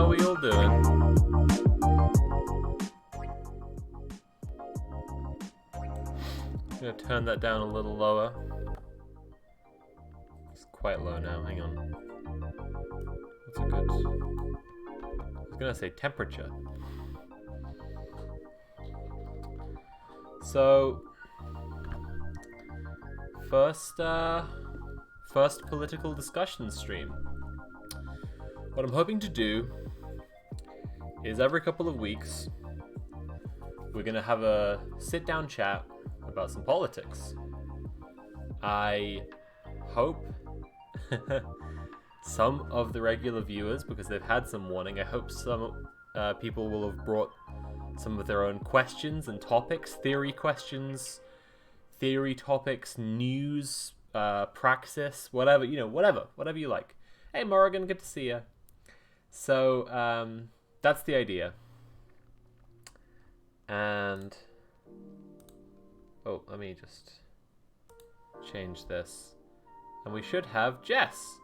How we all doing? I'm gonna turn that down a little lower. It's quite low now, hang on. What's a good... I was gonna say temperature. So... First political discussion stream. What I'm hoping to do is every couple of weeks, we're gonna have a sit-down chat about some politics. I hope some of the regular viewers, because they've had some warning, I hope some people will have brought some of their own questions and topics, theory questions, theory topics, news, praxis, whatever, whatever you like. Hey Morrigan, good to see you. So, that's the idea. And... oh, let me just change this. And we should have Jess.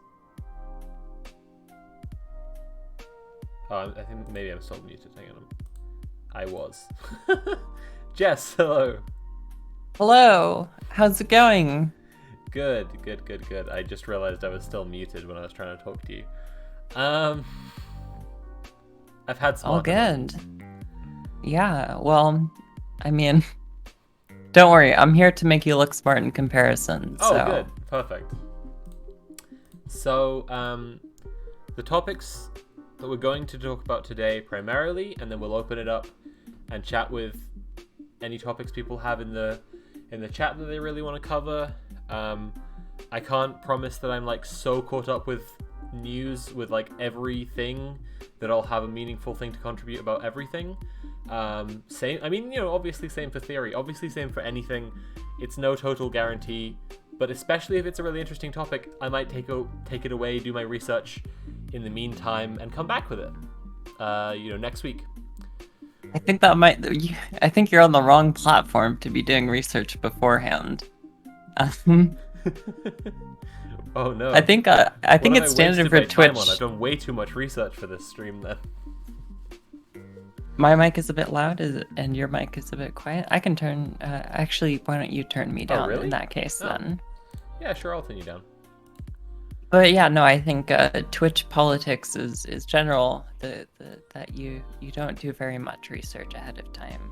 Oh, I think maybe I'm still muted. Hang on. I was. Jess, hello. Hello. How's it going? Good. I just realized I was still muted when I was trying to talk to you. I've had some... all good. Yeah, well, I mean, don't worry. I'm here to make you look smart in comparison. Oh, so. Good. Perfect. So, the topics that we're going to talk about today primarily, and then we'll open it up and chat with any topics people have in the chat that they really want to cover. I can't promise that I'm like so caught up with news with like everything that I'll have a meaningful thing to contribute about everything. Same, I mean, obviously same for theory, obviously same for anything. It's no total guarantee, but especially if it's a really interesting topic, I might take it away, do my research in the meantime, and come back with it, next week. I think you're on the wrong platform to be doing research beforehand. Oh no! I think it's standard for Twitch. I've done way too much research for this stream then. My mic is a bit loud, and your mic is a bit quiet. I can turn. Actually, why don't you turn me down in that case then? Yeah, sure. I'll turn you down. But yeah, no, I think Twitch politics is general. That you don't do very much research ahead of time.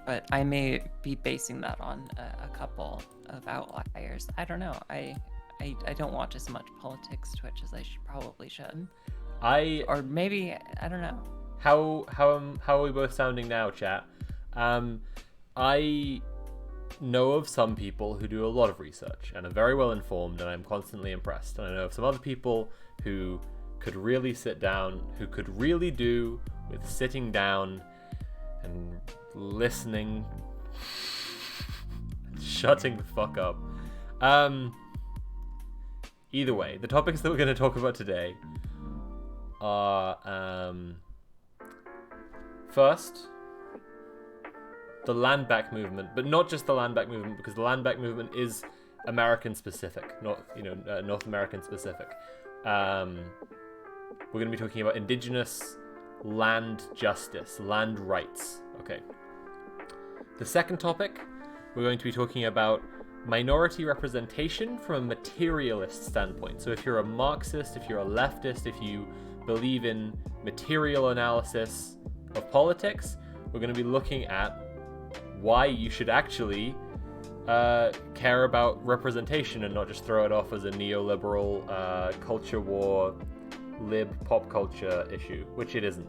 But I may be basing that on a couple of outliers. I don't know. I don't watch as much politics Twitch as I probably should. Or maybe I don't know. How are we both sounding now, chat? I know of some people who do a lot of research and are very well informed, and I'm constantly impressed. And I know of some other people who could really sit down, who could really do with sitting down and listening, shutting the fuck up. Either way, the topics that we're going to talk about today are first, the land back movement, but not just the land back movement, because the land back movement is American specific, not North American specific. We're going to be talking about indigenous land justice, land rights. Okay. The second topic, we're going to be talking about minority representation from a materialist standpoint. So if you're a Marxist, if you're a leftist, if you believe in material analysis of politics, we're going to be looking at why you should actually care about representation and not just throw it off as a neoliberal culture war, lib pop culture issue, which it isn't.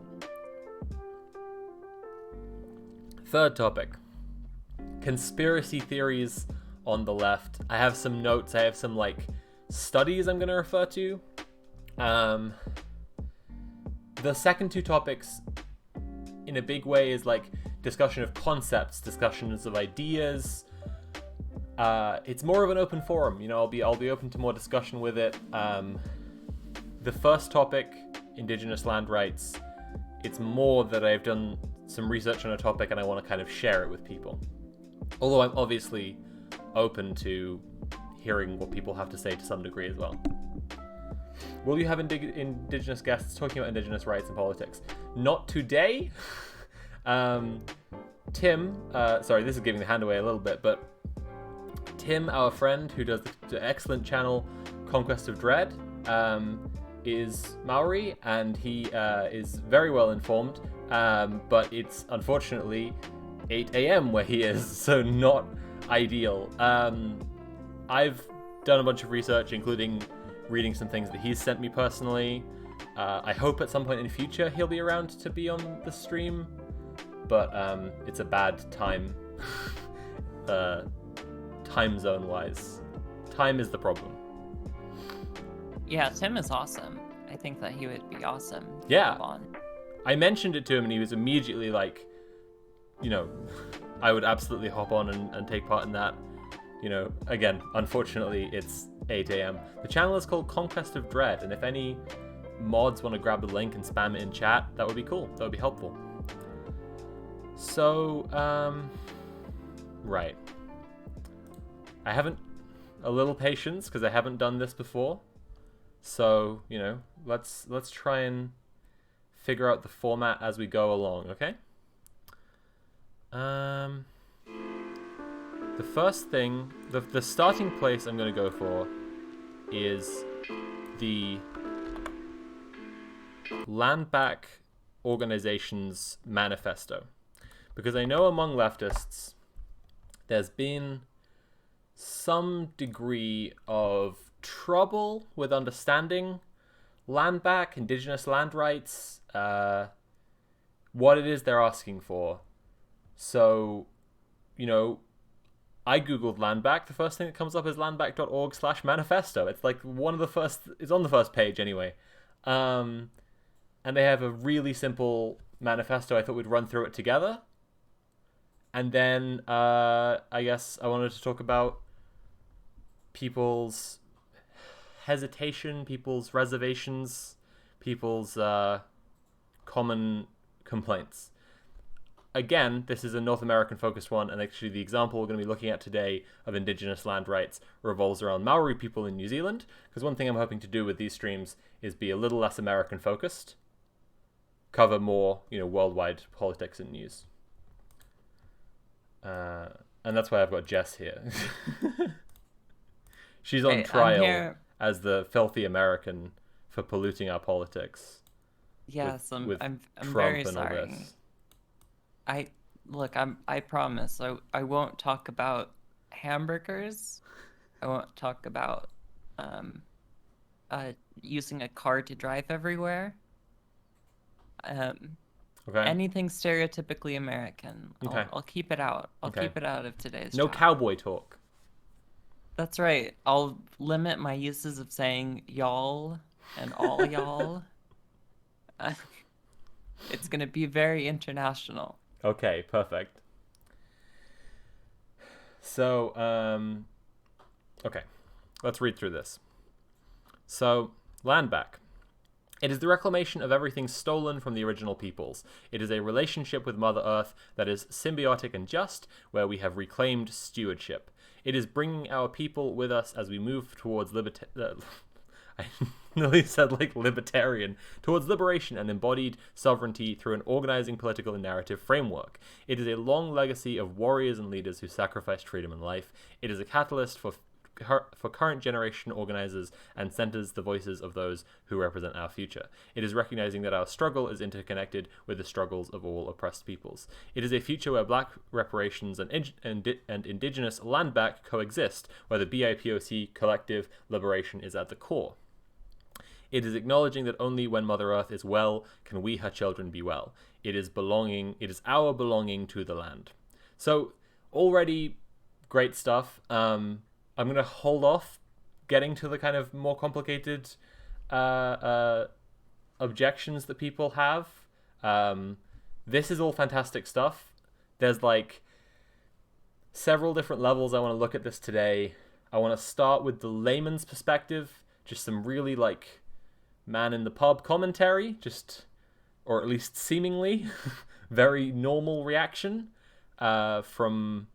Third topic, conspiracy theories on the left. I have some notes, I have some studies I'm going to refer to. The second two topics in a big way is discussion of concepts, discussions of ideas. It's more of an open forum, I'll be open to more discussion with it. The first topic, indigenous land rights, it's more that I've done some research on a topic and I want to kind of share it with people. Although I'm obviously open to hearing what people have to say to some degree as well. Will you have Indigenous guests talking about Indigenous rights and politics? Not today. Tim, sorry, this is giving the hand away a little bit, but Tim, our friend who does the excellent channel Conquest of Dread, is Maori, and he is very well informed, but it's unfortunately 8 a.m. where he is, so not ideal. I've done a bunch of research, including reading some things that he's sent me personally. I hope at some point in the future he'll be around to be on the stream, but it's a bad time, time zone wise. Time is the problem. Yeah, Tim is awesome. I think that he would be awesome. Yeah. On. I mentioned it to him and he was immediately like, I would absolutely hop on and take part in that. Again, unfortunately, it's 8 a.m. The channel is called Conquest of Dread, and if any mods want to grab the link and spam it in chat, that would be cool. That would be helpful. So, right. I haven't... A little patience, because I haven't done this before. So, let's try and figure out the format as we go along, okay? The first thing, the starting place I'm going to go for is the Land Back Organization's manifesto. Because I know among leftists, there's been some degree of trouble with understanding land back, indigenous land rights, what it is they're asking for. So, I googled land back. The first thing that comes up is landback.org/manifesto. It's like it's on the first page anyway. And they have a really simple manifesto. I thought we'd run through it together. And then I guess I wanted to talk about people's hesitation, people's reservations, people's common complaints. Again, this is a North American focused one, and actually the example we're going to be looking at today of Indigenous land rights revolves around Maori people in New Zealand, because one thing I'm hoping to do with these streams is be a little less American focused, cover more, worldwide politics and news. And that's why I've got Jess here. She's on trial as the filthy American for polluting our politics. Yes, I'm Trump very and all sorry. this. I promise I won't talk about hamburgers. I won't talk about using a car to drive everywhere. Okay. Anything stereotypically American. Okay. I'll keep it out. I'll Okay. keep it out of today's No chat. cowboy talk. That's right. I'll limit my uses of saying y'all and all y'all. It's going to be very international. Okay, perfect. So, okay, let's read through this. So, land back. It is the reclamation of everything stolen from the original peoples. It is a relationship with Mother Earth that is symbiotic and just, where we have reclaimed stewardship. It is bringing our people with us as we move towards I nearly said like libertarian, towards liberation and embodied sovereignty through an organizing political and narrative framework. It is a long legacy of warriors and leaders who sacrificed freedom and life. It is a catalyst for current generation organizers and centers the voices of those who represent our future. It is recognizing that our struggle is interconnected with the struggles of all oppressed peoples. It is a future where black reparations and indigenous land back coexist, where the BIPOC collective liberation is at the core. It is acknowledging that only when Mother Earth is well can we, her children, be well. It is our belonging to the land. So, already great stuff. I'm going to hold off getting to the kind of more complicated objections that people have. This is all fantastic stuff. There's like several different levels I want to look at this today. I want to start with the layman's perspective, just some really like man in the pub commentary, or at least seemingly very normal reaction from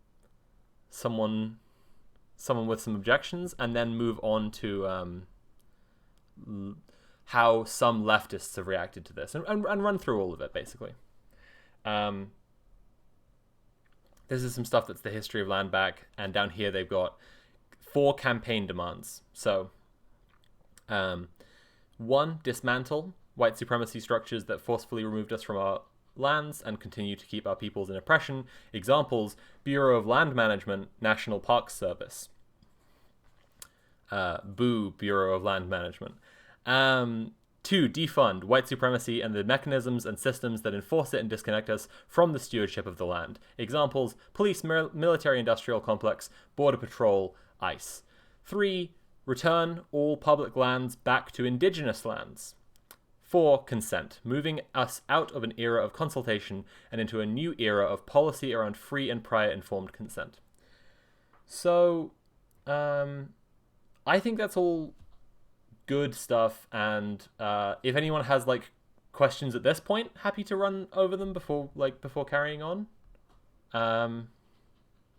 someone with some objections, and then move on to how some leftists have reacted to this, and run through all of it, basically. This is some stuff that's the history of land back, and down here they've got 4 campaign demands. So, 1, dismantle white supremacy structures that forcefully removed us from our lands and continue to keep our peoples in oppression. Examples: Bureau of Land Management, National Parks Service. Boo, Bureau of Land Management. 2, defund white supremacy and the mechanisms and systems that enforce it and disconnect us from the stewardship of the land. Examples: police, military-industrial complex, border patrol, ICE. 3, return all public lands back to indigenous lands. 4, consent, moving us out of an era of consultation and into a new era of policy around free and prior informed consent. So, I think that's all good stuff, and if anyone has like questions at this point, happy to run over them before carrying on.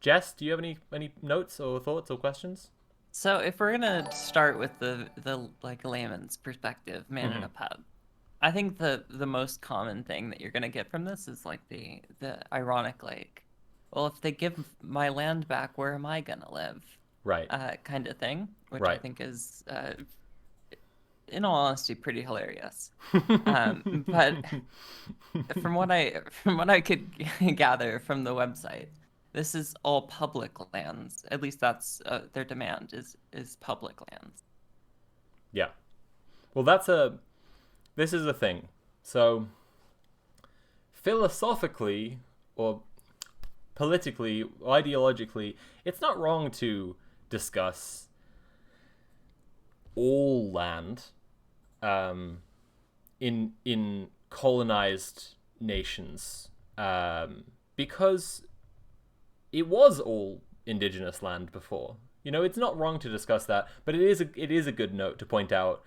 Jess, do you have any notes or thoughts or questions? So if we're gonna start with the like layman's perspective, man in a pub, I think the most common thing that you're gonna get from this is like the ironic, like, well, if they give my land back, where am I gonna live? Right. Kind of thing, which right. I think is in all honesty, pretty hilarious. But from what I could gather from the website, this is all public lands. At least that's their demand is public lands. Yeah. Well, this is a thing. So philosophically or politically, ideologically, it's not wrong to discuss all land in colonized nations, because it was all indigenous land before. You know, it's not wrong to discuss that, but it is a good note to point out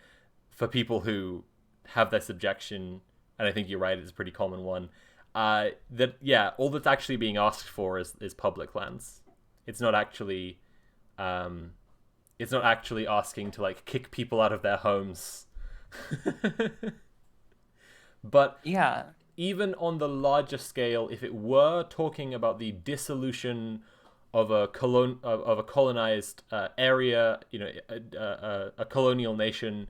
for people who have this objection, and I think you're right, it's a pretty common one, that all that's actually being asked for is public lands. It's not actually asking to like kick people out of their homes. But yeah, even on the larger scale, if it were talking about the dissolution of a colonized area, you know, a colonial nation,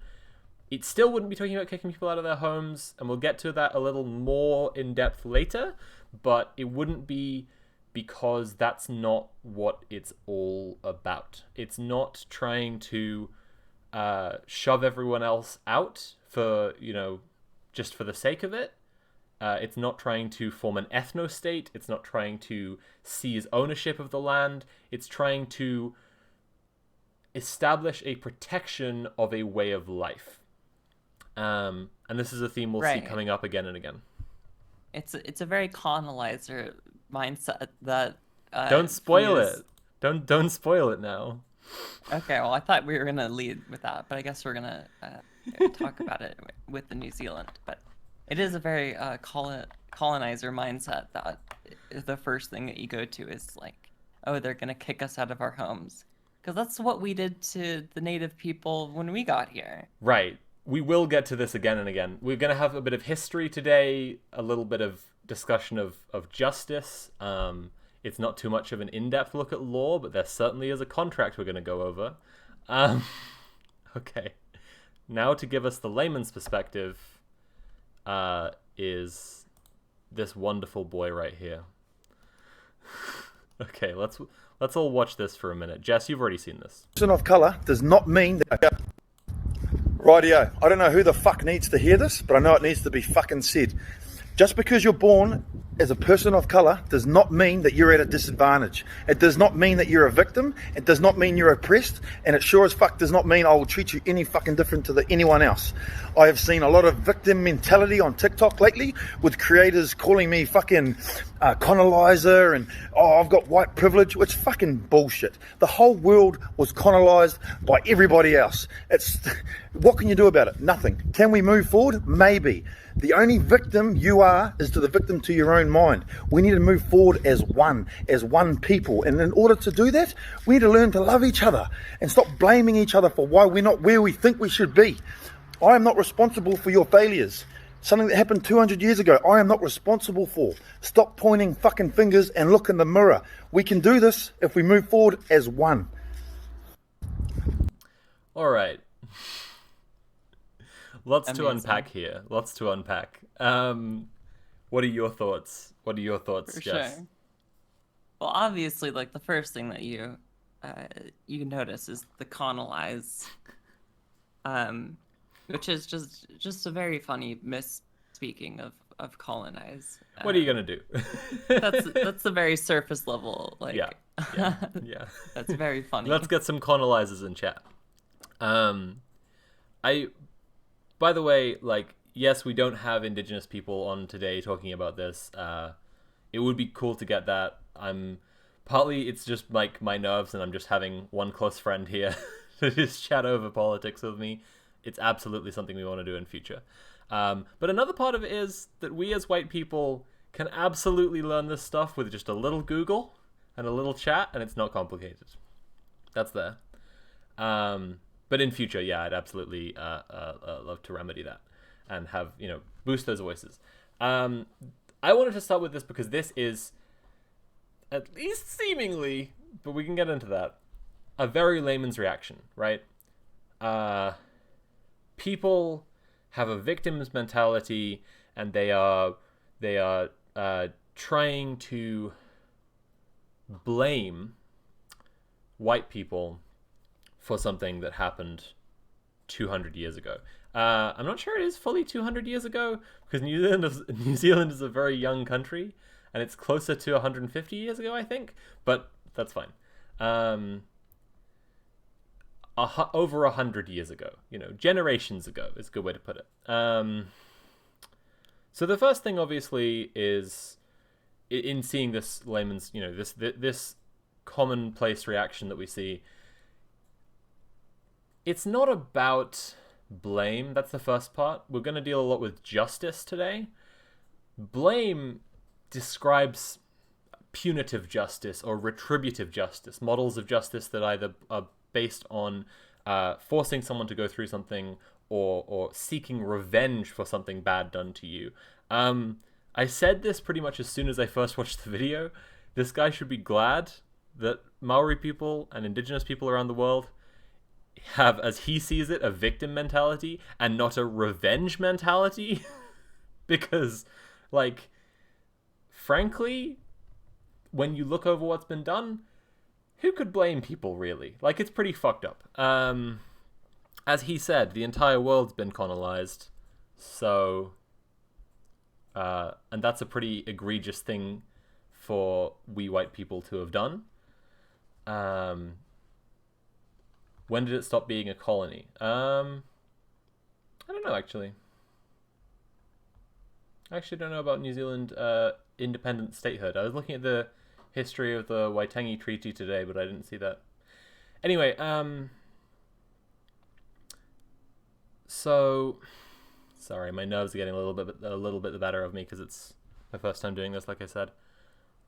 it still wouldn't be talking about kicking people out of their homes, and we'll get to that a little more in depth later, but it wouldn't be, because that's not what it's all about. It's not trying to shove everyone else out for, you know, just for the sake of it. It's not trying to form an ethno-state. It's not trying to seize ownership of the land. It's trying to establish a protection of a way of life. And this is a theme we'll see coming up again and again. It's a very colonizer mindset that don't spoil it. Don't spoil it now. Okay, well, I thought we were gonna lead with that, but I guess we're gonna talk about it with the New Zealand. But it is a very colonizer mindset that the first thing that you go to is like, oh, they're gonna kick us out of our homes, because that's what we did to the native people when we got here. Right. We will get to this again and again. We're going to have a bit of history today, a little bit of discussion of justice. It's not too much of an in-depth look at law, but there certainly is a contract we're going to go over. Okay. Now to give us the layman's perspective is this wonderful boy right here. Okay, let's all watch this for a minute. Jess, you've already seen this. Person of colour does not mean that... Rightio, I don't know who the fuck needs to hear this, but I know it needs to be fucking said. Just because you're born as a person of colour does not mean that you're at a disadvantage. It does not mean that you're a victim. It does not mean you're oppressed. And it sure as fuck does not mean I will treat you any fucking different to anyone else. I have seen a lot of victim mentality on TikTok lately, with creators calling me fucking colonizer and, oh, I've got white privilege, which is fucking bullshit. The whole world was colonized by everybody else. What can you do about it? Nothing. Can we move forward? Maybe. The only victim you are is to the victim to your own mind. We need to move forward as one people. And in order to do that, we need to learn to love each other and stop blaming each other for why we're not where we think we should be. I am not responsible for your failures. Something that happened 200 years ago, I am not responsible for. Stop pointing fucking fingers and look in the mirror. We can do this if we move forward as one. All right. Lots Amazing. to unpack here. Lots to unpack. What are your thoughts? What are your thoughts, For Jess? sure. Well, obviously, like the first thing that you notice is the colonize, which is just a very funny misspeaking of colonize. What are you gonna do? That's a very surface level, like Yeah. That's very funny. Let's get some colonizers in chat. By the way, like, yes, we don't have Indigenous people on today talking about this. It would be cool to get that. Partly it's just like my nerves, and I'm just having one close friend here to just chat over politics with me. It's absolutely something we want to do in future. But another part of it is that we as white people can absolutely learn this stuff with just a little Google and a little chat, and it's not complicated. That's there. But in future, yeah, I'd absolutely love to remedy that and have, boost those voices. I wanted to start with this because this is, at least seemingly, but we can get into that, a very layman's reaction, right? People have a victim's mentality, and they are trying to blame white people for something that happened 200 years ago. I'm not sure it is fully 200 years ago, because New Zealand is a very young country, and it's closer to 150 years ago, I think, but that's fine. Over 100 years ago, generations ago is a good way to put it. So the first thing, obviously, is in seeing this layman's, this commonplace reaction that we see. It's not about blame. That's the first part. We're going to deal a lot with justice today. Blame describes punitive justice or retributive justice, models of justice that either are based on forcing someone to go through something or seeking revenge for something bad done to you. I said this pretty much as soon as I first watched the video. This guy should be glad that Maori people and Indigenous people around the world have, as he sees it, a victim mentality and not a revenge mentality. Because, frankly, when you look over what's been done, who could blame people, really? It's pretty fucked up. As he said, the entire world's been colonized, so... and that's a pretty egregious thing for we white people to have done. When did it stop being a colony? I don't know, actually. I actually don't know about New Zealand independent statehood. I was looking at the history of the Waitangi Treaty today, but I didn't see that. Anyway, so sorry, my nerves are getting a little bit the better of me because it's my first time doing this, like I said.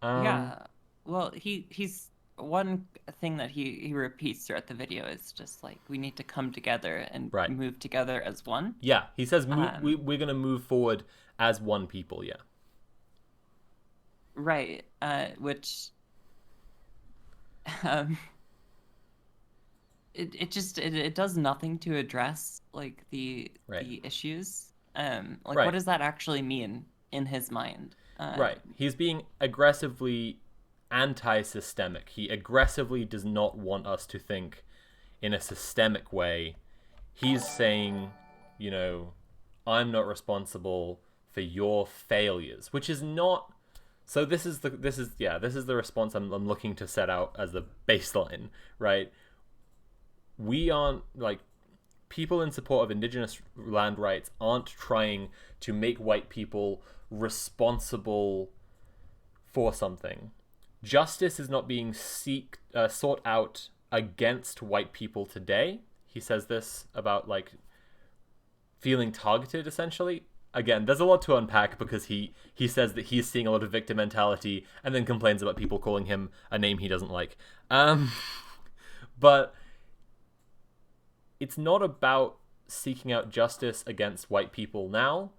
Yeah, well, he's one thing that he repeats throughout the video is just we need to come together and move together as one. Yeah, he says we're going to move forward as one people, yeah. Right, which it does nothing to address the issues. What does that actually mean in his mind? Right, he's being aggressively anti-systemic. He aggressively does not want us to think in a systemic way. He's saying, I'm not responsible for your failures, which is not. So this is the response I'm looking to set out as the baseline, right? We aren't people in support of Indigenous land rights aren't trying to make white people responsible for something. Justice is not being sought out against white people today. He says this about feeling targeted, essentially. Again, there's a lot to unpack because he says that he's seeing a lot of victim mentality and then complains about people calling him a name he doesn't like. But it's not about seeking out justice against white people now.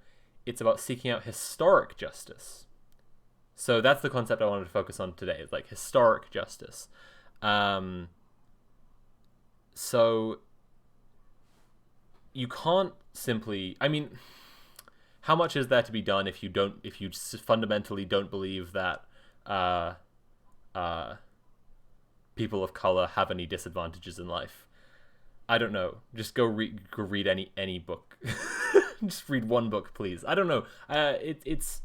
It's about seeking out historic justice. So that's the concept I wanted to focus on today, like historic justice. So you can't simply, I mean, how much is there to be done if you fundamentally don't believe that people of color have any disadvantages in life? I don't know. Just go read any book. Just read one book, please. I don't know. It's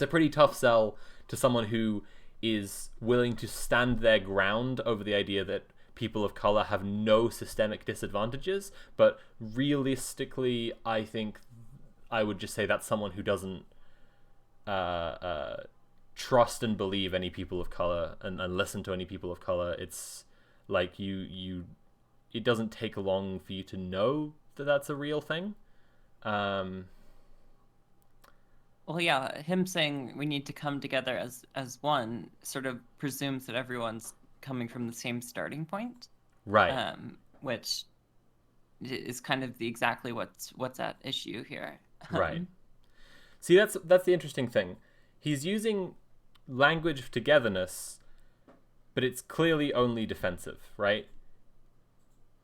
a pretty tough sell to someone who is willing to stand their ground over the idea that people of color have no systemic disadvantages. But realistically, I think I would just say that's someone who doesn't trust and believe any people of color and listen to any people of color. It's like it doesn't take long for you to know that that's a real thing. Well, yeah, him saying we need to come together as one sort of presumes that everyone's coming from the same starting point, right? Which is kind of exactly what's at issue here. Right. See, that's the interesting thing. He's using language of togetherness, but it's clearly only defensive, right?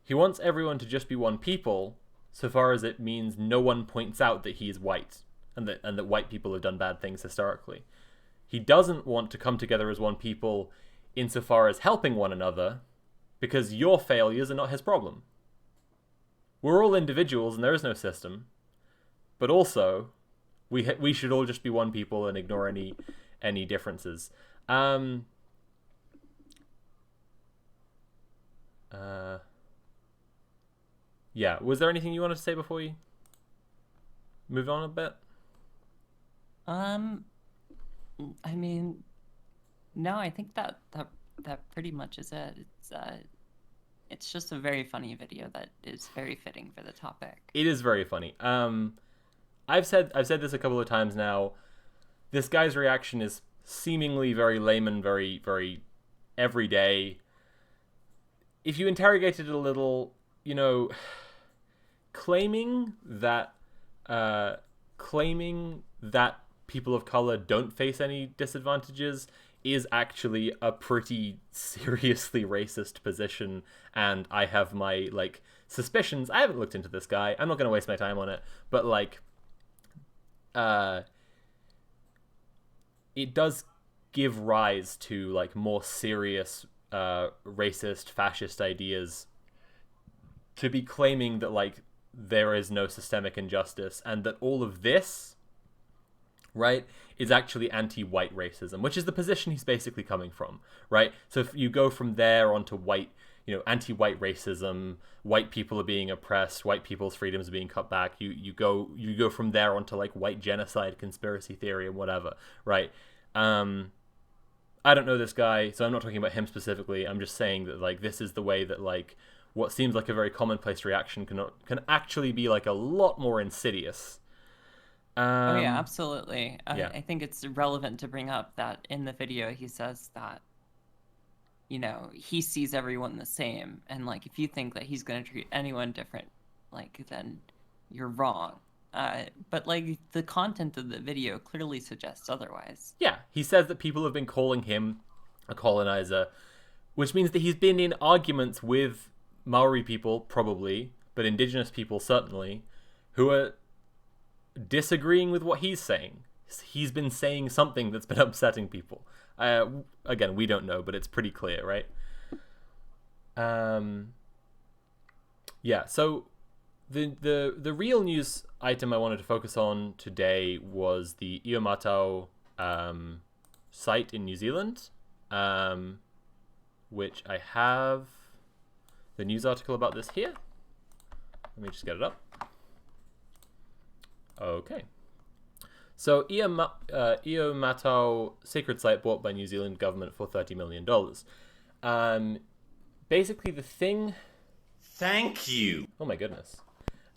He wants everyone to just be one people, so far as it means no one points out that he is white and that white people have done bad things historically. He doesn't want to come together as one people insofar as helping one another, because your failures are not his problem. We're all individuals and there is no system, but also we should all just be one people and ignore any differences. Yeah, was there anything you wanted to say before we move on a bit? I mean, no, I think that pretty much is it. It's just a very funny video that is very fitting for the topic. It is very funny. I've said this a couple of times now. This guy's reaction is seemingly very layman, very, very everyday. If you interrogate it a little, claiming that people of color don't face any disadvantages is actually a pretty seriously racist position, and I have my suspicions. I haven't looked into this guy. I'm not going to waste my time on it, but it does give rise to more serious racist, fascist ideas to be claiming that there is no systemic injustice and that all of this, right, is actually anti-white racism, which is the position he's basically coming from, right? So if you go from there onto white, anti-white racism, white people are being oppressed, white people's freedoms are being cut back, you go from there onto white genocide, conspiracy theory, and whatever, right? I don't know this guy, so I'm not talking about him specifically. I'm just saying that this is the way that what seems like a very commonplace reaction can actually be a lot more insidious. Oh yeah, absolutely. Yeah. I think it's relevant to bring up that in the video he says that, he sees everyone the same, and if you think that he's going to treat anyone different, then you're wrong. But the content of the video clearly suggests otherwise. Yeah, he says that people have been calling him a colonizer, which means that he's been in arguments with Maori people, probably, but indigenous people certainly, who are disagreeing with what he's saying. He's been saying something that's been upsetting people. Again, we don't know, but it's pretty clear, right? Yeah, so the real news item I wanted to focus on today was the Iomatau site in New Zealand, which I have the news article about this here. Let me just get it up. Okay. So Iomatau sacred site bought by New Zealand government for $30 million. Basically the thing... Thank you. Oh my goodness.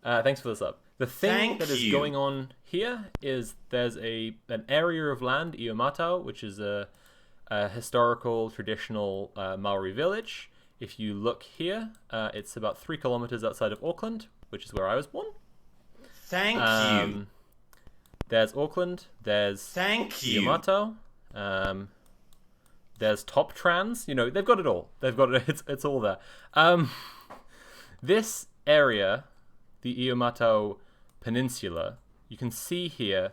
Thanks for this up. The thing that is going on here is there's an area of land, Iomatau, which is a historical, traditional Maori village. If you look here, it's about 3 kilometers outside of Auckland. which is where I was born. Thank you. There's Auckland. There's Thank you. Yamato. There's Top Trans. You know, they've got it all. They've got it. It's all there. This area, the Yamato Peninsula, you can see here,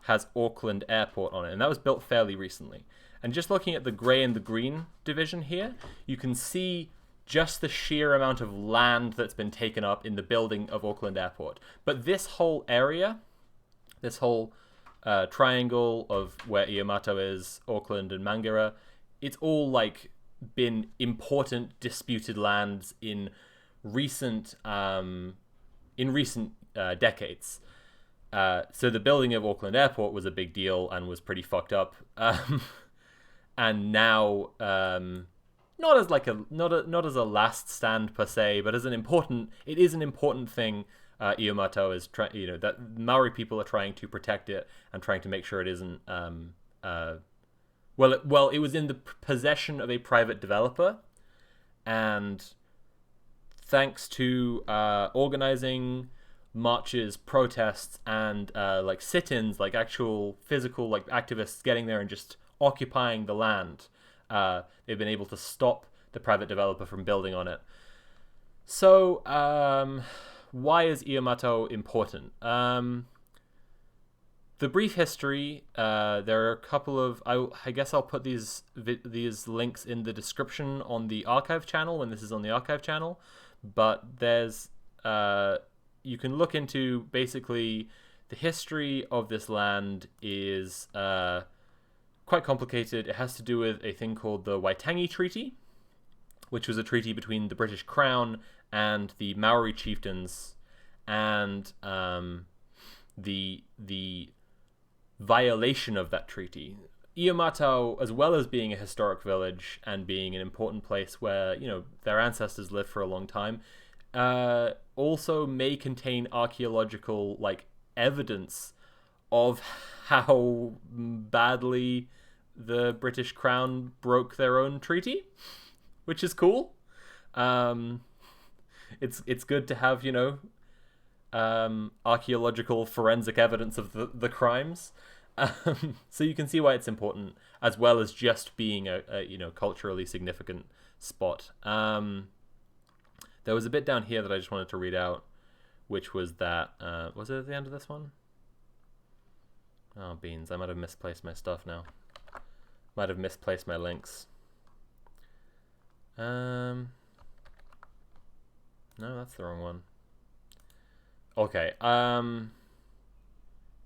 has Auckland Airport on it, and that was built fairly recently. And just looking at the grey and the green division here, you can see just the sheer amount of land that's been taken up in the building of Auckland Airport. But this whole area, this whole triangle of where Yamato is, Auckland and Mangere, it's all like been important disputed lands in recent decades. So the building of Auckland Airport was a big deal and was pretty fucked up. And now, not as like not as a last stand per se, but as it is an important thing. Yamato is that Maori people are trying to protect it and trying to make sure it isn't. It was in the possession of a private developer, and thanks to organizing marches, protests, and like sit-ins, like actual physical like activists getting there and just occupying the land, they've been able to stop the private developer from building on it. So why is Yamato important? The brief history, there are a couple of, I guess I'll put these links in the description on the archive channel when this is on the archive channel, but there's you can look into basically the history of this land is quite complicated. It has to do with a thing called the Waitangi Treaty, which was a treaty between the British Crown and the Maori chieftains, and the violation of that treaty. Yamato, as well as being a historic village and being an important place where their ancestors lived for a long time, also may contain archaeological like evidence of how badly the British Crown broke their own treaty, which is cool. It's good to have archaeological forensic evidence of the crimes. So you can see why it's important, as well as just being a culturally significant spot. There was a bit down here that I just wanted to read out, which was that was it at the end of this one? Oh beans, I might have misplaced my stuff now. Might have misplaced my links. No, that's the wrong one. Okay.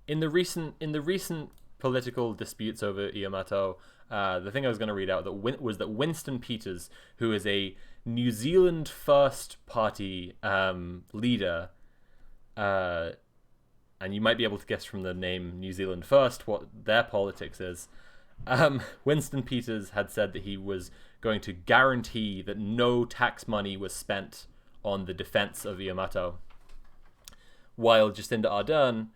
In the recent political disputes over Yamato, the thing I was going to read out was that Winston Peters, who is a New Zealand First Party leader, and you might be able to guess from the name New Zealand First what their politics is. Winston Peters had said that he was going to guarantee that no tax money was spent on the defense of Yamato, while Jacinda Ardern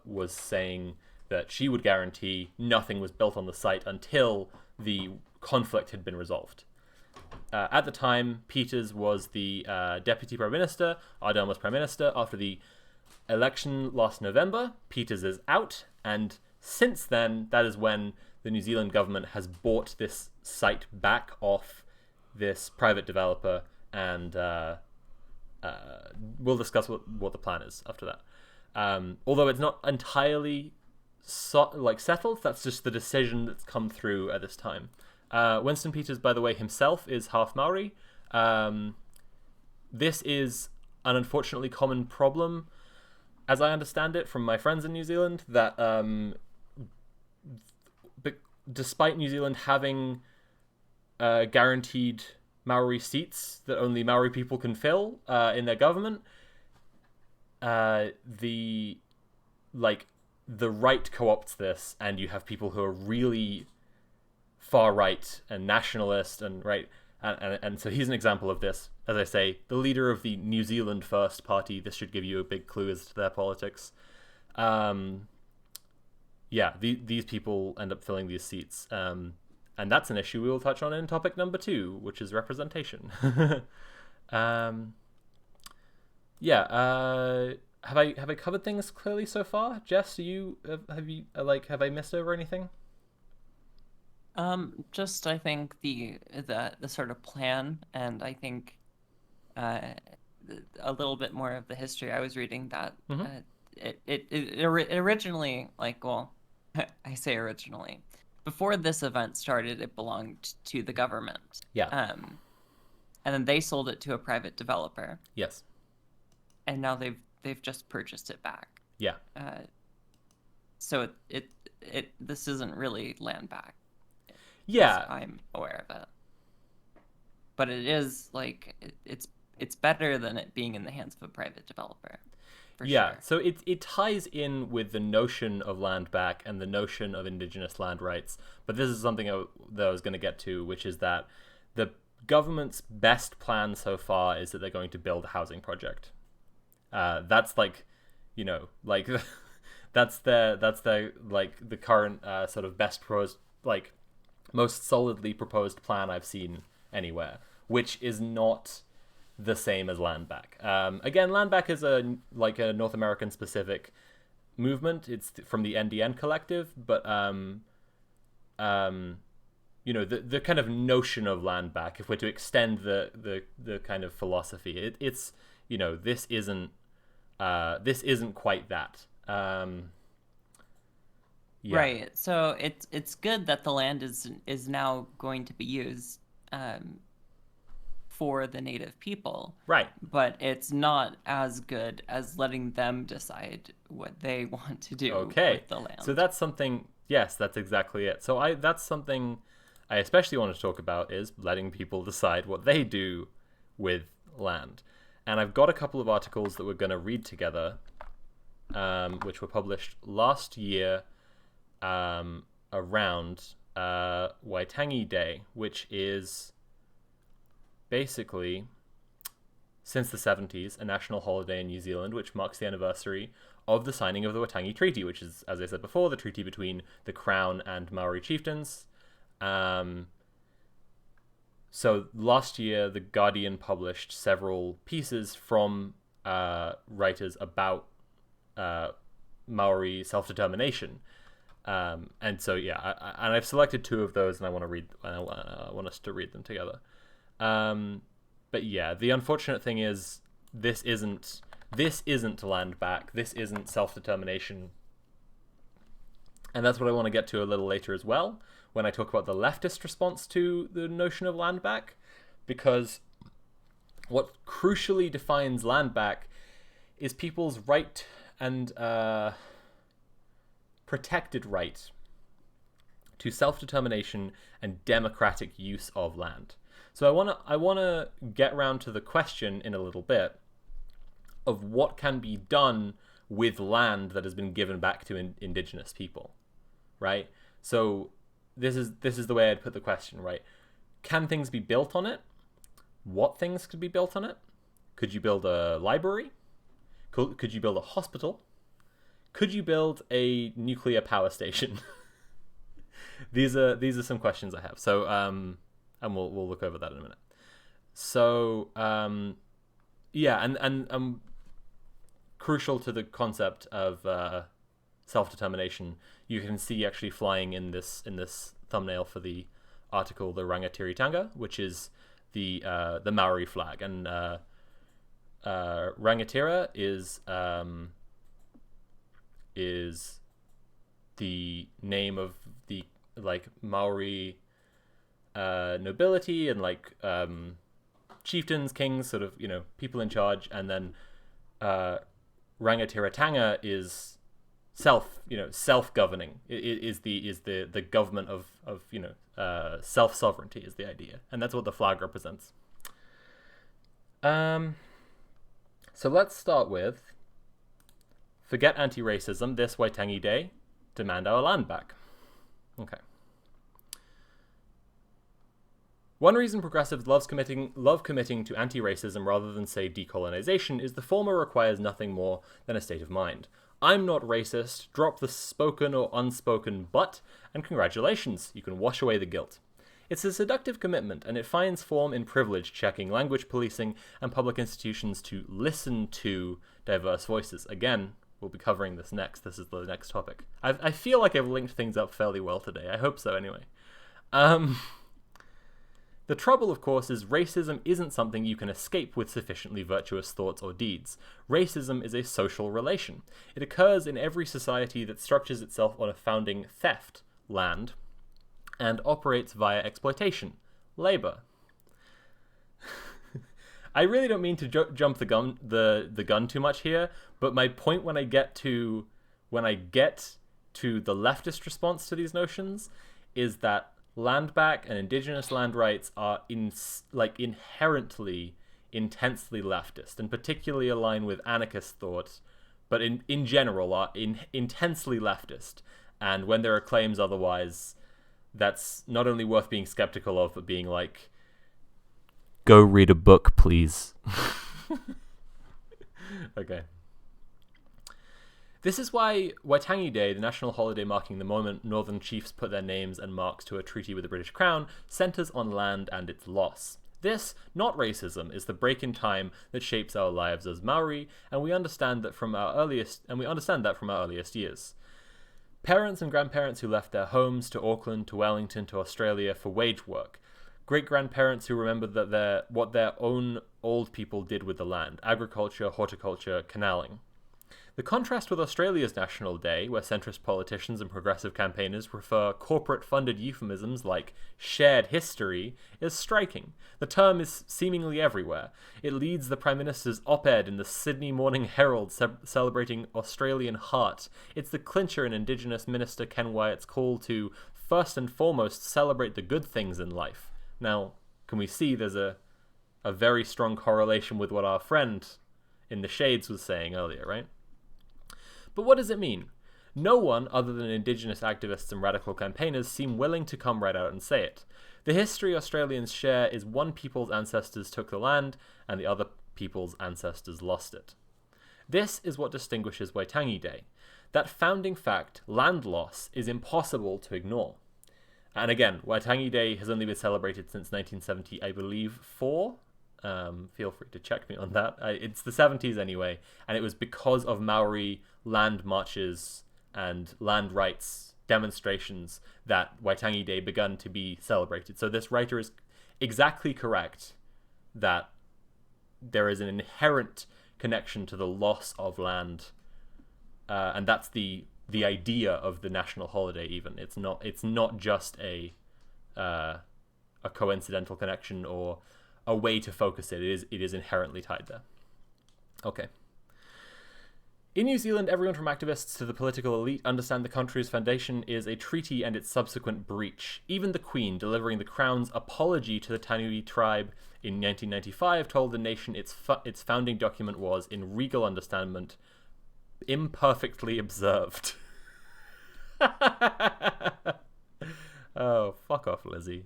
was saying that she would guarantee nothing was built on the site until the conflict had been resolved. At the time, Peters was the Deputy Prime Minister, Ardern was Prime Minister. After the election last November, Peters is out, and since then, that is when the New Zealand government has bought this site back off this private developer, and we'll discuss what the plan is after that. Although it's not entirely settled, that's just the decision that's come through at this time. Winston Peters, by the way, himself is half Maori. This is an unfortunately common problem, as I understand it, from my friends in New Zealand, that despite New Zealand having guaranteed Maori seats that only Maori people can fill in their government, the right co-opts this, and you have people who are really far right and nationalist and right, and so he's an example of this. As I say, the leader of the New Zealand First Party. This should give you a big clue as to their politics. These people end up filling these seats, and that's an issue we will touch on in topic number 2, which is representation. Yeah. Have I covered things clearly so far? Jess, have I missed over anything? Just I think the sort of plan, and I think a little bit more of the history. I was reading that it originally, like, well, I say originally, before this event started, it belonged to the government. Yeah. And then they sold it to a private developer. Yes. And now they've just purchased it back. Yeah. So this isn't really land back. Yeah. I'm aware of it. But it is like it's better than it being in the hands of a private developer. Yeah, sure. So it ties in with the notion of land back and the notion of indigenous land rights. But this is something that I was going to get to, which is that the government's best plan so far is that they're going to build a housing project. That's like, like that's their like the current sort of best proposed, like most solidly proposed plan I've seen anywhere, which is not the same as land back. Again, land back is a North American specific movement. It's from the NDN collective, but the kind of notion of land back, if we're to extend the kind of philosophy, it's this isn't quite that. Yeah. Right. So it's good that the land is now going to be used for the native people. Right. But it's not as good as letting them decide what they want to do with the land. So that's something, yes, that's exactly it. So that's something I especially want to talk about, is letting people decide what they do with land. And I've got a couple of articles that we're going to read together, which were published last year around Waitangi Day, which is basically, since the 70s, a national holiday in New Zealand, which marks the anniversary of the signing of the Waitangi Treaty, which is, as I said before, the treaty between the Crown and Maori chieftains. So last year, The Guardian published several pieces from writers about Maori self-determination. And so, yeah, I've selected two of those, and I want us to read them together. But yeah, the unfortunate thing is this isn't land back. This isn't self-determination. And that's what I want to get to a little later as well, when I talk about the leftist response to the notion of land back, because what crucially defines land back is people's right and protected right to self-determination and democratic use of land. So I want to get around to the question in a little bit of what can be done with land that has been given back to indigenous people, right? So this is the way I'd put the question, right? Can things be built on it? What things could be built on it? Could you build a library? Could you build a hospital? Could you build a nuclear power station? These are some questions I have. So and we'll look over that in a minute. So yeah, and crucial to the concept of self-determination, you can see actually flying in this thumbnail for the article, the Rangatiratanga, which is the Maori flag, and Rangatira is the name of the Maori nobility and chieftains, kings, sort of people in charge, and then Rangatiratanga is self-governing. It is the government of self-sovereignty is the idea, and that's what the flag represents. So let's start with forget anti-racism this Waitangi Day, demand our land back. Okay. One reason progressives love committing to anti-racism rather than, say, decolonization is the former requires nothing more than a state of mind. I'm not racist, drop the spoken or unspoken but, and congratulations, you can wash away the guilt. It's a seductive commitment, and it finds form in privilege checking, language policing, and public institutions to listen to diverse voices. Again, we'll be covering this next. This is the next topic. I feel like I've linked things up fairly well today. I hope so, anyway. The trouble, of course, is racism isn't something you can escape with sufficiently virtuous thoughts or deeds. Racism is a social relation. It occurs in every society that structures itself on a founding theft, land, and operates via exploitation, labor. I really don't mean to jump the gun too much here, but my point when I get to the leftist response to these notions is that land back and indigenous land rights are inherently intensely leftist, and particularly align with anarchist thought, but in general are intensely leftist. And when there are claims otherwise, that's not only worth being skeptical of, but being like, go read a book, please. Okay. This is why Waitangi Day, the national holiday marking the moment Northern chiefs put their names and marks to a treaty with the British Crown, centres on land and its loss. This, not racism, is the break in time that shapes our lives as Maori, and we understand that from our earliest years. Parents and grandparents who left their homes to Auckland, to Wellington, to Australia for wage work. Great-grandparents who remembered that what their own old people did with the land: agriculture, horticulture, canalling. The contrast with Australia's National Day, where centrist politicians and progressive campaigners prefer corporate-funded euphemisms like shared history, is striking. The term is seemingly everywhere. It leads the Prime Minister's op-ed in the Sydney Morning Herald celebrating Australian heart. It's the clincher in Indigenous Minister Ken Wyatt's call to, first and foremost, celebrate the good things in life. Now, can we see there's a very strong correlation with what our friend in the shades was saying earlier, right? But what does it mean? No one, other than Indigenous activists and radical campaigners, seem willing to come right out and say it. The history Australians share is one people's ancestors took the land, and the other people's ancestors lost it. This is what distinguishes Waitangi Day. That founding fact, land loss, is impossible to ignore. And again, Waitangi Day has only been celebrated since 1970, I believe, 4? Feel free to check me on that. It's the 70s anyway, and it was because of Maori land marches and land rights demonstrations that Waitangi Day began to be celebrated. So this writer is exactly correct that there is an inherent connection to the loss of land, and that's the idea of the national holiday. Even it's not just a coincidental connection or a way to focus it. It is inherently tied there. Okay. In New Zealand, everyone from activists to the political elite understand the country's foundation is a treaty and its subsequent breach. Even the Queen, delivering the Crown's apology to the Tainui tribe in 1995, told the nation its founding document was, in regal understandment, imperfectly observed. Oh, fuck off, Lizzie.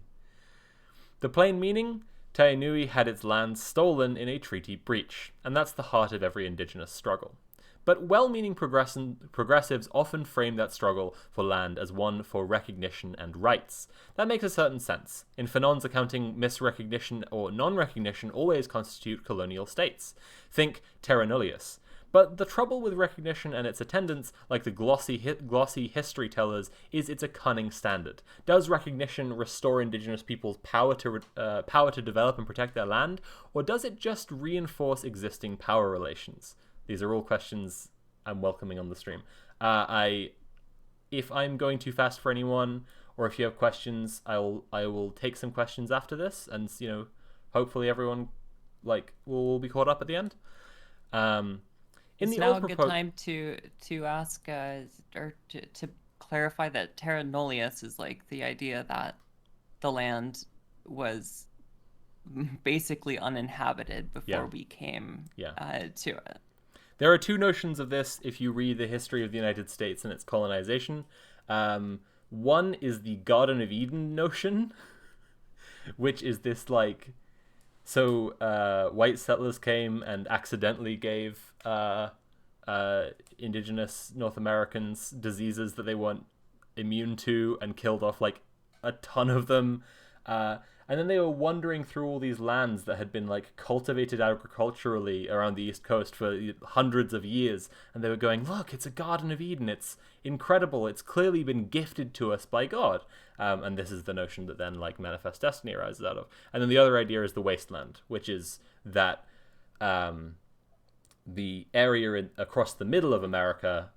The plain meaning? Tainui had its land stolen in a treaty breach, and that's the heart of every Indigenous struggle. But well-meaning progressives often frame that struggle for land as one for recognition and rights. That makes a certain sense. In Fanon's accounting, misrecognition or non-recognition always constitute colonial states. Think terra nullius. But the trouble with recognition and its attendants, like the glossy history tellers, is it's a cunning standard. Does recognition restore Indigenous peoples' power to develop and protect their land, or does it just reinforce existing power relations? These are all questions I'm welcoming on the stream. If I'm going too fast for anyone, or if you have questions, I will take some questions after this, and hopefully everyone will be caught up at the end. It's now a good time to ask or to clarify that terra nullius is like the idea that the land was basically uninhabited before we came to it. There are two notions of this if you read the history of the United States and its colonization. One is the Garden of Eden notion, which is this white settlers came and accidentally gave Indigenous North Americans diseases that they weren't immune to and killed off a ton of them. And then they were wandering through all these lands that had been like cultivated agriculturally around the East Coast for hundreds of years. And they were going, look, it's a Garden of Eden. It's incredible. It's clearly been gifted to us by God. And this is the notion that then like Manifest Destiny arises out of. And then the other idea is the wasteland, which is that the area across the middle of America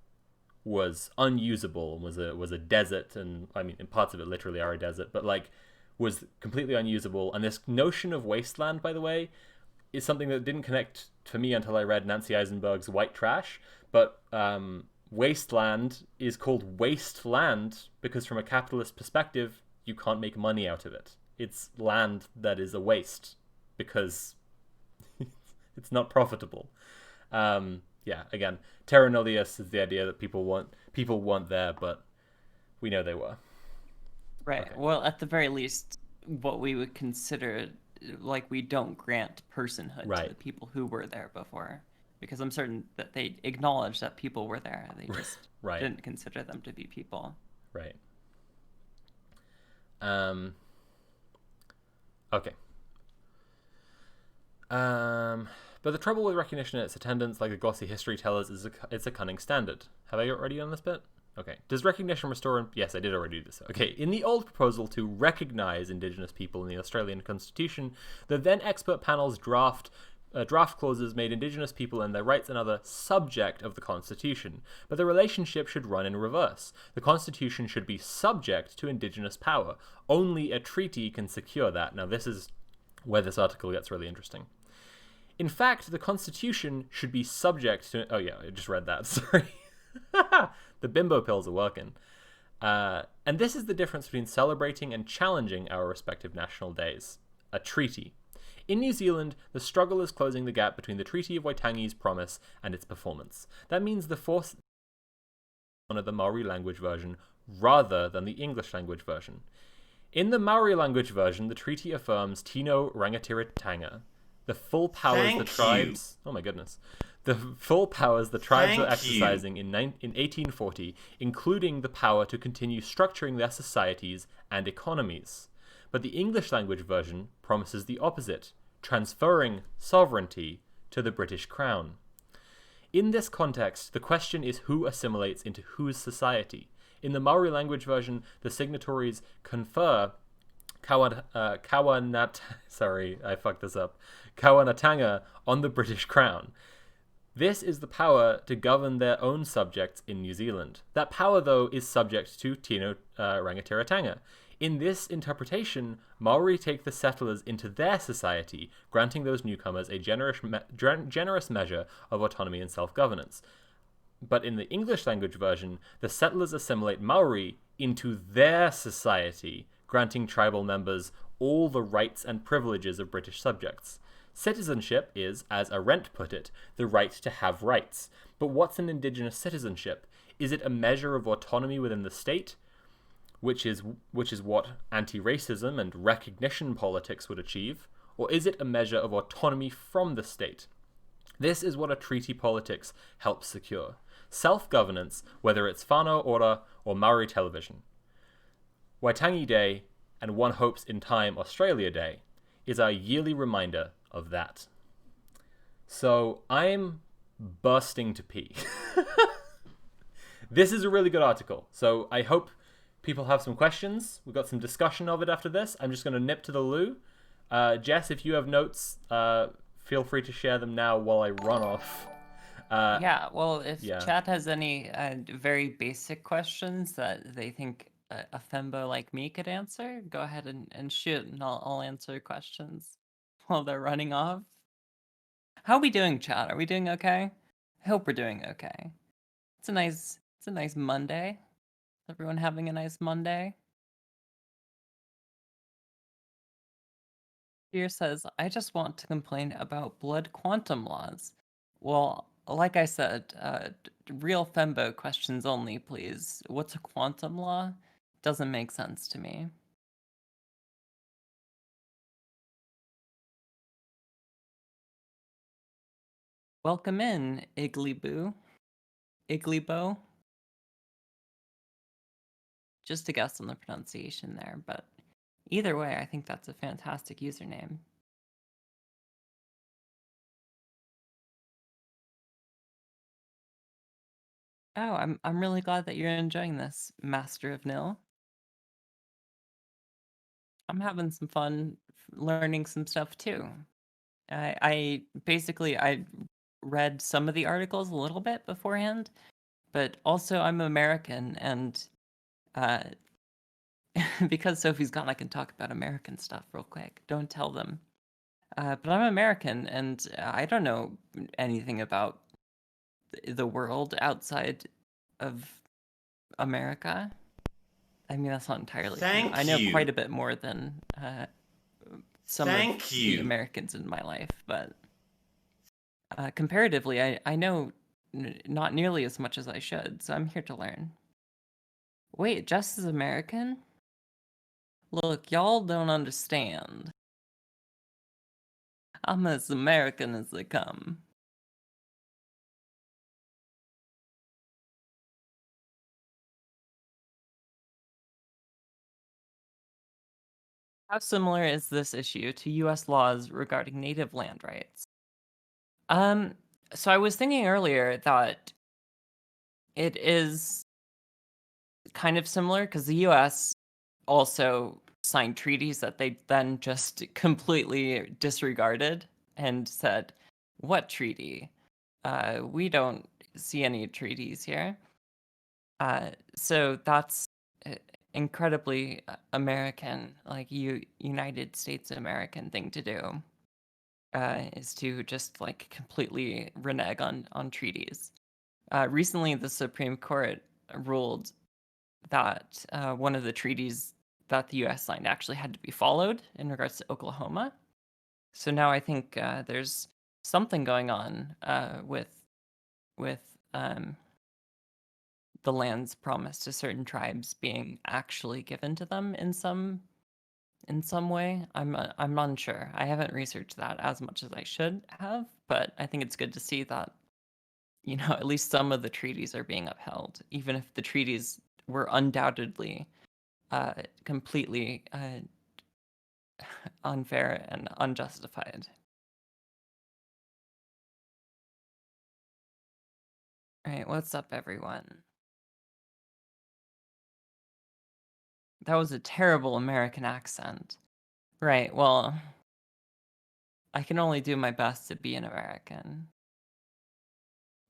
was unusable and was a desert, and I mean in parts of it literally are a desert, but like was completely unusable. And this notion of wasteland, by the way, is something that didn't connect for me until I read Nancy Eisenberg's White Trash. But wasteland is called wasteland because from a capitalist perspective you can't make money out of it. It's land that is a waste because it's not profitable. Yeah, again, terra nullius is the idea that people want there, but we know they were. Right. Okay. Well, at the very least, what we would consider, like, we don't grant personhood to the people who were there before, because I'm certain that they acknowledge that people were there. They just didn't consider them to be people. Right. Okay. But the trouble with recognition and its attendants, like the glossy history tellers, is it's a cunning standard. Have I already done this bit? Okay. Does recognition restore... Yes, I did already do this. Okay. In the old proposal to recognise Indigenous people in the Australian Constitution, the then expert panel's draft clauses made Indigenous people and their rights another subject of the Constitution, but the relationship should run in reverse. The Constitution should be subject to Indigenous power. Only a treaty can secure that. Now, this is where this article gets really interesting. In fact, the Constitution should be subject to... Oh, yeah, I just read that. Sorry. The bimbo pills are working. And this is the difference between celebrating and challenging our respective national days. A treaty. In New Zealand, the struggle is closing the gap between the Treaty of Waitangi's promise and its performance. That means the force of the Maori language version rather than the English language version. In the Maori language version, the treaty affirms Tino Rangatiratanga, the full powers the tribes... Oh my goodness. The full powers the tribes were exercising in 1840, including the power to continue structuring their societies and economies. But the English language version promises the opposite, transferring sovereignty to the British Crown. In this context, the question is who assimilates into whose society. In the Maori language version, the signatories confer Kawanatanga on the British Crown. This is the power to govern their own subjects in New Zealand. That power, though, is subject to Tino Rangatiratanga. In this interpretation, Maori take the settlers into their society, granting those newcomers a generous measure of autonomy and self-governance. But in the English language version, the settlers assimilate Maori into their society, granting tribal members all the rights and privileges of British subjects. Citizenship is, as Arendt put it, the right to have rights. But what's an Indigenous citizenship? Is it a measure of autonomy within the state, which is what anti-racism and recognition politics would achieve? Or is it a measure of autonomy from the state? This is what a treaty politics helps secure. Self-governance, whether it's whānau ora or Maori television. Waitangi Day and One Hopes in Time Australia Day is our yearly reminder of that. So I'm bursting to pee. This is a really good article. So I hope people have some questions. We've got some discussion of it after this. I'm just going to nip to the loo. Jess, if you have notes, feel free to share them now while I run off. If chat has any very basic questions that they think a fembo like me could answer, go ahead and shoot, and I'll answer questions while they're running off. How are we doing, chat? Are we doing okay? I hope we're doing okay. It's a nice Monday. Is everyone having a nice Monday? Here says, I just want to complain about blood quantum laws. Well, like I said, real fembo questions only, please. What's a quantum law? Doesn't make sense to me. Welcome in, Iglybo. Just a guess on the pronunciation there, but Either way, I think that's a fantastic username. Oh, I'm really glad that you're enjoying this, Master of Nil. I'm having some fun learning some stuff too. I basically I read some of the articles a little bit beforehand, but also I'm American, and because Sophie's gone, I can talk about American stuff real quick. Don't tell them. But I'm American, and I don't know anything about the world outside of America. I mean, that's not entirely true. I know quite a bit more than some of the Americans in my life, but comparatively, I know not nearly as much as I should, so I'm here to learn. Wait, just as American? Look, y'all don't understand. I'm as American as they come. How similar is this issue to US laws regarding native land rights? So I was thinking earlier that it is kind of similar because the US also signed treaties that they then just completely disregarded and said, "What treaty? We don't see any treaties here." So that's incredibly American, like United States American thing to do, is to just like completely renege on treaties. Recently, the Supreme Court ruled that one of the treaties that the U.S. signed actually had to be followed in regards to Oklahoma. So now I think there's something going on with the lands promised to certain tribes being actually given to them in some way. I'm unsure. I haven't researched that as much as I should have, but I think it's good to see that at least some of the treaties are being upheld, even if the treaties were undoubtedly completely unfair and unjustified. All right, what's up, everyone? That was a terrible American accent. Right, well, I can only do my best to be an American.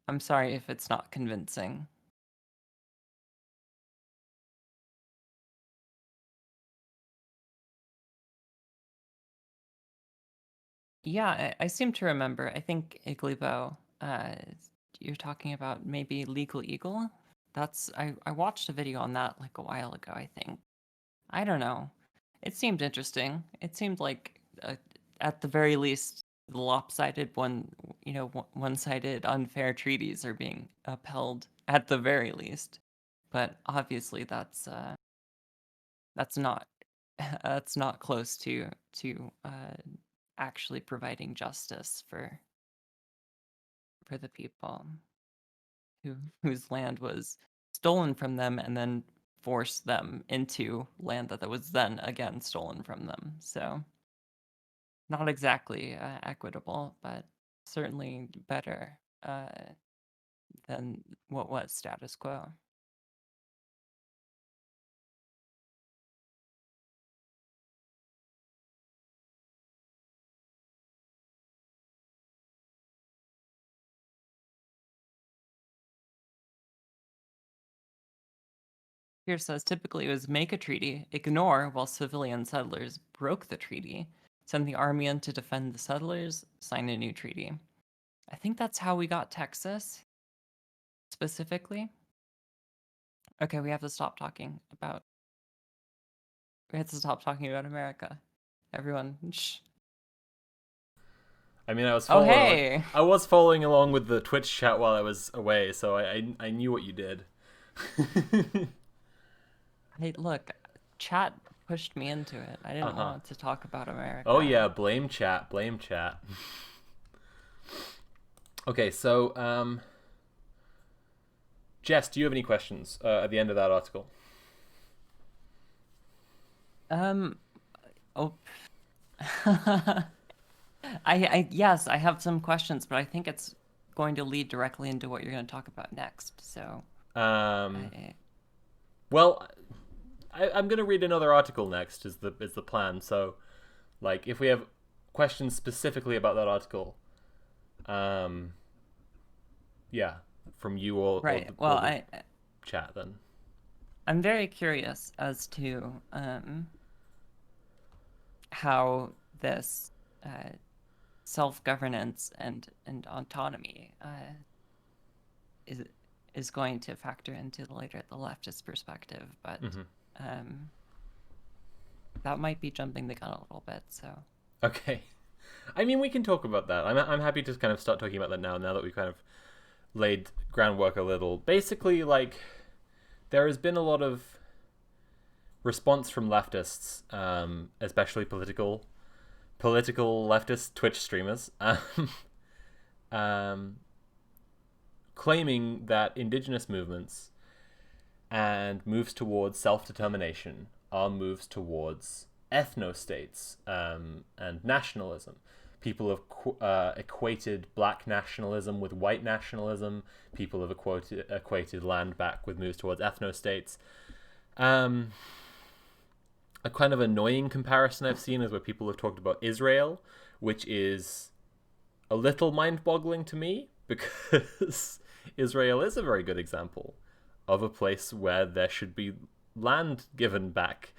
I'm sorry if it's not convincing. Yeah, I seem to remember. I think Iglibo, you're talking about maybe Legal Eagle? I watched a video on that like a while ago, I think. I don't know. It seemed interesting. It seemed like, at the very least, the lopsided one-sided unfair treaties are being upheld at the very least. But obviously, that's not that's not close to actually providing justice for the people whose land was stolen from them and then forced them into land that was then again stolen from them. So not exactly equitable, but certainly better than what was status quo. Here says typically it was make a treaty, ignore while civilian settlers broke the treaty, send the army in to defend the settlers, sign a new treaty. I think that's how we got Texas, specifically. Okay, we have to stop talking about. We have to stop talking about America. Everyone, shh. I mean, I was following. Oh, hey! I was following along with the Twitch chat while I was away, so I knew what you did. Hey, look, chat pushed me into it. I didn't want to talk about America. Oh yeah, blame chat, blame chat. Okay, so Jess, do you have any questions at the end of that article? Oh. Yes, I have some questions, but I think it's going to lead directly into what you're going to talk about next. So, well, I'm going to read another article next. Is the plan? So, like, if we have questions specifically about that article, yeah, from you right. or the chat, then I'm very curious as to how this self-governance and autonomy is going to factor into the leftist perspective, but that might be jumping the gun a little bit. So okay, I mean, we can talk about that. I'm happy to kind of start talking about that now that we've kind of laid groundwork a little. Basically, like, there has been a lot of response from leftists, especially political leftist Twitch streamers, claiming that indigenous movements and moves towards self-determination are moves towards ethno-states and nationalism. People have equated black nationalism with white nationalism. People have equated land back with moves towards ethno-states. A kind of annoying comparison I've seen is where people have talked about Israel, which is a little mind-boggling to me, because Israel is a very good example of a place where there should be land given back.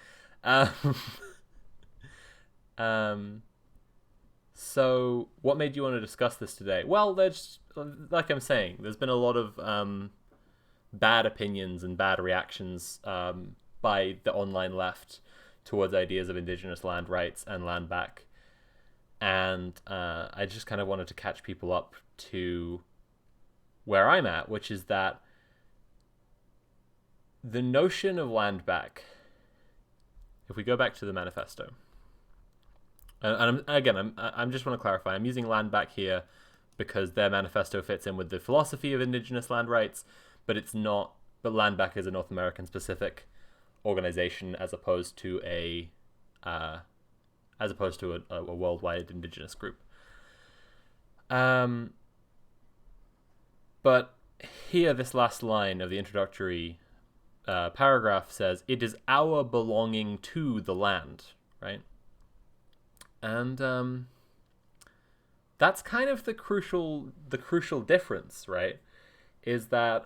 So what made you want to discuss this today? Well, there's, like I'm saying, there's been a lot of bad opinions and bad reactions by the online left towards ideas of indigenous land rights and land back. And I just kind of wanted to catch people up to where I'm at, which is that the notion of land back, if we go back to the manifesto, and I'm just want to clarify, I'm using land back here because their manifesto fits in with the philosophy of indigenous land rights, but it's not, but land back is a North American specific organization as opposed to a worldwide indigenous group. But here, this last line of the introductory paragraph says, "It is our belonging to the land," right? And that's kind of the crucial difference, right? Is that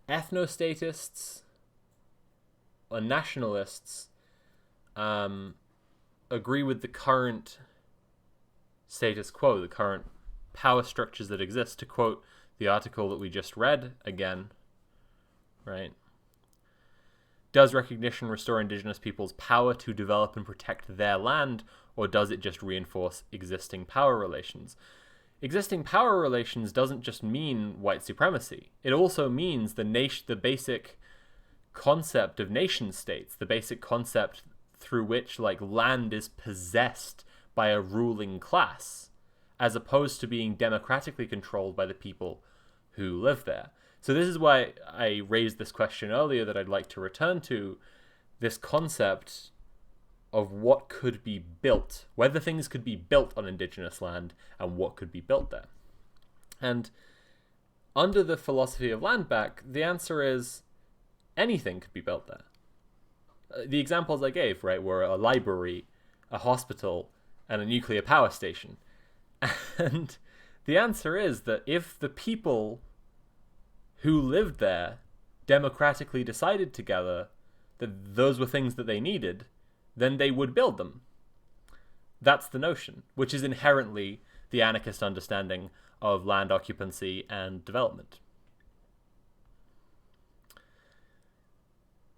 ethnostatists or nationalists agree with the current status quo, the current power structures that exist. To quote the article that we just read again, right? Does recognition restore indigenous peoples' power to develop and protect their land, or does it just reinforce existing power relations? Existing power relations doesn't just mean white supremacy. It also means the basic concept of nation states, the basic concept through which, like, land is possessed by a ruling class, as opposed to being democratically controlled by the people who live there. So this is why I raised this question earlier that I'd like to return to, this concept of what could be built, whether things could be built on indigenous land and what could be built there. And under the philosophy of land back, the answer is anything could be built there. The examples I gave, right, were a library, a hospital, and a nuclear power station. And the answer is that if the people who lived there democratically decided together that those were things that they needed, then they would build them. That's the notion, which is inherently the anarchist understanding of land occupancy and development.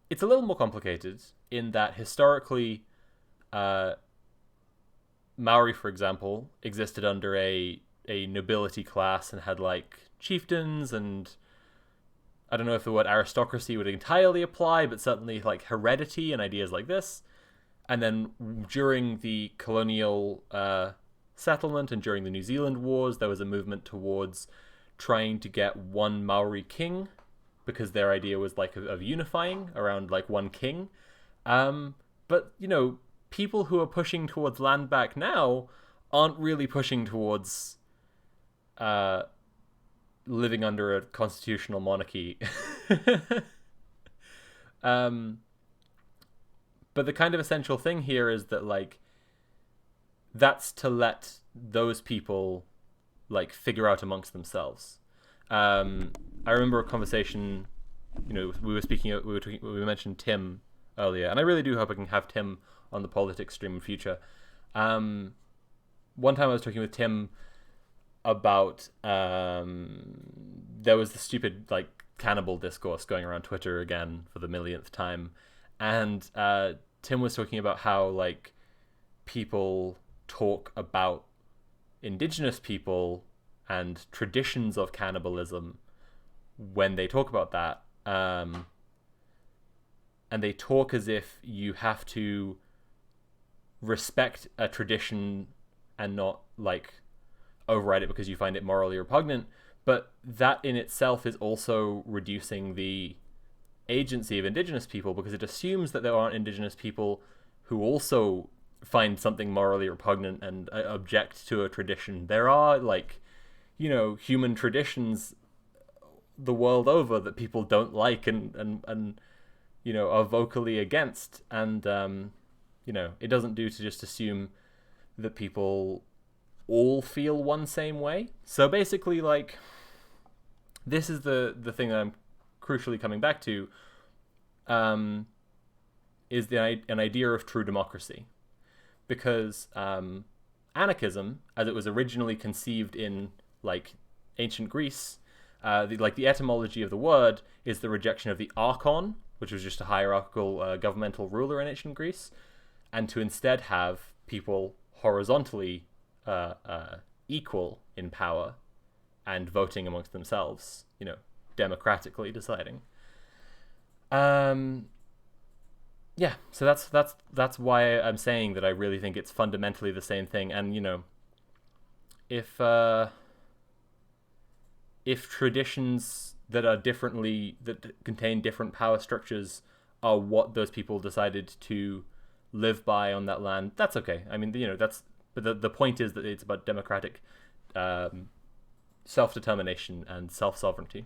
It's a little more complicated in that historically, Maori, for example, existed under a nobility class and had, like, chieftains, and I don't know if the word aristocracy would entirely apply, but certainly, like, heredity and ideas like this. And then during the colonial settlement and during the New Zealand Wars, there was a movement towards trying to get one Maori king, because their idea was, like, of unifying around, like, one king. But, people who are pushing towards land back now aren't really pushing towards living under a constitutional monarchy. But the kind of essential thing here is that, like, that's to let those people, like, figure out amongst themselves. I remember a conversation, we mentioned Tim earlier, and I really do hope I can have Tim on the politics stream in future. One time I was talking with Tim about, there was the stupid, like, cannibal discourse going around Twitter again for the millionth time. And Tim was talking about how, like, people talk about indigenous people and traditions of cannibalism when they talk about that. And they talk as if you have to respect a tradition and not, like, override it because you find it morally repugnant. But that in itself is also reducing the agency of indigenous people, because it assumes that there aren't indigenous people who also find something morally repugnant and object to a tradition. There are, like, human traditions the world over that people don't like and are vocally against. And it doesn't do to just assume that people all feel one same way. So basically, like, this is the thing that I'm crucially coming back to, is an idea of true democracy. Because anarchism, as it was originally conceived in, like, ancient Greece, the etymology of the word is the rejection of the archon, which was just a hierarchical governmental ruler in ancient Greece, and to instead have people horizontally equal in power and voting amongst themselves, democratically deciding. So that's why I'm saying that I really think it's fundamentally the same thing. And if traditions that contain different power structures are what those people decided to live by on that land, that's okay. I mean, but the point is that it's about democratic self-determination and self-sovereignty.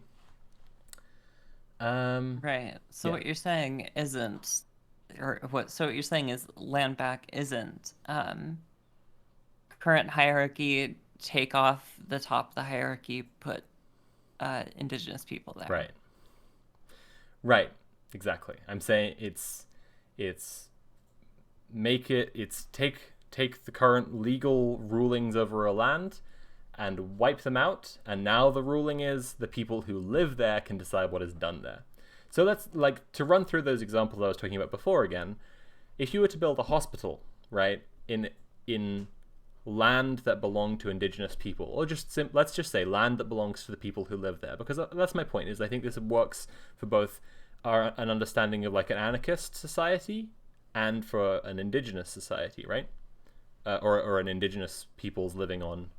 Right. So what you're saying isn't, so what you're saying is land back isn't current hierarchy, take off the top of the hierarchy, put indigenous people there. Right. Exactly. I'm saying it's take the current legal rulings over a land and wipe them out, and now the ruling is the people who live there can decide what is done there. So let's, like, to run through those examples I was talking about before again. If you were to build a hospital, right, in land that belonged to indigenous people, or let's just say land that belongs to the people who live there, because that's my point, is I think this works for both an understanding of, like, an anarchist society and for an indigenous society, right? Or an indigenous peoples living on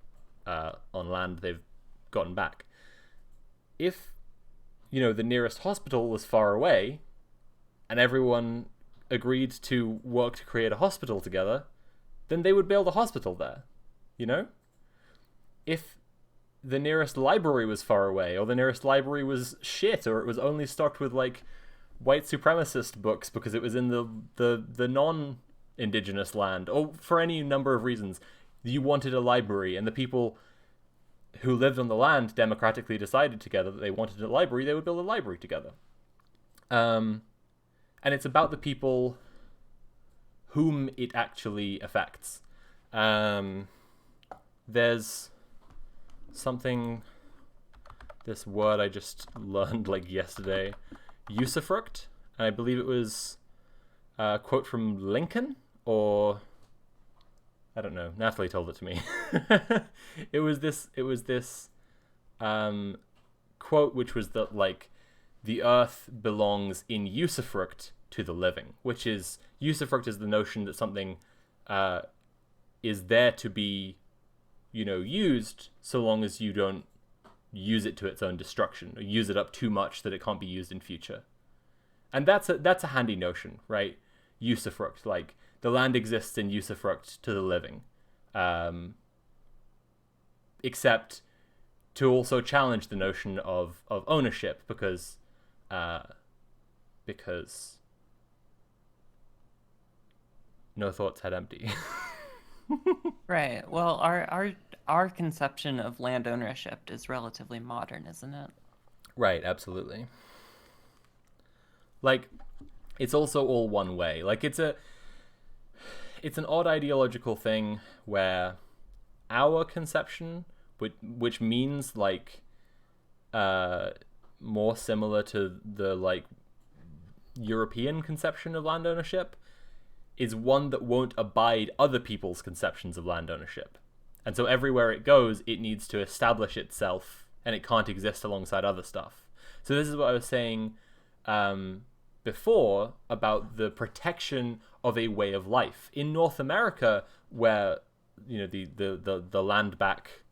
land they've gotten back. If the nearest hospital was far away and everyone agreed to work to create a hospital together, then they would build a hospital there. If the nearest library was far away, or the nearest library was shit, or it was only stocked with, like, white supremacist books because it was in the non-indigenous land, or for any number of reasons, you wanted a library, and the people who lived on the land democratically decided together that they wanted a library, they would build a library together. And it's about the people whom it actually affects. There's something, this word I just learned, like, yesterday, usufruct, and I believe it was a quote from Lincoln, or I don't know, Natalie told it to me. It was this quote, which was that, like, the earth belongs in usufruct to the living, which is, usufruct is the notion that something is there to be, used, so long as you don't use it to its own destruction, or use it up too much that it can't be used in future. And that's a handy notion, right? usufruct, like the land exists in usufruct to the living, except to also challenge the notion of ownership, because no thoughts had empty. Right. Well, our conception of land ownership is relatively modern, isn't it? Right, absolutely. Like, it's also all one way. Like, it's an odd ideological thing where our conception, which means like more similar to the like European conception of land ownership, is one that won't abide other people's conceptions of land ownership. And so everywhere it goes, it needs to establish itself, and it can't exist alongside other stuff. So this is what I was saying before about the protection of a way of life. In North America, where, you know, the land back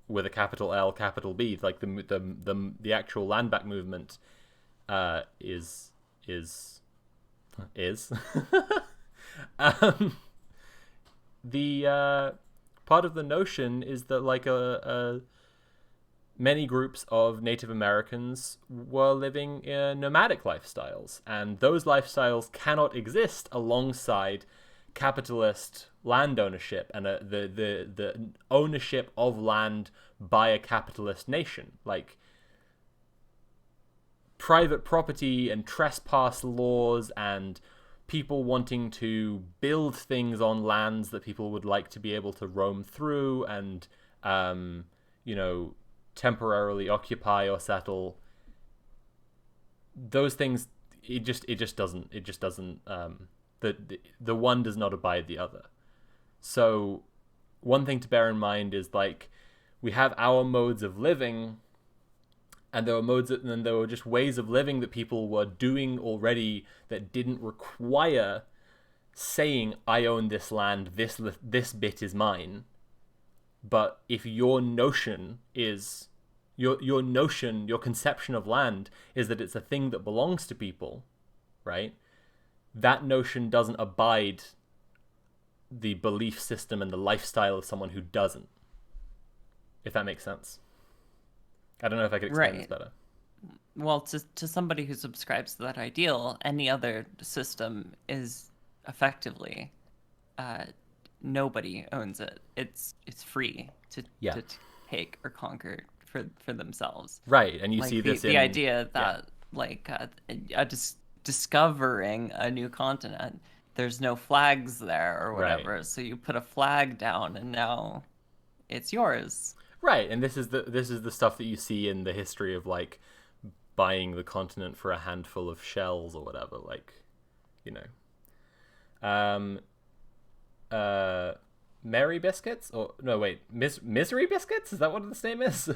with a capital L, capital B, like the actual land back movement is the part of the notion is that like many groups of Native Americans were living in nomadic lifestyles, and those lifestyles cannot exist alongside capitalist land ownership and the ownership of land by a capitalist nation. Like, private property and trespass laws and people wanting to build things on lands that people would like to be able to roam through and you know, temporarily occupy or settle. Those things, it just doesn't the one does not abide the other. So one thing to bear in mind is, like, we have our modes of living, and there were just ways of living that people were doing already that didn't require saying, I own this land, this bit is mine. But if your notion is your conception of land is that it's a thing that belongs to people, right? That notion doesn't abide the belief system and the lifestyle of someone who doesn't. If that makes sense. I don't know if I could explain this better. Well, to somebody who subscribes to that ideal, any other system is effectively nobody owns it. It's free to take or conquer for themselves. Right, and you like see this the idea that discovering a new continent, there's no flags there or whatever, right. So you put a flag down and now it's yours. Right, and this is the stuff that you see in the history of, like, buying the continent for a handful of shells or whatever, like, you know. Mary Biscuits? Or, no, wait, Misery Biscuits? Is that what this name is?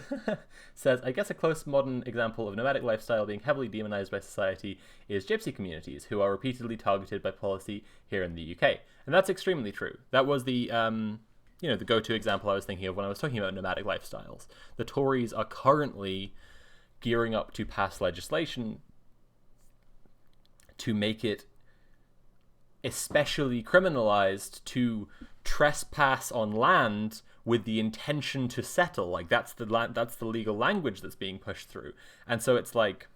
Says, I guess a close modern example of nomadic lifestyle being heavily demonized by society is gypsy communities, who are repeatedly targeted by policy here in the UK. And that's extremely true. That was the the go-to example I was thinking of when I was talking about nomadic lifestyles. The Tories are currently gearing up to pass legislation to make it especially criminalized to trespass on land with the intention to settle. Like, that's the legal language that's being pushed through. And so it's like,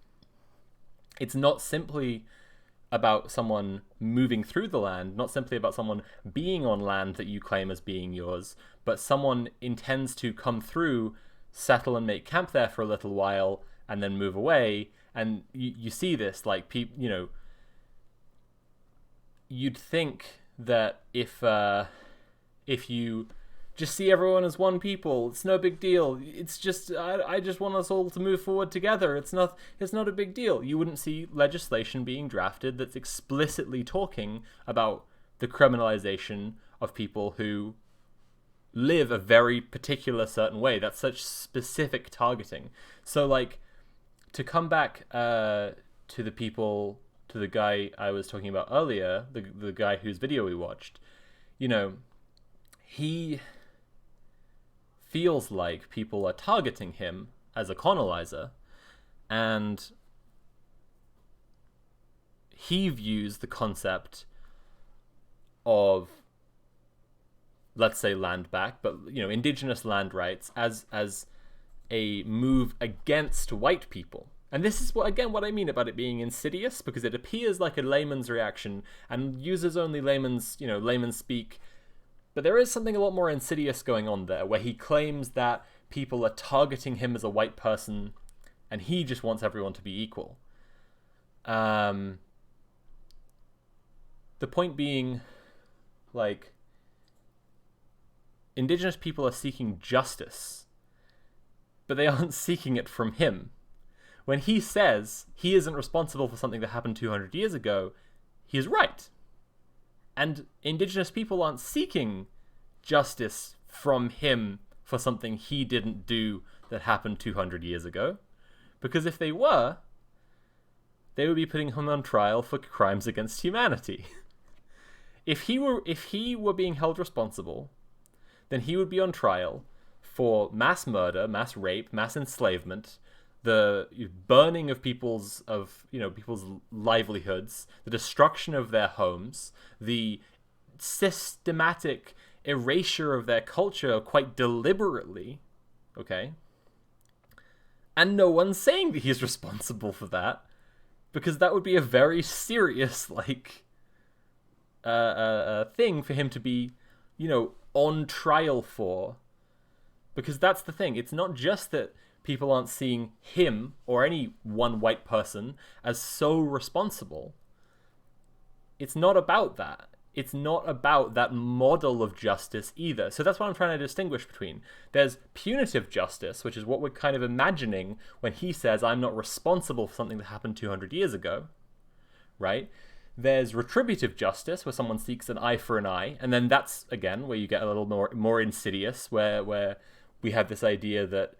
it's not simply about someone moving through the land, not simply about someone being on land that you claim as being yours, but someone intends to come through, settle and make camp there for a little while, and then move away. And you see this, like, people, you know, you'd think that if you just see everyone as one people, it's no big deal. It's just I just want us all to move forward together. It's not a big deal. You wouldn't see legislation being drafted that's explicitly talking about the criminalization of people who live a very particular certain way. That's such specific targeting. So, like, to come back to the guy I was talking about earlier, the guy whose video we watched, you know, he feels like people are targeting him as a colonizer, and he views the concept of, let's say, land back, but indigenous land rights as a move against white people. And this is what I mean about it being insidious, because it appears like a layman's reaction and uses only layman's speak. But there is something a lot more insidious going on there, where he claims that people are targeting him as a white person and he just wants everyone to be equal. The point being, like, indigenous people are seeking justice, but they aren't seeking it from him. When he says he isn't responsible for something that happened 200 years ago, he is right. And indigenous people aren't seeking justice from him for something he didn't do that happened 200 years ago. Because if they were, they would be putting him on trial for crimes against humanity. If he were being held responsible, then he would be on trial for mass murder, mass rape, mass enslavement, the burning of people's livelihoods, the destruction of their homes, the systematic erasure of their culture quite deliberately, okay? And no one's saying that he's responsible for that, because that would be a very serious, thing for him to be, on trial for. Because that's the thing. It's not just that people aren't seeing him or any one white person as so responsible. It's not about that. It's not about that model of justice either. So that's what I'm trying to distinguish between. There's punitive justice, which is what we're kind of imagining when he says, I'm not responsible for something that happened 200 years ago, right? There's retributive justice, where someone seeks an eye for an eye, and then that's, again, where you get a little more insidious, where we have this idea that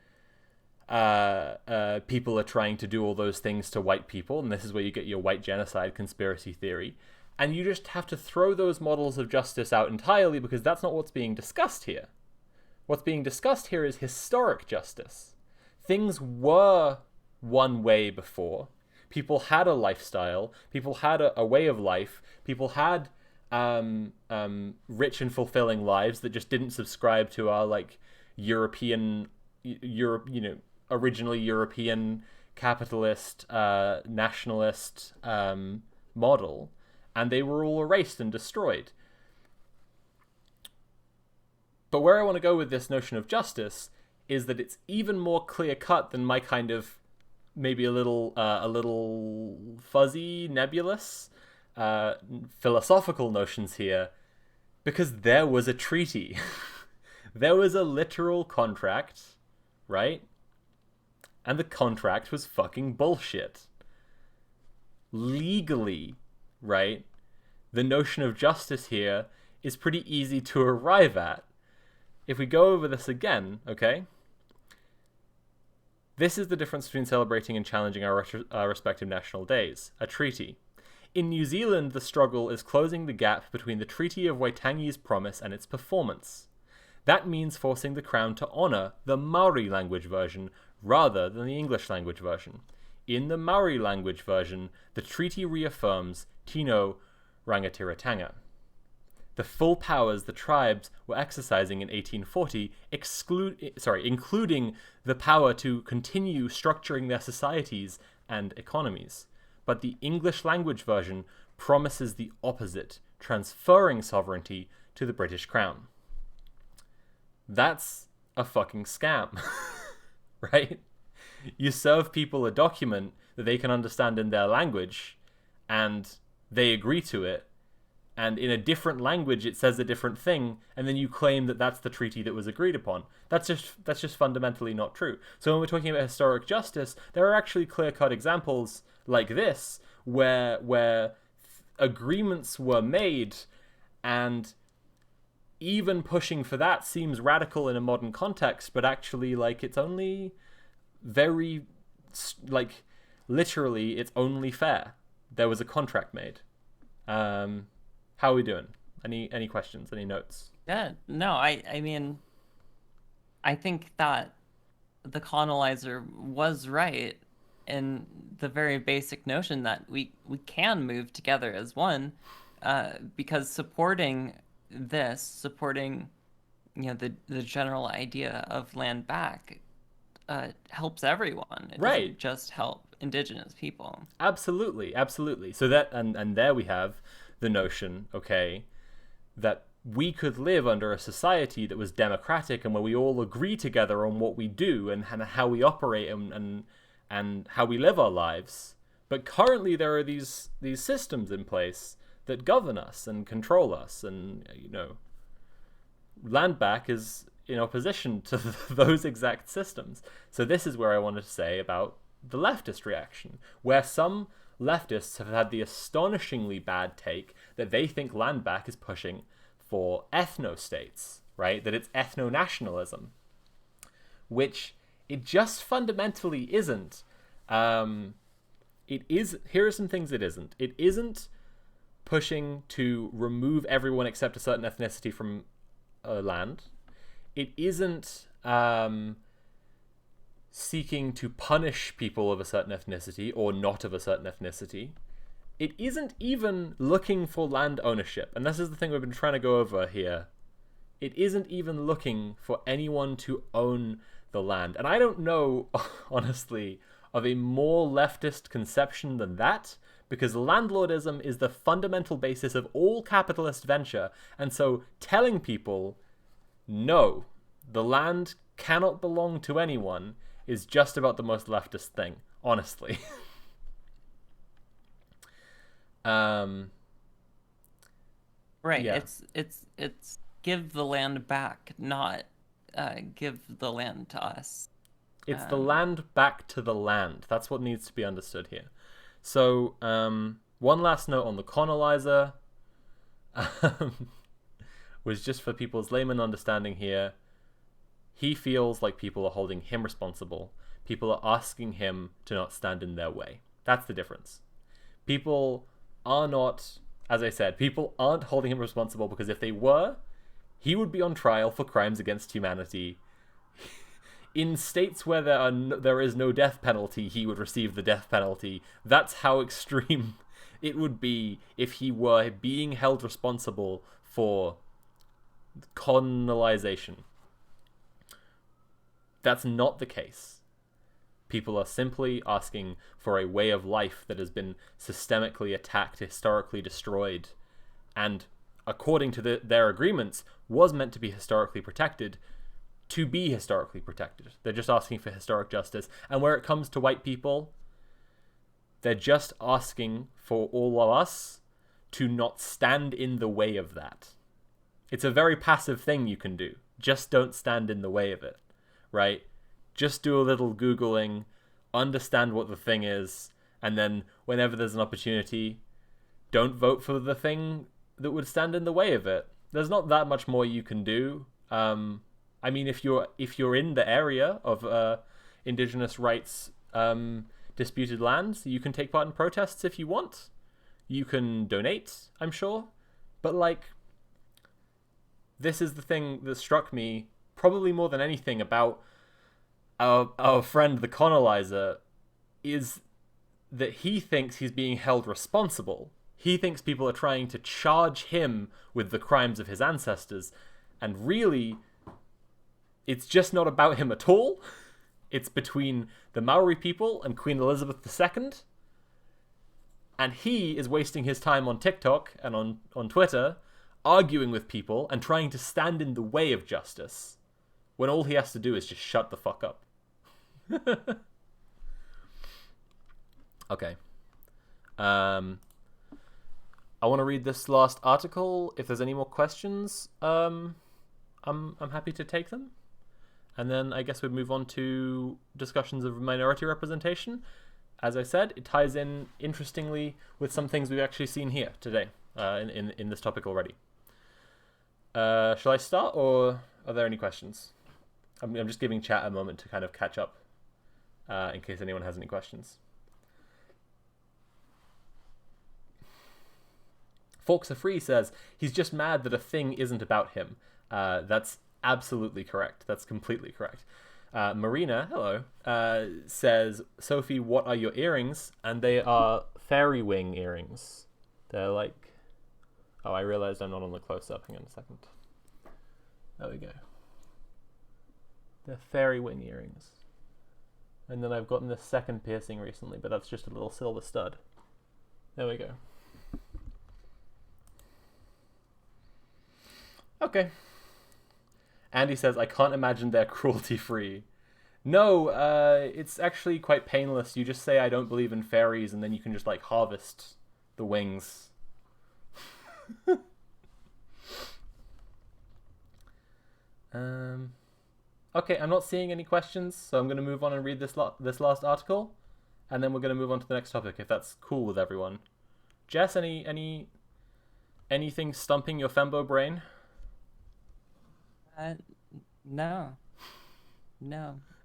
people are trying to do all those things to white people, and this is where you get your white genocide conspiracy theory. And you just have to throw those models of justice out entirely, because that's not what's being discussed here. What's being discussed here is historic justice. Things were one way before. People had a lifestyle. People had a way of life. People had rich and fulfilling lives that just didn't subscribe to our originally European capitalist nationalist model. And they were all erased and destroyed. But where I want to go with this notion of justice is that it's even more clear-cut than my kind of maybe a little fuzzy, nebulous, philosophical notions here, because there was a treaty. There was a literal contract, right? And the contract was fucking bullshit. Legally, right? The notion of justice here is pretty easy to arrive at. If we go over this again, okay? This is the difference between celebrating and challenging our respective national days. A treaty. In New Zealand, the struggle is closing the gap between the Treaty of Waitangi's promise and its performance. That means forcing the Crown to honour the Maori language version rather than the English language version. In the Maori language version, the treaty reaffirms Tino Rangatiratanga. The full powers the tribes were exercising in 1840 including the power to continue structuring their societies and economies. But the English language version promises the opposite, transferring sovereignty to the British Crown. That's a fucking scam, right? You serve people a document that they can understand in their language, and they agree to it, and in a different language it says a different thing, and then you claim that that's the treaty that was agreed upon. That's just fundamentally not true. So when we're talking about historic justice, there are actually clear-cut examples like this where agreements were made, and even pushing for that seems radical in a modern context, but actually, it's only very, literally, it's only fair. There was a contract made. How are we doing? Any questions? Any notes? Yeah, no, I mean, I think that the colonizer was right in the very basic notion that we can move together as one. because supporting the general idea of land back helps everyone. It doesn't just help indigenous people. Absolutely. So that and there we have the notion, okay, that we could live under a society that was democratic and where we all agree together on what we do and how we operate and how we live our lives. But currently there are these systems in place that govern us and control us, and land back is in opposition to those exact systems. So this is where I wanted to say about the leftist reaction, where some leftists have had the astonishingly bad take that they think land back is pushing for ethno-states, right? That it's ethno-nationalism, which it just fundamentally isn't. It is. Here are some things it isn't. It isn't pushing to remove everyone except a certain ethnicity from a land. It isn't seeking to punish people of a certain ethnicity or not of a certain ethnicity. It isn't even looking for land ownership. And this is the thing we've been trying to go over here. It isn't even looking for anyone to own the land. And I don't know, honestly, of a more leftist conception than that, because landlordism is the fundamental basis of all capitalist venture. And so telling people, no, the land cannot belong to anyone is just about the most leftist thing, honestly. Right. Yeah. It's give the land back, not give the land to us. It's the land back to the land. That's what needs to be understood here. So, one last note on the colonizer was just for people's layman understanding here. He feels like people are holding him responsible. People are asking him to not stand in their way. That's the difference. People are not, as I said, people aren't holding him responsible, because if they were, he would be on trial for crimes against humanity. In states where there is no death penalty, he would receive the death penalty. That's how extreme it would be if he were being held responsible for colonization. That's not the case. People are simply asking for a way of life that has been systemically attacked, historically destroyed, and according to their agreements, was meant to be historically protected, to be historically protected. They're just asking for historic justice. And where it comes to white people, they're just asking for all of us to not stand in the way of that. It's a very passive thing you can do. Just don't stand in the way of it, right? Just do a little Googling, understand what the thing is, and then whenever there's an opportunity, don't vote for the thing that would stand in the way of it. There's not that much more you can do. I mean, if you're in the area of indigenous rights disputed lands, you can take part in protests if you want. You can donate, I'm sure. But, like, this is the thing that struck me probably more than anything about our friend the colonizer, is that he thinks he's being held responsible. He thinks people are trying to charge him with the crimes of his ancestors, and really, it's just not about him at all. It's between the Maori people and Queen Elizabeth II, and he is wasting his time on TikTok and on Twitter arguing with people and trying to stand in the way of justice, when all he has to do is just shut the fuck up. Okay. I want to read this last article. If there's any more questions, I'm happy to take them. And then I guess we'd move on to discussions of minority representation. As I said, it ties in interestingly with some things we've actually seen here today in this topic already. Shall I start, or are there any questions? I'm just giving chat a moment to kind of catch up in case anyone has any questions. Forks Are Free says, he's just mad that a thing isn't about him. That's absolutely correct. That's completely correct. Marina, hello, says, Sophie, what are your earrings? And they are fairy wing earrings. They're like Oh, I realized I'm not on the close-up. Hang on a second. There we go. They're fairy wing earrings. And then I've gotten this second piercing recently, but that's just a little silver stud. There we go. Okay. Andy says, I can't imagine they're cruelty-free. No, it's actually quite painless. You just say, I don't believe in fairies, and then you can just, like, harvest the wings. Okay, I'm not seeing any questions, so I'm going to move on and read this last article, and then we're going to move on to the next topic, if that's cool with everyone. Jess, anything stumping your fembo brain? No.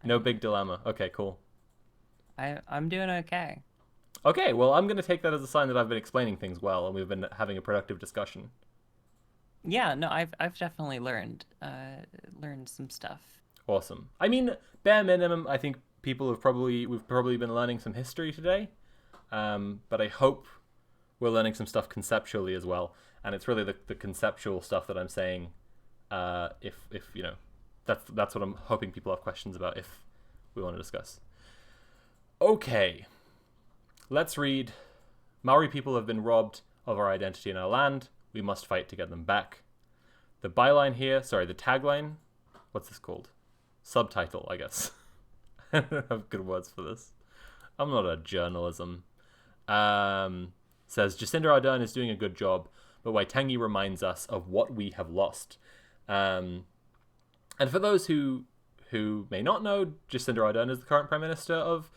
No big dilemma. Okay, cool. I'm doing okay. Okay, well, I'm going to take that as a sign that I've been explaining things well, and we've been having a productive discussion. Yeah, no, I've definitely learned some stuff. Awesome. I mean, bare minimum, I think we've probably been learning some history today, but I hope we're learning some stuff conceptually as well, and it's really the conceptual stuff that I'm saying. If you know, that's what I'm hoping people have questions about if we want to discuss. Okay, let's read. Maori people have been robbed of our identity in our land. We must fight to get them back. The tagline. What's this called? Subtitle, I guess. I don't have good words for this. I'm not a journalism. Says Jacinda Ardern is doing a good job, but Waitangi reminds us of what we have lost. And for those who may not know, Jacinda Ardern is the current Prime Minister of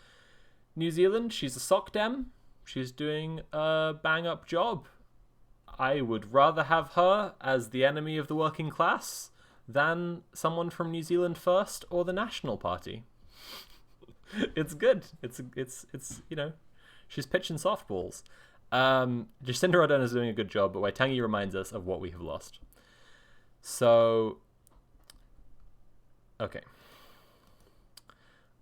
New Zealand. She's a sock dem. She's doing a bang-up job. I would rather have her as the enemy of the working class than someone from New Zealand First or the National Party. It's good. It's you know, she's pitching softballs. Jacinda Ardern is doing a good job, but Waitangi reminds us of what we have lost. So, okay.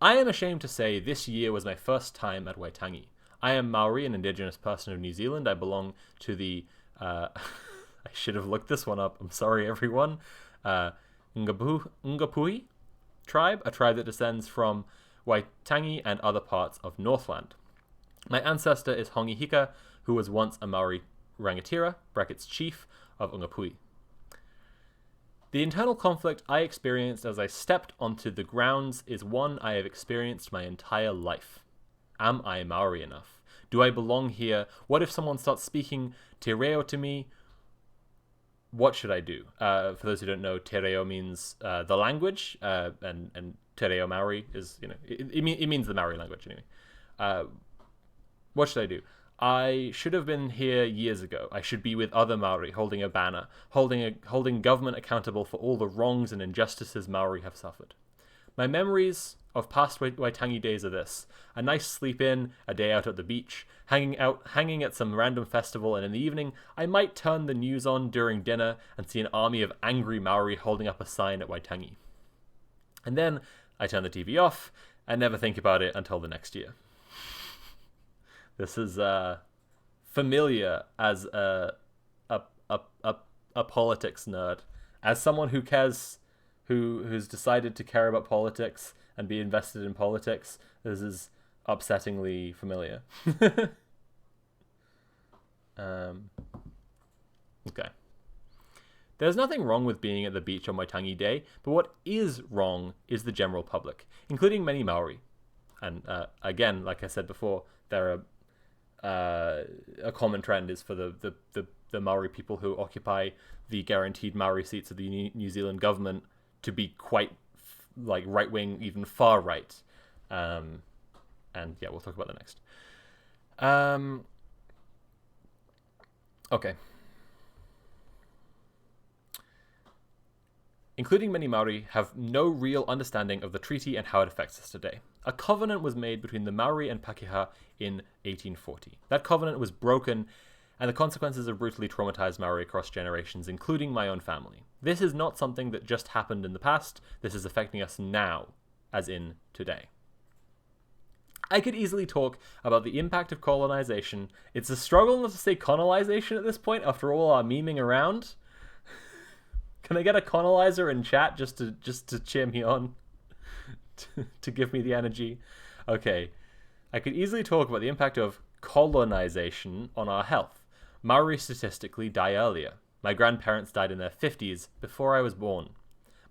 I am ashamed to say this year was my first time at Waitangi. I am Maori, an indigenous person of New Zealand. I belong to the I should have looked this one up. I'm sorry, everyone. Ngapui tribe, a tribe that descends from Waitangi and other parts of Northland. My ancestor is Hongi Hika, who was once a Maori rangatira, chief of Ngapui. The internal conflict I experienced as I stepped onto the grounds is one I have experienced my entire life. Am I Maori enough? Do I belong here? What if someone starts speaking te reo to me? What should I do? For those who don't know, te reo means the language, and te reo Maori is, you know, it means the Maori language anyway. What should I do? I should have been here years ago. I should be with other Maori, holding a banner, holding government accountable for all the wrongs and injustices Maori have suffered. My memories of past Waitangi days are this: a nice sleep in, a day out at the beach, hanging at some random festival, and in the evening, I might turn the news on during dinner and see an army of angry Maori holding up a sign at Waitangi. And then I turn the TV off and never think about it until the next year. This is familiar as a politics nerd, as someone who cares, who's decided to care about politics and be invested in politics. This is upsettingly familiar. Okay. There's nothing wrong with being at the beach on Waitangi Day, but what is wrong is the general public, including many Maori. And again, like I said before, there are a common trend is for the Maori people who occupy the guaranteed Maori seats of the New Zealand government to be quite like right-wing, even far right. And yeah, we'll talk about that next. Okay. Including many Maori, have no real understanding of the treaty and how it affects us today. A covenant was made between the Maori and Pakeha in 1840. That covenant was broken, and the consequences have brutally traumatized Maori across generations, including my own family. This is not something that just happened in the past. This is affecting us now, as in today. I could easily talk about the impact of colonization. It's a struggle not to say colonization at this point after all our memeing around. Can I get a colonizer in chat just to cheer me on? to give me the energy? Okay. I could easily talk about the impact of colonization on our health. Maori statistically die earlier. My grandparents died in their 50s before I was born.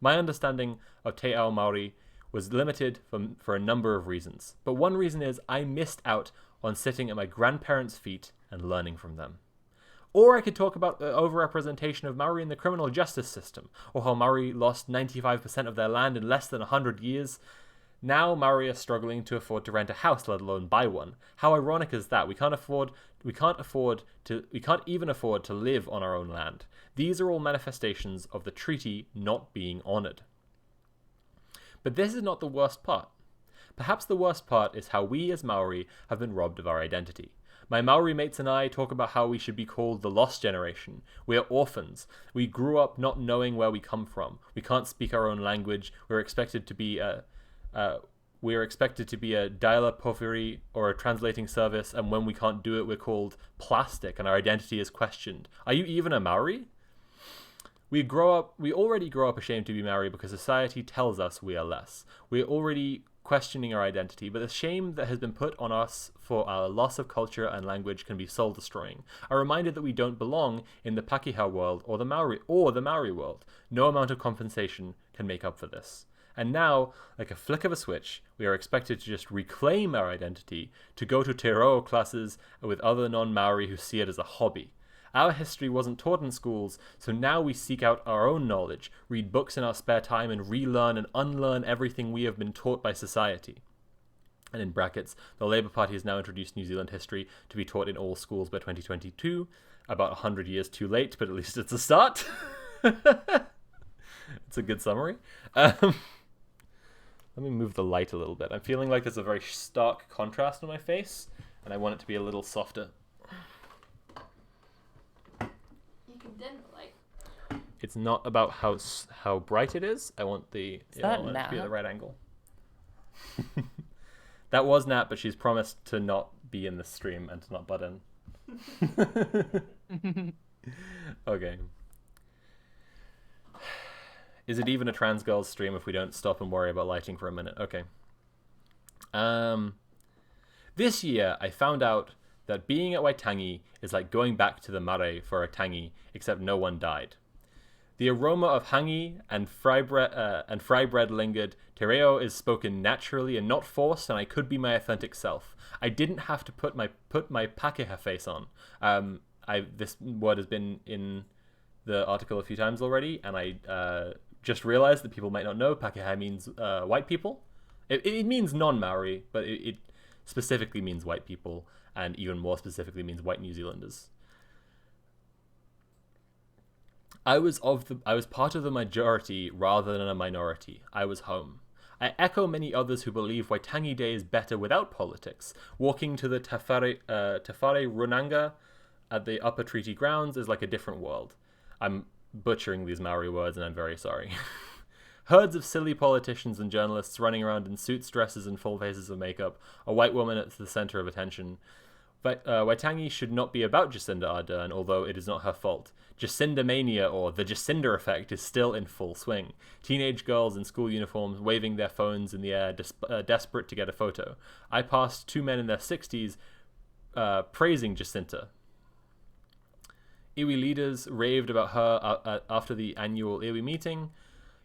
My understanding of Te Ao Maori was limited for a number of reasons, but one reason is I missed out on sitting at my grandparents' feet and learning from them. Or I could talk about the overrepresentation of Maori in the criminal justice system, or how Maori lost 95% of their land in less than 100 years. Now Maori are struggling to afford to rent a house, let alone buy one. How ironic is that? We can't even afford to live on our own land. These are all manifestations of the treaty not being honoured. But this is not the worst part. Perhaps the worst part is how we as Maori have been robbed of our identity. My Maori mates and I talk about how we should be called the lost generation. We are orphans. We grew up not knowing where we come from. We can't speak our own language. We're expected to be a dialer poveri or a translating service, and when we can't do it, we're called plastic, and our identity is questioned. Are you even a Maori? We already grow up ashamed to be Maori because society tells us we are less. We're already questioning our identity, but the shame that has been put on us for our loss of culture and language can be soul-destroying. A reminder that we don't belong in the Pakeha world or the Maori world. No amount of compensation can make up for this. And now, like a flick of a switch, we are expected to just reclaim our identity, to go to te reo classes with other non-Maori who see it as a hobby. Our history wasn't taught in schools, so now we seek out our own knowledge, read books in our spare time, and relearn and unlearn everything we have been taught by society. And in brackets, the Labour Party has now introduced New Zealand history to be taught in all schools by 2022. About 100 years too late, but at least it's a start. It's a good summary. Let me move the light a little bit. I'm feeling like there's a very stark contrast on my face, and I want it to be a little softer. You can dim the light. It's not about how bright it is. I want it to be at the right angle. That was Nat, but she's promised to not be in the stream and to not butt in. Okay. Is it even a trans girls stream if we don't stop and worry about lighting for a minute? Okay. This year, I found out that being at Waitangi is like going back to the mare for a tangi, except no one died. The aroma of hangi and fry bread lingered. Te reo is spoken naturally and not forced, and I could be my authentic self. I didn't have to put my Pakeha face on. This word has been in the article a few times already, and I just realized that people might not know Pakeha means white people. It means non-Maori, but it specifically means white people, and even more specifically means white New Zealanders. I was part of the majority rather than a minority. I was home. I echo many others who believe Waitangi Day is better without politics. Walking to the Tawhare Runanga at the Upper Treaty Grounds is like a different world. I'm butchering these Maori words and I'm very sorry. Herds of silly politicians and journalists running around in suits, dresses, and full faces of makeup. A white woman at the center of attention. Waitangi should not be about Jacinda Ardern, although it is not her fault. Jacinda mania, or the Jacinda effect, is still in full swing. Teenage girls in school uniforms waving their phones in the air, desperate to get a photo. I passed two men in their 60s praising Jacinta. Iwi leaders raved about her after the annual Iwi meeting.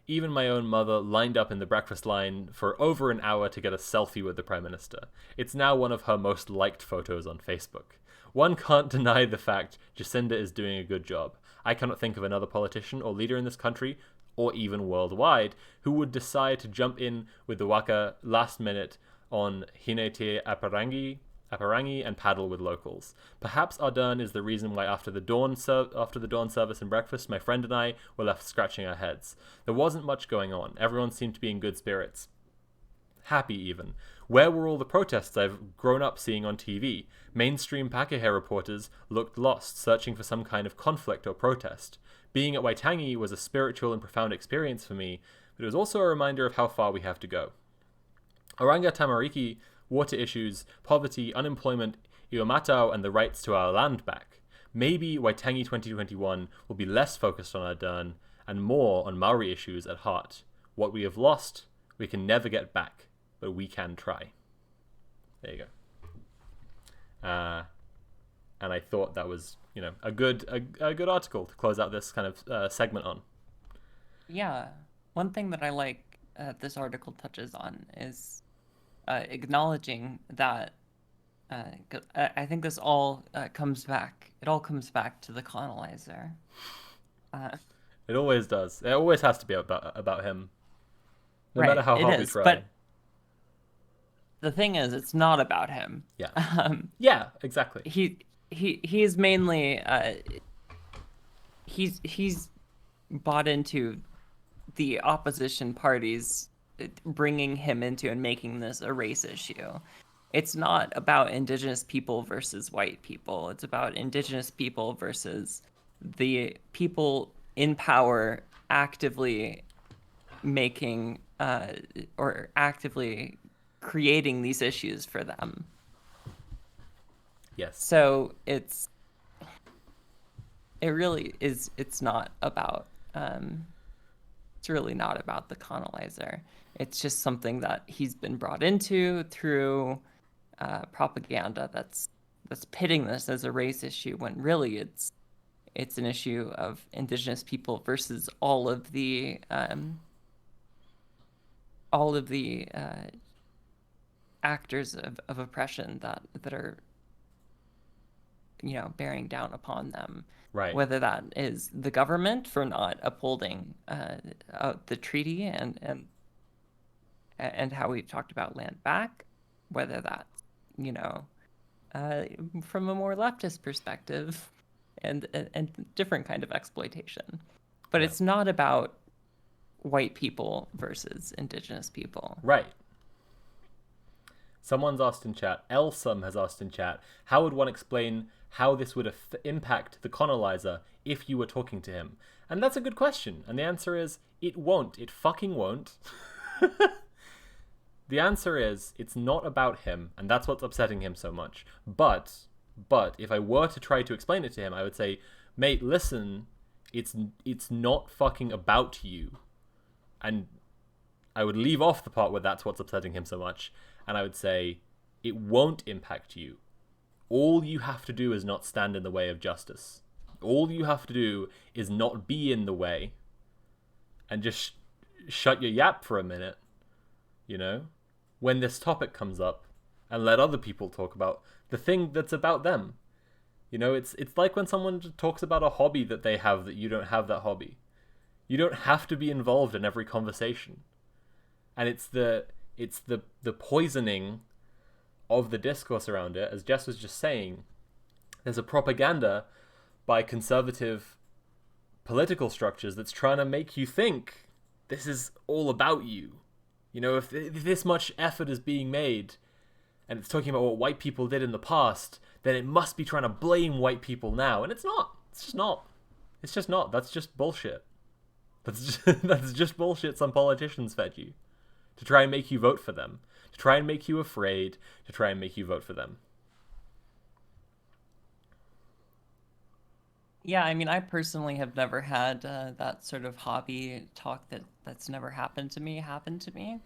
Even my own mother lined up in the breakfast line for over an hour to get a selfie with the Prime Minister. It's now one of her most liked photos on Facebook. One can't deny the fact Jacinda is doing a good job. I cannot think of another politician or leader in this country, or even worldwide, who would decide to jump in with the waka last minute on Hine Te Aparangi and paddle with locals. Perhaps Ardern is the reason why after the dawn service and breakfast, my friend and I were left scratching our heads. There wasn't much going on. Everyone seemed to be in good spirits. Happy even. Where were all the protests I've grown up seeing on TV? Mainstream Pakeha reporters looked lost, searching for some kind of conflict or protest. Being at Waitangi was a spiritual and profound experience for me, but it was also a reminder of how far we have to go. Oranga Tamariki water issues, poverty, unemployment, Iwamatao, and the rights to our land back. Maybe Waitangi 2021 will be less focused on our dern and more on Maori issues at heart. What we have lost, we can never get back, but we can try. There you go. And I thought that was, a good article to close out this kind of segment on. Yeah. One thing that I like this article touches on is acknowledging that I think this all comes back. It all comes back to the colonizer. It always does. It always has to be about him. No right, matter how hard we try. But the thing is, it's not about him. Yeah. Yeah, exactly. He's mainly he's bought into the opposition parties bringing him into and making this a race issue. It's not about indigenous people versus white people. It's about indigenous people versus the people in power actively making or actively creating these issues for them. Yes. So it really is. It's not about. It's really not about the colonizer. It's just something that he's been brought into through propaganda that's pitting this as a race issue when really it's an issue of indigenous people versus all of the actors of oppression that are bearing down upon them. Right. Whether that is the government for not upholding the treaty and how we've talked about land back, whether that's from a more leftist perspective and different kind of exploitation. But it's not about white people versus indigenous people. Right. Someone's asked in chat, Elsum has asked in chat, how would one explain how this would impact the colonizer if you were talking to him? And that's a good question. And the answer is, it won't. It fucking won't. The answer is, it's not about him, and that's what's upsetting him so much. But if I were to try to explain it to him, I would say, mate, listen, it's not fucking about you. And I would leave off the part where that's what's upsetting him so much, and I would say, it won't impact you. All you have to do is not stand in the way of justice. All you have to do is not be in the way, and just shut your yap for a minute, when this topic comes up, and let other people talk about the thing that's about them. It's like when someone talks about a hobby that they have that you don't have that hobby. You don't have to be involved in every conversation. And it's the poisoning of the discourse around it, as Jess was just saying. There's a propaganda by conservative political structures that's trying to make you think this is all about you. If this much effort is being made and it's talking about what white people did in the past, then it must be trying to blame white people now. And it's not. It's just not. It's just not. That's just bullshit. That's just bullshit some politicians fed you to try and make you vote for them, to try and make you afraid, to try and make you vote for them. Yeah, I mean, I personally have never had that sort of hobby talk that's never happened to me happen to me.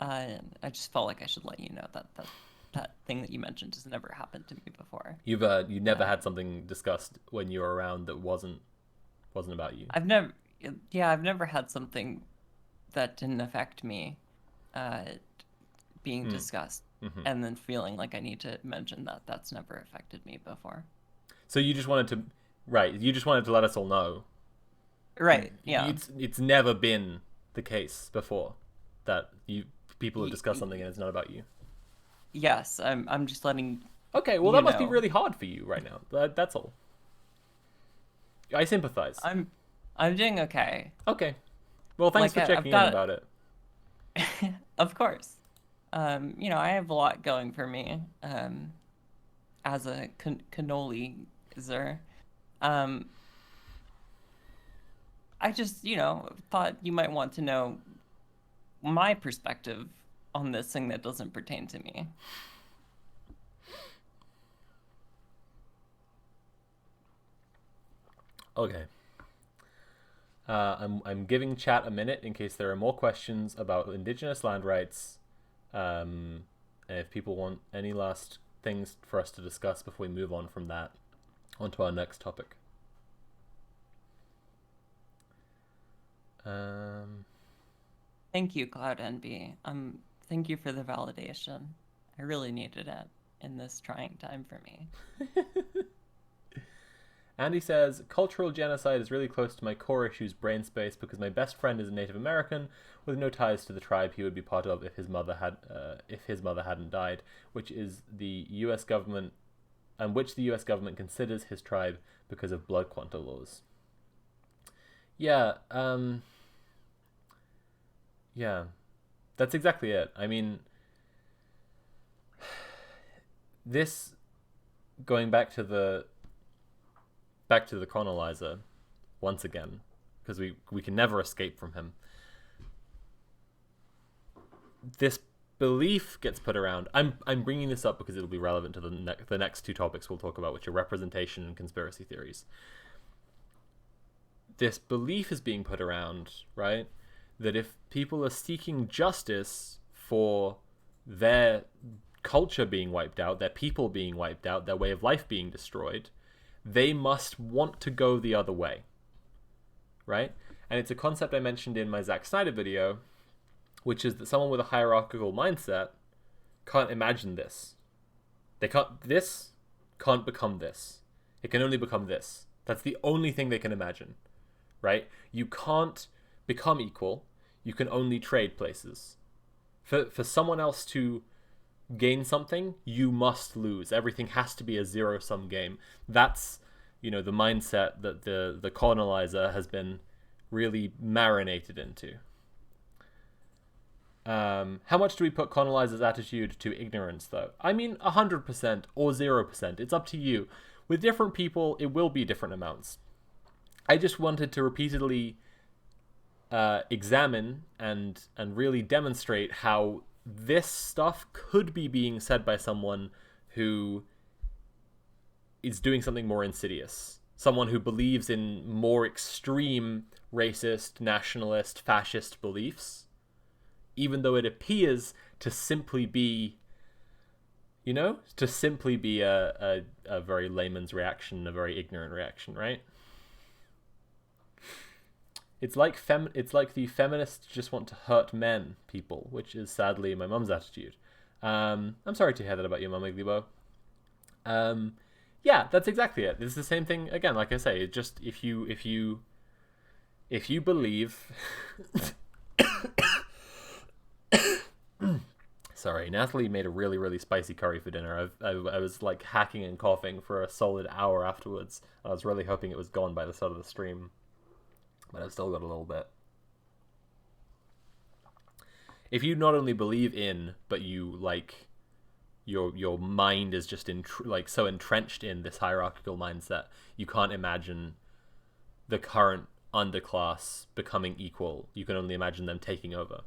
I just felt like I should let you know that thing that you mentioned has never happened to me before. You never had something discussed when you were around that wasn't about you. I've never had something that didn't affect me being discussed, and then feeling like I need to mention that that's never affected me before. So you just wanted to. Right, you just wanted to let us all know. Right, yeah. It's never been the case before that people have discussed something and it's not about you. Yes, I'm just letting. Okay, well that must be really hard for you right now. That's all. I sympathize. I'm doing okay. Okay. Well, thanks for checking in about it. Of course. I have a lot going for me as a cannoli-zer. I just, thought you might want to know my perspective on this thing that doesn't pertain to me. Okay. I'm giving chat a minute in case there are more questions about Indigenous land rights. And if people want any last things for us to discuss before we move on from that onto our next topic. Thank you, Cloud Envy. Thank you for the validation. I really needed it in this trying time for me. Andy says, cultural genocide is really close to my core issues brain space because my best friend is a Native American with no ties to the tribe he would be part of if his mother hadn't died, which is the U.S. government, and which the U.S. government considers his tribe because of blood quanta laws. Yeah, yeah, that's exactly it. I mean, this, going back to the colonizer once again, because we can never escape from him. This belief gets put around. I'm bringing this up because it'll be relevant to the next two topics we'll talk about, which are representation and conspiracy theories. This belief is being put around, right, that if people are seeking justice for their culture being wiped out, their people being wiped out, their way of life being destroyed, they must want to go the other way, right? And it's a concept I mentioned in my Zack Snyder video, which is that someone with a hierarchical mindset can't imagine this. This can't become this. It can only become this. That's the only thing they can imagine, right? You can't become equal. You can only trade places. For someone else to gain something, you must lose. Everything has to be a zero-sum game. That's, the mindset that the colonizer has been really marinated into. How much do we put colonizers' attitude to ignorance, though? I mean, 100% or 0%. It's up to you. With different people, it will be different amounts. I just wanted to repeatedly examine and really demonstrate how this stuff could be being said by someone who is doing something more insidious. Someone who believes in more extreme racist, nationalist, fascist beliefs, even though it appears to simply be, a very layman's reaction, a very ignorant reaction, right? It's like the feminists just want to hurt men, people, which is sadly my mum's attitude. I'm sorry to hear that about your mum, Iglibo. Yeah, that's exactly it. It's the same thing again. Like I say, it just if you believe. Sorry, Natalie made a really, really spicy curry for dinner. I was like hacking and coughing for a solid hour afterwards. I was really hoping it was gone by the start of the stream. But I've still got a little bit. If you not only believe in, but you your mind is just so entrenched in this hierarchical mindset, you can't imagine the current underclass becoming equal. You can only imagine them taking over.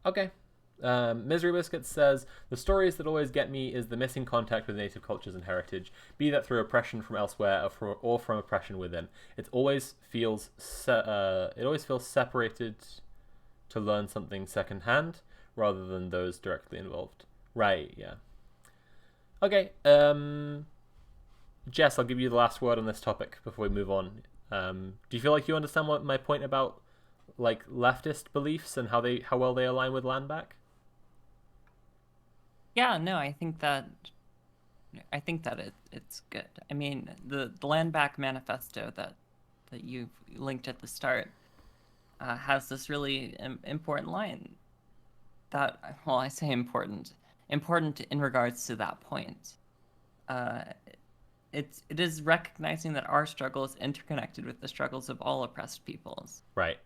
Okay. Misery Biscuit says, the stories that always get me is the missing contact with native cultures and heritage, be that through oppression from elsewhere or from oppression within. It always feels separated to learn something secondhand rather than those directly involved. Right, yeah. Okay, Jess, I'll give you the last word on this topic before we move on. Do you feel like you understand what my point about leftist beliefs and how well they align with land back? Yeah, no, I think that it's good. I mean, the land back manifesto that you linked at the start has this really important line that, well, I say important in regards to that point. It is recognizing that our struggle is interconnected with the struggles of all oppressed peoples. Right.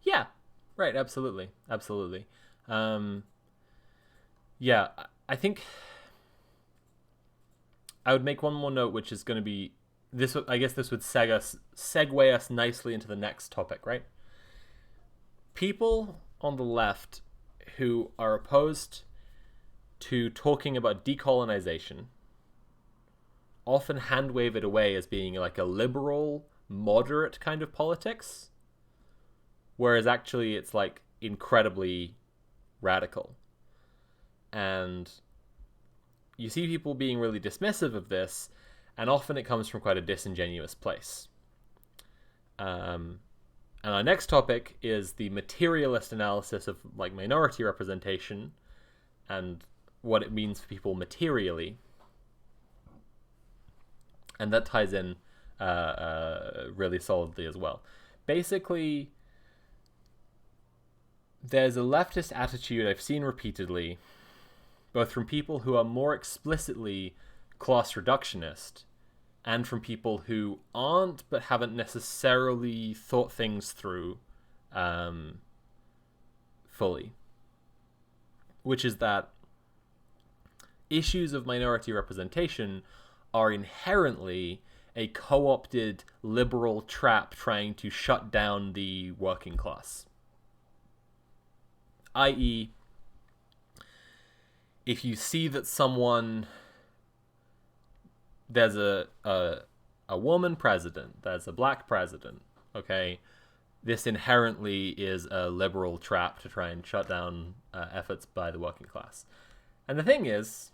Yeah. Right. Absolutely. Yeah, I think I would make one more note, which is going to be I guess this would segue us nicely into the next topic, right? People on the left who are opposed to talking about decolonization often hand wave it away as being like a liberal, moderate kind of politics, whereas actually it's like incredibly radical. And you see people being really dismissive of this, and often it comes from quite a disingenuous place. And our next topic is the materialist analysis of like minority representation and what it means for people materially. And that ties in really solidly as well. Basically, there's a leftist attitude I've seen repeatedly, both from people who are more explicitly class reductionist and from people who aren't but haven't necessarily thought things through fully, which is that issues of minority representation are inherently a co-opted liberal trap trying to shut down the working class. I.e., if you see that there's a woman president, there's a black president, okay, this inherently is a liberal trap to try and shut down efforts by the working class. And the thing is,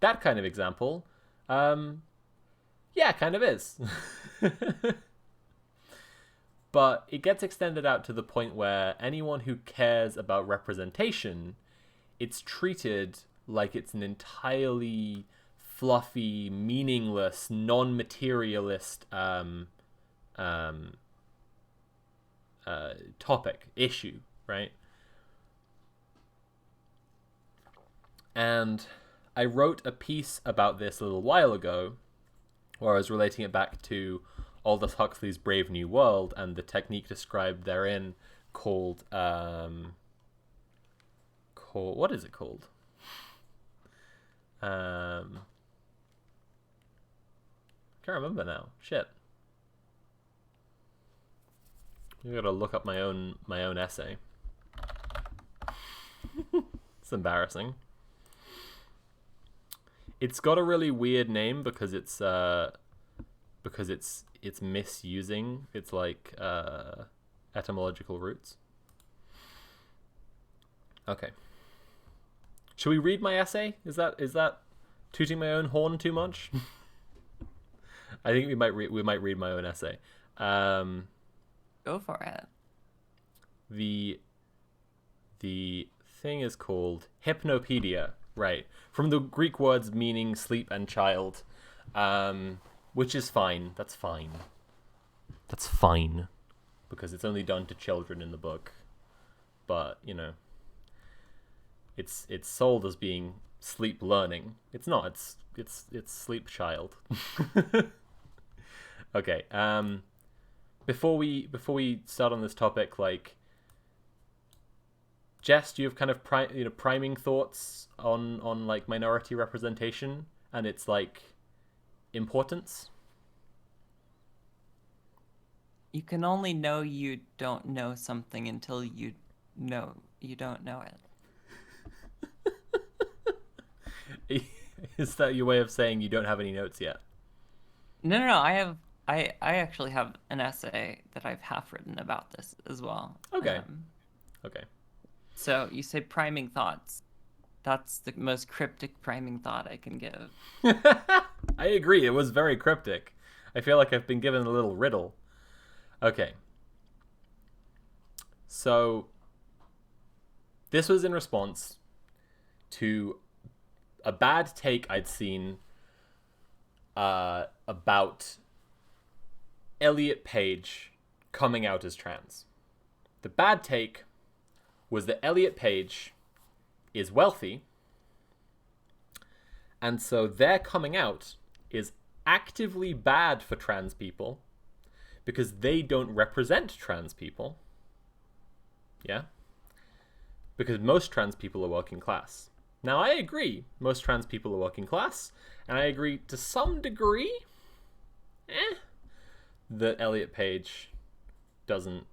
that kind of example, yeah, kind of is. But it gets extended out to the point where anyone who cares about representation, it's treated like it's an entirely fluffy, meaningless, non-materialist topic, issue, right? And I wrote a piece about this a little while ago, where I was relating it back to Aldous Huxley's Brave New World and the technique described therein called what is it called? Can't remember now. Shit. I gotta look up my own essay. It's embarrassing. It's got a really weird name because it's misusing its like etymological roots. Okay. Should we read my essay? Is that tooting my own horn too much? I think we might read my own essay. Go for it. The thing is called Hypnopedia, right? From the Greek words meaning sleep and child, which is fine. That's fine. That's fine, because it's only done to children in the book. But you know, it's sold as being sleep learning. It's not. It's sleep child. Okay. Before we start on this topic, like, Jess, do you have kind of priming thoughts on like minority representation and its like importance? You can only know you don't know something until you know you don't know it. Is that your way of saying you don't have any notes yet? No. I actually have an essay that I've half written about this as well. Okay. Okay. So you say priming thoughts. That's the most cryptic priming thought I can give. I agree. It was very cryptic. I feel like I've been given a little riddle. Okay. So this was in response to a bad take I'd seen about Elliot Page coming out as trans. The bad take was that Elliot Page is wealthy, and so their coming out is actively bad for trans people because they don't represent trans people. Yeah? Because most trans people are working class. Now, I agree, most trans people are working class, and I agree to some degree that Elliot Page doesn't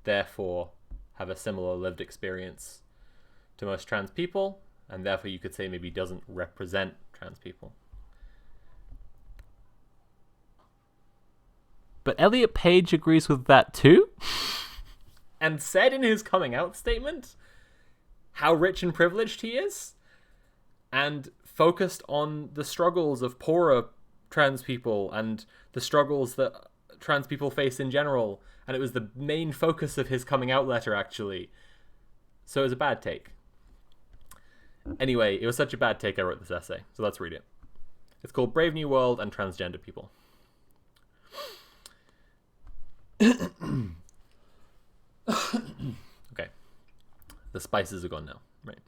therefore have a similar lived experience to most trans people, and therefore you could say maybe doesn't represent trans people. But Elliot Page agrees with that too, and said in his coming out statement how rich and privileged he is, and focused on the struggles of poorer trans people and the struggles that trans people face in general, and it was the main focus of his coming out letter, actually. So it was a bad take. Anyway, it was such a bad take I wrote this essay, so let's read it. It's called Brave New World and Transgender People. Okay. The spices are gone now. Right.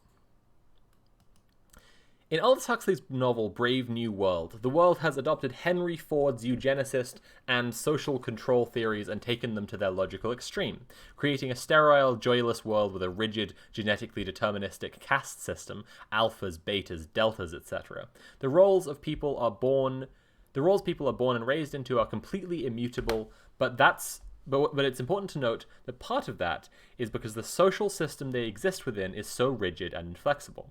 In Aldous Huxley's novel Brave New World, the world has adopted Henry Ford's eugenicist and social control theories and taken them to their logical extreme, creating a sterile, joyless world with a rigid, genetically deterministic caste system, alphas, betas, deltas, etc. The roles people are born and raised into are completely immutable, but it's important to note that part of that is because the social system they exist within is so rigid and inflexible.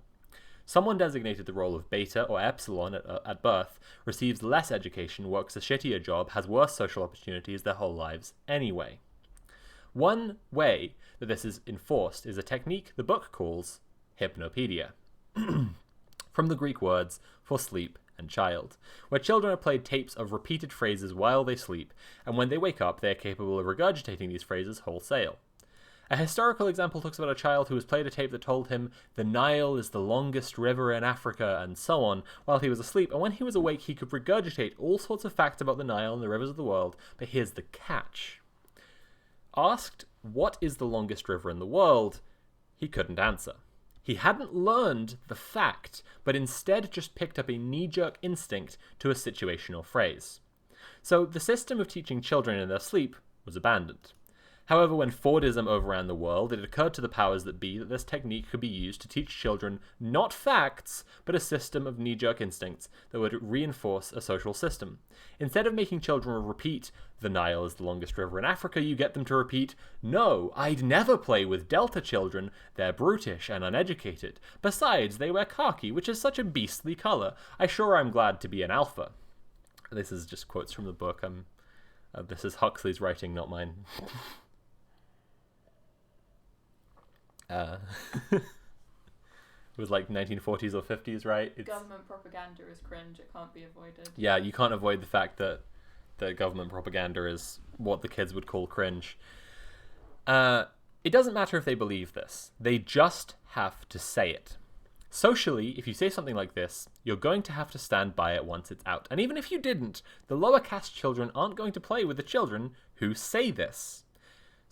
Someone designated the role of beta or epsilon at birth receives less education, works a shittier job, has worse social opportunities their whole lives anyway. One way that this is enforced is a technique the book calls Hypnopedia, from the Greek words for sleep and child, where children are played tapes of repeated phrases while they sleep, and when they wake up they are capable of regurgitating these phrases wholesale. A historical example talks about a child who was played a tape that told him the Nile is the longest river in Africa and so on while he was asleep, and when he was awake he could regurgitate all sorts of facts about the Nile and the rivers of the world, but here's the catch. Asked what is the longest river in the world, he couldn't answer. He hadn't learned the fact, but instead just picked up a knee-jerk instinct to a situation or phrase. So the system of teaching children in their sleep was abandoned. However, when Fordism overran the world, it occurred to the powers that be that this technique could be used to teach children not facts, but a system of knee-jerk instincts that would reinforce a social system. Instead of making children repeat, the Nile is the longest river in Africa, you get them to repeat, no, I'd never play with Delta children, they're brutish and uneducated. Besides, they wear khaki, which is such a beastly colour. I'm glad to be an alpha. This is just quotes from the book. This is Huxley's writing, not mine. It was like 1940s or 50s, right? Government propaganda is cringe. It can't be avoided. Yeah, you can't avoid the fact that the government propaganda is what the kids would call cringe. It doesn't matter if they believe this. They just have to say it. Socially, if you say something like this, you're going to have to stand by it once it's out. And even if you didn't, the lower caste children aren't going to play with the children who say this.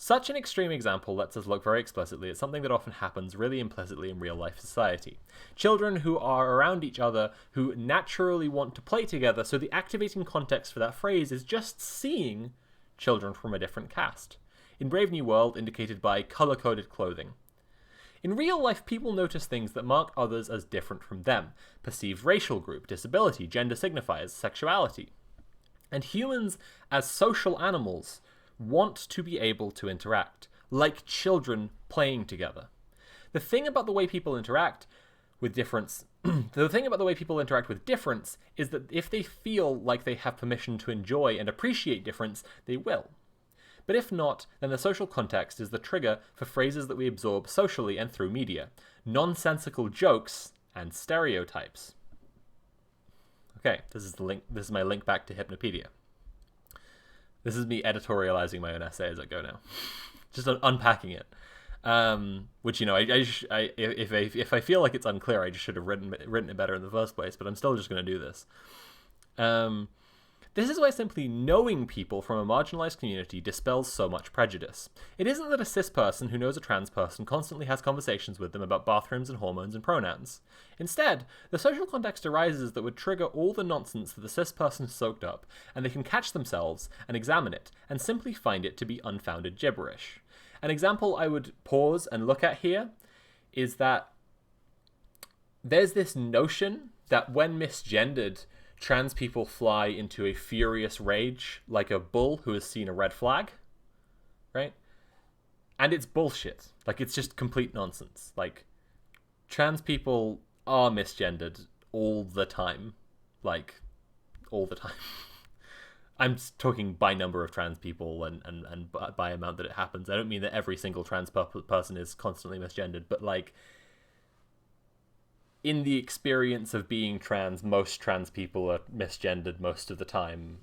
Such an extreme example lets us look very explicitly at something that often happens really implicitly in real-life society. Children who are around each other, who naturally want to play together, so the activating context for that phrase is just seeing children from a different caste. In Brave New World, indicated by color-coded clothing. In real life, people notice things that mark others as different from them, perceived racial group, disability, gender signifiers, sexuality. And humans, as social animals, want to be able to interact, like children playing together. The thing about the way people interact with difference is that if they feel like they have permission to enjoy and appreciate difference, they will. But if not, then the social context is the trigger for phrases that we absorb socially and through media, nonsensical jokes and stereotypes. Okay, this is the link. This is my link back to Hypnopedia. This is me editorializing my own essay as I go now, just unpacking it. Which, you know, if I feel like it's unclear, I just should have written it better in the first place. But I'm still just going to do this. This is why simply knowing people from a marginalized community dispels so much prejudice. It isn't that a cis person who knows a trans person constantly has conversations with them about bathrooms and hormones and pronouns. Instead, the social context arises that would trigger all the nonsense that the cis person has soaked up, and they can catch themselves and examine it, and simply find it to be unfounded gibberish. An example I would pause and look at here is that there's this notion that when misgendered, trans people fly into a furious rage like a bull who has seen a red flag, right? And it's bullshit. Like, it's just complete nonsense. Like, trans people are misgendered all the time. Like, all the time. I'm talking by number of trans people and by amount that it happens. I don't mean that every single trans person is constantly misgendered, but, like, in the experience of being trans, most trans people are misgendered most of the time.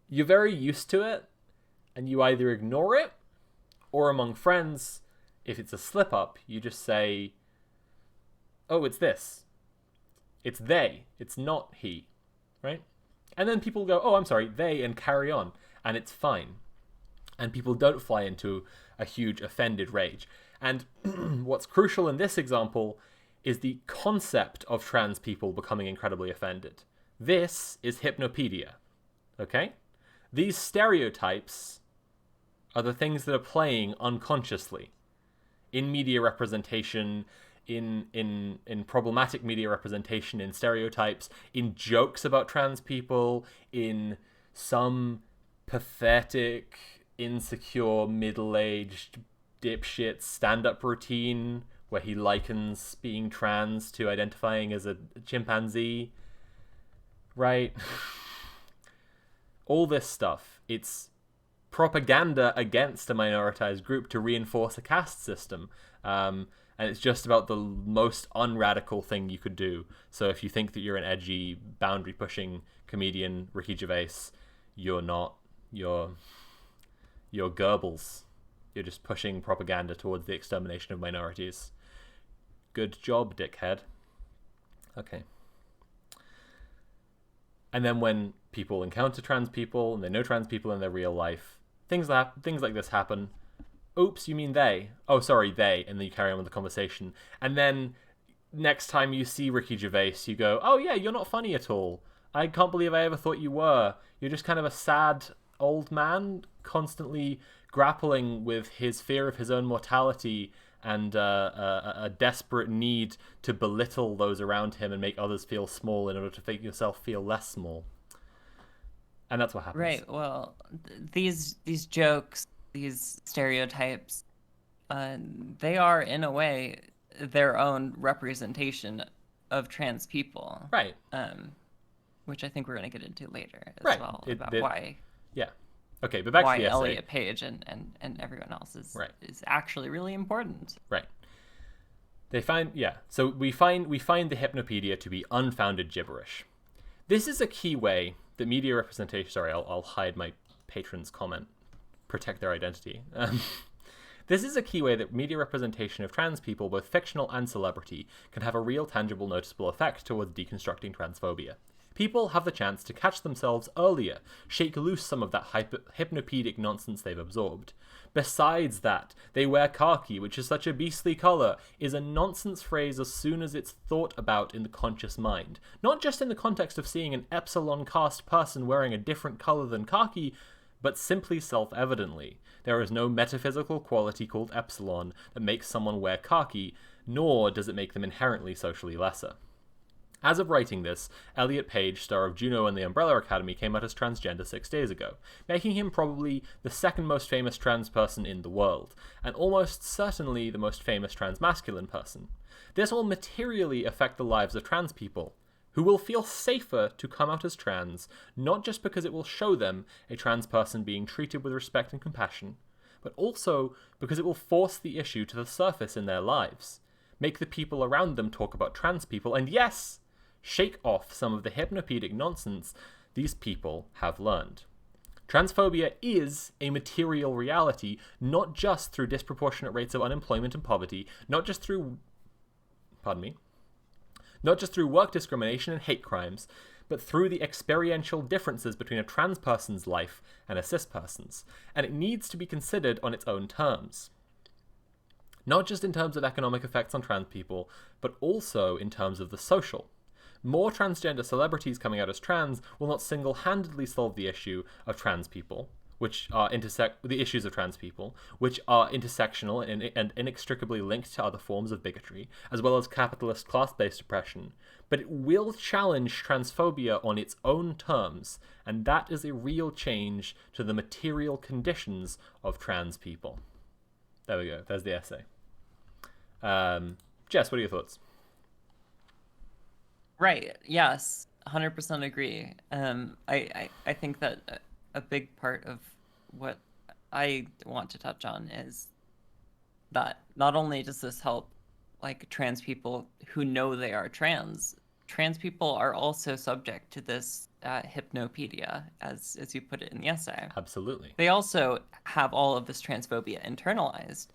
You're very used to it, and you either ignore it, or among friends, if it's a slip-up, you just say, oh, it's this. It's they. It's not he. Right? And then people go, oh, I'm sorry, they, and carry on. And it's fine. And people don't fly into a huge offended rage. And what's crucial in this example is the concept of trans people becoming incredibly offended. This is Hypnopedia. Okay? These stereotypes are the things that are playing unconsciously in media representation, in problematic media representation, in stereotypes, in jokes about trans people, in some pathetic, insecure, middle-aged dipshit stand-up routine where he likens being trans to identifying as a chimpanzee, right? All this stuff, it's propaganda against a minoritized group to reinforce a caste system. And it's just about the most unradical thing you could do. So if you think that you're an edgy, boundary-pushing comedian, Ricky Gervais, you're not. You're Goebbels. You're just pushing propaganda towards the extermination of minorities. Good job, dickhead. Okay. And then when people encounter trans people, and they know trans people in their real life, things like this happen. Oops, you mean they? Oh, sorry, they. And then you carry on with the conversation. And then next time you see Ricky Gervais, you go, oh yeah, you're not funny at all. I can't believe I ever thought you were. You're just kind of a sad old man constantly grappling with his fear of his own mortality and a desperate need to belittle those around him and make others feel small in order to make yourself feel less small. And that's what happens. Right. Well, these jokes, these stereotypes, they are in a way their own representation of trans people. Right. Which I think we're going to get into later as right. well about why. Yeah. Okay, but back why to the essay. Elliot Page and everyone else is actually really important. Right. They find So we find the Hypnopedia to be unfounded gibberish. This is a key way that media representation. Sorry, I'll hide my patron's comment. Protect their identity. This is a key way that media representation of trans people, both fictional and celebrity, can have a real, tangible, noticeable effect towards deconstructing transphobia. People have the chance to catch themselves earlier, shake loose some of that hypnopedic nonsense they've absorbed. Besides that, they wear khaki, which is such a beastly colour, is a nonsense phrase as soon as it's thought about in the conscious mind. Not just in the context of seeing an epsilon caste person wearing a different colour than khaki, but simply self-evidently. There is no metaphysical quality called epsilon that makes someone wear khaki, nor does it make them inherently socially lesser. As of writing this, Elliot Page, star of Juno and the Umbrella Academy, came out as transgender 6 days ago, making him probably the second most famous trans person in the world, and almost certainly the most famous transmasculine person. This will materially affect the lives of trans people, who will feel safer to come out as trans, not just because it will show them a trans person being treated with respect and compassion, but also because it will force the issue to the surface in their lives, make the people around them talk about trans people, and yes, shake off some of the hypnopedic nonsense these people have learned. Transphobia is a material reality, not just through disproportionate rates of unemployment and poverty, not just through work discrimination and hate crimes, but through the experiential differences between a trans person's life and a cis person's, and it needs to be considered on its own terms. Not just in terms of economic effects on trans people, but also in terms of the social. More transgender celebrities coming out as trans will not single-handedly solve the issue of trans people, which are the issues of trans people, which are intersectional and inextricably linked to other forms of bigotry, as well as capitalist class-based oppression. But it will challenge transphobia on its own terms, and that is a real change to the material conditions of trans people. There we go. There's the essay. Jess, what are your thoughts? Right. Yes. 100% agree. I think that a big part of what I want to touch on is that not only does this help like trans people who know they are trans people are also subject to this hypnopedia, as you put it in the essay. Absolutely. They also have all of this transphobia internalized,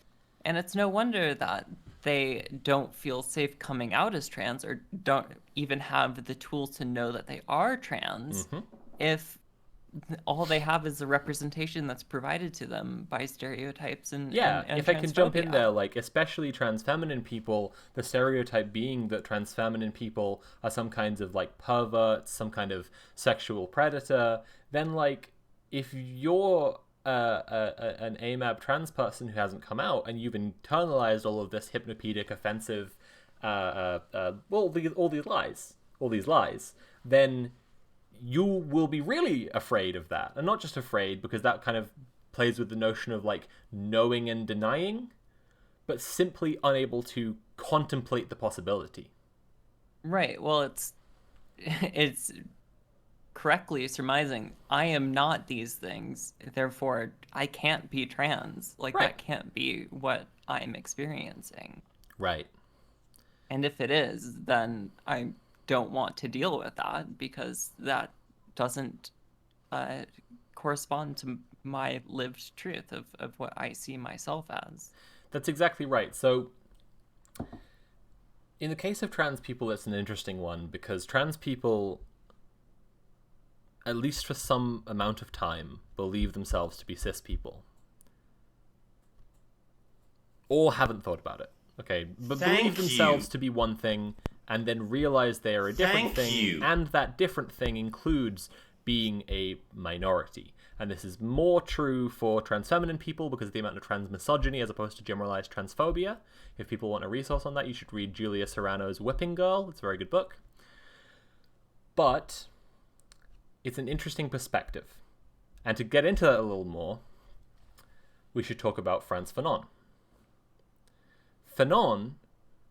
and it's no wonder that they don't feel safe coming out as trans or don't even have the tools to know that they are trans if all they have is the representation that's provided to them by stereotypes and if I can jump in there, like especially trans feminine people, the stereotype being that trans feminine people are some kinds of like perverts, some kind of sexual predator, then like if you're an AMAB trans person who hasn't come out and you've internalized all of this hypnopedic, offensive, all these lies, then you will be really afraid of that. And not just afraid, because that kind of plays with the notion of like knowing and denying, but simply unable to contemplate the possibility. Right. Well, it's correctly surmising I am not these things, therefore I can't be trans. Like that can't be what I'm experiencing. Right. And if it is, then I don't want to deal with that because that doesn't correspond to my lived truth of what I see myself as. That's exactly right. So in the case of trans people, it's an interesting one because trans people, at least for some amount of time, believe themselves to be cis people. Or haven't thought about it. Okay, but believe themselves to be one thing and then realize they are a different thing, and that different thing includes being a minority. And this is more true for trans feminine people because of the amount of trans misogyny as opposed to generalized transphobia. If people want a resource on that, you should read Julia Serrano's Whipping Girl. It's a very good book. But it's an interesting perspective. And to get into that a little more, we should talk about Frantz Fanon. Fanon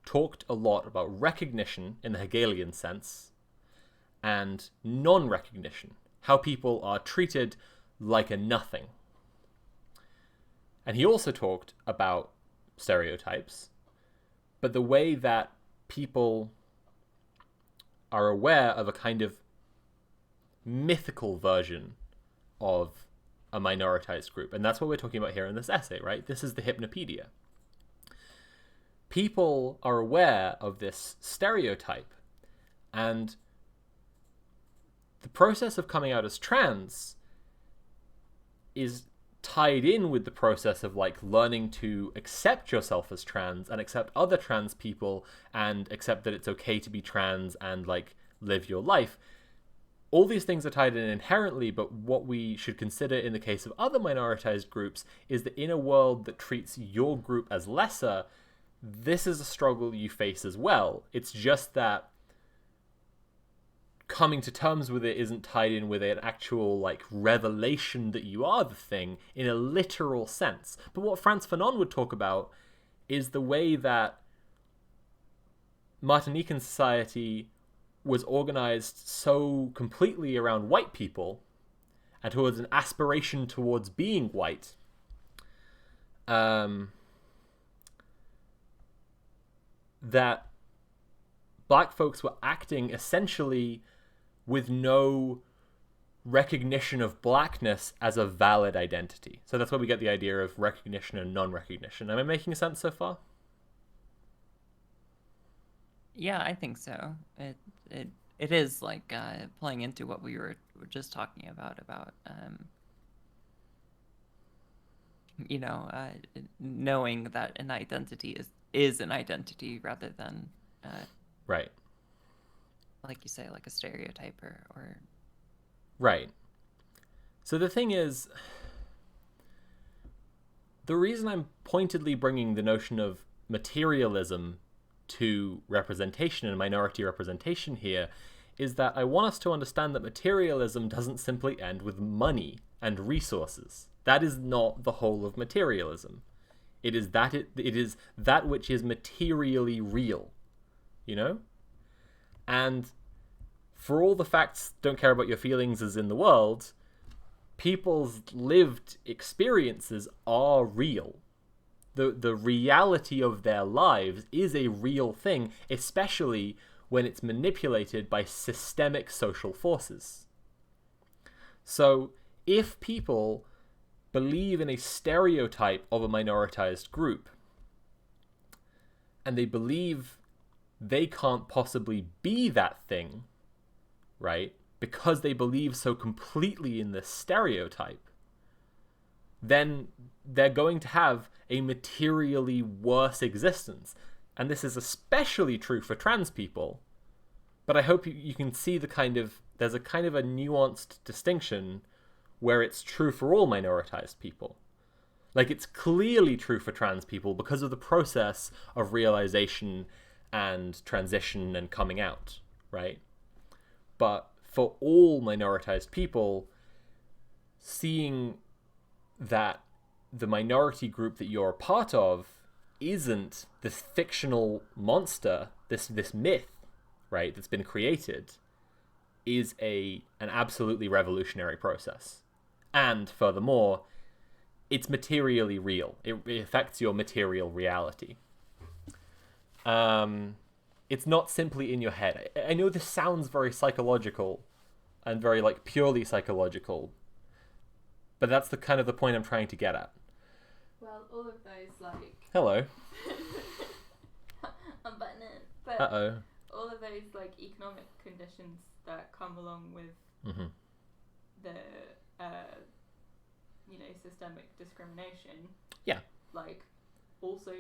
talked a lot about recognition in the Hegelian sense and non-recognition, how people are treated like a nothing. And he also talked about stereotypes, but the way that people are aware of a kind of mythical version of a minoritized group. And that's what we're talking about here in this essay, right? This is the Hypnopedia. People are aware of this stereotype, and the process of coming out as trans is tied in with the process of like learning to accept yourself as trans and accept other trans people and accept that it's okay to be trans and like live your life. All these things are tied in inherently, but what we should consider in the case of other minoritized groups is that in a world that treats your group as lesser, this is a struggle you face as well. It's just that coming to terms with it isn't tied in with an actual like revelation that you are the thing in a literal sense. But what Frantz Fanon would talk about is the way that Martinican society was organized so completely around white people and towards an aspiration towards being white. That black folks were acting essentially with no recognition of blackness as a valid identity. So that's where we get the idea of recognition and non-recognition. Am I making sense so far? Yeah, I think so. It is like playing into what we were just talking about knowing that an identity is an identity rather than right, like you say, like a stereotype or right. So the thing is, the reason I'm pointedly bringing the notion of materialism to representation and minority representation here is that I want us to understand that materialism doesn't simply end with money and resources. That is not the whole of materialism. It is that which is materially real, you know? And for all the facts don't care about your feelings as in the world, people's lived experiences are real. The reality of their lives is a real thing, especially when it's manipulated by systemic social forces. So if people believe in a stereotype of a minoritized group, and they believe they can't possibly be that thing, right, because they believe so completely in this stereotype, then they're going to have a materially worse existence. And this is especially true for trans people. But I hope you can see there's a kind of a nuanced distinction where it's true for all minoritized people. Like, it's clearly true for trans people because of the process of realization and transition and coming out, right? But for all minoritized people, seeing that the minority group that you're a part of isn't this fictional monster, this myth, right, that's been created, is an absolutely revolutionary process. And furthermore, it's materially real. It affects your material reality. It's not simply in your head. I know this sounds very psychological and very like purely psychological, but that's the kind of the point I'm trying to get at. Well, all of those like Hello. I'm butting in. But all of those like economic conditions that come along with the systemic discrimination. Yeah. Like also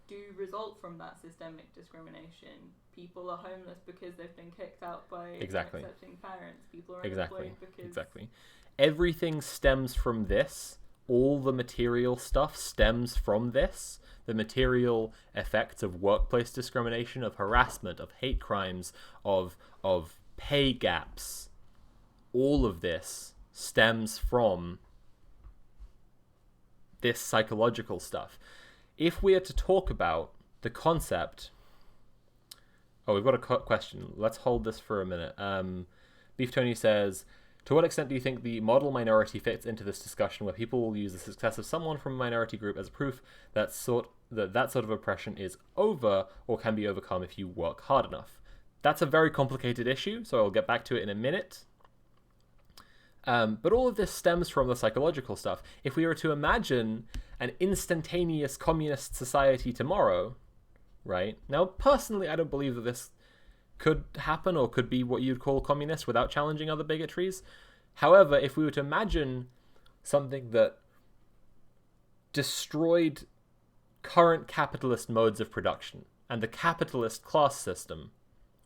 do result from that systemic discrimination. People are homeless because they've been kicked out by accepting parents. People are unemployed because everything stems from this. All the material stuff stems from this. The material effects of workplace discrimination, of harassment, of hate crimes, of pay gaps. All of this stems from this psychological stuff. If we are to talk about the concept... Oh, we've got a question. Let's hold this for a minute. Beef Tony says, to what extent do you think the model minority fits into this discussion where people will use the success of someone from a minority group as proof that sort of oppression is over or can be overcome if you work hard enough? That's a very complicated issue, so I'll get back to it in a minute. But all of this stems from the psychological stuff. If we were to imagine an instantaneous communist society tomorrow, right? Now, personally, I don't believe that this could happen or could be what you'd call communist without challenging other bigotries. However, if we were to imagine something that destroyed current capitalist modes of production and the capitalist class system,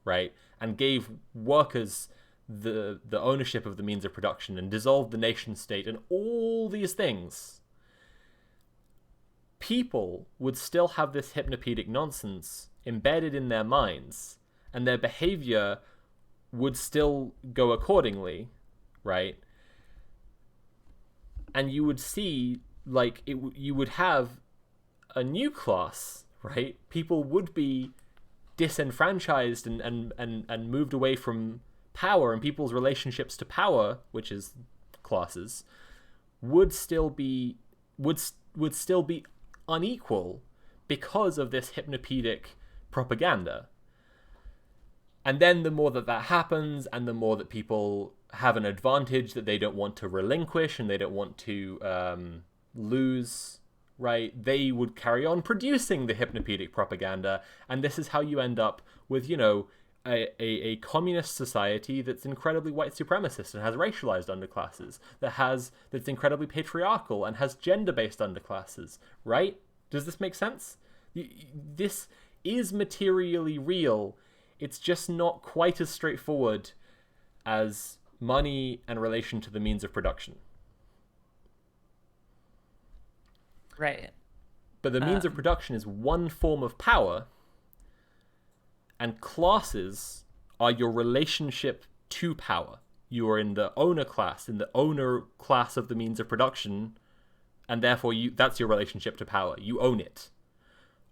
right, and gave workers the ownership of the means of production and dissolved the nation state and all these things, people would still have this hypnopedic nonsense embedded in their minds, and their behavior would still go accordingly, right? And you would see, like, you would have a new class, right? People would be disenfranchised and moved away from power, and people's relationships to power, which is classes, would still be unequal because of this hypnopedic propaganda. And then the more that happens, and the more that people have an advantage that they don't want to relinquish and they don't want to lose, right, they would carry on producing the hypnopedic propaganda. And this is how you end up with, a communist society that's incredibly white supremacist and has racialized underclasses, that's incredibly patriarchal and has gender-based underclasses, right? Does this make sense? This is materially real. It's just not quite as straightforward as money and relation to the means of production. Right. But the means of production is one form of power, and classes are your relationship to power. You are in the owner class, of the means of production, and therefore that's your relationship to power. You own it.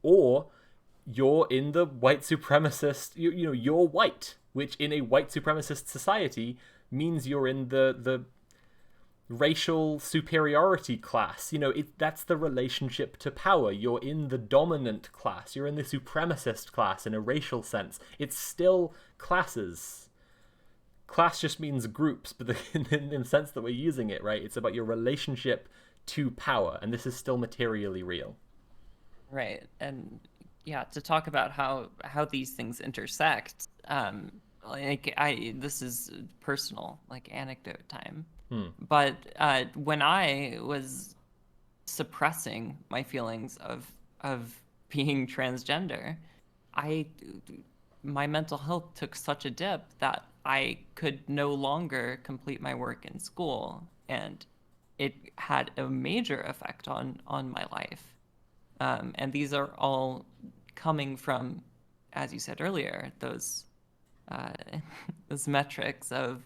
Or you're in the white supremacist, you're white, which in a white supremacist society means you're in the racial superiority class. That's the relationship to power. You're in the dominant class. You're in the supremacist class in a racial sense. It's still classes. Class just means groups, but in the sense that we're using it, right? It's about your relationship to power, and this is still materially real. Right. And yeah, to talk about how these things intersect, this is personal, like anecdote time. But when I was suppressing my feelings of being transgender, my mental health took such a dip that I could no longer complete my work in school, and it had a major effect on my life. And these are all coming from, as you said earlier, those metrics of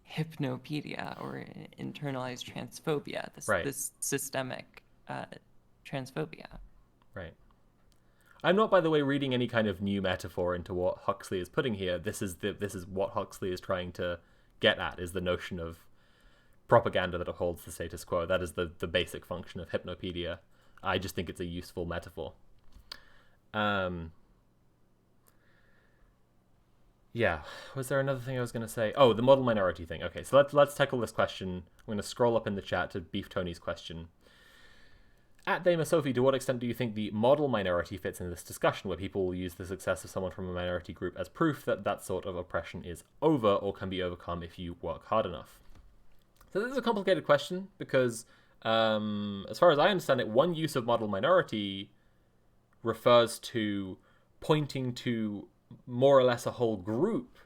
Hypnopedia or internalized transphobia, this systemic transphobia. Right. I'm not, by the way, reading any kind of new metaphor into what Huxley is putting here. This is what Huxley is trying to get at, is the notion of propaganda that upholds the status quo. That is the basic function of Hypnopedia. I just think it's a useful metaphor. Yeah, was there another thing I was going to say? Oh, the model minority thing. Okay, so let's tackle this question. I'm going to scroll up in the chat to Beef Tony's question. At Dama Sophie, to what extent do you think the model minority fits in this discussion, where people will use the success of someone from a minority group as proof that that sort of oppression is over or can be overcome if you work hard enough? So this is a complicated question because, as far as I understand it, one use of model minority refers to pointing to more or less a whole group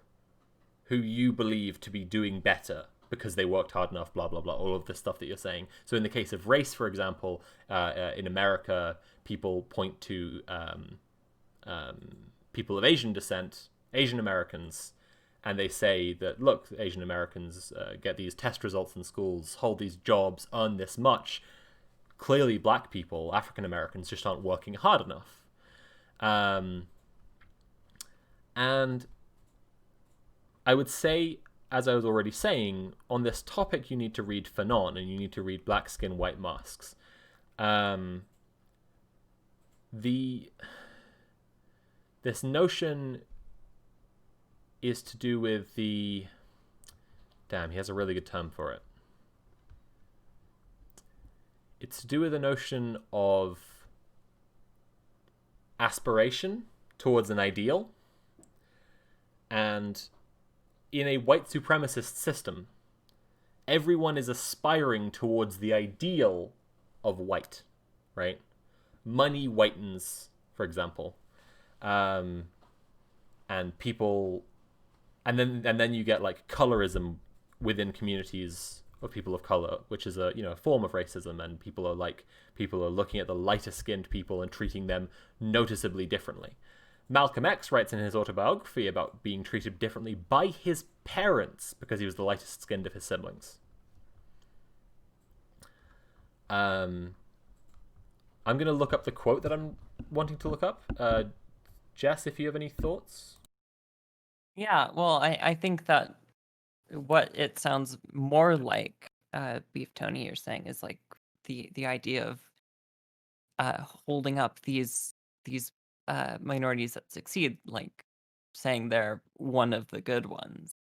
who you believe to be doing better because they worked hard enough, blah, blah, blah, all of the stuff that you're saying. So in the case of race, for example, in America, people point to people of Asian descent, Asian Americans, and they say that, look, Asian Americans get these test results in schools, hold these jobs, earn this much. Clearly, black people, African Americans, just aren't working hard enough. And I would say, as I was already saying, on this topic, you need to read Fanon and you need to read Black Skin, White Masks. This notion is to do with the... Damn, he has a really good term for it. It's to do with the notion of aspiration towards an ideal. And in a white supremacist system, everyone is aspiring towards the ideal of white, right? Money whitens, for example. And people... And then you get like colorism within communities of people of color, which is a form of racism, and people are looking at the lighter skinned people and treating them noticeably differently. Malcolm X writes in his autobiography about being treated differently by his parents because he was the lightest skinned of his siblings. I'm going to look up the quote that I'm wanting to look up. Jess, if you have any thoughts? Yeah, well, I think that what it sounds more like, Beef Tony, you're saying, is like the idea of holding up these minorities that succeed, like saying they're one of the good ones,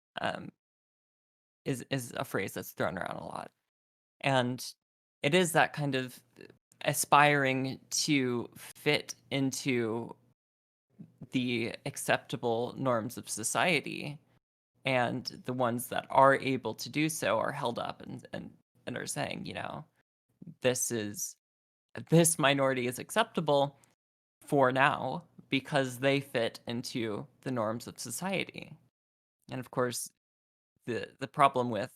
is a phrase that's thrown around a lot. And it is that kind of aspiring to fit into the acceptable norms of society, and the ones that are able to do so are held up and are saying, this minority is acceptable for now because they fit into the norms of society. And of course, the problem with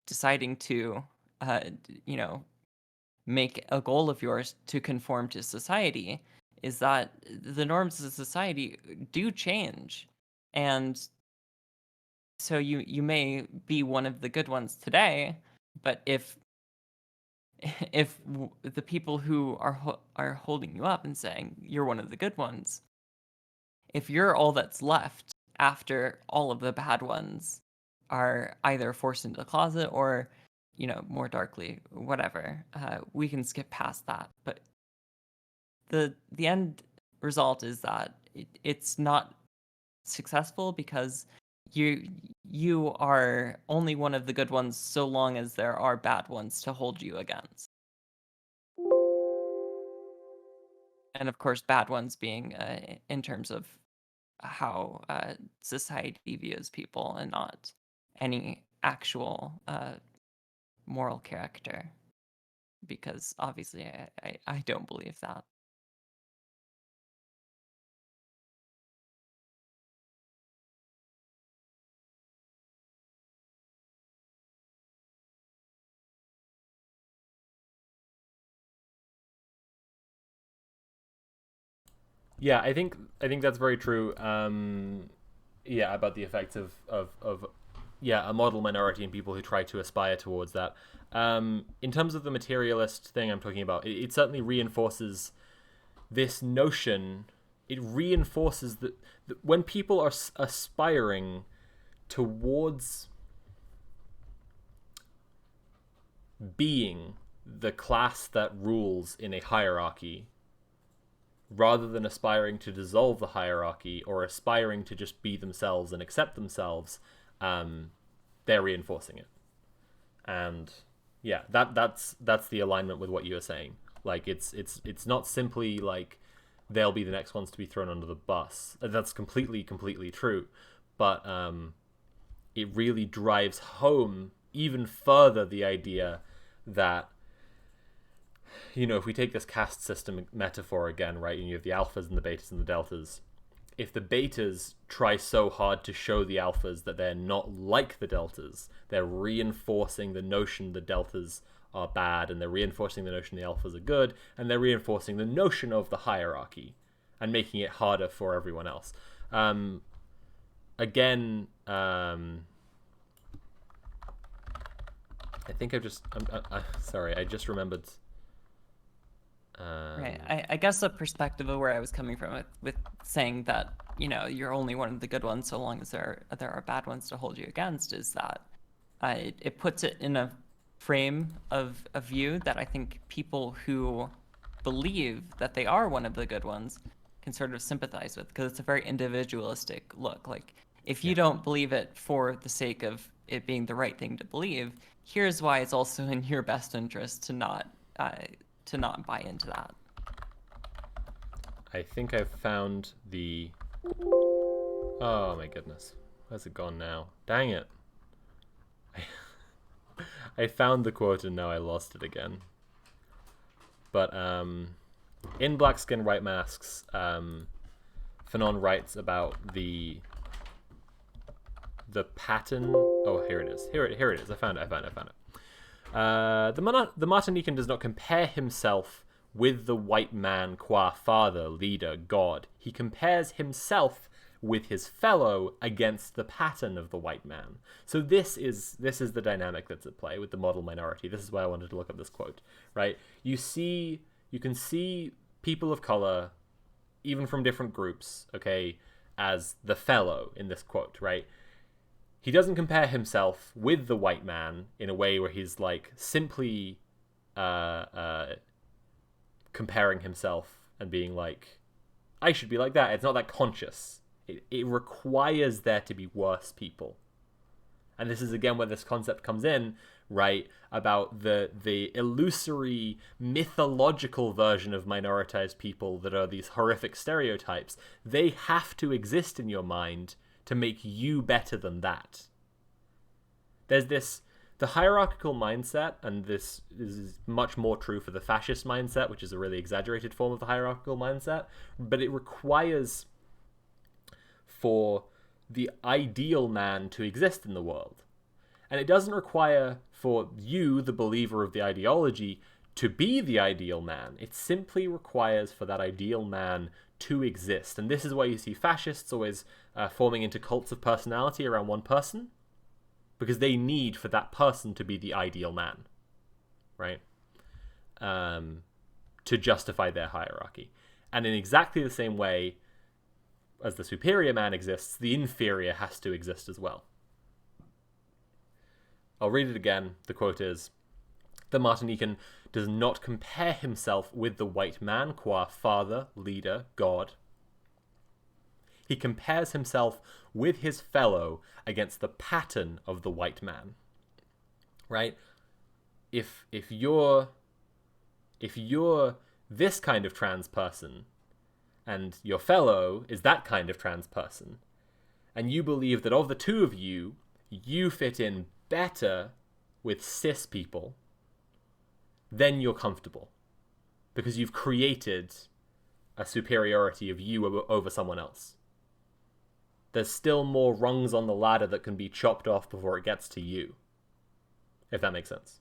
deciding to make a goal of yours to conform to society, is that the norms of society do change. And so you may be one of the good ones today, but if the people who are holding you up and saying you're one of the good ones, if you're all that's left after all of the bad ones are either forced into the closet or, more darkly, whatever, we can skip past that. But the end result is that it's not successful, because you are only one of the good ones so long as there are bad ones to hold you against. And of course, bad ones being in terms of how society views people, and not any actual moral character, because obviously I don't believe that. Yeah, I think that's very true. Yeah, about the effects of a model minority and people who try to aspire towards that. In terms of the materialist thing I'm talking about, it certainly reinforces this notion. It reinforces that when people are aspiring towards being the class that rules in a hierarchy, rather than aspiring to dissolve the hierarchy or aspiring to just be themselves and accept themselves, they're reinforcing it. And yeah, that's the alignment with what you were saying. Like, it's not simply like they'll be the next ones to be thrown under the bus. That's completely true. But it really drives home even further the idea that, if we take this caste system metaphor again, right, and you have the alphas and the betas and the deltas, if the betas try so hard to show the alphas that they're not like the deltas, they're reinforcing the notion the deltas are bad, and they're reinforcing the notion the alphas are good, and they're reinforcing the notion of the hierarchy and making it harder for everyone else. Again, I think sorry, I just remembered. Right. I guess the perspective of where I was coming from with saying that, you're only one of the good ones so long as there are bad ones to hold you against, is that it puts it in a frame of a view that I think people who believe that they are one of the good ones can sort of sympathize with, because it's a very individualistic look. Like, if you don't believe it for the sake of it being the right thing to believe, here's why it's also in your best interest to not buy into that. I think I've found the... Oh my goodness. Where's it gone now? Dang it. I found the quote and now I lost it again. But in Black Skin, White Masks, Fanon writes about the pattern... Oh, here it is. Here it is. I found it. The Martinican does not compare himself with the white man qua father, leader, god. He compares himself with his fellow against the pattern of the white man. So this is the dynamic that's at play with the model minority. This is why I wanted to look up this quote, right? You can see people of color, even from different groups, okay, as the fellow in this quote, right? He doesn't compare himself with the white man in a way where he's like simply comparing himself and being like, I should be like that. It's not that conscious. It requires there to be worse people. And this is again where this concept comes in, right? About the illusory mythological version of minoritized people that are these horrific stereotypes. They have to exist in your mind to make you better than that. There's the hierarchical mindset, and this is much more true for the fascist mindset, which is a really exaggerated form of the hierarchical mindset, but it requires for the ideal man to exist in the world. And it doesn't require for you, the believer of the ideology, to be the ideal man. It simply requires for that ideal man to exist. And this is why you see fascists always forming into cults of personality around one person, because they need for that person to be the ideal man, right? To justify their hierarchy. And in exactly the same way as the superior man exists, the inferior has to exist as well. I'll read it again. The quote is, "The Martinican does not compare himself with the white man qua father, leader, God. He compares himself with his fellow against the pattern of the white man." Right? If you're this kind of trans person and your fellow is that kind of trans person, and you believe that of the two of you, you fit in better with cis people, then you're comfortable because you've created a superiority of you over someone else. There's still more rungs on the ladder that can be chopped off before it gets to you, if that makes sense.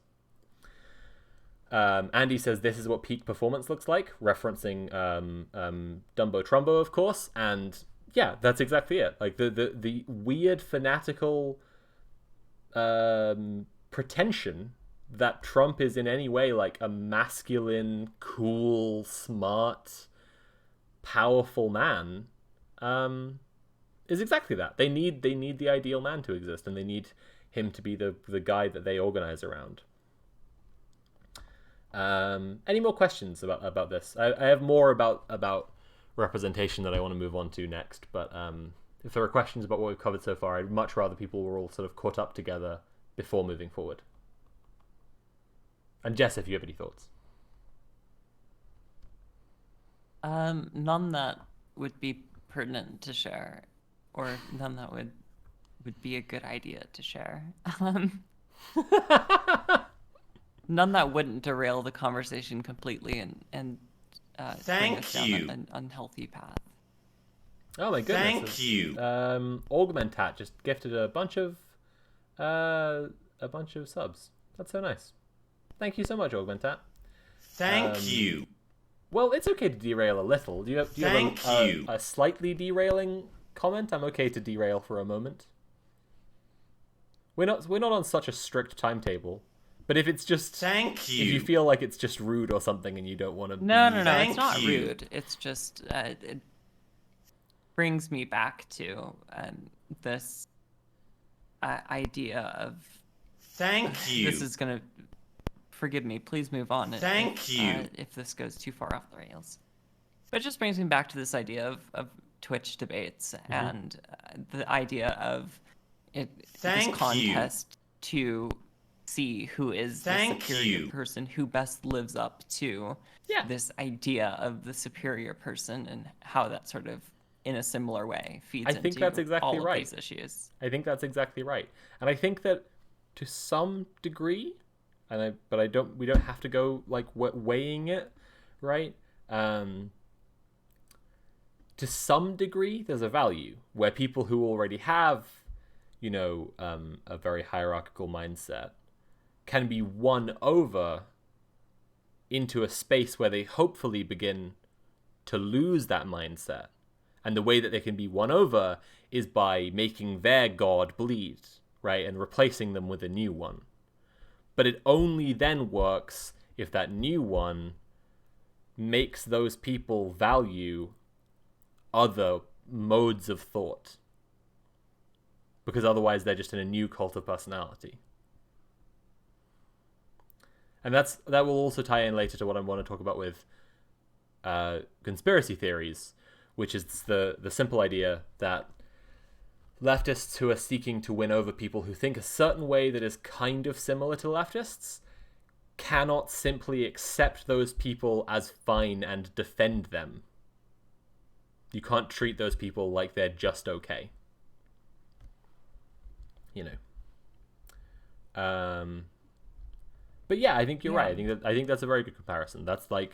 Andy says this is what peak performance looks like, referencing Dumbo Trumbo, of course, and yeah, that's exactly it. Like the weird fanatical pretension that Trump is in any way like a masculine, cool, smart, powerful man is exactly that. They need the ideal man to exist, and they need him to be the guy that they organize around. Any more questions about this? I have more about representation that I want to move on to next, but if there are questions about what we've covered so far, I'd much rather people were all sort of caught up together before moving forward. And Jess, if you have any thoughts. None that would be pertinent to share, or none that would be a good idea to share. None that wouldn't derail the conversation completely and bring us down an unhealthy path. Oh my goodness! Thank you. Augmentat just gifted a bunch of subs. That's so nice. Thank you so much, Augmentat. Thank you. Well, it's okay to derail a little. Do you have a slightly derailing comment? I'm okay to derail for a moment. We're not on such a strict timetable. But if it's just... Thank you. If you feel like it's just rude or something and you don't want to... No, it's not rude. It's just... it brings me back to this idea of... Thank you. This is going to... Forgive me. Please move on. Thank you. If this goes too far off the rails. But it just brings me back to this idea of Twitch debates and the idea of this contest to... see who is the superior person who best lives up to this idea of the superior person, and how that sort of in a similar way feeds into all of these issues. I think that's exactly right. And I think that to some degree, we don't have to go like weighing it, right? To some degree there's a value where people who already have, a very hierarchical mindset can be won over into a space where they hopefully begin to lose that mindset. And the way that they can be won over is by making their god bleed, right? And replacing them with a new one. But it only then works if that new one makes those people value other modes of thought. Because otherwise they're just in a new cult of personality. And that will also tie in later to what I want to talk about with conspiracy theories, which is the simple idea that leftists who are seeking to win over people who think a certain way that is kind of similar to leftists cannot simply accept those people as fine and defend them. You can't treat those people like they're just okay. But yeah, I think you're right. I think that's a very good comparison. That's a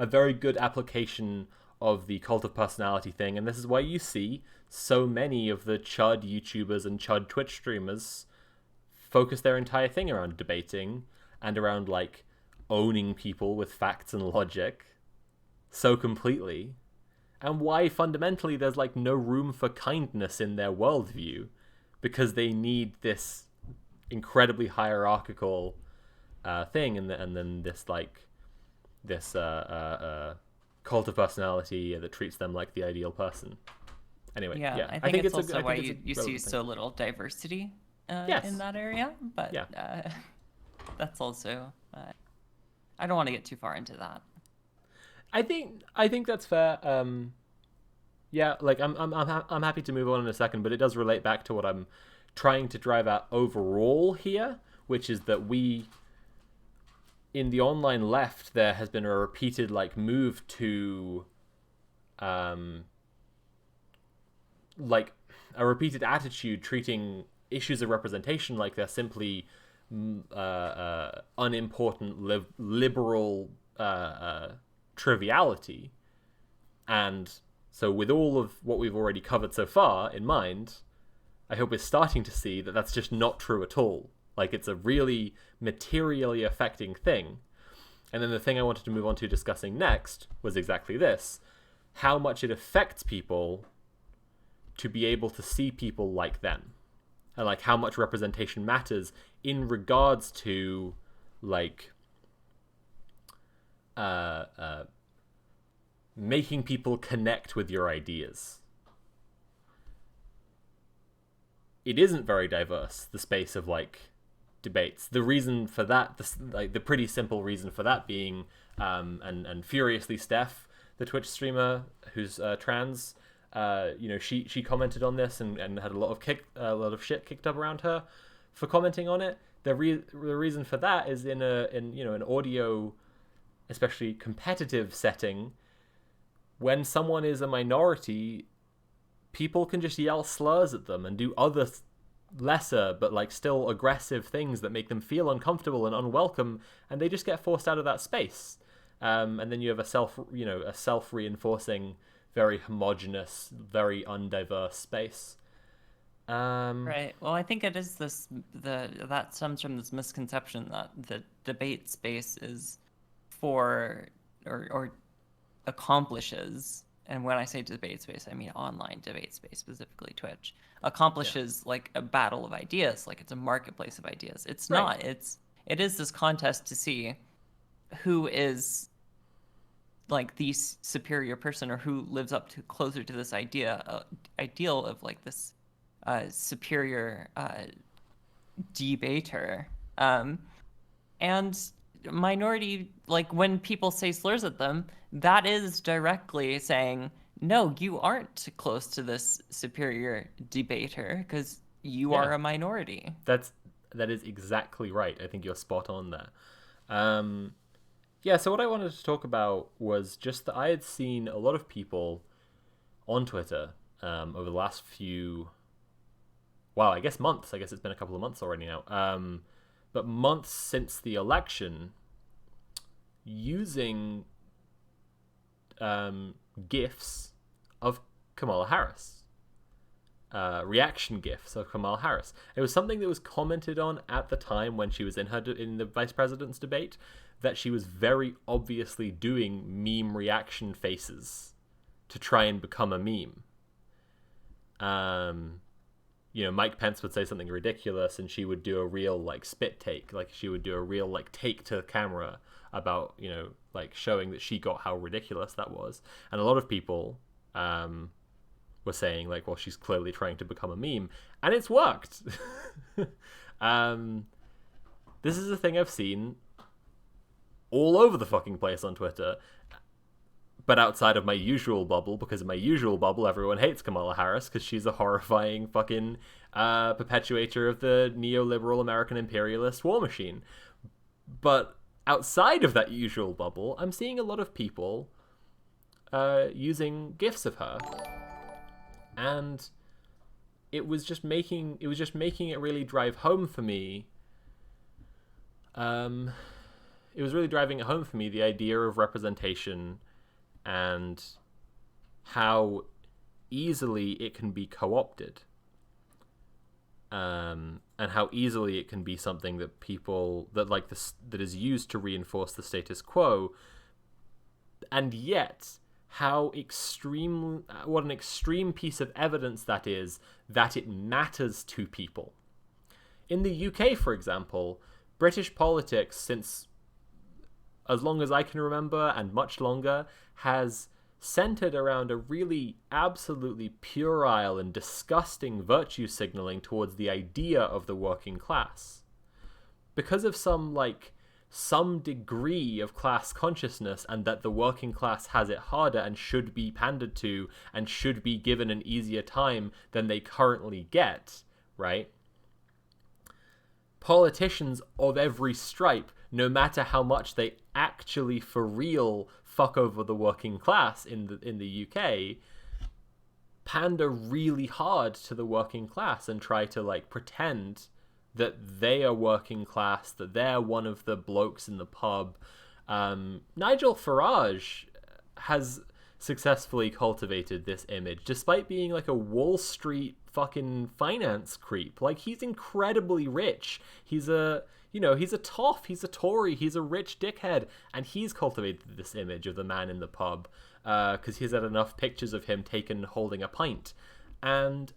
very good application of the cult of personality thing, and this is why you see so many of the chud YouTubers and chud Twitch streamers focus their entire thing around debating and around like owning people with facts and logic so completely, and why fundamentally there's like no room for kindness in their worldview, because they need this incredibly hierarchical thing, and then this like this cult of personality that treats them like the ideal person. Anyway, yeah. I think it's also why you see so little diversity in that area, but that's also I don't want to get too far into that. I think that's fair. Yeah, like I'm happy to move on in a second, but it does relate back to what I'm trying to drive at overall here, which is that we, in the online left, there has been a repeated like move to like a repeated attitude treating issues of representation like they're simply unimportant liberal triviality. And so with all of what we've already covered so far in mind, I hope we're starting to see that that's just not true at all. Like, it's a really materially affecting thing. And then the thing I wanted to move on to discussing next was exactly this: how much it affects people to be able to see people like them, and like how much representation matters in regards to like making people connect with your ideas. It isn't very diverse, the space of like debates. The reason for that, the pretty simple reason for that being, and Furiously Steph, the Twitch streamer who's trans, she commented on this and had a lot of shit kicked up around her for commenting on it. The reason for that is in an audio, especially competitive setting, when someone is a minority, people can just yell slurs at them and do other lesser but like still aggressive things that make them feel uncomfortable and unwelcome, and they just get forced out of that space. And then you have a self-reinforcing, very homogenous, very undiverse space. Right. Well, I think it is that stems from this misconception that the debate space is for or accomplishes, and when I say debate space, I mean online debate space, specifically Twitch, accomplishes like a battle of ideas, like it's a marketplace of ideas. It's not. It is this contest to see who is like the superior person, or who lives up to closer to this ideal of like this superior debater. And minority, like when people say slurs at them, that is directly saying, no, you aren't close to this superior debater because you are a minority. That is exactly right. I think you're spot on there. So what I wanted to talk about was just that I had seen a lot of people on Twitter over the last few, I guess months. I guess it's been a couple of months already now. But months since the election, using GIFs of Kamala Harris. Reaction GIFs of Kamala Harris. It was something that was commented on at the time when she was in the vice president's debate, that she was very obviously doing meme reaction faces to try and become a meme. Mike Pence would say something ridiculous and she would do a real like spit take, like she would do a real like take to the camera about, like showing that she got how ridiculous that was. And a lot of people were saying like, well, she's clearly trying to become a meme, and it's worked. This is a thing I've seen all over the fucking place on Twitter, but outside of my usual bubble, because in my usual bubble everyone hates Kamala Harris because she's a horrifying fucking perpetuator of the neoliberal American imperialist war machine. But outside of that usual bubble, I'm seeing a lot of people using GIFs of her, and it was just making it really drive home for me. It was really driving it home for me, the idea of representation and how easily it can be co-opted. And and how easily it can be something that people that like this that is used to reinforce the status quo, and yet what an extreme piece of evidence that is that it matters to people. In the UK, for example, British politics, since as long as I can remember and much longer, has centered around a really absolutely puerile and disgusting virtue signaling towards the idea of the working class. Because of some degree of class consciousness, and that the working class has it harder and should be pandered to and should be given an easier time than they currently get, right? Politicians of every stripe, no matter how much they actually for real fuck over the working class in the UK, pander really hard to the working class and try to pretend that they are working class, that they're one of the blokes in the pub. Nigel Farage has successfully cultivated this image, despite being a Wall Street fucking finance creep. He's incredibly rich. He's a toff, he's a Tory, he's a rich dickhead, and he's cultivated this image of the man in the pub because he's had enough pictures of him taken holding a pint. And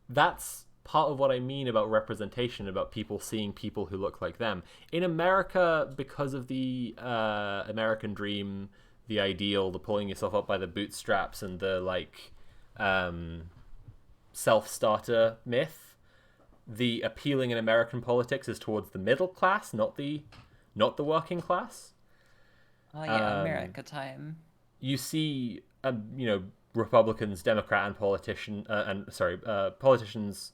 that's part of what I mean about representation, about people seeing people who look like them. In America, because of the American dream, the ideal, the pulling yourself up by the bootstraps, and the self-starter myth, the appealing in American politics is towards the middle class, not the working class. Oh yeah, America time. You see, Republicans, politicians,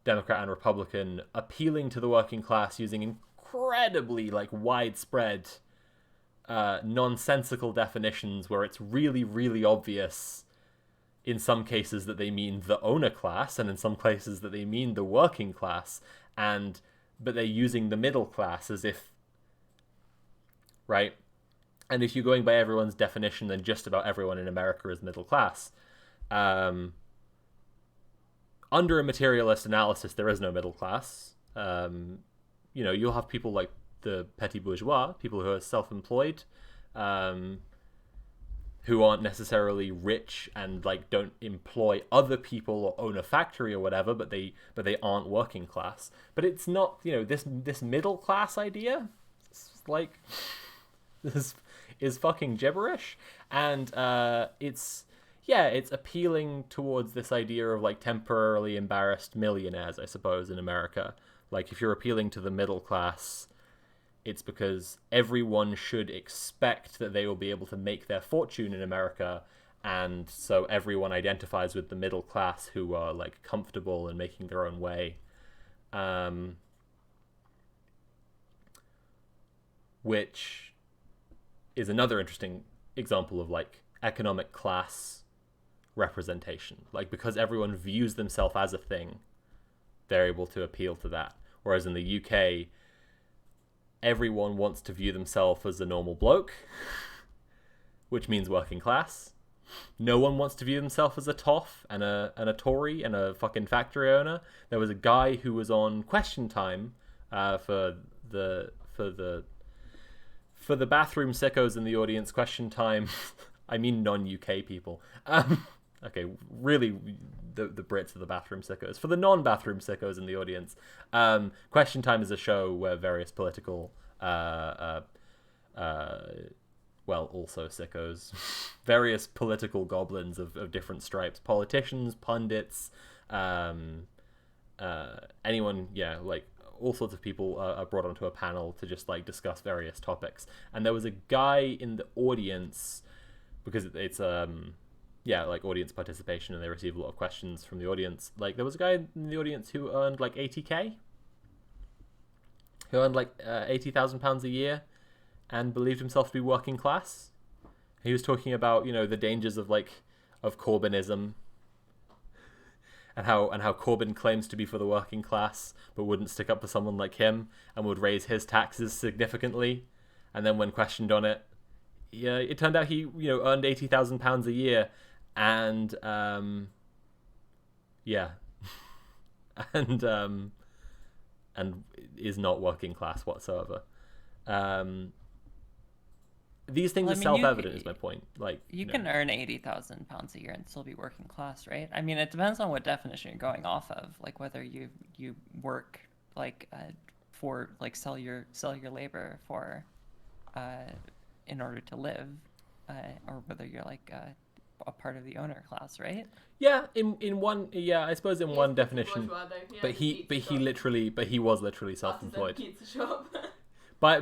Democrat and Republican, appealing to the working class using incredibly widespread, nonsensical definitions where it's really, really obvious in some cases that they mean the owner class, and in some cases that they mean the working class, but they're using the middle class as if, right? And if you're going by everyone's definition, then just about everyone in America is middle class. Under a materialist analysis, there is no middle class. You'll have people like the petit bourgeois, people who are self-employed, who aren't necessarily rich and don't employ other people or own a factory or whatever, but they aren't working class. But it's not, this middle class idea. This is fucking gibberish, and it's appealing towards this idea of temporarily embarrassed millionaires, I suppose, in America. If you're appealing to the middle class, it's because everyone should expect that they will be able to make their fortune in America, and so everyone identifies with the middle class who are comfortable and making their own way. Which is another interesting example of economic class representation. Because everyone views themselves as a thing, they're able to appeal to that. Whereas in the UK, everyone wants to view themselves as a normal bloke, which means working class. No one wants to view themselves as a toff and a Tory and a fucking factory owner. There was a guy who was on Question Time for the bathroom sickos in the audience. Question Time, I mean non-UK people. Okay, really, the Brits are the bathroom sickos. For the non-bathroom sickos in the audience, Question Time is a show where various political, also sickos, various political goblins of different stripes, politicians, pundits, anyone, all sorts of people are brought onto a panel to just discuss various topics. And there was a guy in the audience, because it's audience participation, and they receive a lot of questions from the audience. There was a guy in the audience who earned 80k, who earned £80,000 a year, and believed himself to be working class. He was talking about the dangers of Corbynism, and how Corbyn claims to be for the working class, but wouldn't stick up for someone like him, and would raise his taxes significantly. And then when questioned on it, it turned out he earned £80,000 a year, and and and is not working class whatsoever. These things are self-evident, is my point. Like, you can earn £80,000 a year and still be working class, right? I mean, it depends on what definition you're going off of, like whether you work like for like sell your labor for in order to live, or whether you're like a part of the owner class, right? Yeah, in one, yeah, I suppose in one definition. But he was literally self-employed. By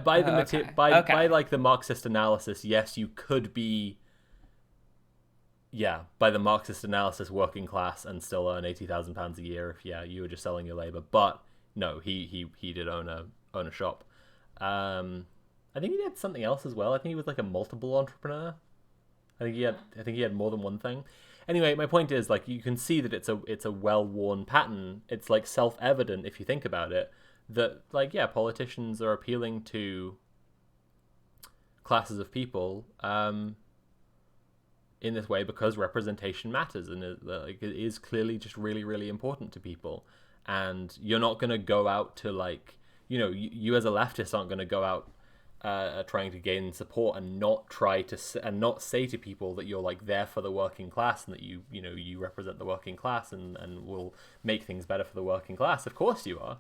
like the Marxist analysis, yes, you could be, by the Marxist analysis, working class and still earn £80,000 a year if you were just selling your labor. But no, he did own a shop. I think he did something else as well. I think he was like a multiple entrepreneur. I think he had more than one thing. Anyway, my point is, like, you can see that it's a well-worn pattern. It's like self-evident if you think about it, that, like, politicians are appealing to classes of people in this way because representation matters, and it is clearly just really, really important to people. And you're not going to go out to, like, you as a leftist aren't going to go out trying to gain support and not not say to people that you're like there for the working class and that you represent the working class and will make things better for the working class. Of course you are.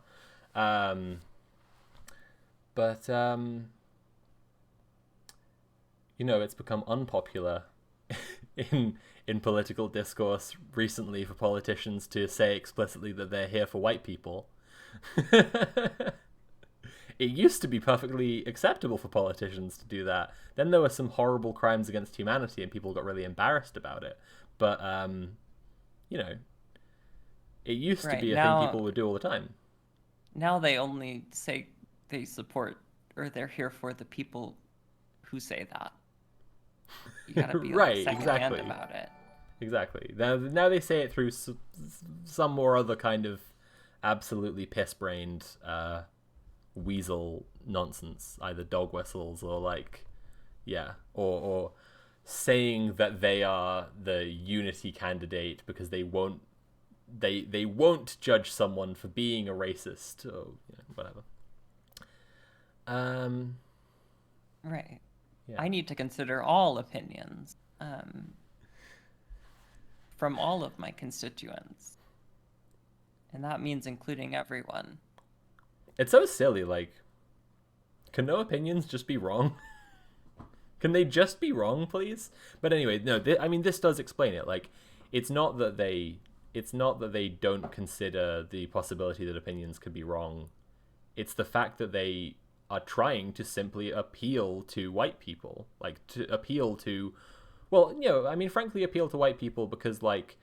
But it's become unpopular in political discourse recently for politicians to say explicitly that they're here for white people. It used to be perfectly acceptable for politicians to do that. Then there were some horrible crimes against humanity and people got really embarrassed about it. But, it used to be a thing people would do all the time. Now they only say they support or they're here for the people who say that. You gotta be right, secondhand about it. Exactly. Now they say it through some or other kind of absolutely piss-brained weasel nonsense, either dog whistles or like, or saying that they are the unity candidate because they won't judge someone for being a racist or whatever. Right. Yeah. I need to consider all opinions from all of my constituents, and that means including everyone. It's so silly. Like, can no opinions just be wrong? Can they just be wrong, please? But anyway, no. This does explain it. Like, it's not that they don't consider the possibility that opinions could be wrong. It's the fact that they are trying to simply appeal to white people, like to appeal to, frankly, appeal to white people because, like,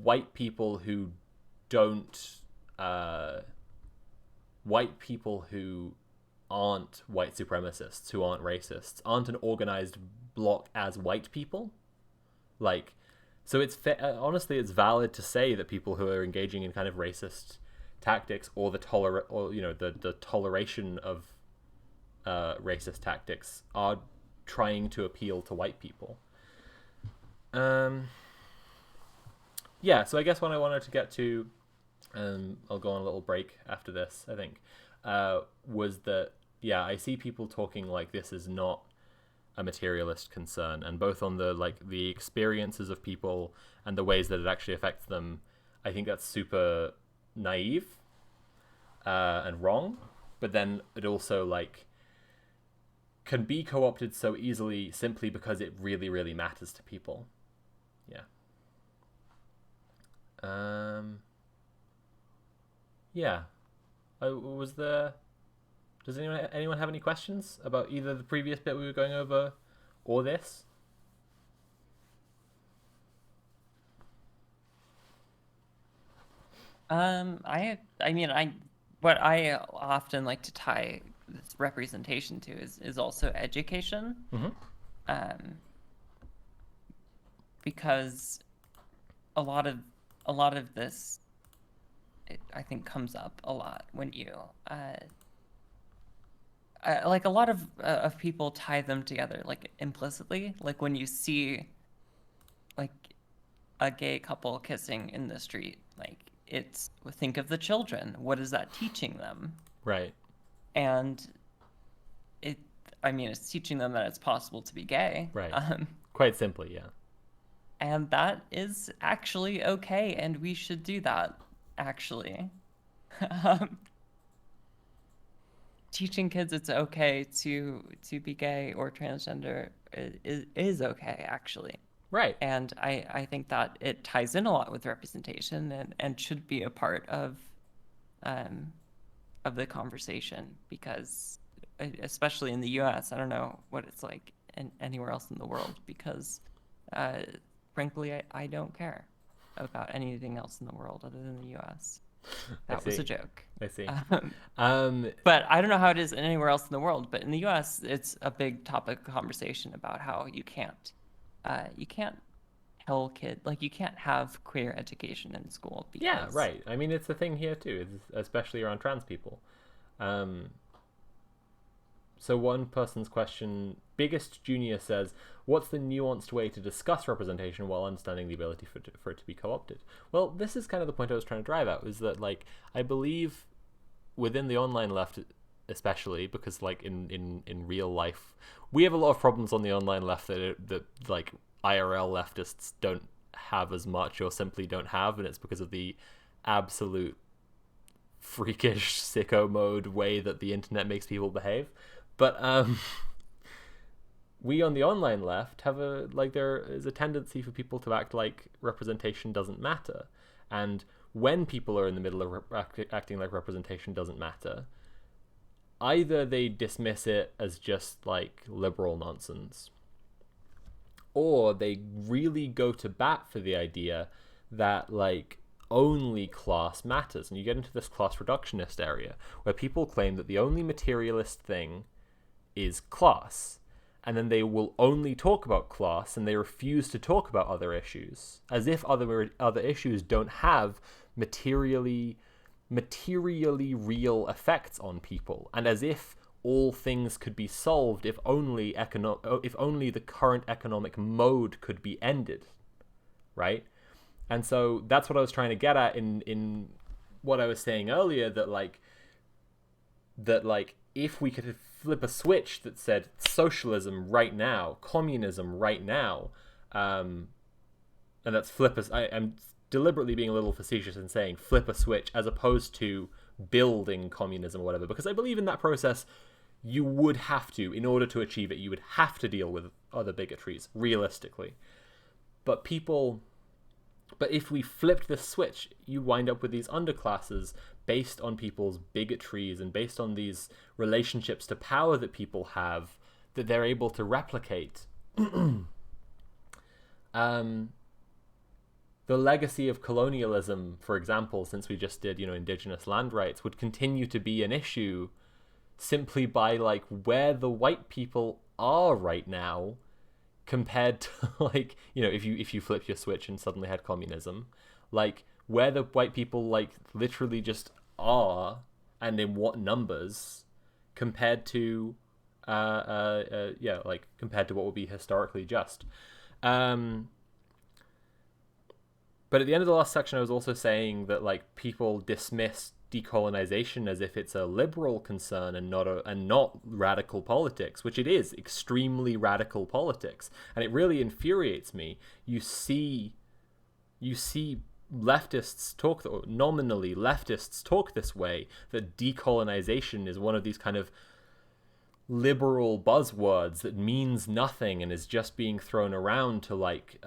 white people who aren't white supremacists, who aren't racists, aren't an organized bloc as white people. Like, so it's honestly, it's valid to say that people who are engaging in kind of racist tactics or the toleration of racist tactics are trying to appeal to white people. So I guess what I wanted to get to, I'll go on a little break after this, I think, was that, I see people talking like this is not a materialist concern, and both on the experiences of people and the ways that it actually affects them, I think that's super naive and wrong. But then it also can be co-opted so easily simply because it really, really matters to people. Does anyone have any questions about either the previous bit we were going over or this? What I often like to tie this representation to is also education. Mm-hmm. Because a lot of this, I think, comes up a lot when you a lot of people tie them together implicitly, like when you see a gay couple kissing in the street, it's think of the children. What is that teaching them? Right. And it's teaching them that it's possible to be gay. Right. Quite simply, yeah. And that is actually okay, and we should do that, actually. Teaching kids it's okay to be gay or transgender is okay, actually. Right. And I think that it ties in a lot with representation and should be a part of the conversation, because especially in the US, I don't know what it's like anywhere else in the world, because frankly, I don't care about anything else in the world other than the US. That was a joke. I see. But I don't know how it is anywhere else in the world, but in the US, it's a big topic of conversation about how you can't tell kids, like, you can't have queer education in school. Because... Yeah, right. I mean, it's a thing here too, especially around trans people. So one person's question, Biggest Junior says, what's the nuanced way to discuss representation while understanding the ability for it to be co-opted? Well, this is kind of the point I was trying to drive at, is that, like, I believe within the online left, especially, because, like, in real life, we have a lot of problems on the online left that like, IRL leftists don't have as much, or simply don't have, and it's because of the absolute freakish sicko mode way that the internet makes people behave. But we on the online left have there is a tendency for people to act like representation doesn't matter. And when people are in the middle of acting like representation doesn't matter, either they dismiss it as just like liberal nonsense, or they really go to bat for the idea that, like, only class matters. And you get into this class reductionist area where people claim that the only materialist thing is class, and then they will only talk about class and they refuse to talk about other issues, as if other issues don't have materially real effects on people, and as if all things could be solved if only the current economic mode could be ended, right? And so that's what I was trying to get at in what I was saying earlier, that if we could flip a switch that said socialism right now, communism right now, and that's I'm deliberately being a little facetious in saying flip a switch as opposed to building communism or whatever, because I believe in that process you would have to, in order to achieve it, you would have to deal with other bigotries, realistically. But if we flipped the switch, you wind up with these underclasses based on people's bigotries and based on these relationships to power that people have that they're able to replicate. The legacy of colonialism, for example, since we just did, indigenous land rights, would continue to be an issue simply by, like, where the white people are right now compared to, like, if you flip your switch and suddenly had communism, like, where the white people, like, literally just are, and in what numbers, compared to compared to what would be historically just. But at the end of the last section, I was also saying that, like, people dismiss decolonization as if it's a liberal concern and not radical politics, which it is, extremely radical politics, and it really infuriates me. You see leftists talk, or nominally leftists talk this way, that decolonization is one of these kind of liberal buzzwords that means nothing and is just being thrown around to, like,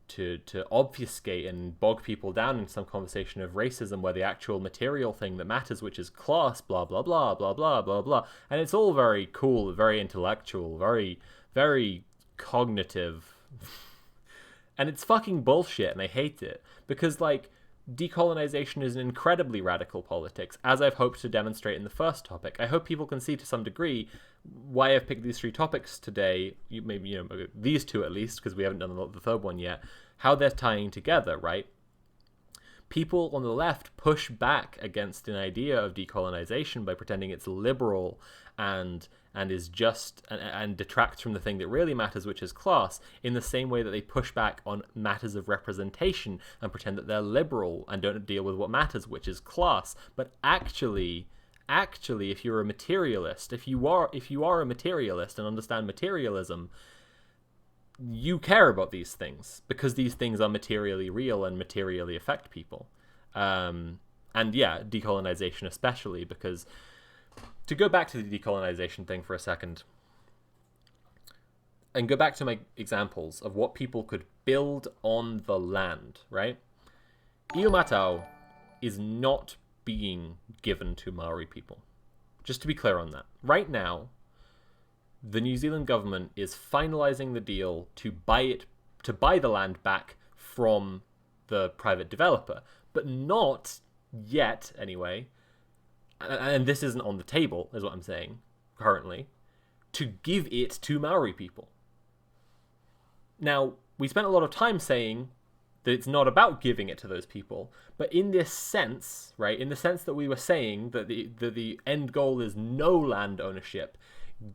to obfuscate and bog people down in some conversation of racism, where the actual material thing that matters, which is class, blah blah blah blah blah blah blah. And it's all very cool, very intellectual, very very cognitive, and it's fucking bullshit, and I hate it, because, like, decolonization is an incredibly radical politics, as I've hoped to demonstrate in the first topic. I hope people can see to some degree why I've picked these three topics today, maybe these two at least, because we haven't done the third one yet, how they're tying together, right? people on the left push back against an idea of decolonization by pretending it's liberal and is just and detracts from the thing that really matters, which is class, in the same way that they push back on matters of representation and pretend that they're liberal and don't deal with what matters, which is class. But actually, if you're a materialist, if you are a materialist and understand materialism, you care about these things because these things are materially real and materially affect people. And yeah, decolonization especially, because to go back to the decolonization thing for a second and go back to my examples of what people could build on the land, right? Iumatao is not being given to Maori people. Just to be clear on that. Right now, the New Zealand government is finalizing the deal to buy the land back from the private developer, but not yet, anyway, and this isn't on the table, is what I'm saying, currently, to give it to Maori people. Now, we spent a lot of time saying that it's not about giving it to those people, but in this sense, right, in the sense that we were saying that the end goal is no land ownership,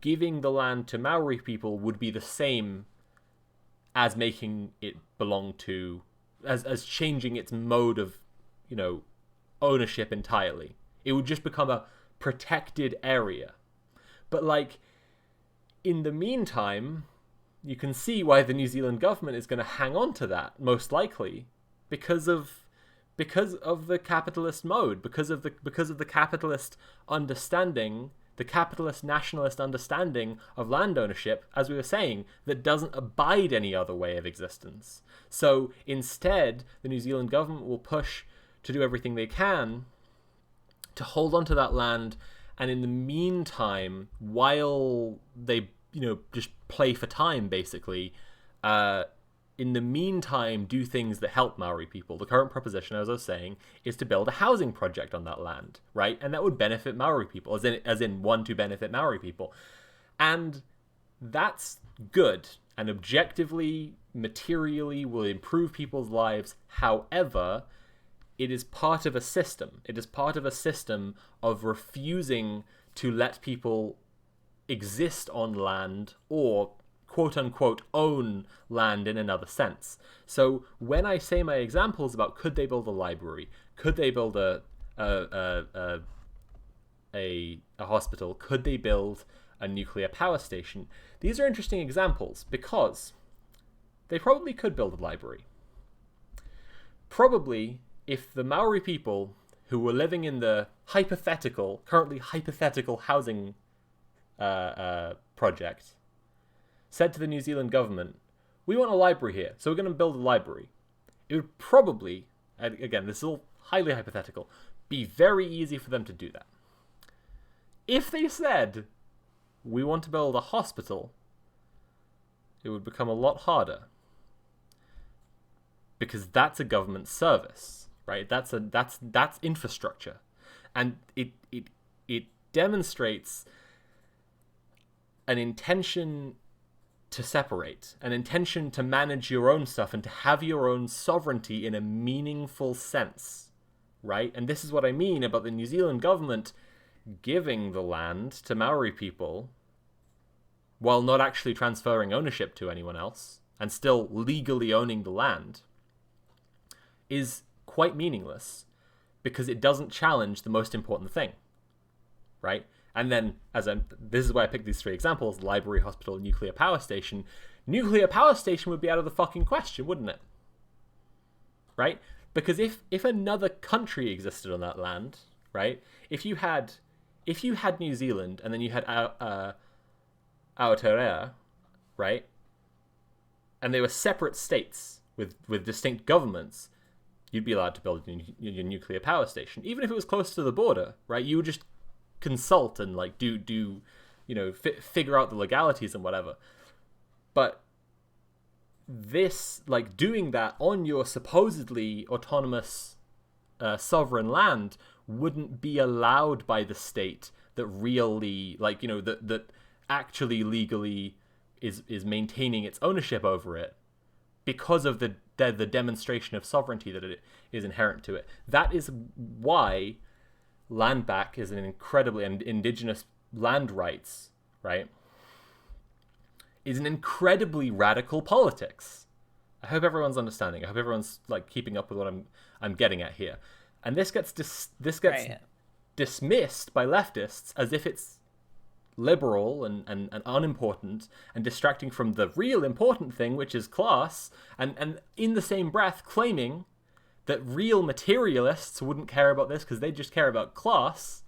giving the land to Maori people would be the same as making it belong to, as changing its mode of, ownership entirely. It would just become a protected area. But in the meantime, you can see why the New Zealand government is going to hang on to that, most likely, because of the capitalist mode, because of the capitalist understanding, the capitalist nationalist understanding of land ownership, as we were saying, that doesn't abide any other way of existence. So instead, the New Zealand government will push to do everything they can to hold on to that land, and in the meantime, while they just play for time, basically, in the meantime, do things that help Maori people. The current proposition, as I was saying, is to build a housing project on that land, right? And that would benefit Maori people, as in one to benefit Maori people. And that's good, and objectively, materially, will improve people's lives. However, it is part of a system. It is part of a system of refusing to let people exist on land or quote-unquote own land in another sense. So when I say my examples about could they build a library, could they build a hospital, could they build a nuclear power station, these are interesting examples because they probably could build a library. Probably, if the Maori people who were living in the currently hypothetical housing project said to the New Zealand government, we want a library here, so we're going to build a library, it would probably, again, this is all highly hypothetical, be very easy for them to do that. If they said, we want to build a hospital, it would become a lot harder. Because that's a government service, right? That's infrastructure. And it demonstrates an intention to separate, an intention to manage your own stuff and to have your own sovereignty in a meaningful sense, right? And this is what I mean about the New Zealand government giving the land to Maori people while not actually transferring ownership to anyone else and still legally owning the land is quite meaningless because it doesn't challenge the most important thing, right? And then, this is why I picked these three examples: library, hospital, nuclear power station. Nuclear power station would be out of the fucking question, wouldn't it? Right? Because if another country existed on that land, right? If you had New Zealand and then you had Aotearoa, right? And they were separate states with distinct governments, you'd be allowed to build your nuclear power station, even if it was close to the border, right? You would just consult and figure out the legalities and whatever. But this, doing that on your supposedly autonomous sovereign land wouldn't be allowed by the state that really, that actually legally is maintaining its ownership over it, because of the the demonstration of sovereignty that it is inherent to it. That is why land back is an incredibly, and indigenous land rights, right, is an incredibly radical politics. I hope everyone's understanding. I hope everyone's like keeping up with what I'm getting at here. And this gets dismissed by leftists as if it's liberal and unimportant and distracting from the real important thing, which is class, and in the same breath claiming that real materialists wouldn't care about this because they just care about class.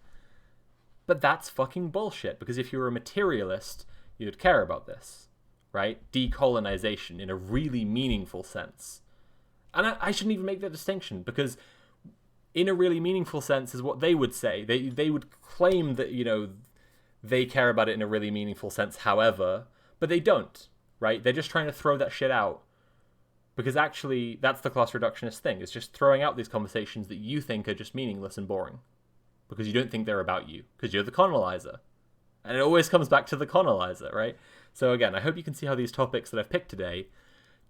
But that's fucking bullshit, because if you were a materialist, you'd care about this, right? Decolonization in a really meaningful sense. And I shouldn't even make that distinction, because in a really meaningful sense is what they would say. They would claim that, you know, they care about it in a really meaningful sense, however, but they don't, right? They're just trying to throw that shit out. Because actually, that's the class reductionist thing. It's just throwing out these conversations that you think are just meaningless and boring. Because you don't think they're about you. Because you're the colonizer. And it always comes back to the colonizer, right? So again, I hope you can see how these topics that I've picked today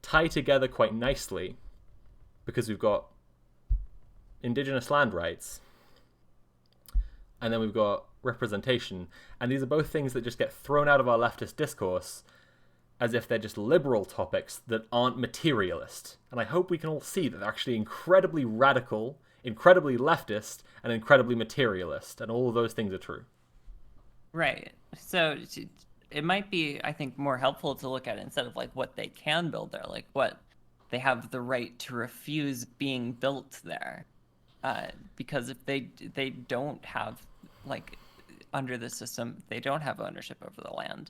tie together quite nicely. Because we've got indigenous land rights. And then we've got representation. And these are both things that just get thrown out of our leftist discourse as if they're just liberal topics that aren't materialist. And I hope we can all see that they're actually incredibly radical, incredibly leftist, and incredibly materialist. And all of those things are true. Right. So it might be, I think, more helpful to look at it instead of like what they can build there, like what they have the right to refuse being built there. Because if they don't have, like, under the system, they don't have ownership over the land.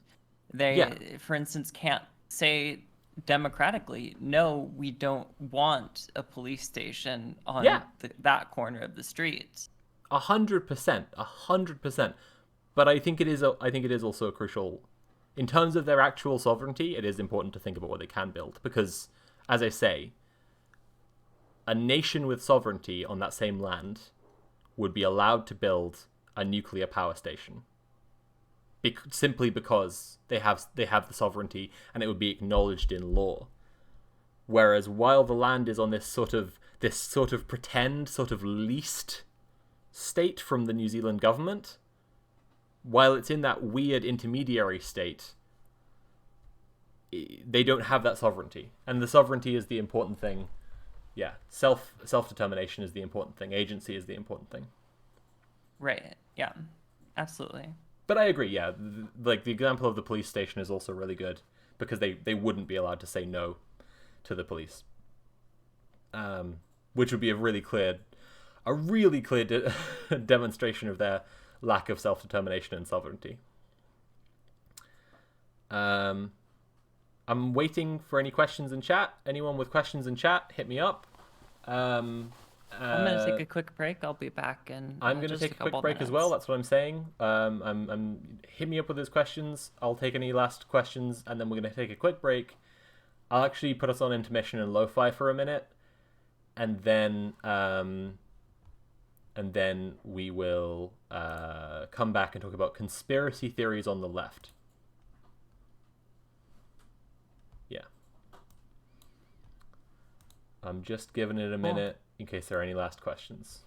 They, for instance, can't say democratically, no, we don't want a police station on that corner of the street. 100%. But I think it is also crucial, in terms of their actual sovereignty, it is important to think about what they can build. Because, as I say, a nation with sovereignty on that same land would be allowed to build a nuclear power station. Simply because they have the sovereignty and it would be acknowledged in law. Whereas while the land is on this sort of pretend, sort of leased state from the New Zealand government, while it's in that weird intermediary state, they don't have that sovereignty. And the sovereignty is the important thing. Yeah, self-determination is the important thing. Agency is the important thing. Right, yeah, absolutely. But I agree, yeah. Like, the example of the police station is also really good, because they wouldn't be allowed to say no to the police. Which would be a really clear demonstration of their lack of self-determination and sovereignty. I'm waiting for any questions in chat. Anyone with questions in chat, hit me up. I'm going to take a quick break. I'll be back in I'm going to take a quick break minutes. as well. That's what I'm saying. Hit me up with those questions. I'll take any last questions, and then we're going to take a quick break. I'll actually put us on intermission and lo-fi for a minute, and then we will come back and talk about conspiracy theories on the left. Yeah. I'm just giving it a minute in case there are any last questions.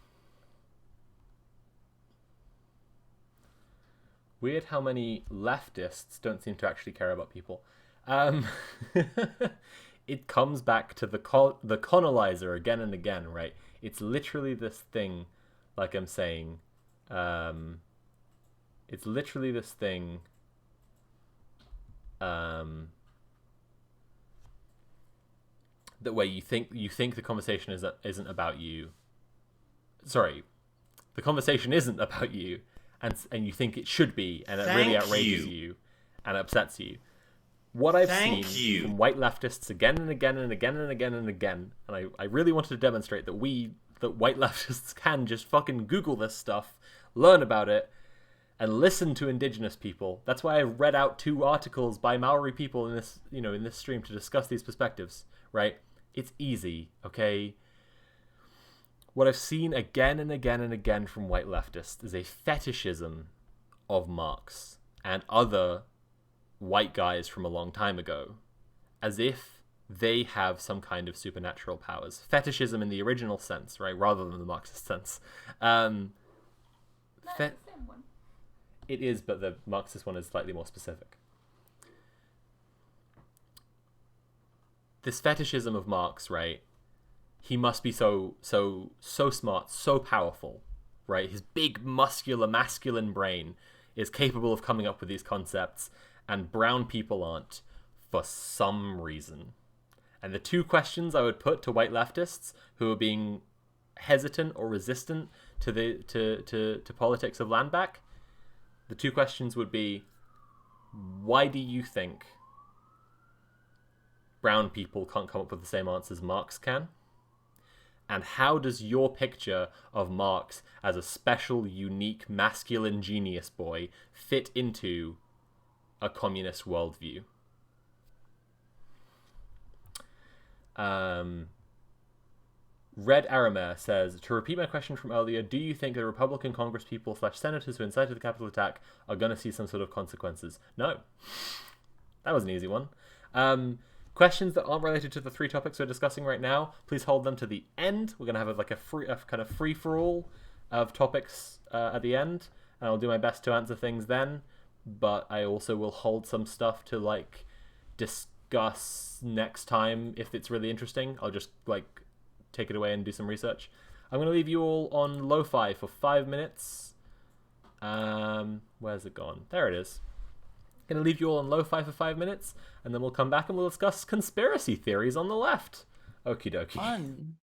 Weird how many leftists don't seem to actually care about people. It comes back to the colonizer again and again, right? It's literally this thing, like I'm saying. It's literally this thing. That way you think the conversation isn't about you. Sorry, the conversation isn't about you, and you think it should be, and it really outrages you and upsets you. What I've seen from white leftists again and again and again and again and again, and I really wanted to demonstrate that white leftists can just fucking Google this stuff, learn about it, and listen to indigenous people. That's why I read out 2 articles by Maori people in this stream to discuss these perspectives, right? It's easy, okay? What I've seen again and again and again from white leftists is a fetishism of Marx and other white guys from a long time ago, as if they have some kind of supernatural powers. Fetishism in the original sense, right, rather than the Marxist sense. That's the same one. It is, but the Marxist one is slightly more specific. This fetishism of Marx, right? He must be so smart, so powerful, right? His big, muscular, masculine brain is capable of coming up with these concepts, and brown people aren't, for some reason. And the two questions I would put to white leftists who are being hesitant or resistant to the to politics of land back, the two questions would be, why do you think brown people can't come up with the same answers Marx can? And how does your picture of Marx as a special, unique, masculine genius boy fit into a communist worldview? Red Aramere says, to repeat my question from earlier, do you think the Republican Congress people / senators who incited the Capitol attack are going to see some sort of consequences? No. That was an easy one. Questions that aren't related to the three topics we're discussing right now, please hold them to the end. We're going to have a kind of free-for-all of topics at the end, and I'll do my best to answer things then, but I also will hold some stuff to, like, discuss next time if it's really interesting. I'll just, like, take it away and do some research. I'm going to leave you all on lo-fi for 5 minutes. Where's it gone? There it is. Going to leave you all on lo-fi for 5 minutes, and then we'll come back and we'll discuss conspiracy theories on the left. Okie dokie. Fun.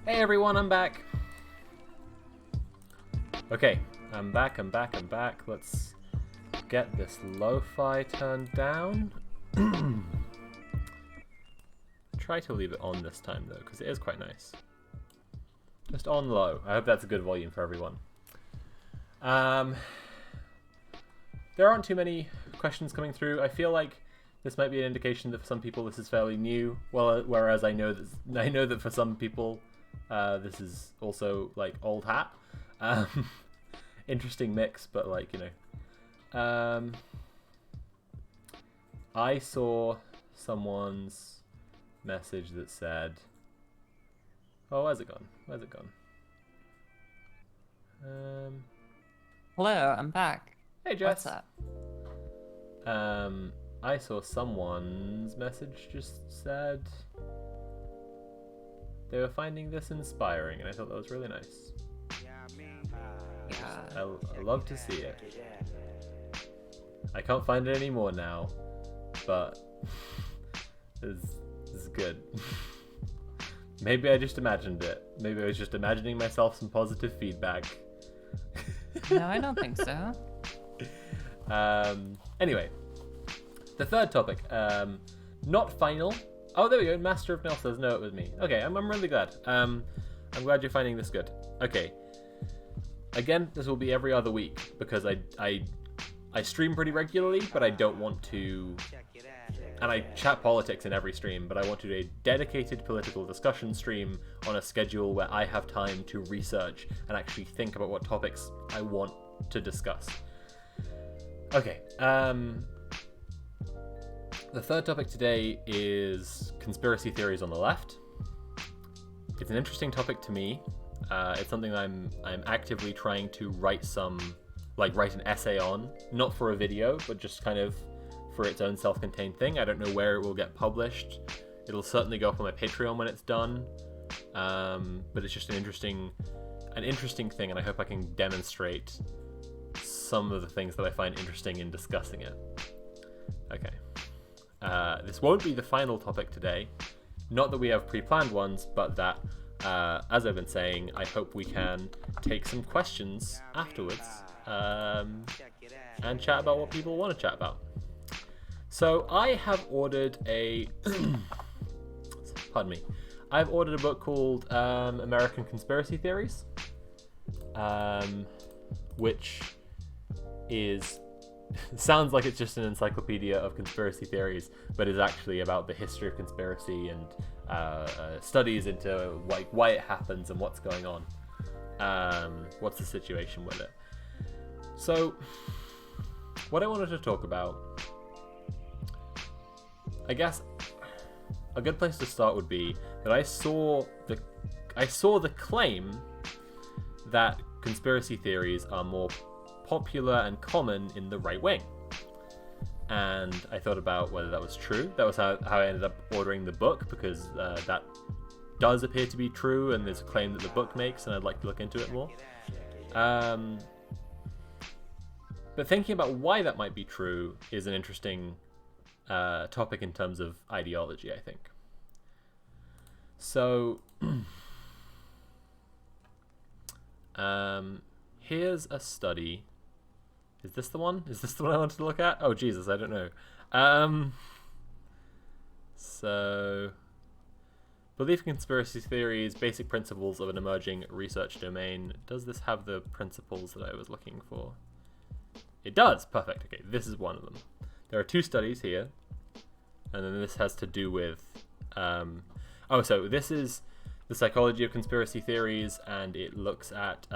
Hey everyone, I'm back. Okay, I'm back. Let's get this lo-fi turned down. Try to leave it on this time though, because it is quite nice. Just on low. I hope that's a good volume for everyone. There aren't too many questions coming through. I feel like this might be an indication that for some people this is fairly new. Well, whereas I know that for some people this is also like old hat. Interesting mix, but like, you know. I saw someone's message that said, oh, where's it gone? Hello, I'm back. Hey, Jess. What's up? I saw someone's message just said they were finding this inspiring, and I thought that was really nice. Yeah. I love to see it. I can't find it anymore now, but this is good. Maybe I just imagined it. Maybe I was just imagining myself some positive feedback. No, I don't think so. Anyway, the third topic, not final. Oh, there we go. Master of Nel says no, it was me. Okay, I'm really glad. I'm glad you're finding this good. Okay. Again, this will be every other week because I stream pretty regularly, but I don't want to. And I chat politics in every stream, but I want to do a dedicated political discussion stream on a schedule where I have time to research and actually think about what topics I want to discuss. Okay, the third topic today is conspiracy theories on the left. It's an interesting topic to me. It's something I'm actively trying to write an essay on, not for a video, but just kind of for its own self-contained thing. I don't know where it will get published. It'll certainly go up on my Patreon when it's done. But it's just an interesting thing, and I hope I can demonstrate some of the things that I find interesting in discussing it. Okay. This won't be the final topic today. Not that we have pre-planned ones, but that, as I've been saying, I hope we can take some questions afterwards and chat about what people want to chat about. So I have ordered pardon me. I've ordered a book called American Conspiracy Theories, which sounds like it's just an encyclopedia of conspiracy theories, but is actually about the history of conspiracy and studies into why it happens and what's going on. What's the situation with it? So, what I wanted to talk about, I guess a good place to start would be that I saw the claim that conspiracy theories are more popular and common in the right wing. And I thought about whether that was true. That was how I ended up ordering the book, because that does appear to be true, and there's a claim that the book makes, and I'd like to look into it more. But thinking about why that might be true is an interesting topic in terms of ideology, I think. So, here's a study. Is this the one? Is this the one I wanted to look at? Oh, Jesus, I don't know. So, belief in conspiracy theories, basic principles of an emerging research domain. Does this have the principles that I was looking for? It does. Perfect. Okay, this is one of them. There are two studies here, and then this has to do with so this is the psychology of conspiracy theories, and it looks at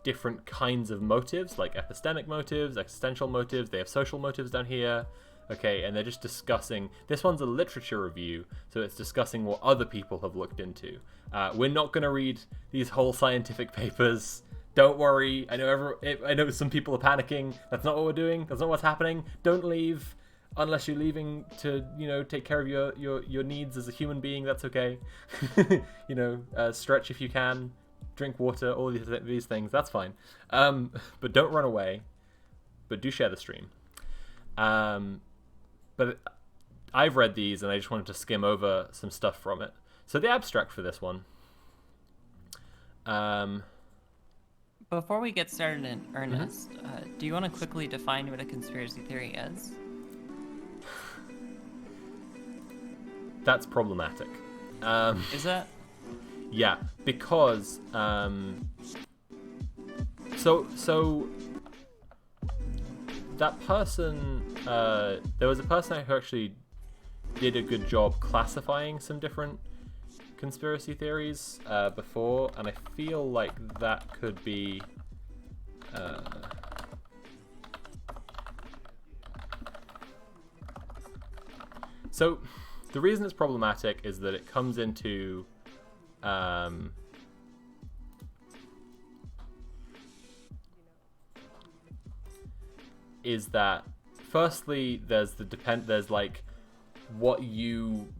different kinds of motives, like epistemic motives, existential motives. They have social motives down here. Okay, and they're just discussing, this one's a literature review, so it's discussing what other people have looked into. We're not going to read these whole scientific papers. Don't worry. I know some people are panicking. That's not what we're doing. That's not what's happening. Don't leave unless you're leaving to, take care of your needs as a human being. That's okay. Stretch if you can. Drink water. All these things. That's fine. But don't run away. But do share the stream. But I've read these and I just wanted to skim over some stuff from it. So the abstract for this one Before we get started in earnest, do you want to quickly define what a conspiracy theory is? That's problematic. Is that? Yeah, because so that person, there was a person who actually did a good job classifying some different conspiracy theories before, and I feel like that could be so the reason it's problematic is that it comes into is that firstly there's like what you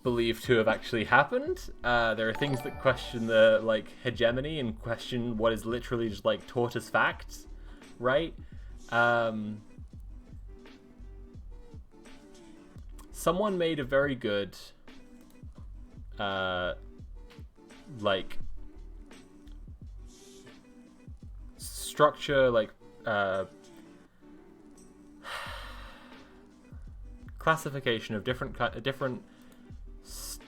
believe to have actually happened. There are things that question the like hegemony and question what is literally just like taught as facts, right? Someone made a very good like structure, like classification of different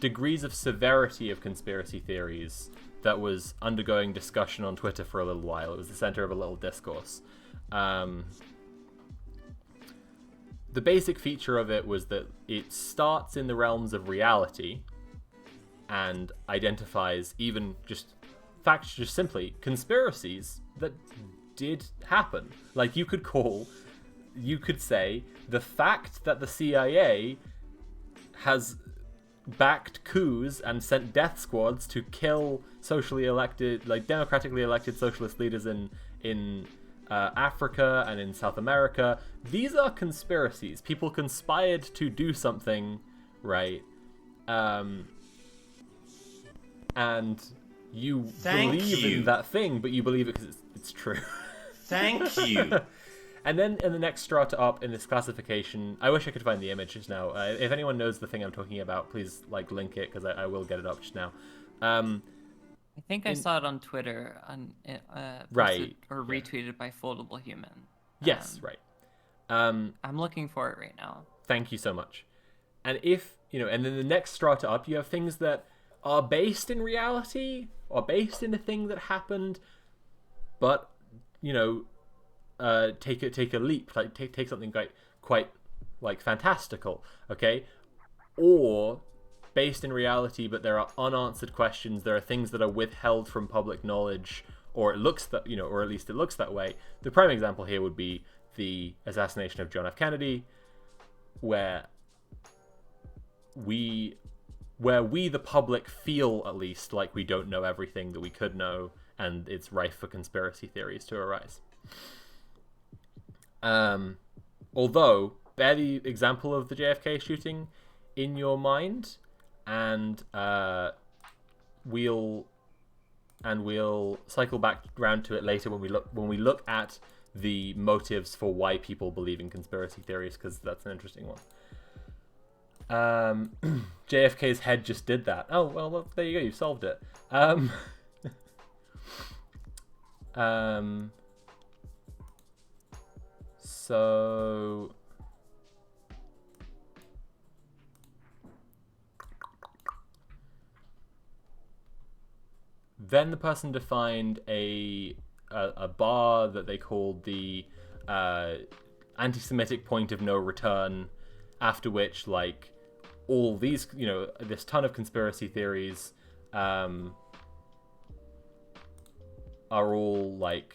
degrees of severity of conspiracy theories that was undergoing discussion on Twitter for a little while. It was the center of a little discourse. The basic feature of it was that it starts in the realms of reality and identifies even just facts, just simply conspiracies that did happen. Like you could say the fact that the CIA has backed coups and sent death squads to kill democratically elected socialist leaders in Africa and in South America. These are conspiracies. People conspired to do something, right? And you believe in that thing, but you believe it because it's true. Thank you. And then in the next strata up in this classification, I wish I could find the image just now. If anyone knows the thing I'm talking about, please like link it because I will get it up just now. I think I saw it on Twitter, right, or retweeted by Foldable Human. Yes, right. I'm looking for it right now. Thank you so much. And and then the next strata up, you have things that are based in reality or based in a thing that happened, but take a leap, like take something quite like fantastical, okay, or based in reality, but there are unanswered questions. There are things that are withheld from public knowledge, or it looks that or at least it looks that way. The prime example here would be the assassination of John F. Kennedy, where we the public feel at least like we don't know everything that we could know, and it's rife for conspiracy theories to arise. Although bear the example of the JFK shooting in your mind, and we'll cycle back round to it later when we look at the motives for why people believe in conspiracy theories, because that's an interesting one. JFK's head just did that. Oh well, there you go. You solved it. So then the person defined a bar that they called the anti-Semitic point of no return, after which like all these this ton of conspiracy theories are all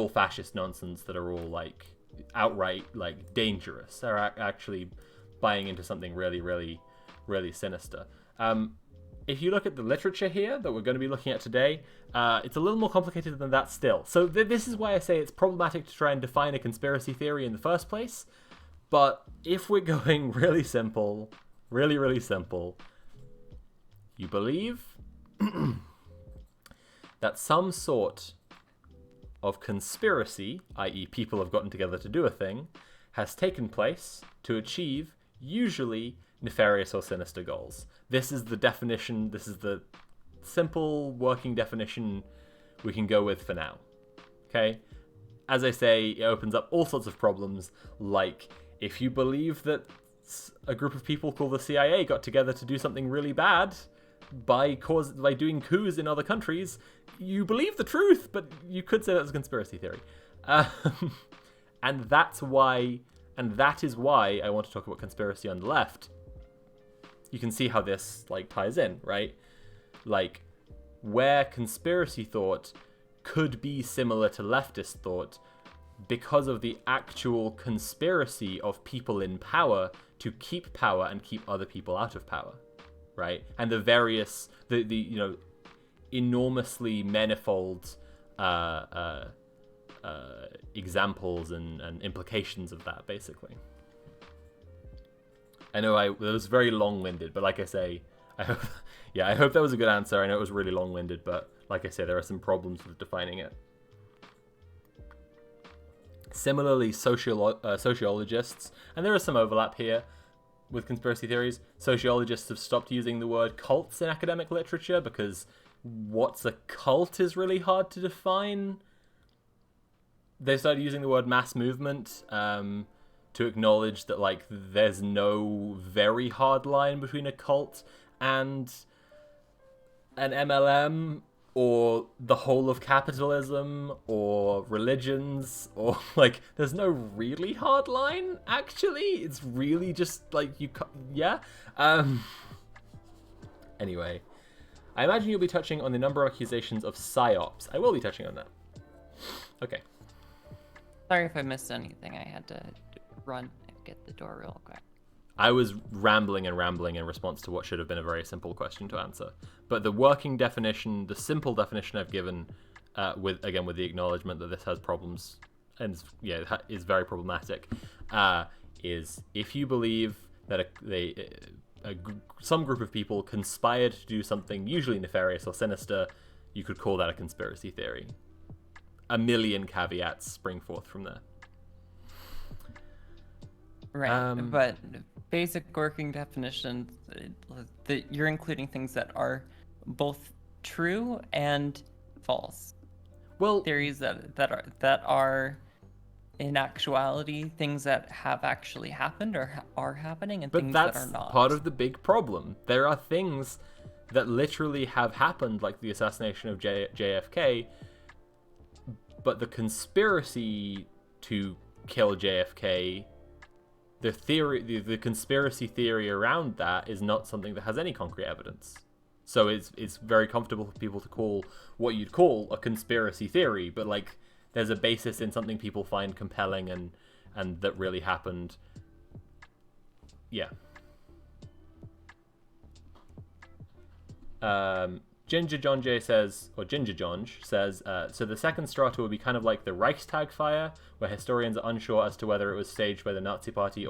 fascist nonsense that are all like outright like dangerous. They're actually buying into something really, really, really sinister. If you look at the literature here that we're going to be looking at today, it's a little more complicated than that still. So this is why I say it's problematic to try and define a conspiracy theory in the first place. But if we're going really simple, really, really simple, you believe that some sort of conspiracy, i.e. people have gotten together to do a thing, has taken place to achieve usually nefarious or sinister goals. This is the definition, this is the simple working definition we can go with for now. Okay? As I say, it opens up all sorts of problems, like if you believe that a group of people called the CIA got together to do something really bad by doing coups in other countries, you believe the truth, but you could say that's a conspiracy theory. And that is why I want to talk about conspiracy on the left. You can see how this ties in, right? Like, where conspiracy thought could be similar to leftist thought because of the actual conspiracy of people in power to keep power and keep other people out of power, right? And the various, the enormously manifold examples and implications of that, basically. I know it was very long-winded, but like I say, I hope that was a good answer. I know it was really long-winded, but like I say, there are some problems with defining it. Similarly, sociologists, and there is some overlap here with conspiracy theories, sociologists have stopped using the word cults in academic literature because what's a cult is really hard to define. They started using the word mass movement to acknowledge that there's no very hard line between a cult and an MLM or the whole of capitalism or religions, or there's no really hard line, actually. It's really just anyway, I imagine you'll be touching on the number of accusations of psyops. I will be touching on that. Okay. Sorry if I missed anything. I had to run and get the door real quick. I was rambling in response to what should have been a very simple question to answer. But the working definition, the simple definition I've given, with the acknowledgement that this has problems and is very problematic, is if you believe that some group of people conspired to do something usually nefarious or sinister, you could call that a conspiracy theory. A million caveats spring forth from there. Right, but basic working definitions, you're including things that are both true and false. Well, theories that are in actuality things that have actually happened or are happening, and things that are not. But that's part of the big problem. There are things that literally have happened, like the assassination of JFK, but the conspiracy to kill JFK, the conspiracy theory around that is not something that has any concrete evidence. So it's very comfortable for people to call what you'd call a conspiracy theory, but there's a basis in something people find compelling and that really happened. Yeah. Ginger John says, so the second strata would be kind of like the Reichstag fire, where historians are unsure as to whether it was staged by the Nazi Party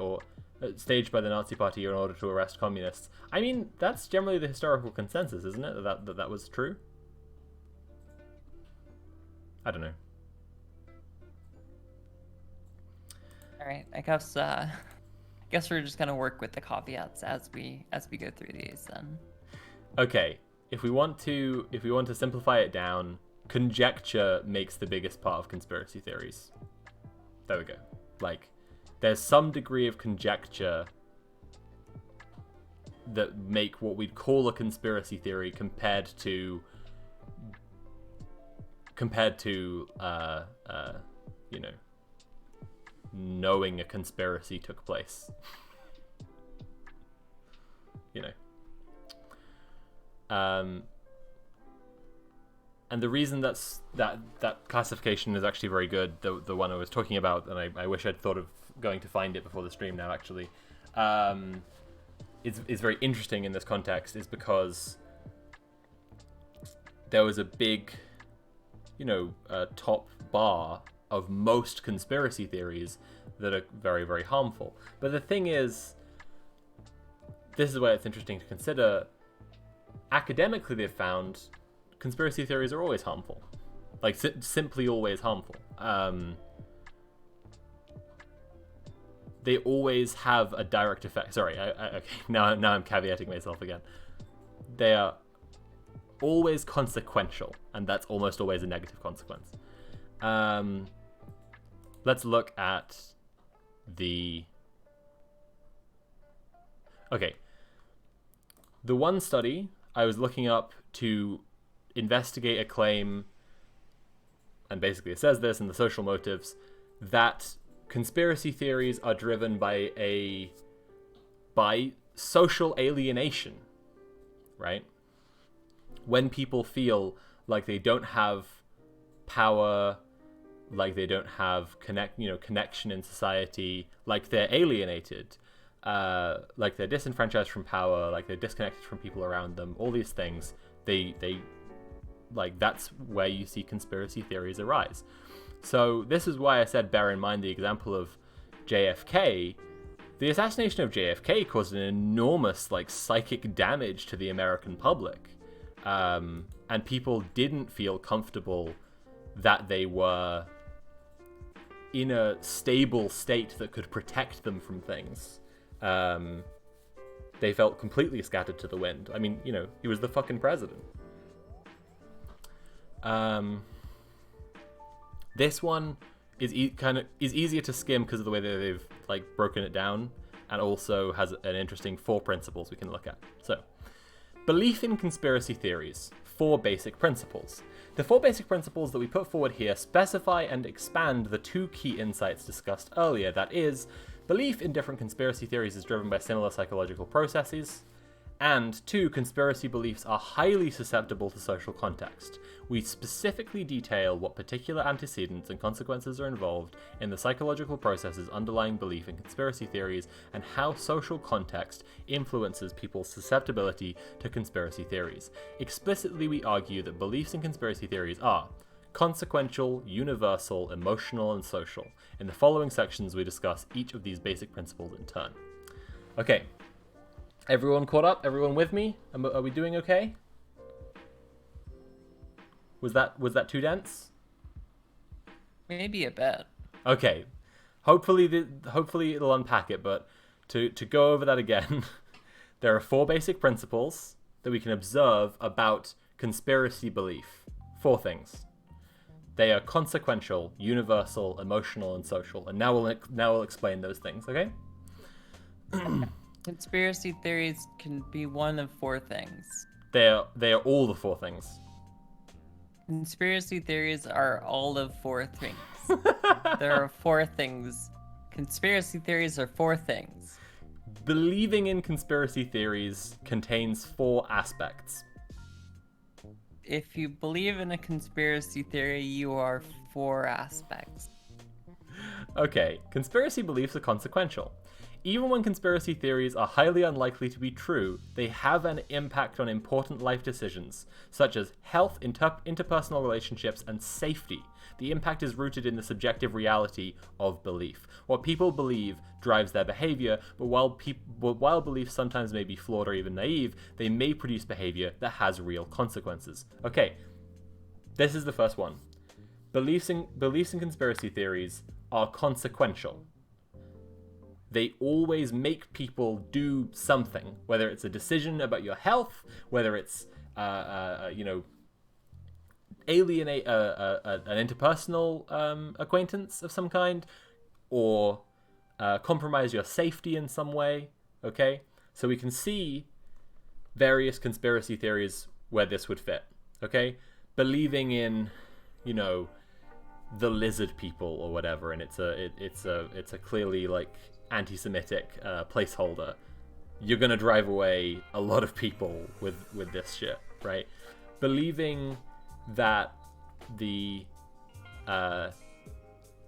in order to arrest communists. I mean, that's generally the historical consensus, isn't it? That was true? I don't know. All right, I guess we're just gonna work with the caveats as we go through these then. Okay. If we want to simplify it down, conjecture makes the biggest part of conspiracy theories. There we go. There's some degree of conjecture that make what we'd call a conspiracy theory compared to knowing a conspiracy took place. And the reason that classification is actually very good, the one I was talking about, and I wish I'd thought of going to find it before the stream now, actually, is very interesting in this context, is because there was a big, top bar of most conspiracy theories that are very, very harmful. But the thing is, this is where it's interesting to consider. Academically, they've found conspiracy theories are always harmful, simply always harmful. They always have a direct effect. Sorry, okay, now I'm caveating myself again. They are always consequential, and that's almost always a negative consequence. Let's look at the... Okay. The one study I was looking up to investigate a claim, and basically it says this in the social motives, that conspiracy theories are driven by social alienation, right? When people feel like they don't have power, like they don't have connection in society, like they're alienated, like they're disenfranchised from power, like they're disconnected from people around them, all these things, they like, that's where you see conspiracy theories arise. So this is why I said bear in mind the example of JFK. The assassination of JFK caused an enormous psychic damage to the American public, and people didn't feel comfortable that they were in a stable state that could protect them from things. They felt completely scattered to the wind. I mean, he was the fucking president. This one is easier to skim because of the way that they've broken it down, and also has an interesting 4 principles we can look at. So, belief in conspiracy theories. 4 basic principles. The 4 basic principles that we put forward here specify and expand the 2 key insights discussed earlier. That is, belief in different conspiracy theories is driven by similar psychological processes. And 2, conspiracy beliefs are highly susceptible to social context. We specifically detail what particular antecedents and consequences are involved in the psychological processes underlying belief in conspiracy theories, and how social context influences people's susceptibility to conspiracy theories. Explicitly, we argue that beliefs in conspiracy theories are consequential, universal, emotional, and social. In the following sections, we discuss each of these basic principles in turn. Okay. Everyone caught up? Everyone with me? Are we doing okay? Was that too dense? Maybe a bit. Okay. Hopefully it'll unpack it, but to go over that again, there are 4 basic principles that we can observe about conspiracy belief. 4 things. They are consequential, universal, emotional, and social. And now we'll explain those things, okay? Conspiracy theories can be one of 4 things. They are all the 4 things. Conspiracy theories are all of 4 things. There are 4 things. Conspiracy theories are 4 things. Believing in conspiracy theories contains 4 aspects. If you believe in a conspiracy theory, you are 4 aspects. Okay, conspiracy beliefs are consequential. Even when conspiracy theories are highly unlikely to be true, they have an impact on important life decisions, such as health, interpersonal relationships, and safety. The impact is rooted in the subjective reality of belief. What people believe drives their behavior, but while beliefs sometimes may be flawed or even naive, they may produce behavior that has real consequences. Okay, this is the first one. Beliefs in conspiracy theories are consequential. They always make people do something, whether it's a decision about your health, whether it's, alienate an interpersonal acquaintance of some kind, or compromise your safety in some way, okay? So we can see various conspiracy theories where this would fit, okay? Believing in, the lizard people or whatever, and it's a clearly anti-Semitic placeholder. You're gonna drive away a lot of people with this shit, right? Believing that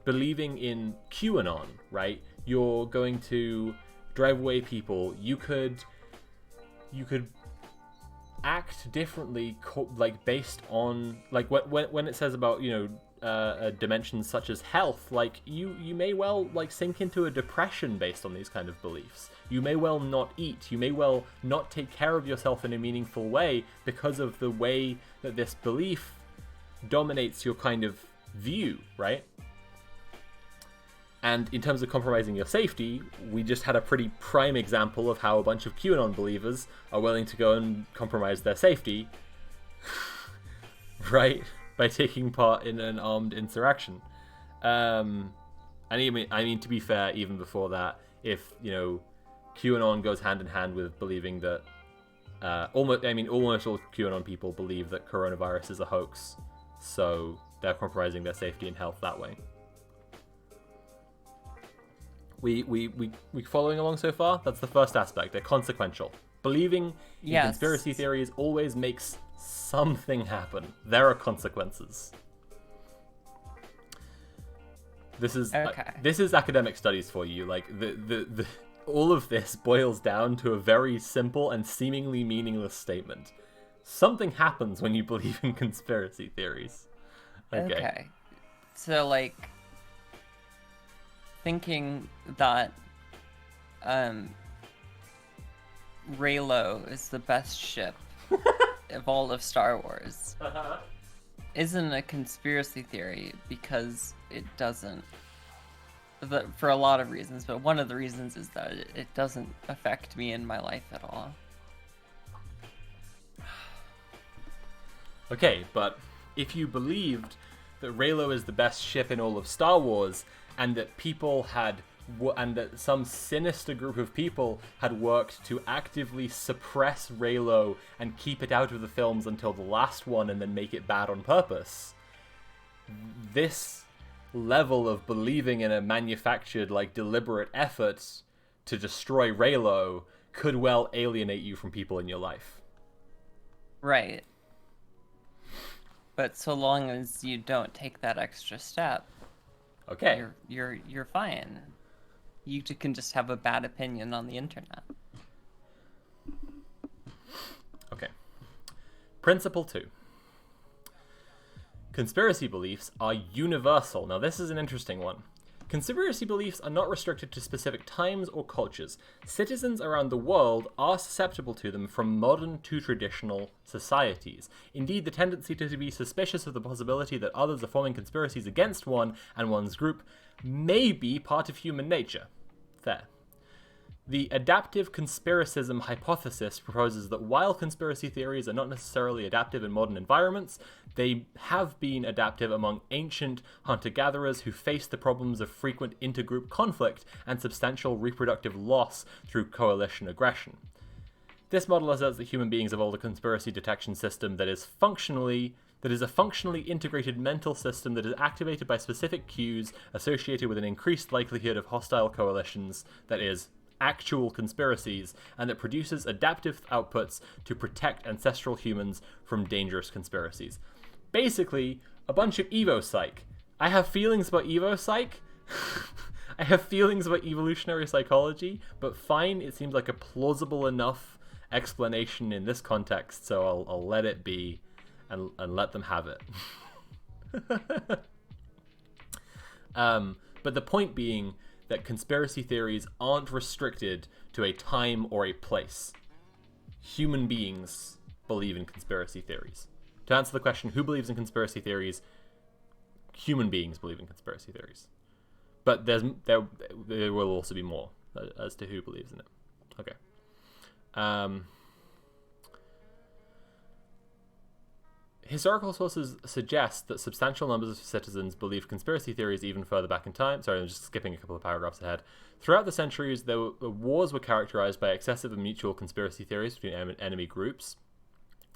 believing in QAnon, right? You're going to drive away people. You could act differently, based on when it says about dimensions such as health, you may well sink into a depression based on these kind of beliefs. You may well not eat. You may well not take care of yourself in a meaningful way because of the way that this belief dominates your kind of view, right? And in terms of compromising your safety, we just had a pretty prime example of how a bunch of QAnon believers are willing to go and compromise their safety right? By taking part in an armed insurrection. And I mean, to be fair, even before that, if, you know, QAnon goes hand in hand with believing that almost all QAnon people believe that coronavirus is a hoax, so they're compromising their safety and health that way. We following along so far? That's the first aspect. They're consequential. Believing in conspiracy theories always makes something happen. There are consequences. This is academic studies for you. Like the all of this boils down to a very simple and seemingly meaningless statement. Something happens when you believe in conspiracy theories. Okay. So, like, thinking that Reylo is the best ship of all of Star Wars isn't a conspiracy theory because it doesn't. For a lot of reasons, but one of the reasons is that it doesn't affect me in my life at all. Okay, but if you believed that Reylo is the best ship in all of Star Wars, and that that some sinister group of people had worked to actively suppress Reylo and keep it out of the films until the last one and then make it bad on purpose, this level of believing in a manufactured, like, deliberate effort to destroy Reylo could well alienate you from people in your life. Right. But so long as you don't take that extra step, okay, you're fine. You can just have a bad opinion on the internet. Okay. Principle 2. Conspiracy beliefs are universal. Now, this is an interesting one. Conspiracy beliefs are not restricted to specific times or cultures. Citizens around the world are susceptible to them from modern to traditional societies. Indeed, the tendency to be suspicious of the possibility that others are forming conspiracies against one and one's group may be part of human nature. Fair. The adaptive conspiracism hypothesis proposes that while conspiracy theories are not necessarily adaptive in modern environments, they have been adaptive among ancient hunter-gatherers who faced the problems of frequent intergroup conflict and substantial reproductive loss through coalition aggression. This model asserts that human beings evolved a conspiracy detection system that is a functionally integrated mental system that is activated by specific cues associated with an increased likelihood of hostile coalitions, that is, actual conspiracies, and that produces adaptive outputs to protect ancestral humans from dangerous conspiracies. Basically, a bunch of evo-psych. I have feelings about evo-psych. I have feelings about evolutionary psychology, but fine, it seems like a plausible enough explanation in this context, so I'll let it be and let them have it. But the point being that conspiracy theories aren't restricted to a time or a place. Human beings believe in conspiracy theories. To answer the question, who believes in conspiracy theories? Human beings believe in conspiracy theories. But there will also be more as to who believes in it. Okay. Historical sources suggest that substantial numbers of citizens believe conspiracy theories even further back in time. Sorry, I'm just skipping a couple of paragraphs ahead. Throughout the centuries, wars were characterized by excessive and mutual conspiracy theories between enemy groups.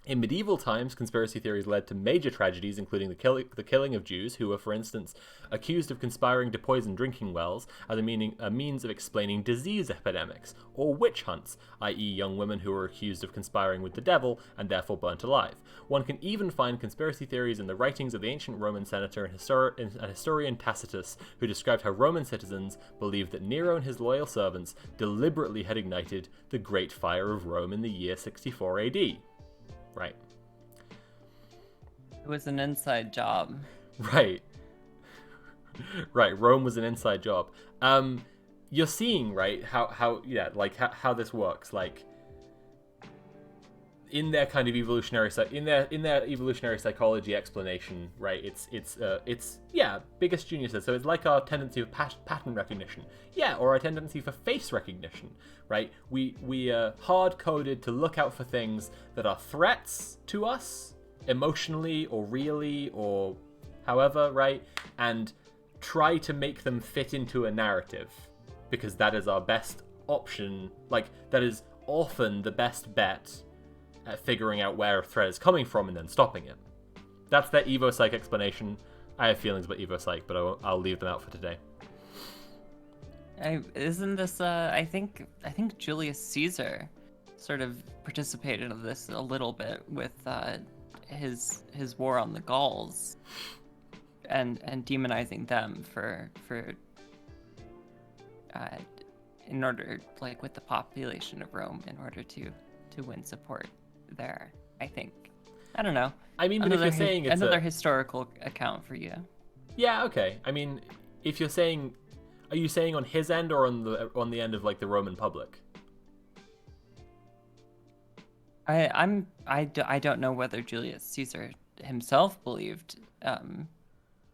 In medieval times, conspiracy theories led to major tragedies, including the killing of Jews, who were, for instance, accused of conspiring to poison drinking wells as a means of explaining disease epidemics, or witch hunts, i.e. young women who were accused of conspiring with the devil and therefore burnt alive. One can even find conspiracy theories in the writings of the ancient Roman senator and historian Tacitus, who described how Roman citizens believed that Nero and his loyal servants deliberately had ignited the Great Fire of Rome in the year 64 AD. Right. It was an inside job. Right. Right. Rome was an inside job. You're seeing, right, how this works. Like, in their kind of evolutionary in their evolutionary psychology explanation, right? It's biggest geniuses. So it's like our tendency of pattern recognition, or our tendency for face recognition, right? We are hard coded to look out for things that are threats to us emotionally or really or however, right? And try to make them fit into a narrative, because that is our best option. Like, that is often the best bet at figuring out where a threat is coming from and then stopping it. That's their EvoPsych explanation. I have feelings about EvoPsych, but I'll leave them out for today. Isn't this? I think Julius Caesar sort of participated in this a little bit with his war on the Gauls, and demonizing them for in order, like, with the population of Rome, in order to win support there. I think. I don't know. I mean, but if you're saying it's another historical account for you. Yeah, okay. I mean, if you're saying, are you saying on his end or on the end of, like, the Roman public? I don't know whether Julius Caesar himself believed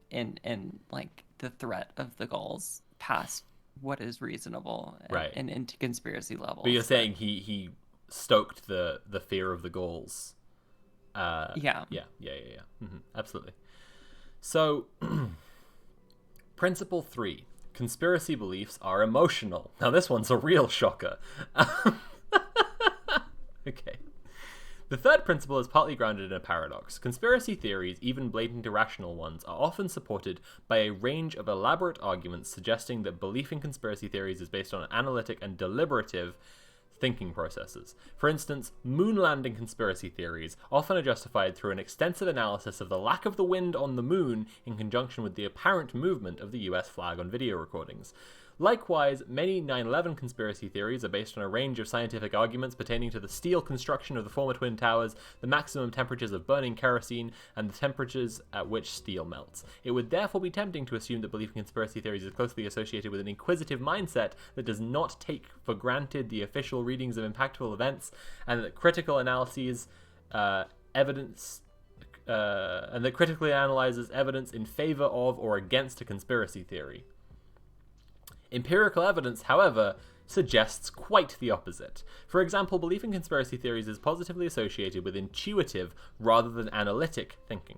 in like the threat of the Gauls past what is reasonable, right, and into conspiracy levels. But you're saying he stoked the fear of the Gauls. Yeah. Mm-hmm. Absolutely. So, principle 3: conspiracy beliefs are emotional. Now, this one's a real shocker. Okay. The third principle is partly grounded in a paradox. Conspiracy theories, even blatant irrational ones, are often supported by a range of elaborate arguments suggesting that belief in conspiracy theories is based on analytic and deliberative thinking processes. For instance, moon landing conspiracy theories often are justified through an extensive analysis of the lack of the wind on the moon in conjunction with the apparent movement of the US flag on video recordings. Likewise, many 9/11 conspiracy theories are based on a range of scientific arguments pertaining to the steel construction of the former Twin Towers, the maximum temperatures of burning kerosene, and the temperatures at which steel melts. It would therefore be tempting to assume that belief in conspiracy theories is closely associated with an inquisitive mindset that does not take for granted the official readings of impactful events, and that critical analyses and that critically analyzes evidence in favor of or against a conspiracy theory. Empirical evidence, however, suggests quite the opposite. For example, belief in conspiracy theories is positively associated with intuitive rather than analytic thinking.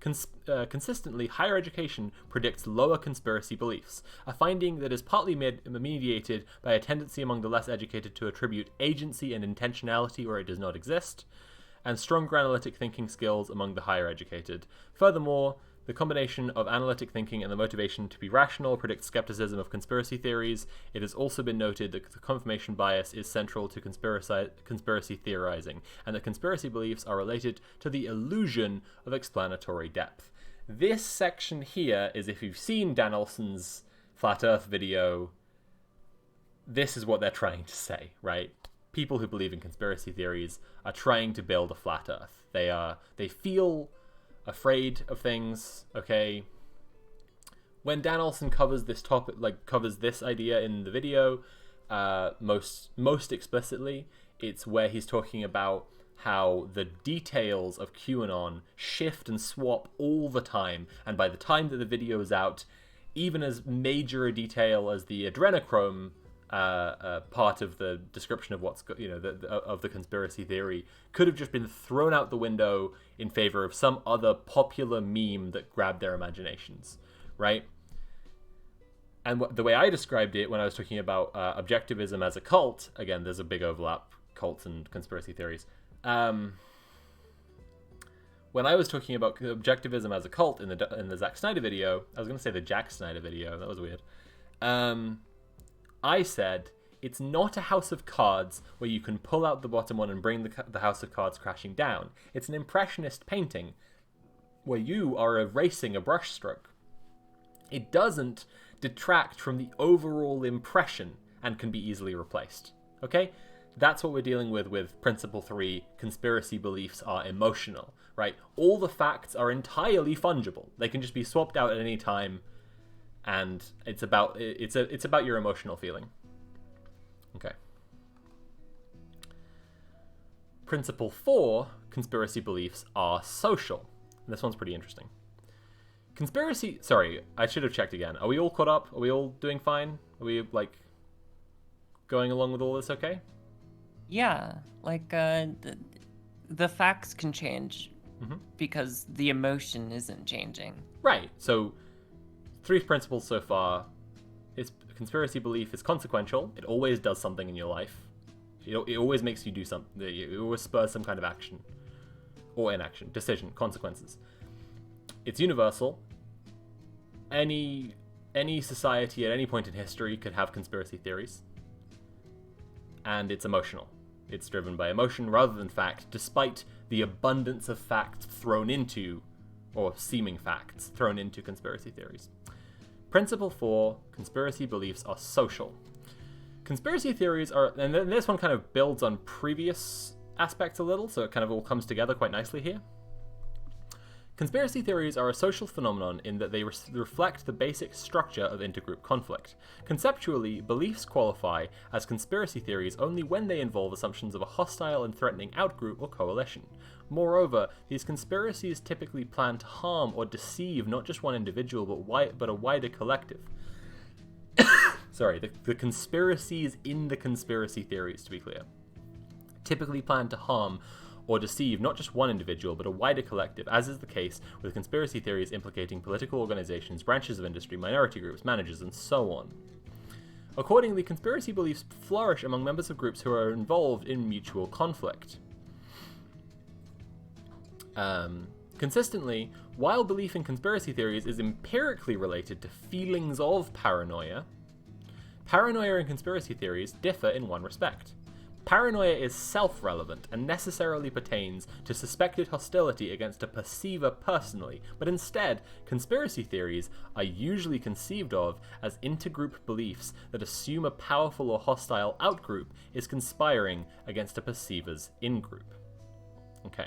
Consistently, higher education predicts lower conspiracy beliefs, a finding that is partly mediated by a tendency among the less educated to attribute agency and intentionality where it does not exist, and stronger analytic thinking skills among the higher educated. Furthermore, the combination of analytic thinking and the motivation to be rational predicts skepticism of conspiracy theories. It has also been noted that the confirmation bias is central to conspiracy theorizing, and that conspiracy beliefs are related to the illusion of explanatory depth. This section here is, if you've seen Dan Olson's Flat Earth video, this is what they're trying to say, right? People who believe in conspiracy theories are trying to build a flat Earth. They feel afraid of things, okay? When Dan Olson covers this topic, covers this idea in the video, most explicitly, it's where he's talking about how the details of QAnon shift and swap all the time, and by the time that the video is out, even as major a detail as the adrenochrome part of the description of what's of the conspiracy theory could have just been thrown out the window in favor of some other popular meme that grabbed their imaginations, right? And the way I described it when I was talking about objectivism as a cult, again, there's a big overlap, cults and conspiracy theories. When I was talking about objectivism as a cult in the Zack Snyder video, I was going to say the Jack Snyder video, that was weird. I said, it's not a house of cards where you can pull out the bottom one and bring the house of cards crashing down. It's an impressionist painting where you are erasing a brushstroke. It doesn't detract from the overall impression and can be easily replaced. Okay? That's what we're dealing with Principle 3, conspiracy beliefs are emotional, right? All the facts are entirely fungible. They can just be swapped out at any time, and it's about your emotional feeling. Okay. Principle 4, conspiracy beliefs are social. And this one's pretty interesting. Sorry, I should have checked again. Are we all caught up? Are we all doing fine? Are we, going along with all this okay? Yeah, the facts can change because the emotion isn't changing. Right. So 3 principles so far. Conspiracy belief is consequential. It always does something in your life. It always makes you do something. It always spurs some kind of action or inaction, decision, consequences. It's universal. Any society at any point in history could have conspiracy theories. And it's emotional. It's driven by emotion rather than fact, despite the abundance of facts thrown into, or seeming facts thrown into conspiracy theories. Principle 4, conspiracy beliefs are social. Conspiracy theories are, and this one kind of builds on previous aspects a little, so it kind of all comes together quite nicely here. Conspiracy theories are a social phenomenon in that they reflect the basic structure of intergroup conflict. Conceptually, beliefs qualify as conspiracy theories only when they involve assumptions of a hostile and threatening outgroup or coalition. Moreover, these conspiracies typically plan to harm or deceive not just one individual but a wider collective. Sorry, the conspiracies in the conspiracy theories, to be clear, typically plan to harm or deceive not just one individual, but a wider collective, as is the case with conspiracy theories implicating political organizations, branches of industry, minority groups, managers, and so on. Accordingly, conspiracy beliefs flourish among members of groups who are involved in mutual conflict. Consistently, while belief in conspiracy theories is empirically related to feelings of paranoia and conspiracy theories differ in one respect. Paranoia is self-relevant and necessarily pertains to suspected hostility against a perceiver personally, but instead, conspiracy theories are usually conceived of as intergroup beliefs that assume a powerful or hostile outgroup is conspiring against a perceiver's in-group. Okay.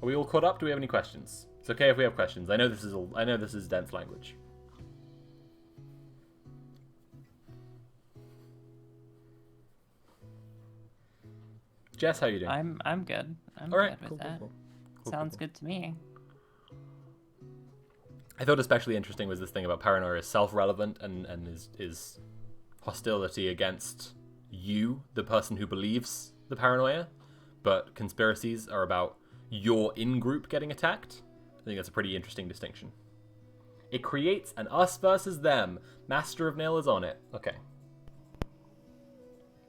Are we all caught up? Do we have any questions? It's okay if we have questions. I know this is dense language. Jess, how are you doing? I'm good. I'm all right, good with cool, that. Cool. Sounds good to me. I thought especially interesting was this thing about paranoia is self-relevant and is hostility against you, the person who believes the paranoia, but conspiracies are about your in-group getting attacked. I think that's a pretty interesting distinction. It creates an us versus them. Master of Nail is on it. Okay.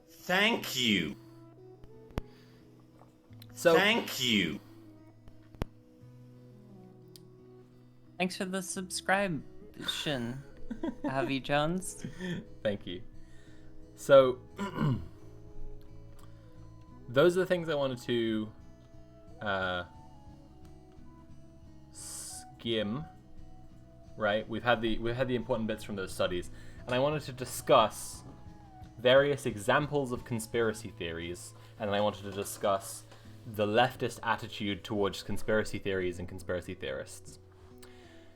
Thank you. So, thank you. Thanks for the subscription, Avi Jones. Thank you. So, those are the things I wanted to skim. Right, we've had the important bits from those studies, and I wanted to discuss various examples of conspiracy theories, and then I wanted to discuss the leftist attitude towards conspiracy theories and conspiracy theorists.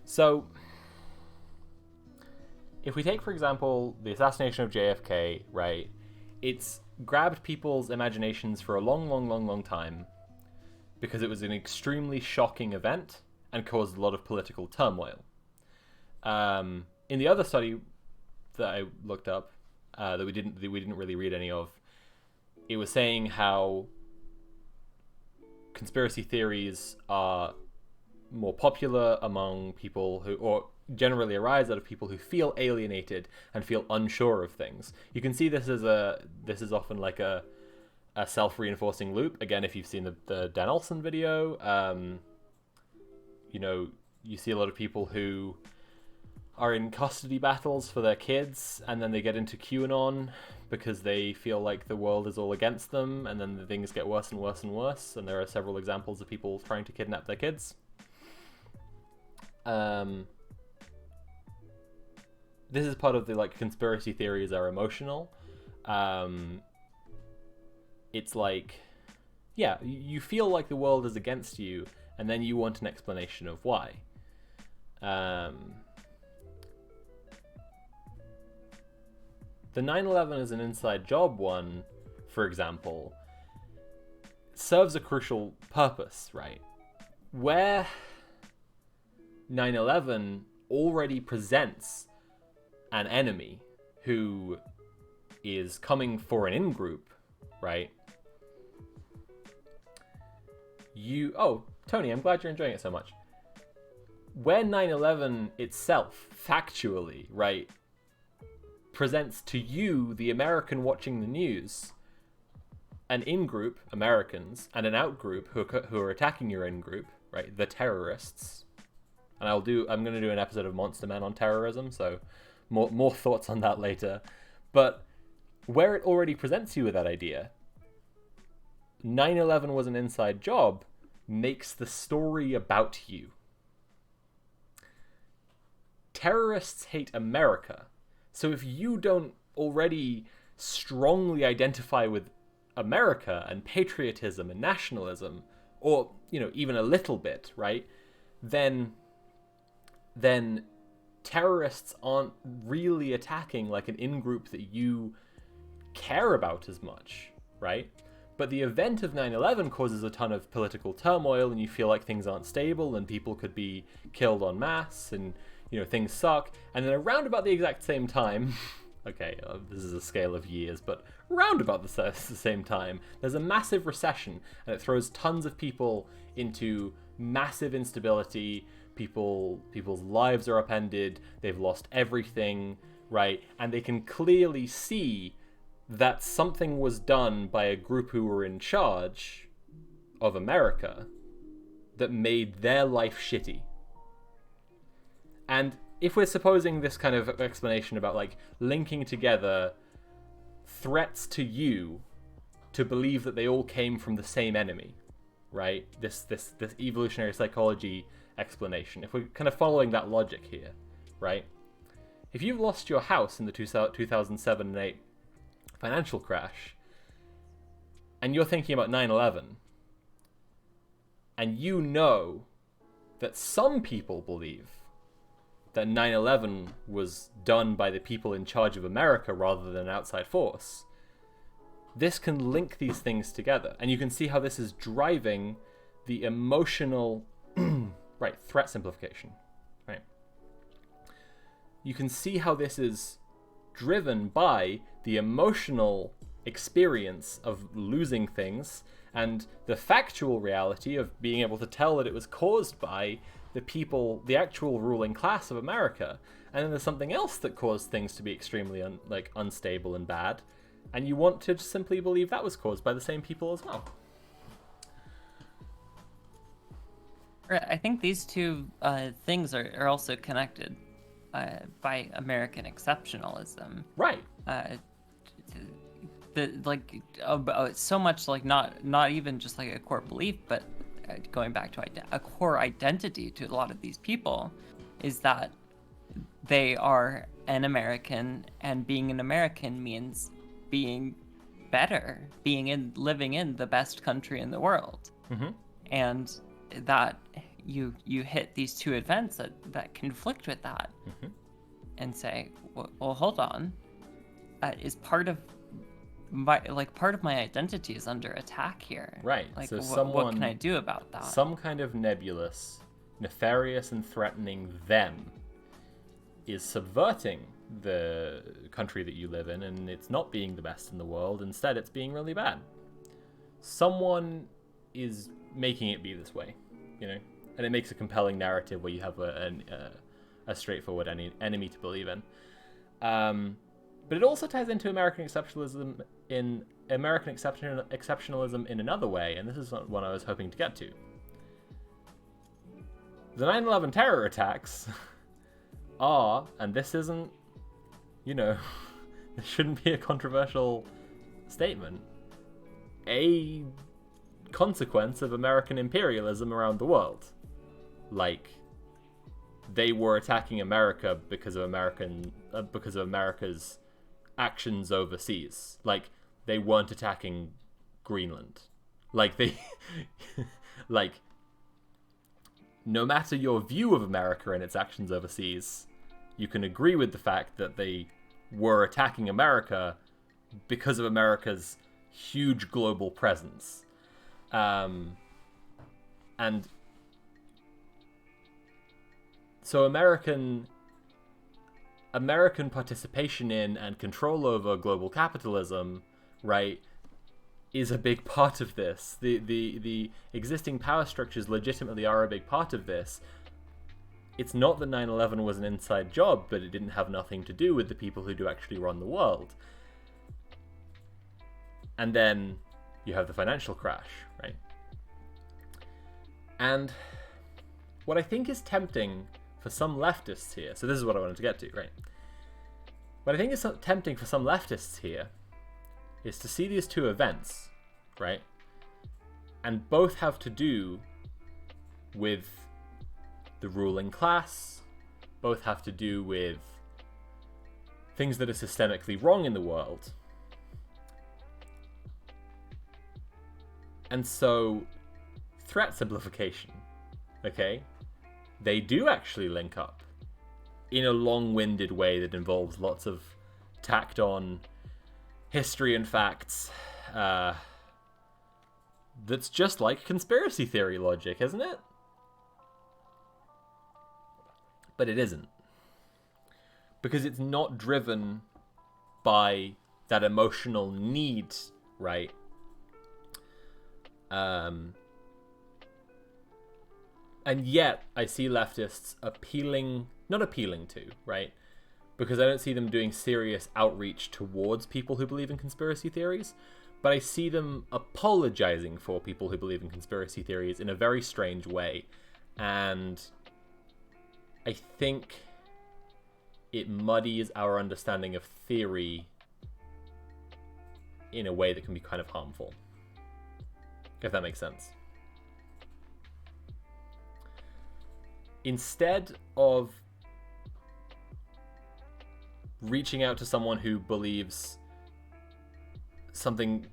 So, if we take, for example, the assassination of JFK, right, it's grabbed people's imaginations for a long time because it was an extremely shocking event and caused a lot of political turmoil. In the other study that I looked up, that we didn't really read any of, it was saying how conspiracy theories are more popular among people who, or generally arise out of people who feel alienated and feel unsure of things. You can see this is often like a self-reinforcing loop. Again, if you've seen the Dan Olson video, you see a lot of people who are in custody battles for their kids, and then they get into QAnon because they feel like the world is all against them, and then the things get worse and worse and worse, and there are several examples of people trying to kidnap their kids. This is part of the, like, conspiracy theories are emotional. It's like, yeah, you feel like the world is against you, and then you want an explanation of why. The 9/11 is an inside job one, for example, serves a crucial purpose, right? Where 9/11 already presents an enemy who is coming for an in-group, right? Tony, I'm glad you're enjoying it so much. Where 9/11 itself, factually, right, presents to you, the American watching the news, an in-group, Americans, and an out-group who are attacking your in-group, right, the terrorists. And I'm going to do an episode of Monster Men on terrorism, so more thoughts on that later. But where it already presents you with that idea, 9/11 was an inside job, makes the story about you. Terrorists hate America. So if you don't already strongly identify with America and patriotism and nationalism, or, even a little bit, right, then terrorists aren't really attacking like an in-group that you care about as much, right? But the event of 9/11 causes a ton of political turmoil, and you feel like things aren't stable and people could be killed en masse, and things suck. And then around about the exact same time, okay, this is a scale of years, but around about the same time, there's a massive recession, and it throws tons of people into massive instability. People's lives are upended. They've lost everything, right? And they can clearly see that something was done by a group who were in charge of America that made their life shitty. And if we're supposing this kind of explanation about like linking together threats to you to believe that they all came from the same enemy, right? This evolutionary psychology explanation. If we're kind of following that logic here, right? If you've lost your house in the 2007 and 8 financial crash, and you're thinking about 9/11, and you know that some people believe that 9/11 was done by the people in charge of America rather than an outside force, this can link these things together. And you can see how this is driving the emotional right, threat simplification, right? You can see how this is driven by the emotional experience of losing things and the factual reality of being able to tell that it was caused by the people, the actual ruling class of America. And then there's something else that caused things to be extremely unstable and bad, and you want to simply believe that was caused by the same people as well. I think these two things are also connected by American exceptionalism. Right. So much like not even just like a core belief, but going back to a core identity to a lot of these people is that they are an American, and being an American means being better, living in the best country in the world. Mm-hmm. And that you hit these two events that conflict with that, mm-hmm. and say, well, hold on, is part of my identity is under attack here. Right. Like, so what can I do about that? Some kind of nebulous, nefarious, and threatening them is subverting the country that you live in, and it's not being the best in the world. Instead, it's being really bad. Someone is making it be this way, and it makes a compelling narrative where you have a straightforward enemy to believe in. But it also ties into American exceptionalism in another way, and this is one I was hoping to get to. The 9/11 terror attacks are, and this isn't, this shouldn't be a controversial statement, a consequence of American imperialism around the world. Like, they were attacking America because of America's actions overseas. Like, they weren't attacking Greenland. Like, no matter your view of America and its actions overseas, you can agree with the fact that they were attacking America because of America's huge global presence. And so American participation in and control over global capitalism, right, is a big part of this. The existing power structures legitimately are a big part of this. It's not that 9/11 was an inside job, but it didn't have nothing to do with the people who do actually run the world. And then you have the financial crash, right? And what I think is tempting for some leftists here, so this is what I wanted to get to, right? What I think is tempting for some leftists here is to see these two events, right? And both have to do with the ruling class, both have to do with things that are systemically wrong in the world. And so, threat simplification, okay? They do actually link up in a long-winded way that involves lots of tacked on history and facts. That's just like conspiracy theory logic, isn't it? But it isn't. Because it's not driven by that emotional need, right? And yet, I see leftists not appealing to, right? Because I don't see them doing serious outreach towards people who believe in conspiracy theories, but I see them apologizing for people who believe in conspiracy theories in a very strange way. And I think it muddies our understanding of theory in a way that can be kind of harmful. If that makes sense. Instead of reaching out to someone who believes something,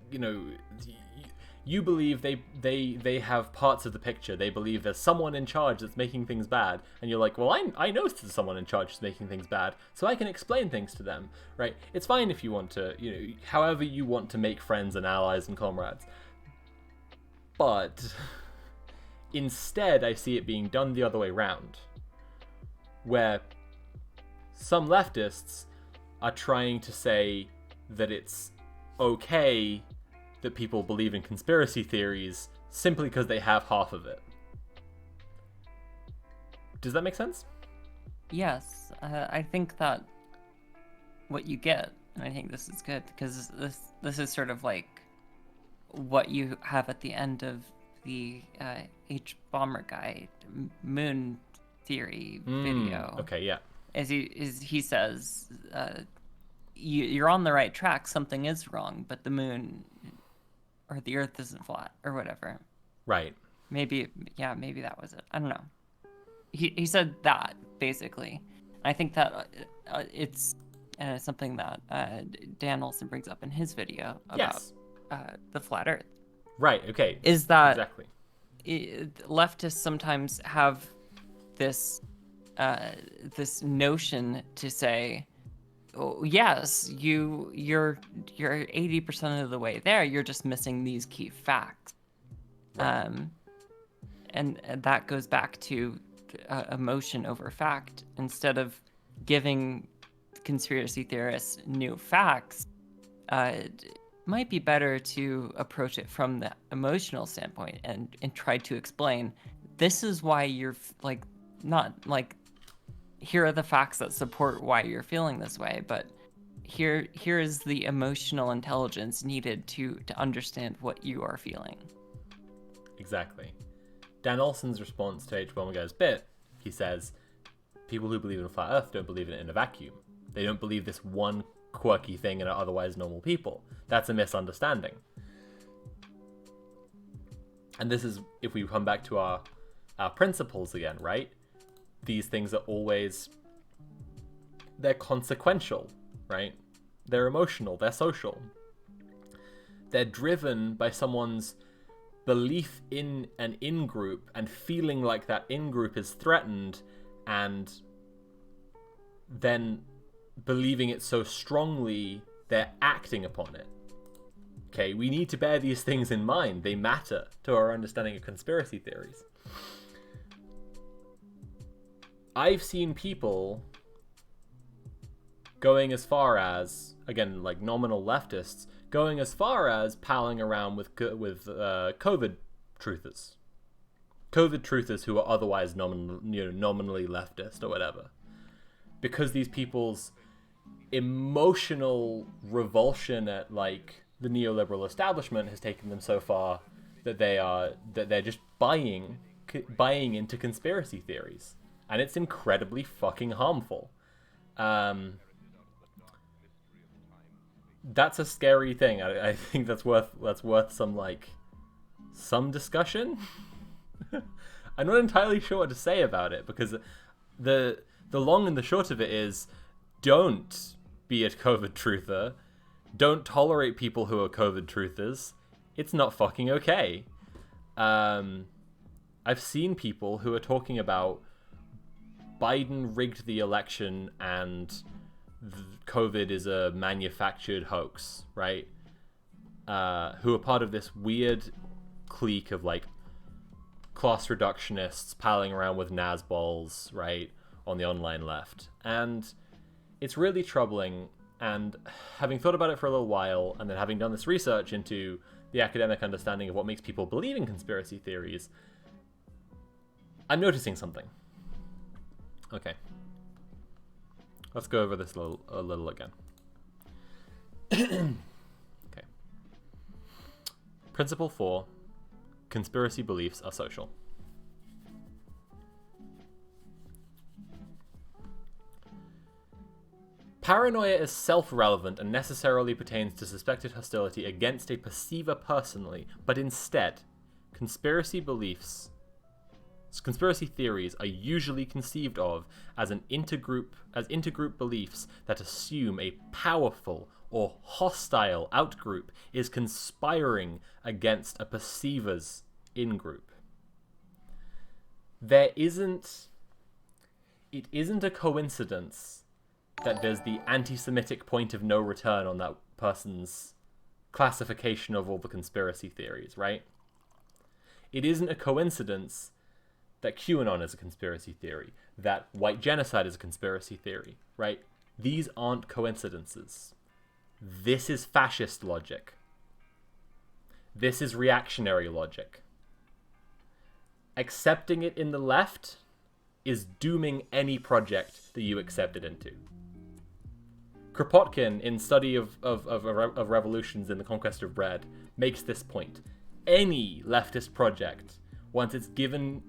you believe they have parts of the picture. They believe there's someone in charge that's making things bad. And you're like, well, I know there's someone in charge that's making things bad, so I can explain things to them, right? It's fine if you want to, however you want to make friends and allies and comrades. But instead, I see it being done the other way around, where some leftists are trying to say that it's okay that people believe in conspiracy theories simply because they have half of it. Does that make sense? Yes, I think that what you get, and I think this is good, because this is sort of like what you have at the end of the H. Bomber Guy moon theory video. Okay, yeah. As he says, you're on the right track. Something is wrong, but the moon or the Earth isn't flat or whatever. Right. Maybe that was it. I don't know. He said that basically. I think that it's something that Dan Olson brings up in his video about the flat Earth. Right. Okay. Is that exactly? Leftists sometimes have this notion to say, oh, yes, you're 80% of the way there. You're just missing these key facts. Right. And that goes back to emotion over fact. Instead of giving conspiracy theorists new facts, it might be better to approach it from the emotional standpoint and try to explain, this is why you're not here are the facts that support why you're feeling this way, but here is the emotional intelligence needed to understand what you are feeling. Exactly. Dan Olson's response to H. Bomber Guy's bit, he says, people who believe in a flat Earth don't believe in it in a vacuum. They don't believe this one quirky thing in otherwise normal people. That's a misunderstanding. And this is, if we come back to our principles again, right? These things are always, they're consequential, right? They're emotional, they're social. They're driven by someone's belief in an in-group and feeling like that in-group is threatened and then believing it so strongly they're acting upon it. Okay, we need to bear these things in mind. They matter to our understanding of conspiracy theories. I've seen people going as far as, again, like nominal leftists, going as far as palling around with COVID truthers. COVID truthers who are otherwise nominally leftist or whatever. Because these people's emotional revulsion at like the neoliberal establishment has taken them so far that they're just buying into conspiracy theories, and it's incredibly fucking harmful. That's a scary thing. I think that's worth some discussion. I'm not entirely sure what to say about it, because the long and the short of it is, don't be a COVID truther. Don't tolerate people who are COVID truthers. It's not fucking okay. I've seen people who are talking about Biden rigged the election and COVID is a manufactured hoax, right? Who are part of this weird clique of like class reductionists palling around with Nazbols, right, on the online left. And it's really troubling. And having thought about it for a little while, and then having done this research into the academic understanding of what makes people believe in conspiracy theories, I'm noticing something. Okay. Let's go over this a little again. Okay. Principle 4. Conspiracy beliefs are social. Paranoia is self-relevant and necessarily pertains to suspected hostility against a perceiver personally, but instead, conspiracy theories are usually conceived of as intergroup beliefs that assume a powerful or hostile outgroup is conspiring against a perceiver's in-group. It isn't a coincidence that there's the anti-Semitic point of no return on that person's classification of all the conspiracy theories, right? It isn't a coincidence that QAnon is a conspiracy theory, that white genocide is a conspiracy theory, right? These aren't coincidences. This is fascist logic. This is reactionary logic. Accepting it in the left is dooming any project that you accept it into. Kropotkin, in Study of Revolutions in the Conquest of Bread, makes this point. Any leftist project, once it's given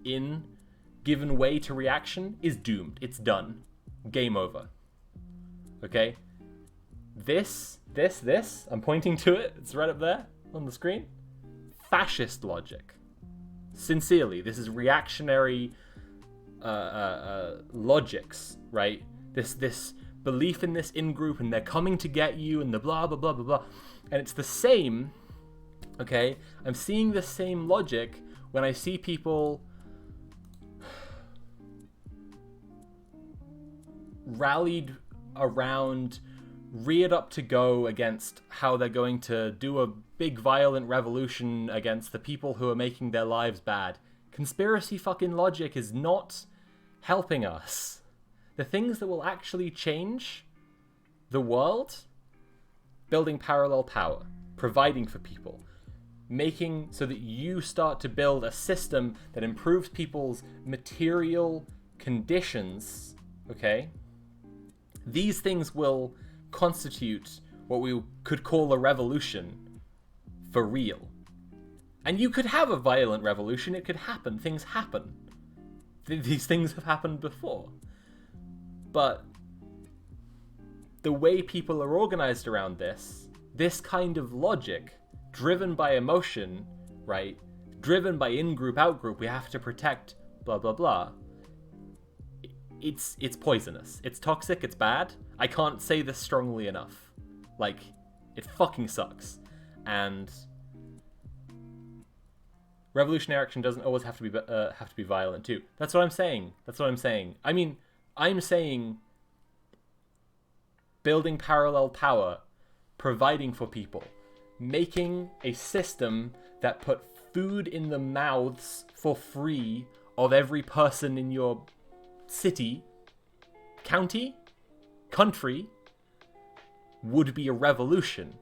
way to reaction, is doomed. It's done. Game over. Okay? This, I'm pointing to it. It's right up there on the screen. Fascist logic. Sincerely, this is reactionary logics, right? This belief in this in-group, and they're coming to get you, and the blah, blah, blah, blah, blah. And it's the same, okay? I'm seeing the same logic when I see people rallied around, reared up to go against how they're going to do a big violent revolution against the people who are making their lives bad. Conspiracy fucking logic is not helping us. The things that will actually change the world: building parallel power, providing for people, making so that you start to build a system that improves people's material conditions, okay? These things will constitute what we could call a revolution for real. And you could have a violent revolution, it could happen, things happen. These things have happened before. But the way people are organized around this kind of logic, driven by emotion, right? Driven by in-group, out-group, we have to protect, blah, blah, blah. It's poisonous. It's toxic, it's bad. I can't say this strongly enough. Like, it fucking sucks. And revolutionary action doesn't always have to be violent too. That's what I'm saying. I mean, I'm saying building parallel power, providing for people, making a system that put food in the mouths for free of every person in your city, county, country, would be a revolution,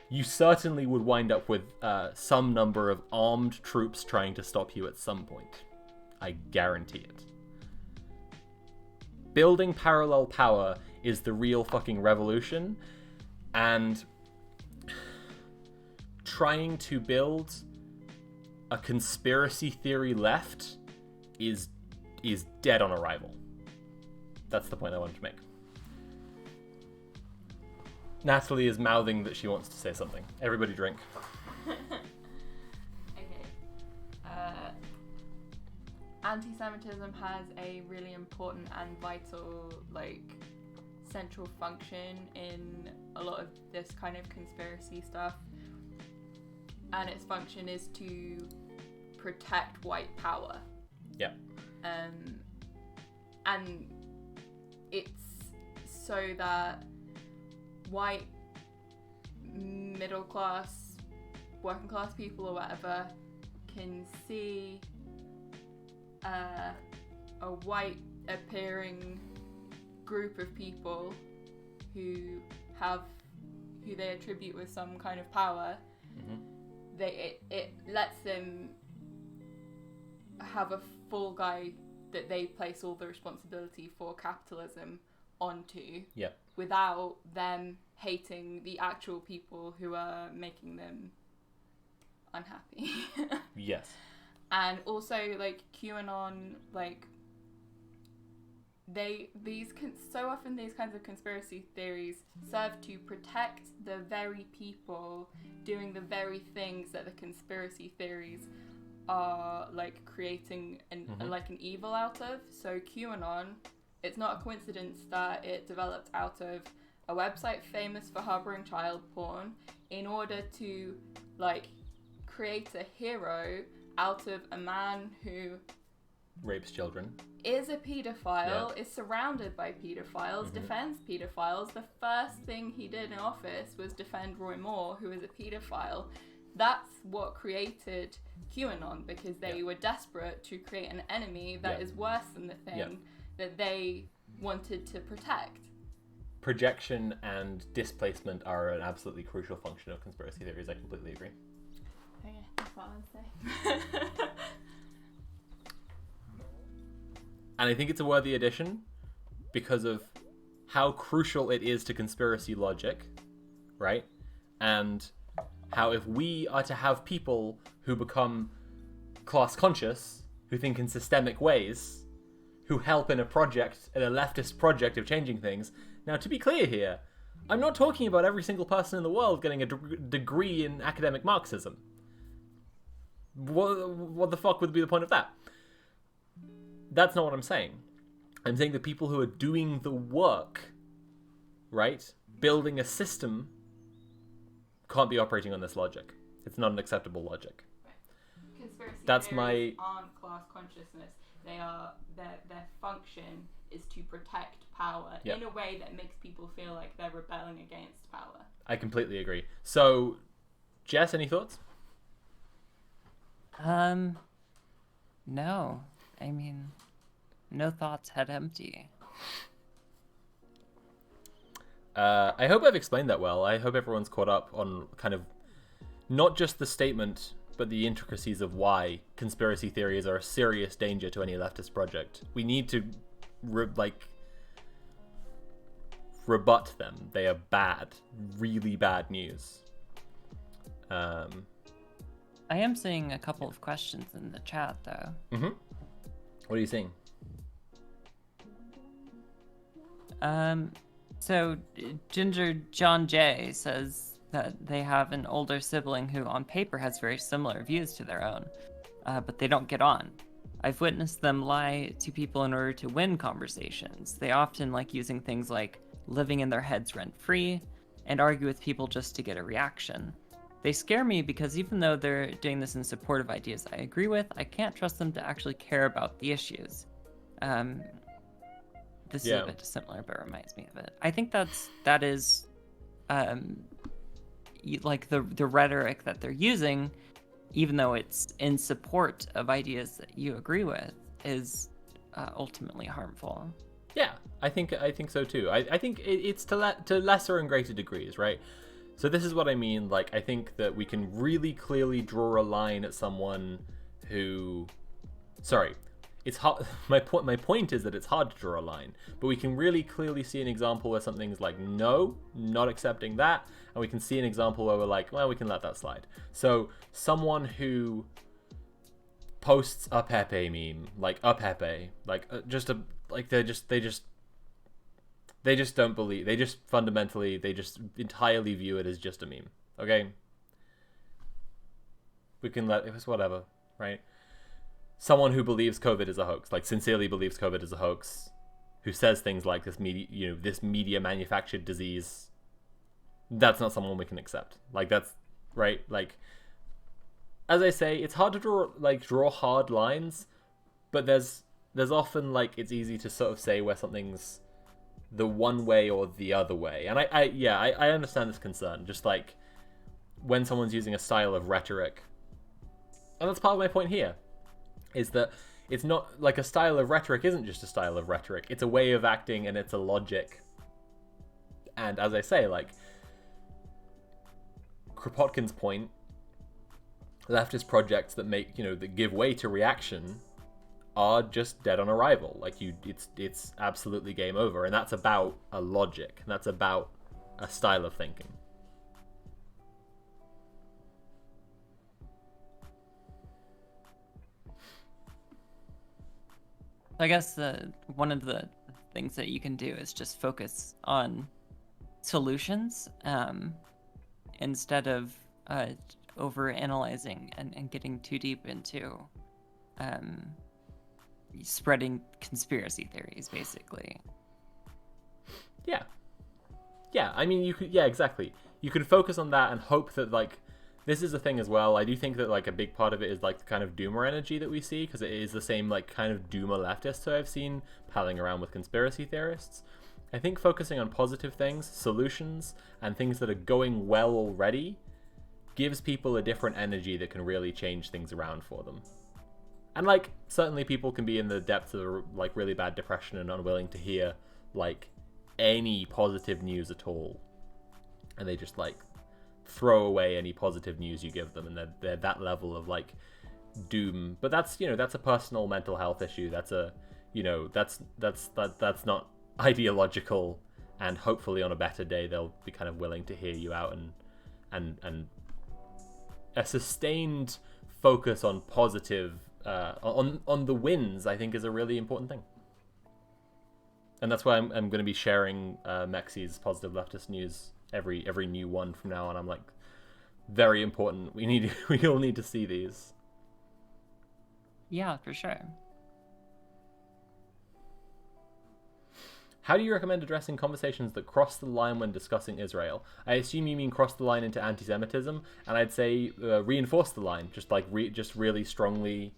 you certainly would wind up with some number of armed troops trying to stop you at some point. I guarantee it. Building parallel power is the real fucking revolution, and trying to build a conspiracy theory left is dead on arrival. That's the point I wanted to make. Natalie is mouthing that she wants to say something. Everybody drink. Okay. Anti-Semitism has a really important and vital, central function in a lot of this kind of conspiracy stuff. And its function is to protect white power. Yeah. And it's so that white, middle class, working class people or whatever can see a white appearing group of people who they attribute with some kind of power. Mm-hmm. It lets them have a full guy that they place all the responsibility for capitalism onto. Yeah. Without them hating the actual people who are making them unhappy. Yes. And also, QAnon, so often these kinds of conspiracy theories serve to protect the very people doing the very things that the conspiracy theories are, creating an evil out of. So QAnon, it's not a coincidence that it developed out of a website famous for harboring child porn in order to, create a hero out of a man who rapes children, is a paedophile, is surrounded by paedophiles, defends paedophiles. The first thing he did in office was defend Roy Moore, who is a paedophile. That's what created QAnon, because they were desperate to create an enemy that is worse than the thing that they wanted to protect. Projection and displacement are an absolutely crucial function of conspiracy theories. I completely agree. Okay, that's what I would say. And I think it's a worthy addition because of how crucial it is to conspiracy logic, right? And how if we are to have people who become class conscious, who think in systemic ways, who help in a leftist project of changing things. Now, to be clear here, I'm not talking about every single person in the world getting a degree in academic Marxism. What the fuck would be the point of that? That's not what I'm saying. I'm saying the people who are doing the work, right, building a system, can't be operating on this logic. It's not an acceptable logic. Right. Conspiracy theories aren't class consciousness. Their function is to protect power in a way that makes people feel like they're rebelling against power. I completely agree. So, Jess, any thoughts? No. I mean, no thoughts, head empty. I hope I've explained that well. I hope everyone's caught up on kind of not just the statement, but the intricacies of why conspiracy theories are a serious danger to any leftist project. We need to, rebut them. They are bad, really bad news. I am seeing a couple of questions in the chat, though. Mm-hmm. What are you seeing? So Ginger John J says that they have an older sibling who on paper has very similar views to their own, but they don't get on. I've witnessed them lie to people in order to win conversations. They often like using things like living in their heads rent-free and argue with people just to get a reaction. They scare me because even though they're doing this in support of ideas I agree with, I can't trust them to actually care about the issues. This is a bit similar, but reminds me of it. I think that is like the rhetoric that they're using, even though it's in support of ideas that you agree with, is ultimately harmful. Yeah, I think so too. I think it's to lesser and greater degrees, right? So this is what I mean. Like, I think that we can really clearly draw a line at someone who, sorry, it's hard. My point is that it's hard to draw a line, but we can really clearly see an example where something's like, no, not accepting that, and we can see an example where we're like, well, we can let that slide. So someone who posts a Pepe meme, like a Pepe, like they just don't believe, they just fundamentally, they just entirely view it as just a meme. Okay, we can let it was whatever, right? Someone who believes COVID is a hoax, like sincerely believes COVID is a hoax, who says things like this media manufactured disease, that's not someone we can accept. Like, that's right. Like, as I say, it's hard to draw hard lines, but there's often, like, it's easy to sort of say where something's the one way or the other way. And I understand this concern, just like when someone's using a style of rhetoric. And that's part of my point here, is that it's not like a style of rhetoric isn't just a style of rhetoric. It's a way of acting and it's a logic. And as I say, like Kropotkin's point, leftist projects that make, that give way to reaction are just dead on arrival. Like, it's absolutely game over. And that's about a logic. And that's about a style of thinking. I guess one of the things that you can do is just focus on solutions instead of over analyzing and getting too deep into spreading conspiracy theories, basically. Yeah, I mean, you could, exactly. You could focus on that and hope that, like, this is a thing as well. I do think that, like, a big part of it is, like, the kind of doomer energy that we see, because it is the same, like, kind of doomer leftists who I've seen palling around with conspiracy theorists. I think focusing on positive things, solutions, and things that are going well already gives people a different energy that can really change things around for them. And, like, certainly people can be in the depths of, like, really bad depression and unwilling to hear, like, any positive news at all. And they just, like, throw away any positive news you give them, and they're that level of, like, doom. But that's, that's a personal mental health issue. That's a, that's not ideological, and hopefully on a better day they'll be kind of willing to hear you out, and a sustained focus on positive on the wins, I think, is a really important thing. And that's why I'm going to be sharing Mexi's Positive Leftist News every new one from now on. I'm like, very important. We all need to see these. Yeah, for sure. How do you recommend addressing conversations that cross the line when discussing Israel? I assume you mean cross the line into anti-Semitism, and I'd say reinforce the line. Just like just really strongly,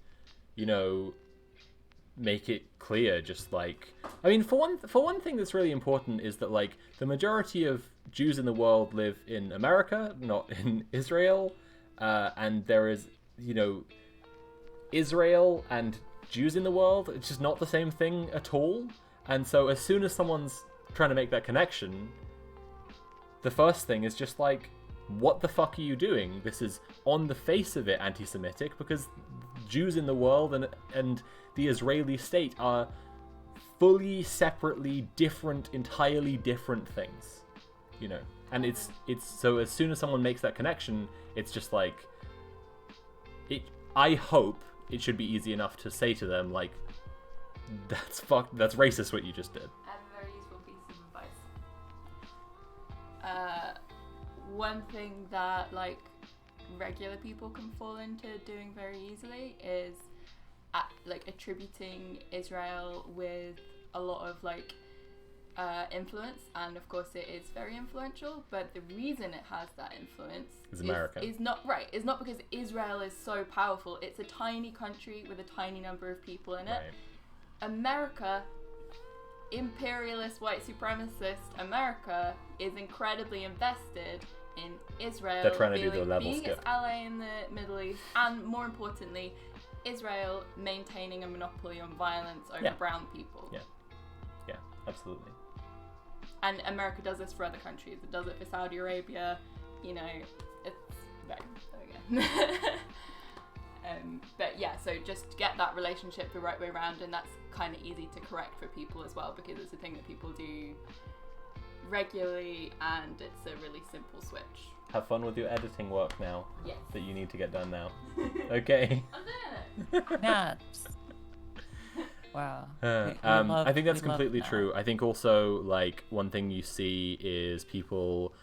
make it clear. Just like, I mean, for one thing that's really important is that, like, the majority of Jews in the world live in America, not in Israel, and there is, Israel and Jews in the world. It's just not the same thing at all. And so as soon as someone's trying to make that connection, the first thing is just like, what the fuck are you doing? This is on the face of it anti-Semitic, because Jews in the world and the Israeli state are fully, separately different, entirely different things, And it's so as soon as someone makes that connection, it's just like, I hope it should be easy enough to say to them, like, that's racist what you just did. I have a very useful piece of advice. One thing that, like, regular people can fall into doing very easily is attributing Israel with a lot of, like, influence, and of course it is very influential, but the reason it has that influence is not because Israel is so powerful. It's a tiny country with a tiny number of people in it. Right. America, imperialist white supremacist America, is incredibly invested in Israel. They're trying to do the level being skip. its ally in the Middle East, and more importantly, Israel maintaining a monopoly on violence over brown people. Yeah. absolutely. And America does this for other countries. It does it for Saudi Arabia. You know, it's there we go. But yeah, so just get that relationship the right way around, and that's kind of easy to correct for people as well, because it's a thing that people do regularly, and it's a really simple switch. Have fun with your editing work now. Yes. That you need to get done now. Okay. I'm doing it. Naps. Wow. I think that's completely true. I think also, like, one thing you see is people...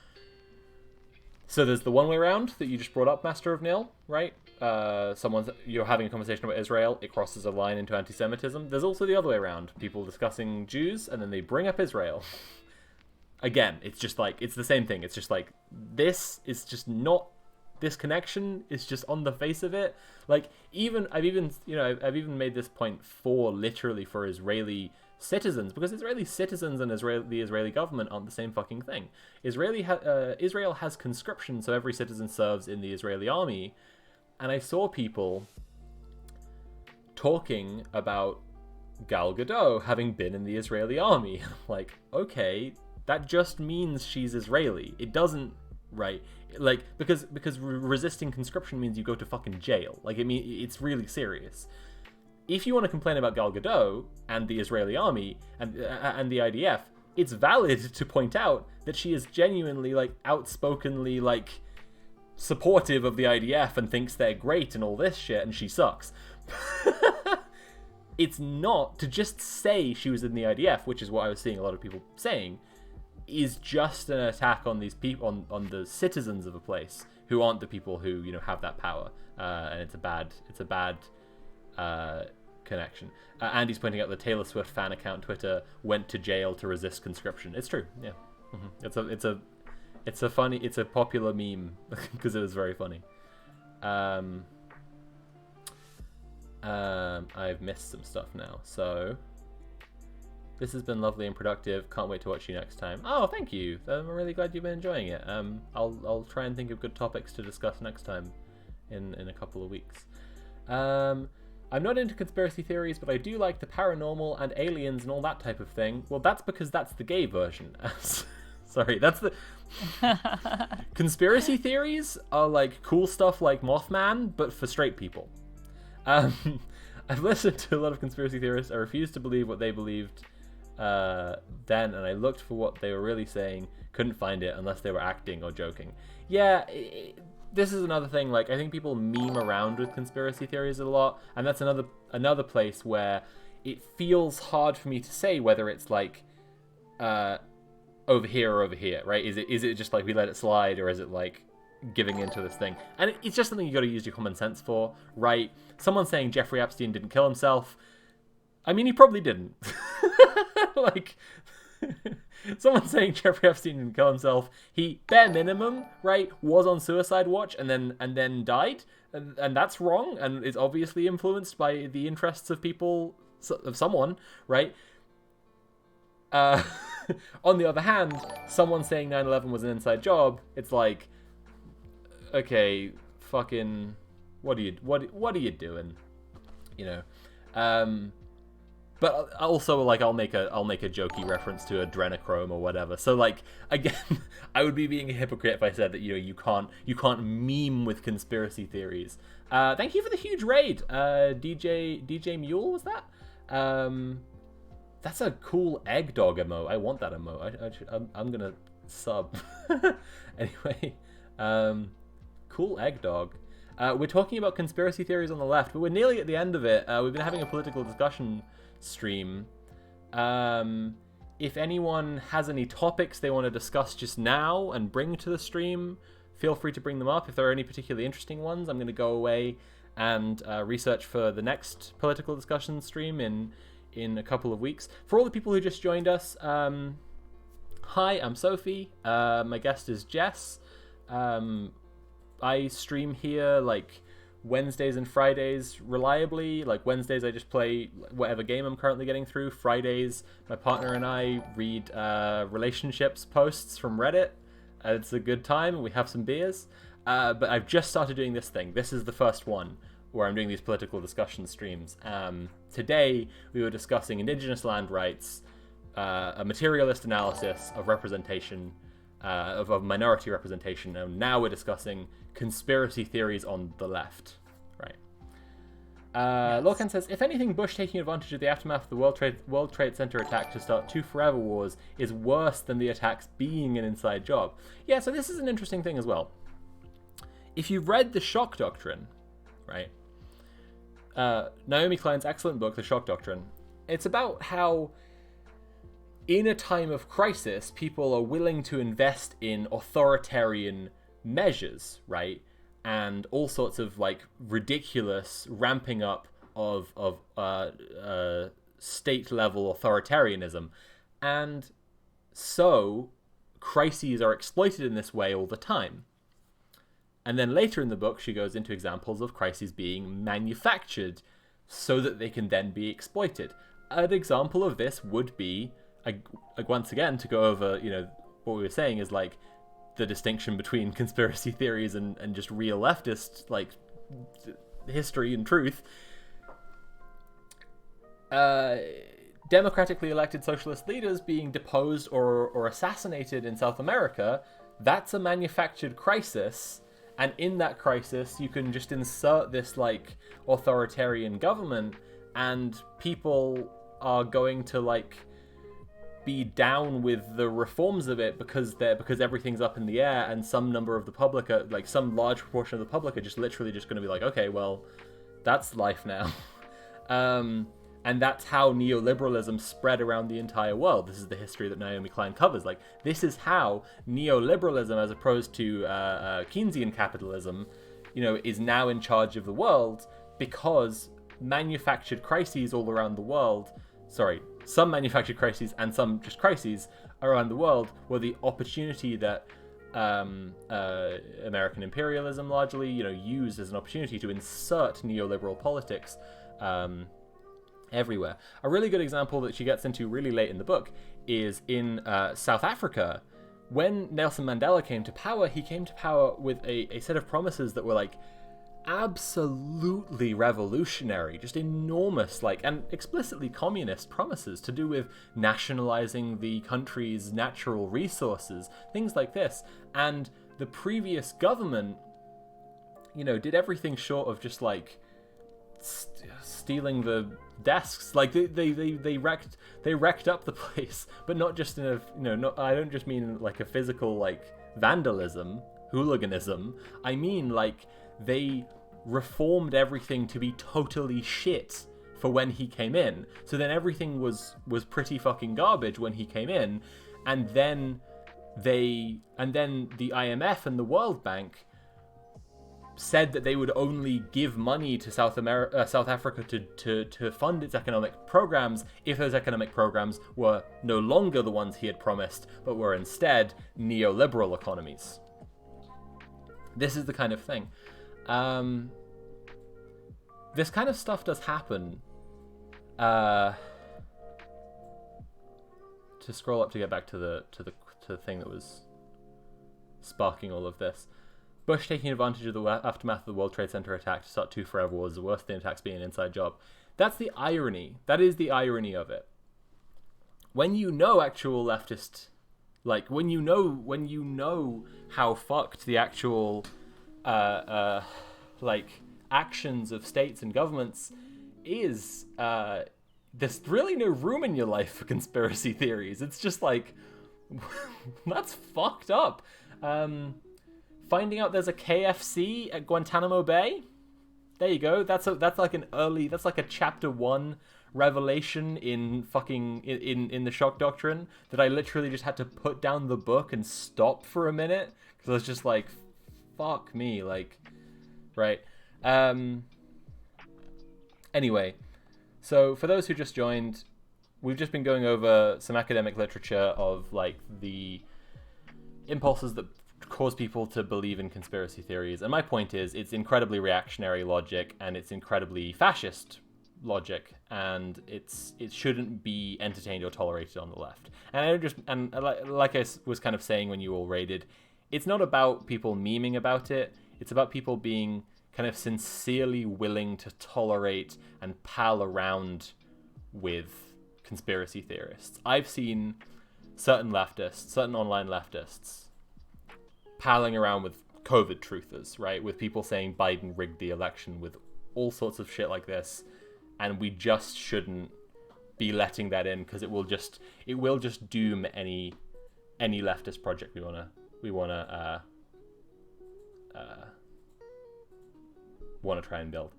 So there's the one way around that you just brought up, Master of Nil, right? You're having a conversation about Israel, it crosses a line into anti-Semitism. There's also the other way around. People discussing Jews, and then they bring up Israel. Again, it's just like, it's the same thing. It's just like, this is just not... This connection is just on the face of it. Like, I've even made this point literally for Israeli citizens, because Israeli citizens and the Israeli government aren't the same fucking thing. Israel has conscription, so every citizen serves in the Israeli army, and I saw people talking about Gal Gadot having been in the Israeli army. Like, okay, that just means she's Israeli. It doesn't, right? Like, because resisting conscription means you go to fucking jail. Like, it's really serious. If you want to complain about Gal Gadot and the Israeli army and the IDF, it's valid to point out that she is genuinely, like, outspokenly, like, supportive of the IDF and thinks they're great and all this shit, and she sucks. It's not to just say she was in the IDF, which is what I was seeing a lot of people saying, is just an attack on these people, on the citizens of a place who aren't the people who, you know, have that power, and it's a bad connection. Andy's pointing out the Taylor Swift fan account Twitter went to jail to resist conscription. It's true, yeah. Mm-hmm. It's a popular meme because it was very funny. I've missed some stuff now, so this has been lovely and productive. Can't wait to watch you next time. Oh, thank you. I'm really glad you've been enjoying it. I'll try and think of good topics to discuss next time in a couple of weeks. I'm not into conspiracy theories, but I do like the paranormal and aliens and all that type of thing. Well, that's because that's the gay version. Sorry, that's the... Conspiracy theories are like cool stuff like Mothman, but for straight people. I've listened to a lot of conspiracy theorists. I refuse to believe what they believed then, and I looked for what they were really saying, couldn't find it unless they were acting or joking. Yeah, this is another thing. Like, I think people meme around with conspiracy theories a lot, and that's another place where it feels hard for me to say whether it's like over here or over here, right? Is it just like we let it slide, or is it like giving into this thing? And it's just something you got to use your common sense for, right? Someone saying Jeffrey Epstein didn't kill himself, I mean, he probably didn't. Like, someone saying Jeffrey Epstein didn't kill himself, he, bare minimum, right, was on suicide watch and then died, and that's wrong, and is obviously influenced by the interests of people, of someone, right? On the other hand, someone saying 9/11 was an inside job, it's like, okay, fucking, what are you doing? You know, but also, like, I'll make a jokey reference to adrenochrome or whatever. So, like, again, I would be being a hypocrite if I said that, you know, you can't meme with conspiracy theories. Thank you for the huge raid, DJ Mule, was that? That's a cool egg dog emote. I want that emote. I'm gonna sub. Anyway, cool egg dog. We're talking about conspiracy theories on the left, but we're nearly at the end of it. We've been having a political discussion stream. If anyone has any topics they want to discuss just now and bring to the stream, feel free to bring them up. If there are any particularly interesting ones, I'm going to go away and research for the next political discussion stream in a couple of weeks. For all the people who just joined us, hi, I'm Sophie. My guest is Jess. I stream here like Wednesdays and Fridays reliably. Like Wednesdays I just play whatever game I'm currently getting through. Fridays my partner and I read relationships posts from Reddit. It's a good time. We have some beers. But I've just started doing this thing. This is the first one where I'm doing these political discussion streams. Today we were discussing Indigenous land rights, a materialist analysis of representation, of minority representation, and now we're discussing conspiracy theories on the left, right? Yes. Lorcan says, if anything, Bush taking advantage of the aftermath of the World Trade Center attack to start 2 forever wars is worse than the attacks being an inside job. Yeah, so this is an interesting thing as well. If you've read The Shock Doctrine, right? Naomi Klein's excellent book, The Shock Doctrine, it's about how in a time of crisis, people are willing to invest in authoritarian measures, right? And all sorts of like ridiculous ramping up of state level authoritarianism. And so crises are exploited in this way all the time. And then later in the book, she goes into examples of crises being manufactured so that they can then be exploited. An example of this would be, once again, to go over, what we were saying is like the distinction between conspiracy theories and just real leftist, like, history and truth. Democratically elected socialist leaders being deposed or assassinated in South America, that's a manufactured crisis. And in that crisis, you can just insert this like authoritarian government, and people are going to like be down with the reforms of it because everything's up in the air, and some number of the public are, like some large proportion of the public are just literally just going to be like, okay, well, that's life now. And that's how neoliberalism spread around the entire world. This is the history that Naomi Klein covers. Like, this is how neoliberalism, as opposed to Keynesian capitalism, is now in charge of the world, because manufactured crises all around the world, some manufactured crises and some just crises around the world, were the opportunity that American imperialism largely, used as an opportunity to insert neoliberal politics everywhere. A really good example that she gets into really late in the book is in South Africa. When Nelson Mandela came to power, he came to power with a set of promises that were like absolutely revolutionary, just enormous, like, and explicitly communist promises to do with nationalizing the country's natural resources, things like this. And the previous government, did everything short of just like stealing the desks. Like they wrecked up the place, but not just in a I don't just mean like a physical like vandalism, hooliganism. I mean like they reformed everything to be totally shit for when he came in. So then everything was pretty fucking garbage when he came in, and then the IMF and the World Bank said that they would only give money to South Africa to fund its economic programs if those economic programs were no longer the ones he had promised, but were instead neoliberal economies. This is the kind of thing. This kind of stuff does happen. To scroll up to get back to the thing that was sparking all of this. Bush taking advantage of the aftermath of the World Trade Center attack to start 2 forever wars, the worst than attacks being an inside job. That's the irony. That is the irony of it. When actual leftist, like when you know how fucked the actual like actions of states and governments is, there's really no room in your life for conspiracy theories. It's just like that's fucked up. Finding out there's a KFC at Guantanamo Bay. There you go. That's like a chapter 1 revelation in the Shock Doctrine that I literally just had to put down the book and stop for a minute because I was just like, fuck me, like, right. Anyway, so for those who just joined, we've just been going over some academic literature of like the impulses that cause people to believe in conspiracy theories, and my point is it's incredibly reactionary logic and it's incredibly fascist logic, and it shouldn't be entertained or tolerated on the left. And like I was kind of saying when you all raided, it's not about people memeing about it, it's about people being kind of sincerely willing to tolerate and pal around with conspiracy theorists. I've seen certain leftists, certain online leftists, palling around with COVID truthers, right? With people saying Biden rigged the election, with all sorts of shit like this, and we just shouldn't be letting that in, because it will just doom any leftist project we wanna try and build.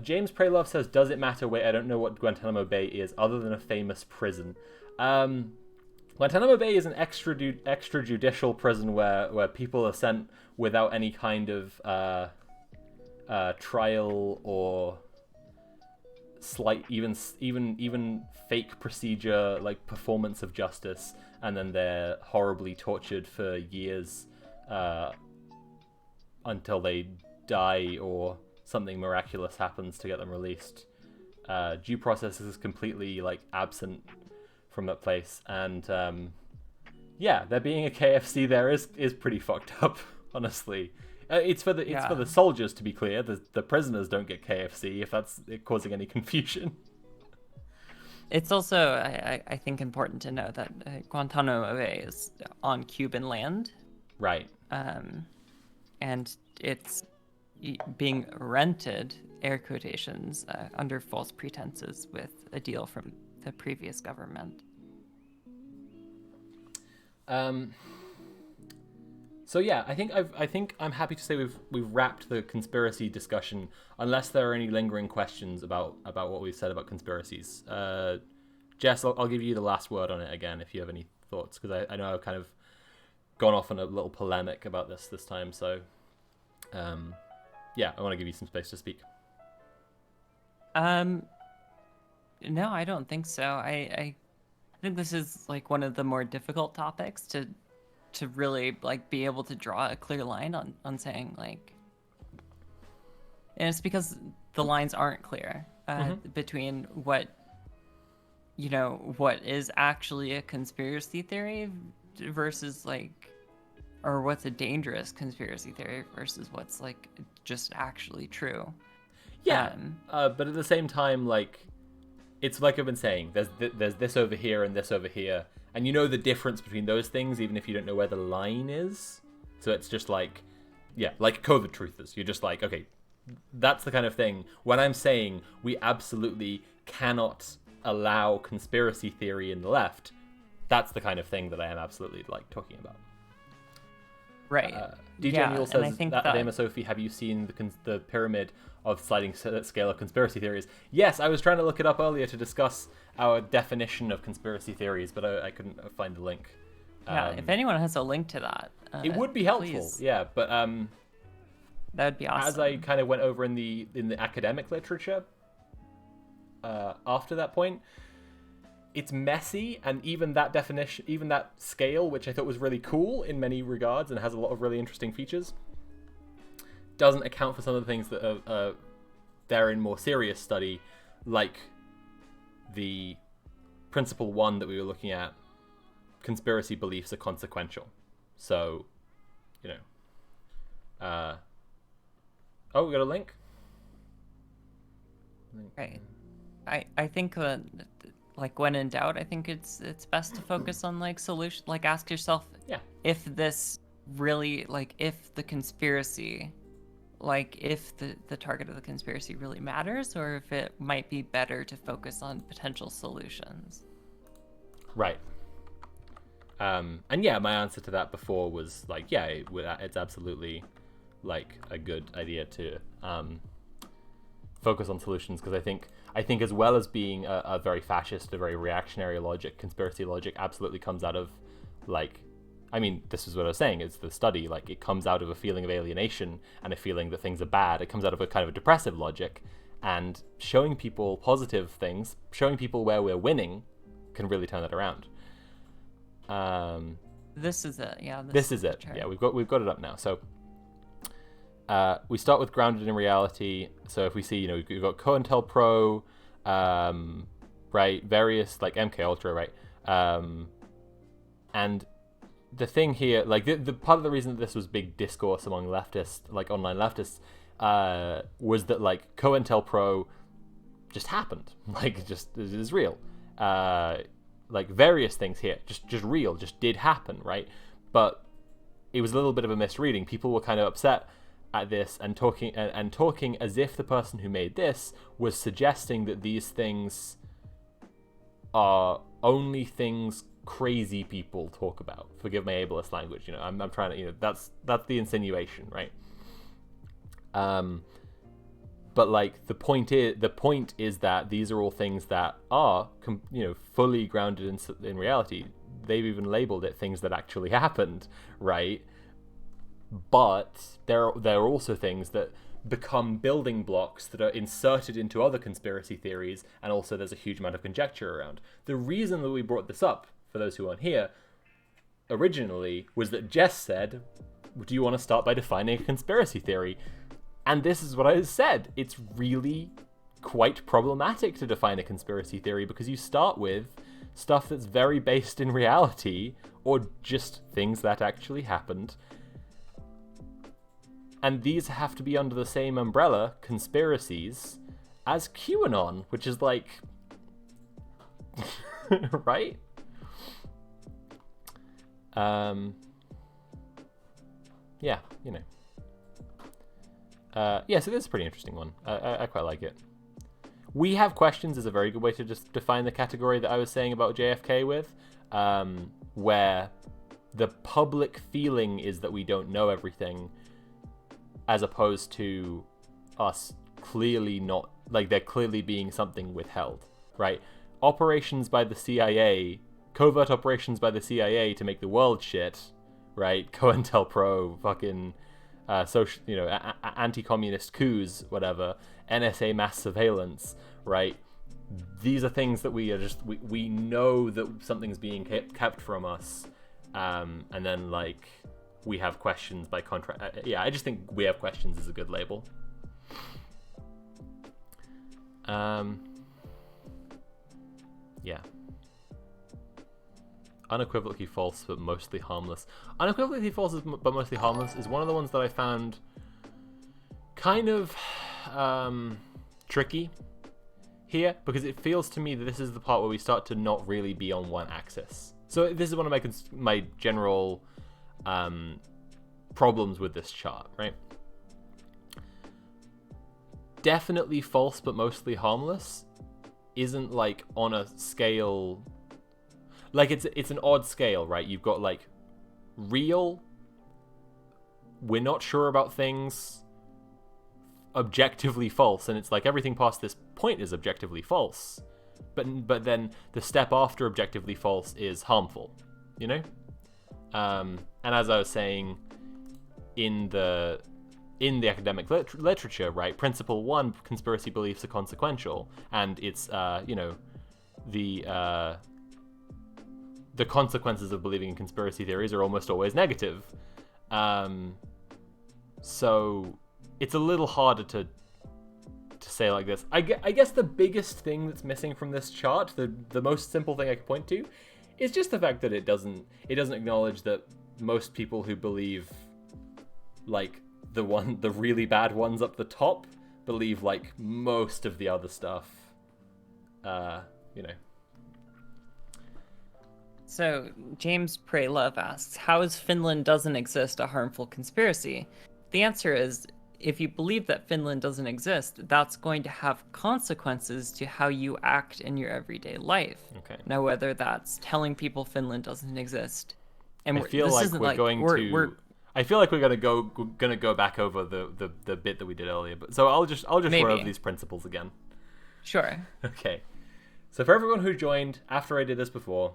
James Praylove says, does it matter? Wait, I don't know what Guantanamo Bay is other than a famous prison. Guantanamo Bay is an extrajudicial prison where people are sent without any kind of trial or slight, even fake procedure, like performance of justice, and then they're horribly tortured for years until they die or something miraculous happens to get them released. Due process is completely like absent from that place, and there being a KFC there is pretty fucked up, honestly. It's for the soldiers, to be clear. The prisoners don't get KFC, if that's causing any confusion. It's also, I think, important to know that Guantanamo Bay is on Cuban land. Right. And it's being rented, air quotations, under false pretenses with a deal from the previous government. So yeah, I think I'm happy to say we've wrapped the conspiracy discussion, unless there are any lingering questions about what we've said about conspiracies. Jess, I'll give you the last word on it again if you have any thoughts, because I know I've kind of gone off on a little polemic about this time. So I want to give you some space to speak. No, I don't think so. I think this is like one of the more difficult topics to really like be able to draw a clear line on saying, like, and it's because the lines aren't clear between what is actually a conspiracy theory versus or what's a dangerous conspiracy theory versus what's like just actually true. Yeah, but at the same time, like, it's like I've been saying, there's this over here and this over here, and you know the difference between those things, even if you don't know where the line is. So it's just like, like COVID truthers. You're just like, okay, that's the kind of thing. When I'm saying we absolutely cannot allow conspiracy theory in the left, that's the kind of thing that I am absolutely like talking about. Right. DJ Newell says, Dama Sophie, have you seen the pyramid of sliding scale of conspiracy theories? Yes, I was trying to look it up earlier to discuss our definition of conspiracy theories, but I couldn't find the link. Yeah, if anyone has a link to that, it would be helpful. Please. Yeah, but that would be awesome. As I kind of went over in the academic literature, after that point, it's messy, and even that definition, even that scale, which I thought was really cool in many regards and has a lot of really interesting features, doesn't account for some of the things that are there in more serious study, like the principle 1 that we were looking at, conspiracy beliefs are consequential. So, we got a link? Right. I think like when in doubt, I think it's best to focus on like solution, like ask yourself if this really, like, if the conspiracy, like if the target of the conspiracy really matters, or if it might be better to focus on potential solutions. Right. And yeah, my answer to that before was like, it's absolutely like a good idea to focus on solutions, because I think as well as being a very fascist, a very reactionary logic, conspiracy logic absolutely comes out of, like, I mean, this is what I was saying, it's the study, like, it comes out of a feeling of alienation and a feeling that things are bad. It comes out of a kind of a depressive logic, and showing people positive things, showing people where we're winning, can really turn that around. This is it. Yeah. This is it. Yeah, we've got it up now. So we start with grounded in reality. So if we see, we've got COINTELPRO, right, various like MK Ultra, right, and the thing here, like the part of the reason that this was big discourse among leftists, like online leftists, was that like COINTELPRO just happened, like just is real, like various things here, just real, just did happen, right? But it was a little bit of a misreading. People were kind of upset at this and talking as if the person who made this was suggesting that these things are only things crazy people talk about. Forgive my ableist language. You know, I'm trying to, you know, that's the insinuation, right? But like the point is that these are all things that are, you know, fully grounded in reality. They've even labeled it things that actually happened, right? But there are also things that become building blocks that are inserted into other conspiracy theories, and also there's a huge amount of conjecture around. The reason that we brought this up, for those who aren't here, originally was that Jess said, do you want to start by defining a conspiracy theory? And this is what I said. It's really quite problematic to define a conspiracy theory because you start with stuff that's very based in reality or just things that actually happened. And these have to be under the same umbrella, conspiracies, as QAnon, which is like... right? Yeah, you know. Yeah, so this is a pretty interesting one. I quite like it. We have questions is a very good way to just define the category that I was saying about JFK with, where the public feeling is that we don't know everything, as opposed to us clearly not, like there clearly being something withheld, right? Operations by the CIA, covert operations by the CIA to make the world shit, right? COINTELPRO, fucking... social, you know, anti-communist coups, whatever, NSA mass surveillance, right? These are things that we are just, we know that something's being kept from us, and then like we have questions by contract. Yeah, I just think we have questions is a good label. Yeah. Unequivocally false, but mostly harmless. Unequivocally false, but mostly harmless is one of the ones that I found kind of tricky here, because it feels to me that this is the part where we start to not really be on one axis. So this is one of my general problems with this chart, right? Definitely false, but mostly harmless isn't like on a scale... Like, it's an odd scale, right? You've got, like, real, we're not sure about things, objectively false, and it's like everything past this point is objectively false. But then the step after objectively false is harmful, you know? And as I was saying, in the academic literature, right, principle 1, conspiracy beliefs are consequential, and it's, you know, the consequences of believing in conspiracy theories are almost always negative. So it's a little harder to say like this. I guess the biggest thing that's missing from this chart, the most simple thing I could point to, is just the fact that it doesn't acknowledge that most people who believe like the really bad ones up the top believe like most of the other stuff. You know. So, James Praylove asks, how is Finland doesn't exist a harmful conspiracy? The answer is, if you believe that Finland doesn't exist, that's going to have consequences to how you act in your everyday life. Okay. Now, whether that's telling people Finland doesn't exist, and I feel like we're gonna go back over the bit that we did earlier. But so I'll just run over these principles again. Sure. Okay. So for everyone who joined after I did this before,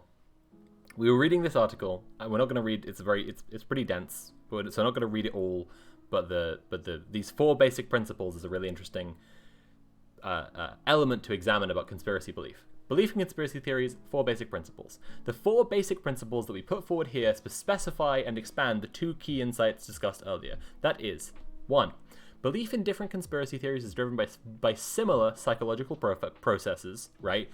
we were reading this article, and we're not going to read. It's pretty dense, so I'm not going to read it all. But these 4 basic principles is a really interesting element to examine about conspiracy belief. Belief in conspiracy theories, 4 basic principles. The 4 basic principles that we put forward here specify and expand the 2 key insights discussed earlier. That is, 1. Belief in different conspiracy theories is driven by similar psychological processes, right?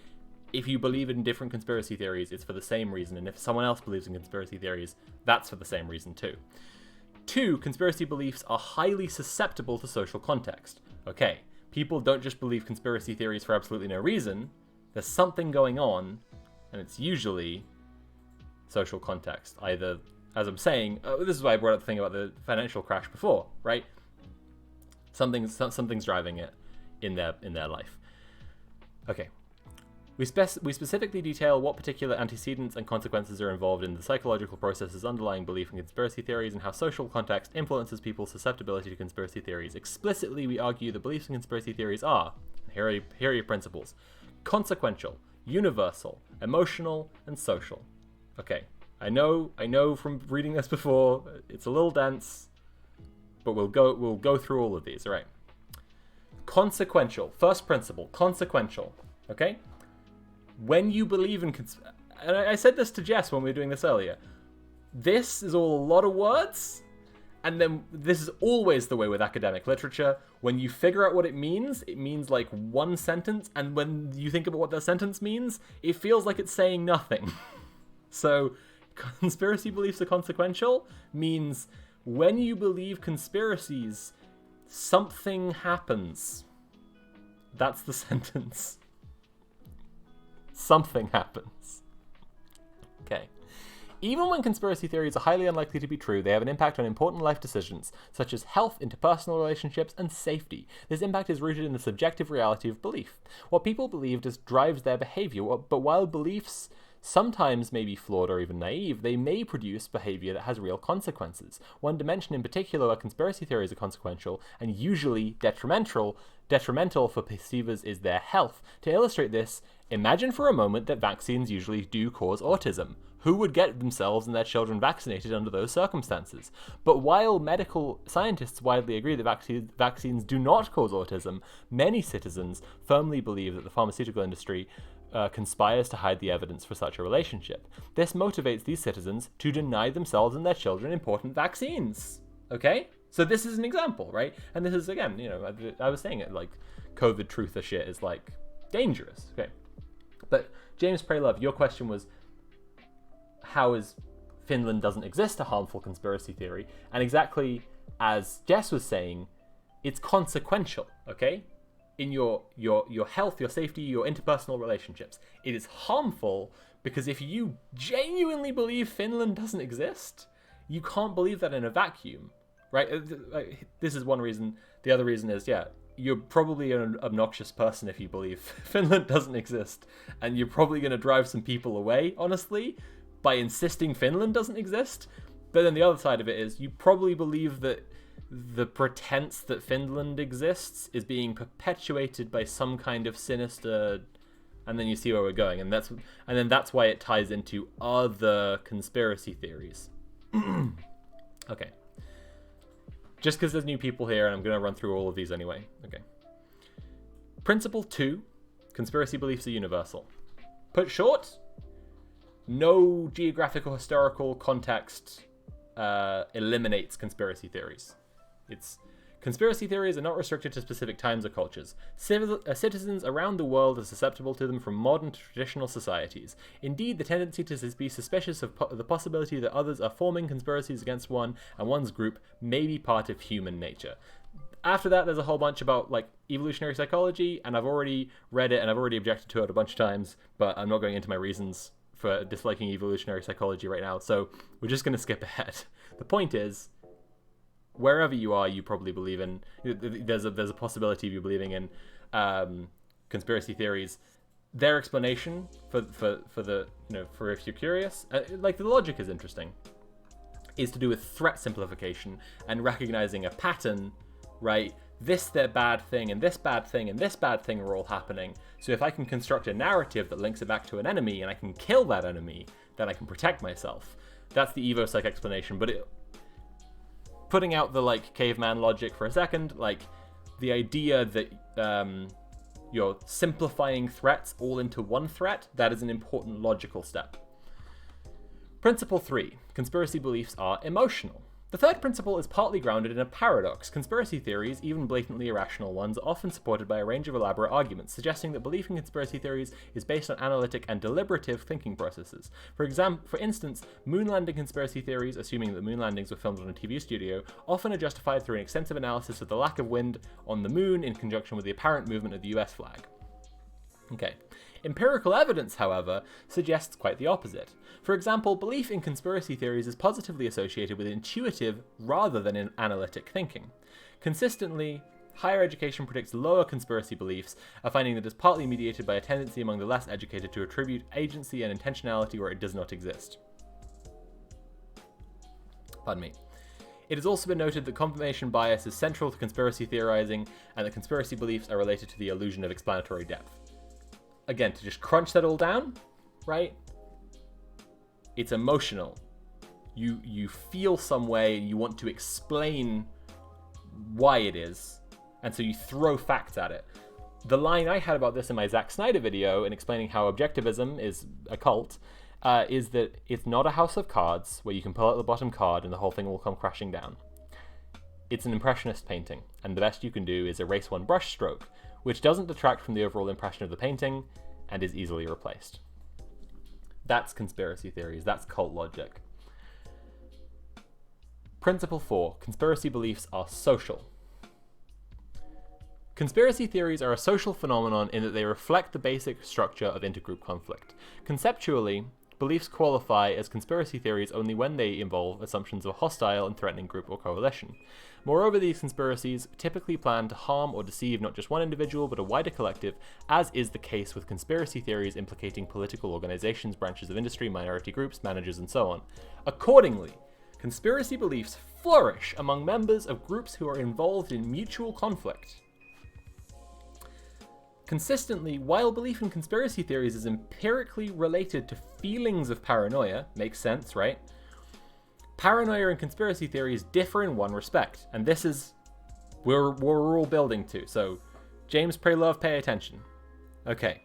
If you believe in different conspiracy theories, it's for the same reason, and if someone else believes in conspiracy theories, that's for the same reason too. 2, conspiracy beliefs are highly susceptible to social context. Okay, people don't just believe conspiracy theories for absolutely no reason, There's something going on, and it's usually social context. Either, as I'm saying, this is why I brought up the thing about the financial crash before, right? Something's driving it in their life. Okay. We specifically detail what particular antecedents and consequences are involved in the psychological processes underlying belief in conspiracy theories and how social context influences people's susceptibility to conspiracy theories. Explicitly, we argue that beliefs in conspiracy theories are, here are your principles, consequential, universal, emotional, and social. Okay, I know from reading this before, it's a little dense, but we'll go through all of these, all right? Consequential, first principle, consequential, okay? When you believe in and I said this to Jess when we were doing this earlier, this is all a lot of words, and then this is always the way with academic literature. When you figure out what it means like one sentence, and when you think about what that sentence means, it feels like it's saying nothing. So, conspiracy beliefs are consequential means when you believe conspiracies, something happens. That's the sentence. Something happens. Okay. Even when conspiracy theories are highly unlikely to be true, they have an impact on important life decisions, such as health, interpersonal relationships, and safety. This impact is rooted in the subjective reality of belief. What people believe drives their behavior, but while beliefs sometimes may be flawed or even naive, they may produce behavior that has real consequences. One dimension in particular where conspiracy theories are consequential, and usually detrimental for perceivers, is their health. To illustrate this, imagine for a moment that vaccines usually do cause autism. Who would get themselves and their children vaccinated under those circumstances? But while medical scientists widely agree that vaccines do not cause autism, many citizens firmly believe that the pharmaceutical industry conspires to hide the evidence for such a relationship. This motivates these citizens to deny themselves and their children important vaccines. Okay? So this is an example, right? And this is, again, I was saying it, like, COVID truther shit is, like, dangerous. Okay. But, James Praylove, your question was, how is Finland doesn't exist a harmful conspiracy theory? And exactly as Jess was saying, it's consequential, okay? In your health, your safety, your interpersonal relationships. It is harmful because if you genuinely believe Finland doesn't exist, you can't believe that in a vacuum, right? This is one reason. The other reason is, you're probably an obnoxious person if you believe Finland doesn't exist, and you're probably going to drive some people away, honestly, by insisting Finland doesn't exist. But then the other side of it is you probably believe that the pretense that Finland exists is being perpetuated by some kind of sinister, and then you see where we're going, and that's why it ties into other conspiracy theories. Okay. Just because there's new people here, and I'm going to run through all of these anyway. Okay. Principle 2, conspiracy beliefs are universal. Put short, no geographical historical context eliminates conspiracy theories. Conspiracy theories are not restricted to specific times or cultures. Citizens around the world are susceptible to them from modern to traditional societies. Indeed, the tendency to be suspicious of the possibility that others are forming conspiracies against one and one's group may be part of human nature. After that, there's a whole bunch about, like, evolutionary psychology, and I've already read it and I've already objected to it a bunch of times, but I'm not going into my reasons for disliking evolutionary psychology right now, so we're just going to skip ahead. The point is, wherever you are, you probably believe in. There's a possibility of you believing in conspiracy theories. Their explanation for if you're curious, like, the logic is interesting, is to do with threat simplification and recognizing a pattern, right? This their bad thing and this bad thing and this bad thing are all happening. So if I can construct a narrative that links it back to an enemy and I can kill that enemy, then I can protect myself. That's the evo-psych explanation. But putting out the, like, caveman logic for a second, like, the idea that you're simplifying threats all into one threat, that is an important logical step. Principle 3, conspiracy beliefs are emotional. The third principle is partly grounded in a paradox. Conspiracy theories, even blatantly irrational ones, are often supported by a range of elaborate arguments, suggesting that belief in conspiracy theories is based on analytic and deliberative thinking processes. For instance, moon landing conspiracy theories, assuming that moon landings were filmed on a TV studio, often are justified through an extensive analysis of the lack of wind on the moon in conjunction with the apparent movement of the US flag. Okay. Empirical evidence, however, suggests quite the opposite. For example, belief in conspiracy theories is positively associated with intuitive rather than analytic thinking. Consistently, higher education predicts lower conspiracy beliefs, a finding that is partly mediated by a tendency among the less educated to attribute agency and intentionality where it does not exist. Pardon me. It has also been noted that confirmation bias is central to conspiracy theorizing, and that conspiracy beliefs are related to the illusion of explanatory depth. Again, to just crunch that all down, right? It's emotional. You feel some way and you want to explain why it is, and so you throw facts at it. The line I had about this in my Zack Snyder video in explaining how objectivism is a cult is that it's not a house of cards where you can pull out the bottom card and the whole thing will come crashing down. It's an impressionist painting, and the best you can do is erase one brush stroke, which doesn't detract from the overall impression of the painting and is easily replaced. That's conspiracy theories, that's cult logic. Principle 4. Conspiracy beliefs are social. Conspiracy theories are a social phenomenon in that they reflect the basic structure of intergroup conflict. Conceptually, beliefs qualify as conspiracy theories only when they involve assumptions of a hostile and threatening group or coalition. Moreover, these conspiracies typically plan to harm or deceive not just one individual but a wider collective, as is the case with conspiracy theories implicating political organizations, branches of industry, minority groups, managers, and so on. Accordingly, conspiracy beliefs flourish among members of groups who are involved in mutual conflict. Consistently, while belief in conspiracy theories is empirically related to feelings of paranoia, makes sense, right? Paranoia and conspiracy theories differ in one respect, and this is where we're all building to. So, James, pray love, pay attention. Okay.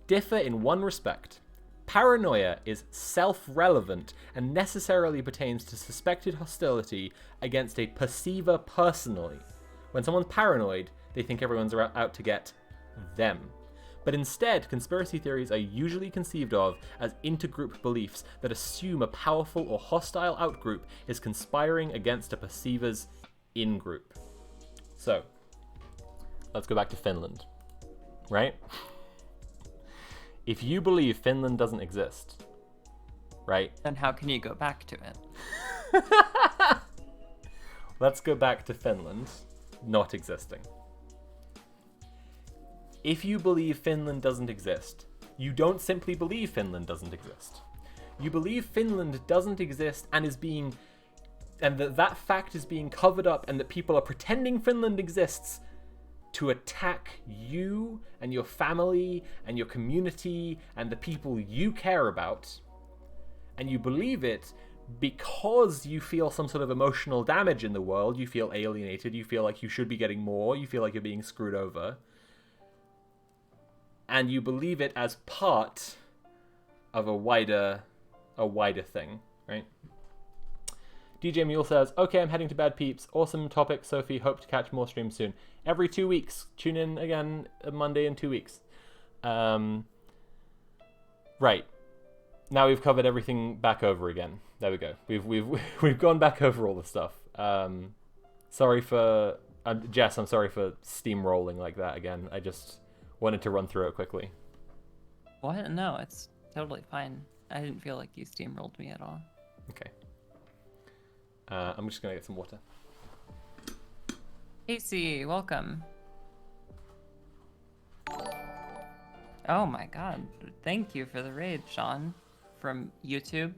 Differ in one respect. Paranoia is self-relevant and necessarily pertains to suspected hostility against a perceiver personally. When someone's paranoid, they think everyone's out to get them. But instead, conspiracy theories are usually conceived of as intergroup beliefs that assume a powerful or hostile outgroup is conspiring against a perceiver's in-group. So, let's go back to Finland, right? If you believe Finland doesn't exist, right? Then how can you go back to it? Let's go back to Finland not existing. If you believe Finland doesn't exist, you don't simply believe Finland doesn't exist. You believe Finland doesn't exist and that fact is being covered up, and that people are pretending Finland exists to attack you and your family and your community and the people you care about. And you believe it because you feel some sort of emotional damage in the world. You feel alienated. You feel like you should be getting more. You feel like you're being screwed over. And you believe it as part of a wider thing, right? DJ Mule says, okay, I'm heading to bed, peeps. Awesome topic, Sophie. Hope to catch more streams soon. Every 2 weeks. Tune in again Monday in 2 weeks. Right. Now we've covered everything back over again. There we go. We've gone back over all the stuff. Sorry for Jess. I'm sorry for steamrolling like that again. I just wanted to run through it quickly. What? No, it's totally fine. I didn't feel like you steamrolled me at all. Okay. I'm just gonna get some water. Casey, welcome. Oh my god. Thank you for the raid, Sean, from YouTube.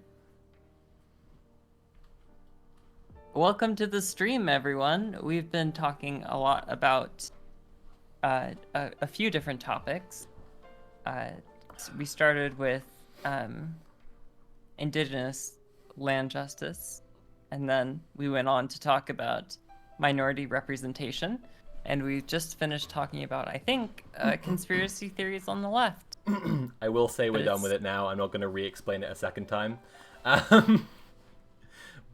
Welcome to the stream, everyone. We've been talking a lot about a few different topics. We started with indigenous land justice, and then we went on to talk about minority representation, and we just finished talking about, I think, conspiracy theories on the left. I will say we're done with it now. I'm not going to re-explain it a second time.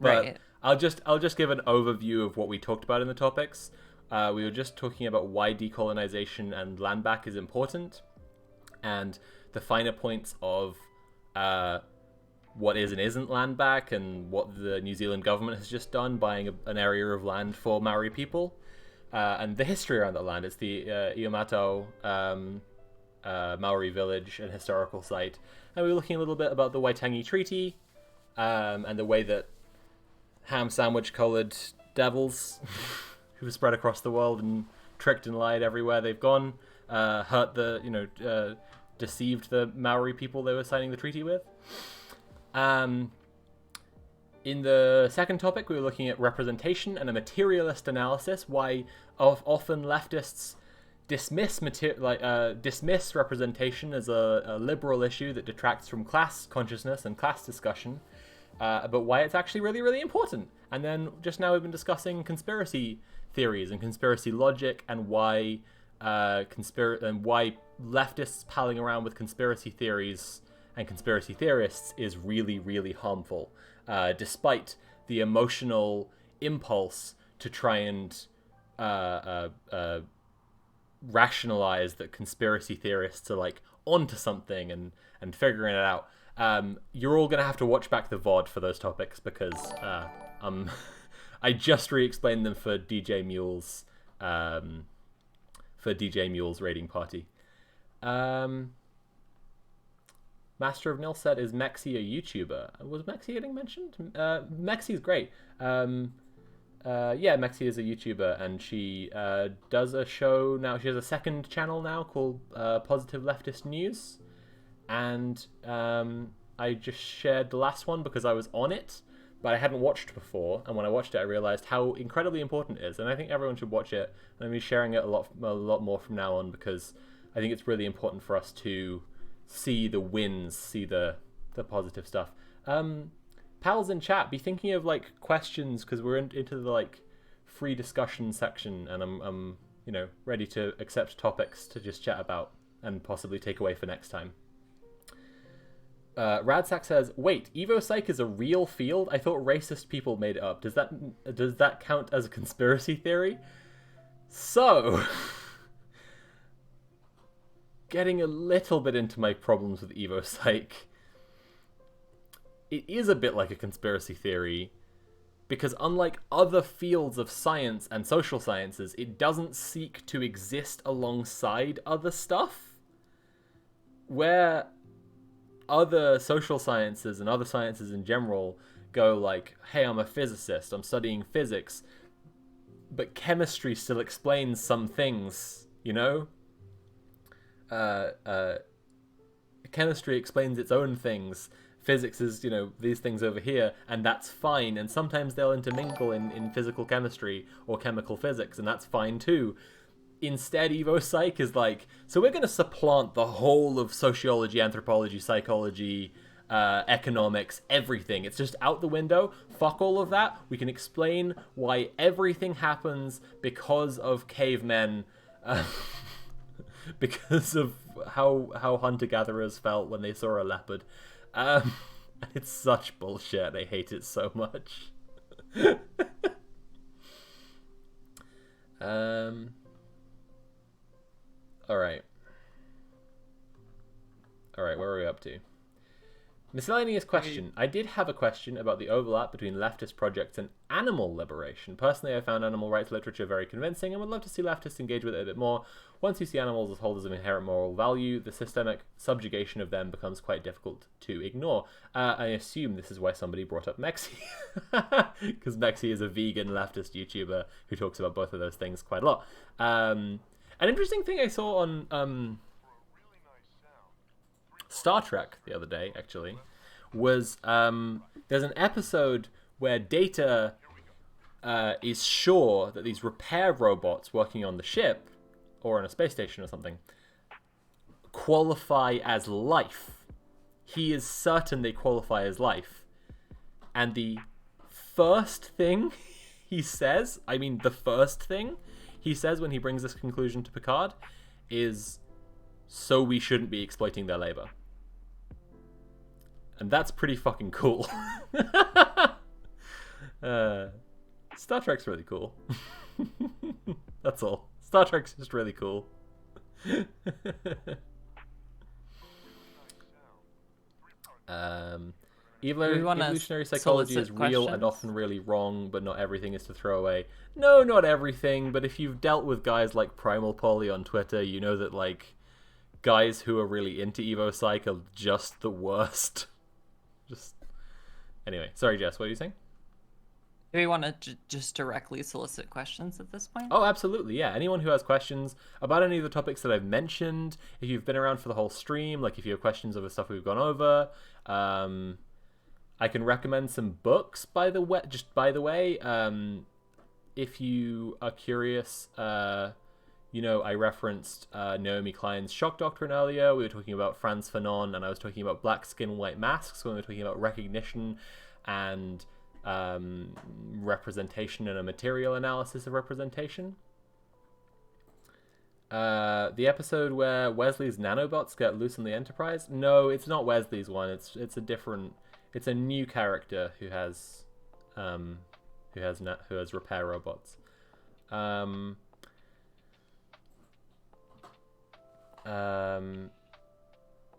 But I'll just give an overview of what we talked about in the topics. We were just talking about why decolonization and land back is important, and the finer points of what is and isn't land back, and what the New Zealand government has just done, buying an area of land for Maori people. and the history around that land. It's the Iamato Maori village and historical site. And we were looking a little bit about the Waitangi Treaty, and the way that ham sandwich coloured devils who've spread across the world and tricked and lied everywhere they've gone, hurt the, deceived the Maori people they were signing the treaty with. In the second topic, we were looking at representation and a materialist analysis, why often leftists dismiss representation as a liberal issue that detracts from class consciousness and class discussion, but why it's actually really, really important. And then just now we've been discussing conspiracy theories and conspiracy logic, and why leftists palling around with conspiracy theories and conspiracy theorists is really, really harmful, despite the emotional impulse to try and rationalize that conspiracy theorists are like onto something and figuring it out. You're all gonna have to watch back the VOD for those topics, because I just re-explained them for DJ Mule's raiding party. Master of Nil said, is Mexi a YouTuber? Was Mexi getting mentioned? Mexi's great. Yeah, Mexi is a YouTuber, and she does a show now. She has a second channel now called Positive Leftist News, and I just shared the last one because I was on it, but I hadn't watched before, and when I watched it I realized how incredibly important it is, and I think everyone should watch it. And I'm going to be sharing it a lot more from now on, because I think it's really important for us to see the wins, see the positive stuff. Pals in chat, be thinking of like questions, because we're into the like free discussion section, and I'm ready to accept topics to just chat about and possibly take away for next time. Radsack says, wait, Evo Psych is a real field? I thought racist people made it up. Does that count as a conspiracy theory? So, getting a little bit into my problems with Evo Psych, it is a bit like a conspiracy theory, because unlike other fields of science and social sciences, it doesn't seek to exist alongside other stuff. Where other social sciences and other sciences in general go like, hey, I'm a physicist, I'm studying physics, but chemistry still explains some things, chemistry explains its own things. Physics is, these things over here, and that's fine. And sometimes they'll intermingle in physical chemistry or chemical physics, and that's fine too. Instead, Evo Psych is like, so we're going to supplant the whole of sociology, anthropology, psychology, economics, everything. It's just out the window. Fuck all of that. We can explain why everything happens because of cavemen, because of how hunter-gatherers felt when they saw a leopard. It's such bullshit. I hate it so much. All right, where are we up to? Miscellaneous question. I did have a question about the overlap between leftist projects and animal liberation. Personally, I found animal rights literature very convincing and would love to see leftists engage with it a bit more. Once you see animals as holders of inherent moral value, the systemic subjugation of them becomes quite difficult to ignore. I assume this is why somebody brought up Mexi, because Mexi is a vegan leftist YouTuber who talks about both of those things quite a lot. An interesting thing I saw on Star Trek the other day, actually, was there's an episode where Data is sure that these repair robots working on the ship or on a space station or something qualify as life. He is certain they qualify as life. And the first thing he says when he brings this conclusion to Picard is, so we shouldn't be exploiting their labor. And that's pretty fucking cool. Star Trek's really cool. That's all. Star Trek's just really cool. Evolutionary psychology is real and often really wrong, but not everything is to throw away. No, not everything, but if you've dealt with guys like Primal Polly on Twitter, you know that, like, guys who are really into Evo Psych are just the worst. Anyway, sorry, Jess, what are you saying? Do we want to just directly solicit questions at this point? Oh, absolutely, yeah. Anyone who has questions about any of the topics that I've mentioned, if you've been around for the whole stream, like if you have questions over stuff we've gone over, I can recommend some books, by the way. If you are curious, I referenced Naomi Klein's shock doctrine earlier. We were talking about Frantz Fanon, and I was talking about black skin, white masks when we were talking about recognition and representation and a material analysis of representation. The episode where Wesley's nanobots get loose on the Enterprise? No, it's not Wesley's one. It's a new character who has repair robots. Oh,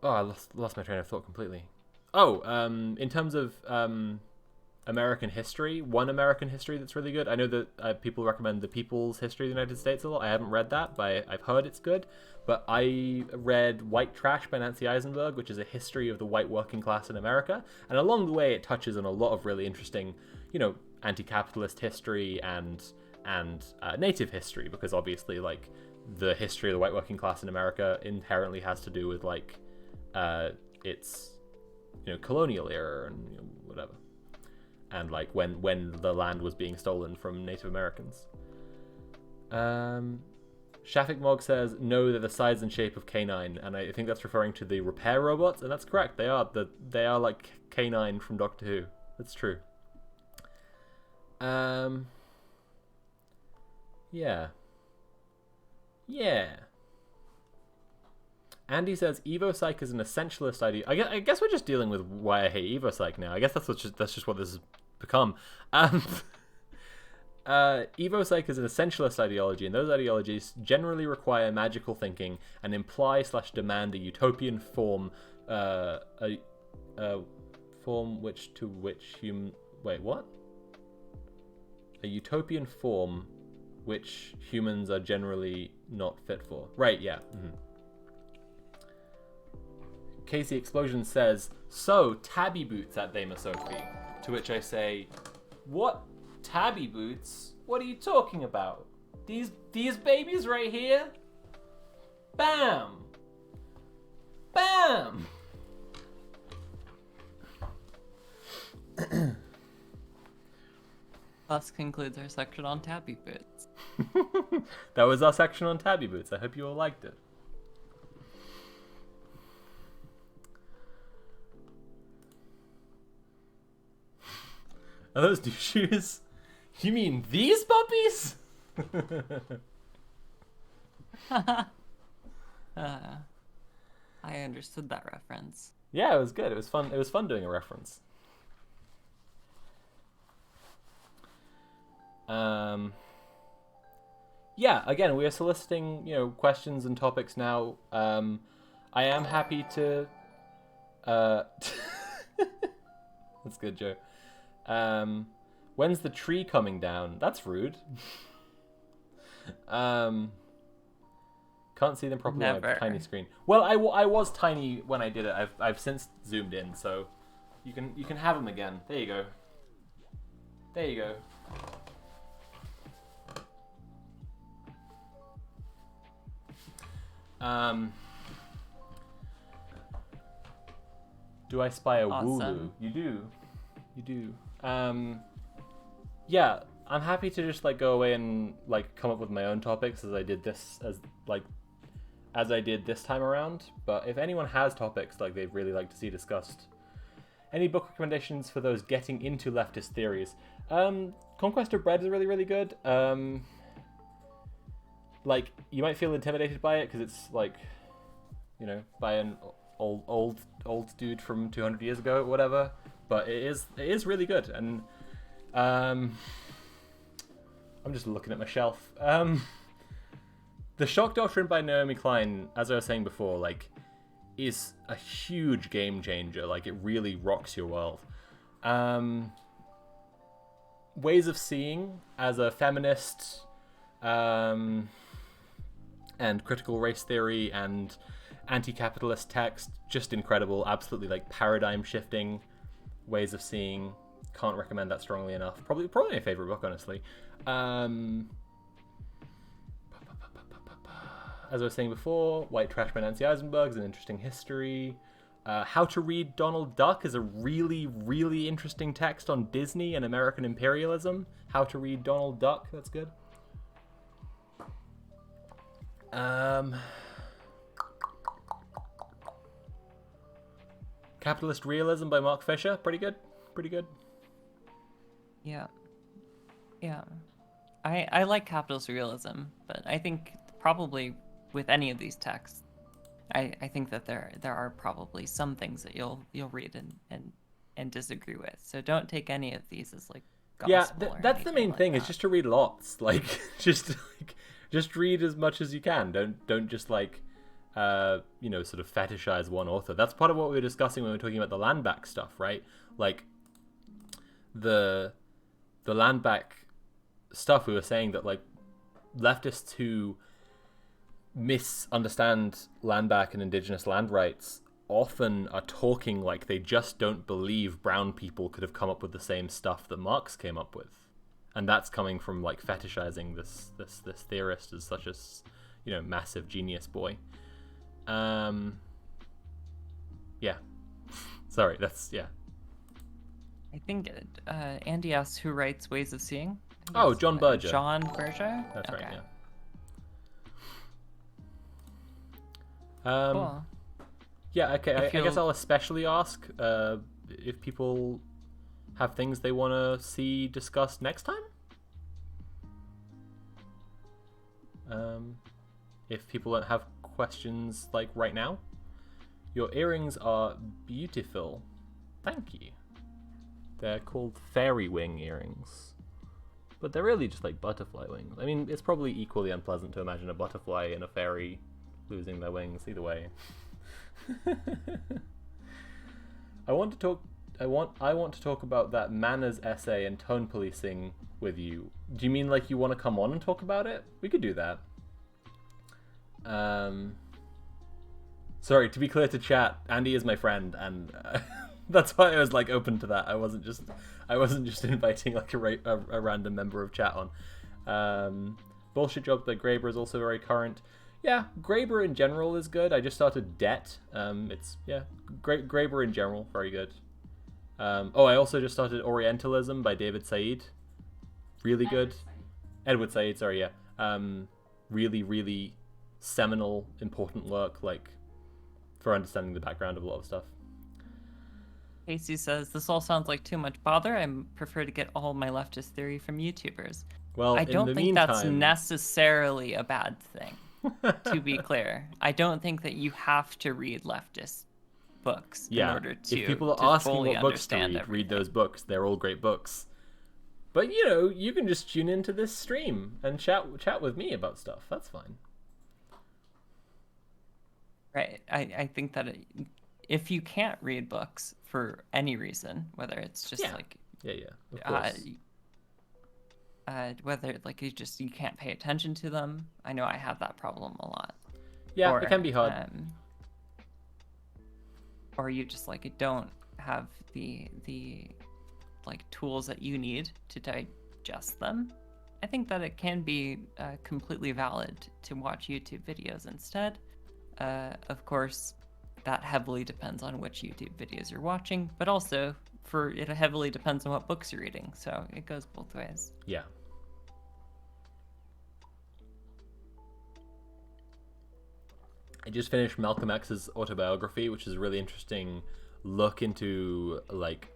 I lost my train of thought completely. In terms of American history, one American history that's really good. I know that people recommend The People's History of the United States a lot. I haven't read that, but I've heard it's good. But I read White Trash by Nancy Eisenberg, which is a history of the white working class in America. And along the way, it touches on a lot of really interesting, anti-capitalist history and native history, because obviously, like, the history of the white working class in America inherently has to do with, like, its, colonial era and whatever. And, like, when the land was being stolen from Native Americans. Shafik Mog says, no, they're the size and shape of K9, and I think that's referring to the repair robots, and that's correct. They are like K9 from Doctor Who. That's true. Yeah. Andy says Evo Psych is an essentialist idea. I guess we're just dealing with why I hate Evo Psych now. I guess that's just what this has become. Evo Psych is an essentialist ideology, and those ideologies generally require magical thinking and imply/demand a utopian form, a utopian form which humans are generally not fit for. Right, yeah. Mm-hmm. Casey Explosion says, so, tabby boots at Dama Sophie. To which I say, what tabby boots? What are you talking about? These babies right here? Bam! Bam! Thus concludes our section on tabby boots. That was our section on tabby boots. I hope you all liked it. Are those new shoes? You mean these puppies? I understood that reference. Yeah, it was good. It was fun. It was fun doing a reference. Yeah, again, we are soliciting, questions and topics now. I am happy to... That's good, Joe. When's the tree coming down? That's rude. Can't see them properly on a tiny screen. Well, I was tiny when I did it. I've since zoomed in, so you can have them again. There you go. There you go. Do I spy a Wooloo? You do. Yeah, I'm happy to just go away and come up with my own topics as I did this time around. But if anyone has topics they'd really like to see discussed, any book recommendations for those getting into leftist theories? Conquest of Bread is really, really good. You might feel intimidated by it because it's by an old dude from 200 years ago or whatever, but it is really good. And I'm just looking at my shelf. The Shock Doctrine by Naomi Klein, as I was saying before, is a huge game changer. It really rocks your world. Ways of Seeing as a feminist and critical race theory and anti-capitalist text, just incredible, absolutely like paradigm shifting ways of seeing. Can't recommend that strongly enough. Probably my favorite book, honestly. As I was saying before, White Trash by Nancy Eisenberg is an interesting history. How to Read Donald Duck is a really, really interesting text on Disney and American imperialism. How to Read Donald Duck, that's good. Capitalist Realism by Mark Fisher, pretty good. Yeah. I like capitalist realism, but I think probably with any of these texts, I think that there are probably some things that you'll read and disagree with. So don't take any of these as like gospel. Yeah, that's the main thing. Is just to read lots. Like just read as much as you can. Don't just like sort of fetishize one author. That's part of what we were discussing when we were talking about the land back stuff, right? Like the land back stuff, we were saying that like leftists who misunderstand land back and indigenous land rights often are talking like they just don't believe brown people could have come up with the same stuff that Marx came up with, and that's coming from like fetishizing this theorist as such a massive genius boy. Sorry, that's I think Andy asks who writes Ways of Seeing. John Berger. John Berger? That's okay. right, yeah. Cool. Yeah, okay. I guess I'll especially ask if people have things they want to see discussed next time. If people don't have questions like right now. Your earrings are beautiful. Thank you. They're called fairy wing earrings. But they're really just like butterfly wings. I mean, it's probably equally unpleasant to imagine a butterfly and a fairy losing their wings either way. I want to talk about that manners essay and tone policing with you. Do you mean like you want to come on and talk about it? We could do that. Sorry, to be clear to chat, Andy is my friend, and that's why I was like open to that. I wasn't just inviting like a random member of chat on. Bullshit Jobs by Graeber is also very current. Yeah, Graeber in general is good. I just started Debt. Graeber in general, very good. I also just started Orientalism by David Said. Really good. Edward Said, sorry, yeah. Really, really seminal, important work, like, for understanding the background of a lot of stuff. Casey says, this all sounds like too much bother. I prefer to get all my leftist theory from YouTubers. Well, I don't think that's necessarily a bad thing, to be clear. I don't think that you have to read leftist books in order to if people are asking what books to read those books. They're all great books. But, you can just tune into this stream and chat with me about stuff. That's fine. Right. I think that if you can't read books for any reason, whether it's just of course. Whether like you can't pay attention to them. I know I have that problem a lot. Yeah, it can be hard. Or you just like don't have the like tools that you need to digest them. I think that it can be completely valid to watch YouTube videos instead. Of course, that heavily depends on which YouTube videos you're watching, but also it heavily depends on what books you're reading, so it goes both ways. Yeah. I just finished Malcolm X's autobiography, which is a really interesting look into like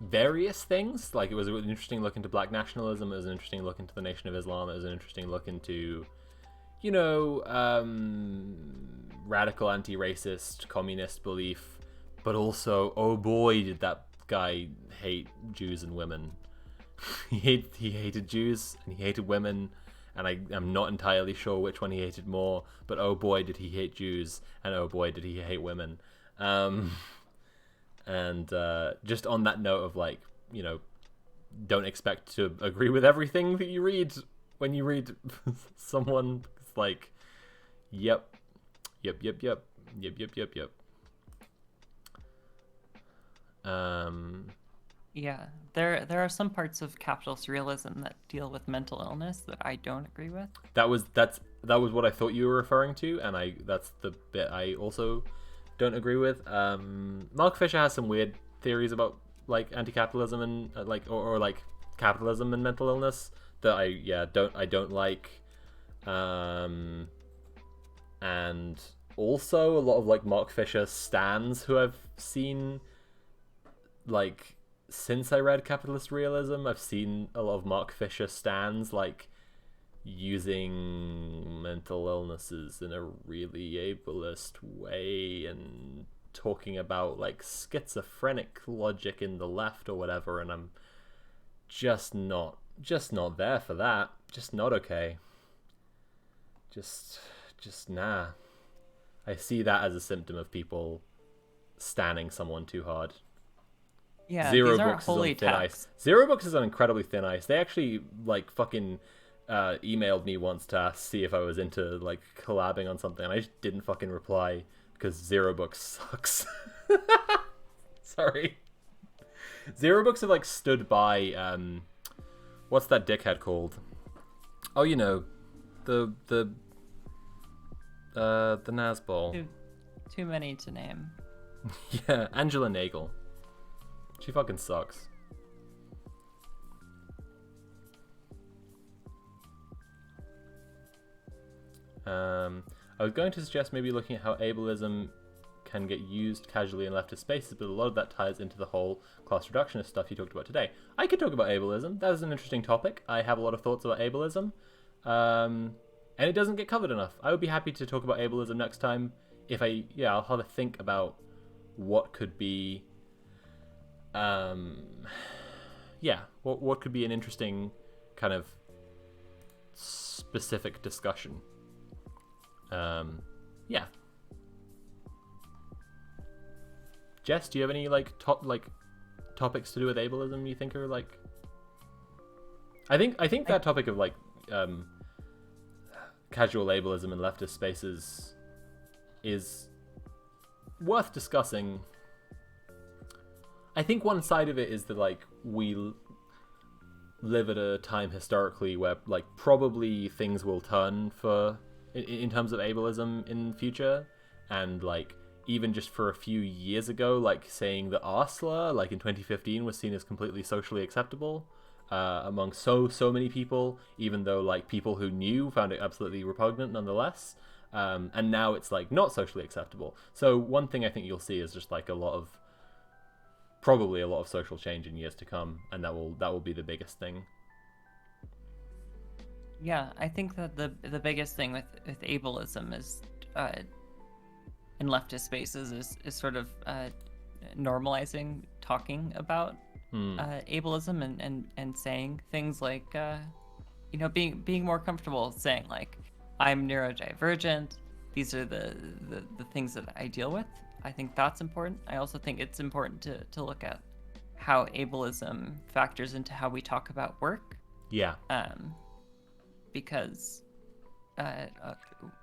various things. Like it was an interesting look into black nationalism, it was an interesting look into the Nation of Islam, it was an interesting look into radical anti-racist communist belief, but also, oh boy, did that guy hate Jews and women. he hated Jews and he hated women, and I'm not entirely sure which one he hated more, but oh boy did he hate Jews, and oh boy did he hate women. And just on that note of like, don't expect to agree with everything that you read when you read someone. It's like, yep. Yeah, there are some parts of capitalist realism that deal with mental illness that I don't agree with. That was what I thought you were referring to, and that's the bit I also don't agree with. Mark Fisher has some weird theories about like anti-capitalism and or like capitalism and mental illness that I don't like. And also a lot of like Mark Fisher stans who I've seen, like since I read Capitalist Realism, I've seen a lot of Mark Fisher stans like using mental illnesses in a really ableist way and talking about like schizophrenic logic in the left or whatever, and I'm just not there for that. Just not okay. Just nah. I see that as a symptom of people standing someone too hard. Yeah, Zero Books is on thin ice. Zero Books is on incredibly thin ice. They actually like fucking emailed me once to see if I was into like collabing on something, and I just didn't fucking reply because Zero Books sucks. Sorry. Zero Books have like stood by what's that dickhead called? Oh, the Nazbol. Too many to name. Yeah, Angela Nagel. She fucking sucks. I was going to suggest maybe looking at how ableism can get used casually in leftist spaces, but a lot of that ties into the whole class reductionist stuff you talked about today. I could talk about ableism. That is an interesting topic. I have a lot of thoughts about ableism. And it doesn't get covered enough. I would be happy to talk about ableism next time if I'll have a think about what could be what could be an interesting kind of specific discussion. Jess, do you have any topics to do with ableism you think are like? I think that topic of like casual ableism in leftist spaces is worth discussing. I think one side of it is that like we live at a time historically where like probably things will turn in terms of ableism in the future, and like even just for a few years ago, like saying the R slur like in 2015 was seen as completely socially acceptable among so many people, even though like people who knew found it absolutely repugnant nonetheless. And now it's like not socially acceptable. So one thing I think you'll see is just like probably a lot of social change in years to come, and that will be the biggest thing. Yeah, I think that the biggest thing with ableism is in leftist spaces is sort of normalizing talking about ableism and saying things like being more comfortable saying like, I'm neurodivergent, these are the things that I deal with. I think that's important. I also think it's important to look at how ableism factors into how we talk about work. Yeah. Because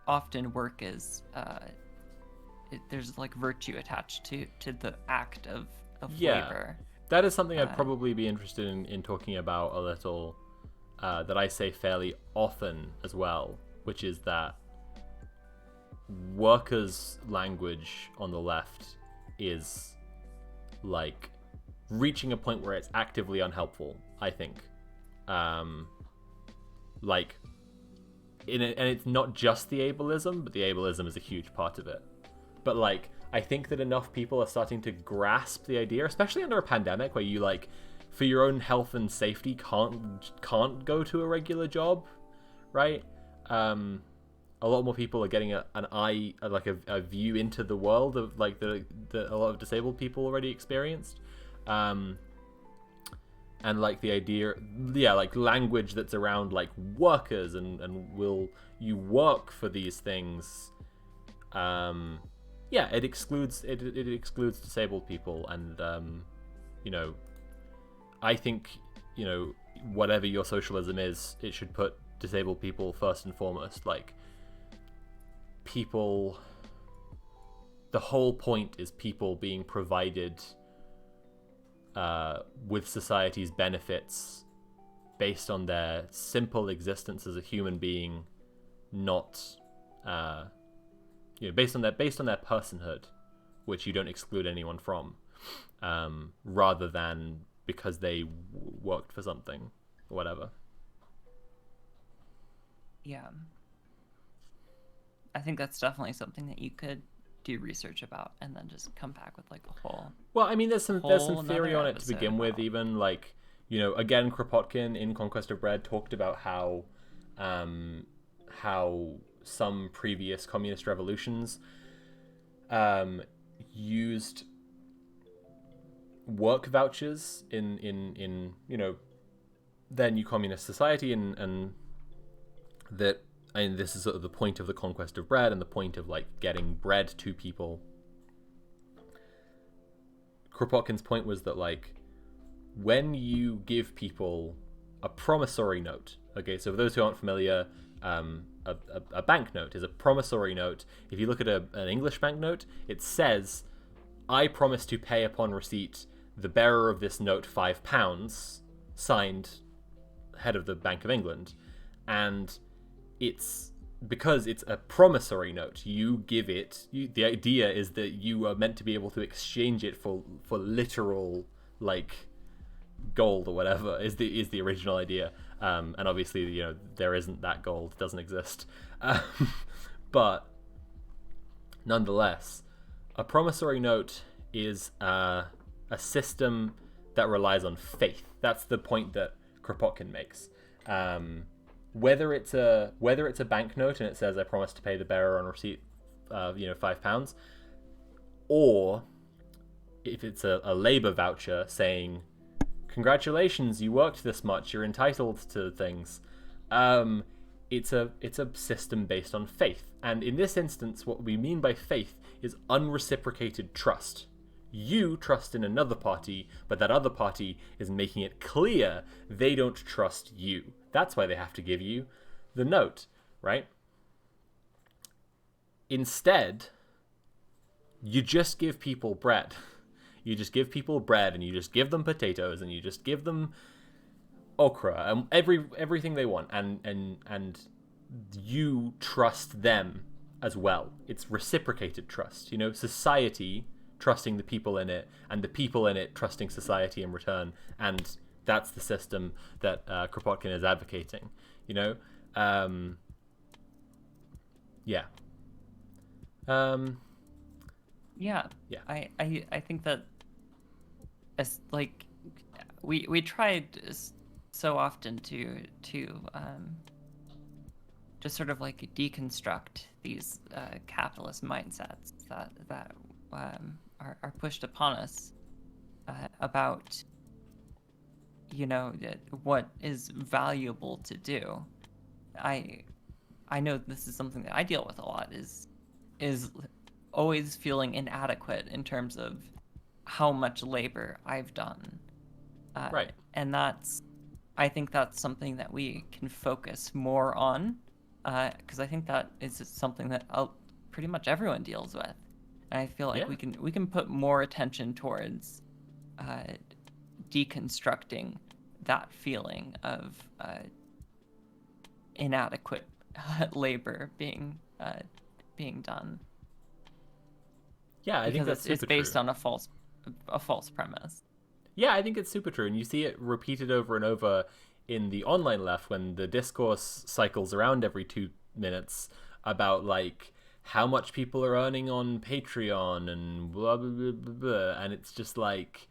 often work is there's like virtue attached to the act of labor. That is something I'd probably be interested in talking about a little, that I say fairly often as well, which is that workers' language on the left is like reaching a point where it's actively unhelpful, I think. And it's not just the ableism, but the ableism is a huge part of it. But like, I think that enough people are starting to grasp the idea, especially under a pandemic where you like, for your own health and safety, can't go to a regular job, right? A lot more people are getting a view into the world of like the a lot of disabled people already experienced. And like the idea, like language that's around like workers and will you work for these things, yeah, it excludes disabled people, and I think whatever your socialism is, it should put disabled people first and foremost. Like, people, the whole point is people being provided with society's benefits based on their simple existence as a human being, not based on their personhood, which you don't exclude anyone from, rather than because they worked for something or whatever. Yeah, I think that's definitely something that you could do research about and then just come back with like a whole. Well, I mean, there's some theory on it to begin with. Even like, again, Kropotkin in Conquest of Bread talked about how some previous communist revolutions used work vouchers in their new communist society, and that, and this is sort of the point of the Conquest of Bread and the point of like getting bread to people. Kropotkin's point was that like, when you give people a promissory note, okay, so for those who aren't familiar, a banknote is a promissory note. If you look at an English banknote, it says, "I promise to pay upon receipt the bearer of this note £5, signed head of the Bank of England." And it's because it's a promissory note. You give it. The idea is that you are meant to be able to exchange it for literal, like, gold or whatever is the original idea. And obviously, there isn't that gold, doesn't exist. But nonetheless, a promissory note is a system that relies on faith. That's the point that Kropotkin makes. Whether it's a banknote and it says, "I promise to pay the bearer on receipt of £5," or if it's a labor voucher saying, "Congratulations, you worked this much, you're entitled to things," it's a system based on faith. And in this instance, what we mean by faith is unreciprocated trust. You trust in another party, but that other party is making it clear they don't trust you. That's why they have to give you the note, right? Instead, you just give people bread. You just give people bread, and you just give them potatoes, and you just give them okra, and everything they want, and you trust them as well. It's reciprocated trust. Society trusting the people in it, and the people in it trusting society in return, and that's the system that Kropotkin is advocating. Yeah. Yeah. I think that, as like, we tried so often to just sort of like deconstruct these capitalist mindsets that are pushed upon us about what is valuable to do. I know this is something that I deal with a lot, is always feeling inadequate in terms of how much labor I've done. Right. And I think that's something that we can focus more on, because I think that is something that pretty much everyone deals with. And I feel like we can put more attention towards deconstructing that feeling of inadequate labor being done. Yeah, I think that's super it's based on a false premise. Yeah, I think it's super true, and you see it repeated over and over in the online left when the discourse cycles around every 2 minutes about like how much people are earning on Patreon and blah blah blah blah, blah. And it's just like,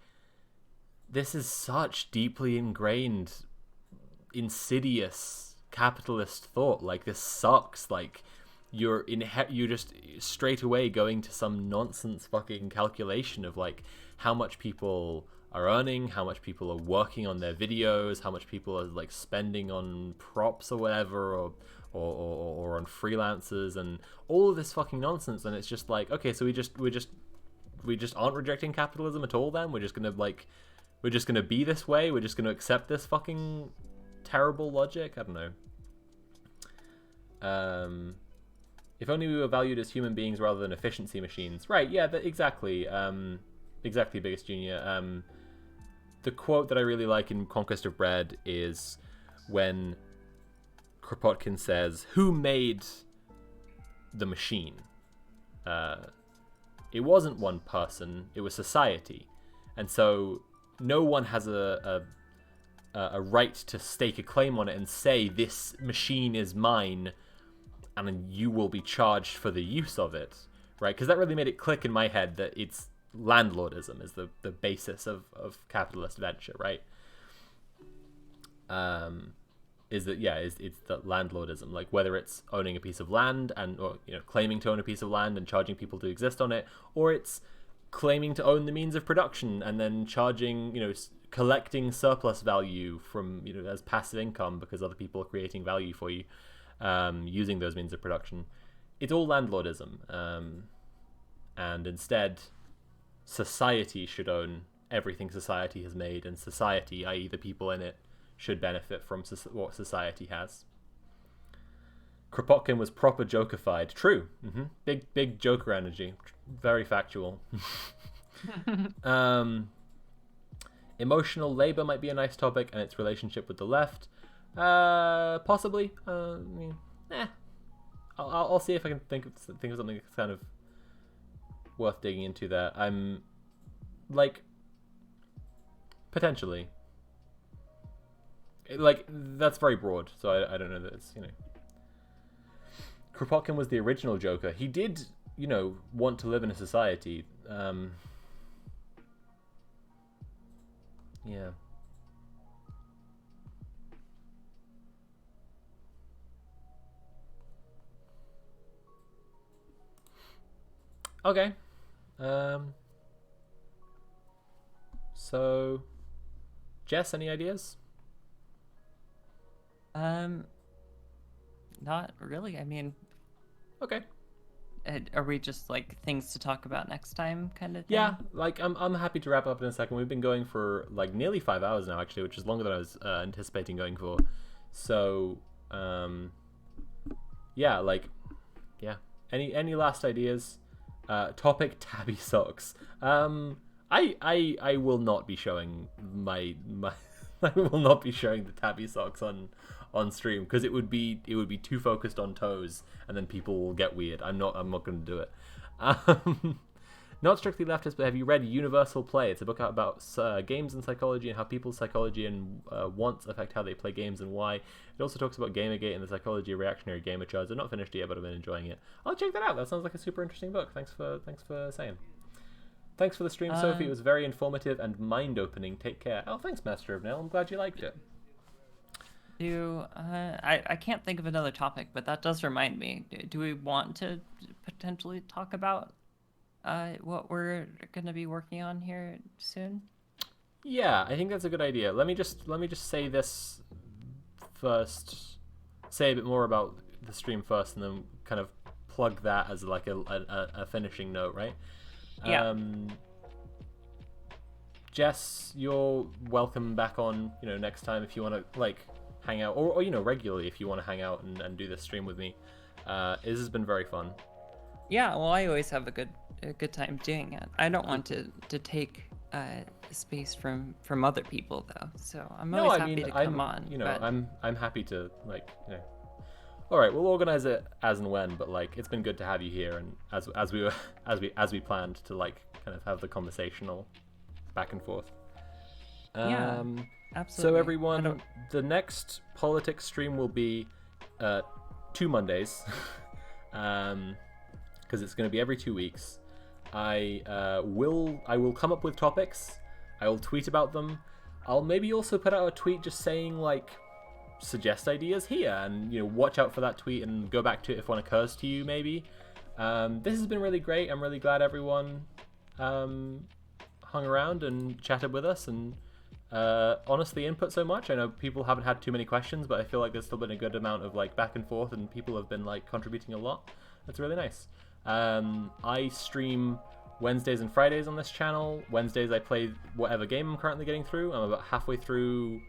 this is such deeply ingrained, insidious capitalist thought. Like, this sucks. Like, you're just straight away going to some nonsense fucking calculation of like how much people are earning, how much people are working on their videos, how much people are like spending on props or whatever, or or on freelancers and all of this fucking nonsense. And it's just like, okay, so we just aren't rejecting capitalism at all then? We're just gonna be this way? We're just gonna accept this fucking terrible logic? I don't know. If only we were valued as human beings rather than efficiency machines. Right, yeah, exactly. Exactly, Biggest Junior. The quote that I really like in Conquest of Bread is when Kropotkin says, "Who made the machine?" It wasn't one person, it was society. And so no one has a right to stake a claim on it and say, this machine is mine, and you will be charged for the use of it, right? Because that really made it click in my head that it's landlordism is the basis of capitalist venture, right? It's the landlordism, like whether it's owning a piece of land or claiming to own a piece of land and charging people to exist on it, or it's claiming to own the means of production and then charging, collecting surplus value from, as passive income because other people are creating value for you, using those means of production. It's all landlordism. And instead, society should own everything society has made, and society, i.e. the people in it, should benefit from what society has. Kropotkin was proper jokified. True. Big Joker energy. Very factual. Emotional labor might be a nice topic, and its relationship with the left. Possibly. I'll see if I can think of something that's kind of worth digging into there. I'm like, potentially. Like, that's very broad, so I don't know that it's, Kropotkin was the original Joker. He did, want to live in a society. Yeah. Okay. So, Jess, any ideas? Not really. I mean, okay. Are we just like things to talk about next time kind of thing? Yeah, like I'm happy to wrap up in a second. We've been going for like nearly 5 hours now, actually, which is longer than I was anticipating going for. So, yeah, like, yeah. Any last ideas? Topic: tabby socks. I will not be showing my I will not be showing the tabby socks on stream because it would be too focused on toes, and then people will get weird. I'm not going to do it. Not strictly leftist, but have you read Universal Play? It's a book about games and psychology and how people's psychology and wants affect how they play games and why. It also talks about Gamergate and the psychology of reactionary gamer charge. I've not finished it yet, but I've been enjoying it. I'll check that out. That sounds like a super interesting book. Thanks for saying. Thanks for the stream, Sophie. It was very informative and mind-opening. Take care. Oh, thanks, Master of Nail. I'm glad you liked it. I can't think of another topic, but that does remind me. Do we want to potentially talk about what we're going to be working on here soon? Yeah, I think that's a good idea. Let me just say this first. Say a bit more about the stream first, and then kind of plug that as like a finishing note, right? Yeah. Jess, you're welcome back on, next time if you want to like hang out, or regularly if you want to hang out and do this stream with me. This has been very fun. Yeah, well, I always have a good time doing it. I don't want to take space from other people though, so I'm always happy to come on. I'm happy to All right, we'll organize it as and when, but like it's been good to have you here, and as we planned to like kind of have the conversational back and forth. Yeah, absolutely. So everyone, the next politics stream will be 2 Mondays, because it's going to be every 2 weeks. I will come up with topics. I will tweet about them. I'll maybe also put out a tweet just saying like, suggest ideas here, and watch out for that tweet and go back to it if one occurs to you maybe. This has been really great. I'm really glad everyone hung around and chatted with us, and honestly input so much. I know people haven't had too many questions, but I feel like there's still been a good amount of like back and forth, and people have been like contributing a lot. That's really nice. I stream Wednesdays and Fridays on this channel. Wednesdays I play whatever game I'm currently getting through. I'm about halfway through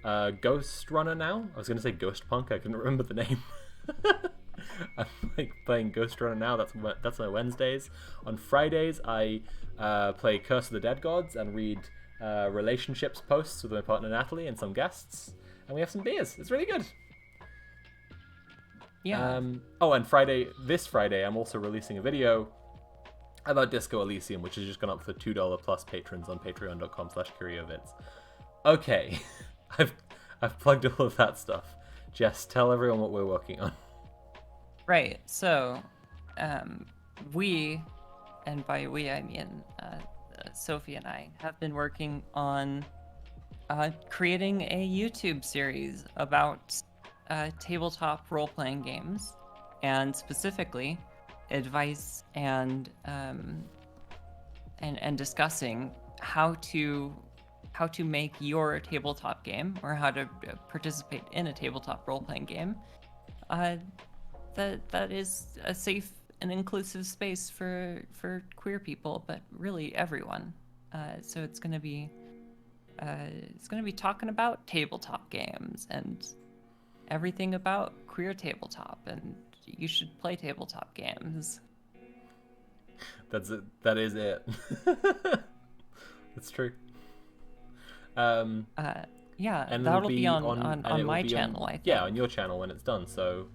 Ghost Runner now. I was going to say Ghost Punk. I couldn't remember the name. I'm like playing Ghost Runner now. That's my Wednesdays. On Fridays I play Curse of the Dead Gods and read relationships posts with my partner Natalie and some guests, and we have some beers. It's really good. Yeah. And this Friday, I'm also releasing a video about Disco Elysium, which has just gone up for $2 plus patrons on patreon.com/CurioVids. Okay, I've plugged all of that stuff. Jess, tell everyone what we're working on. Right. So, we, and by we I mean Sophie and I, have been working on creating a YouTube series about tabletop role-playing games, and specifically advice and discussing how to make your tabletop game, or how to participate in a tabletop role-playing game that is a safe and inclusive space for queer people, but really everyone. So it's gonna be talking about tabletop games and everything about queer tabletop, and you should play tabletop games. That's it. That is it. That's true. Yeah, and that'll be on my channel, I think. Yeah, on your channel when it's done. So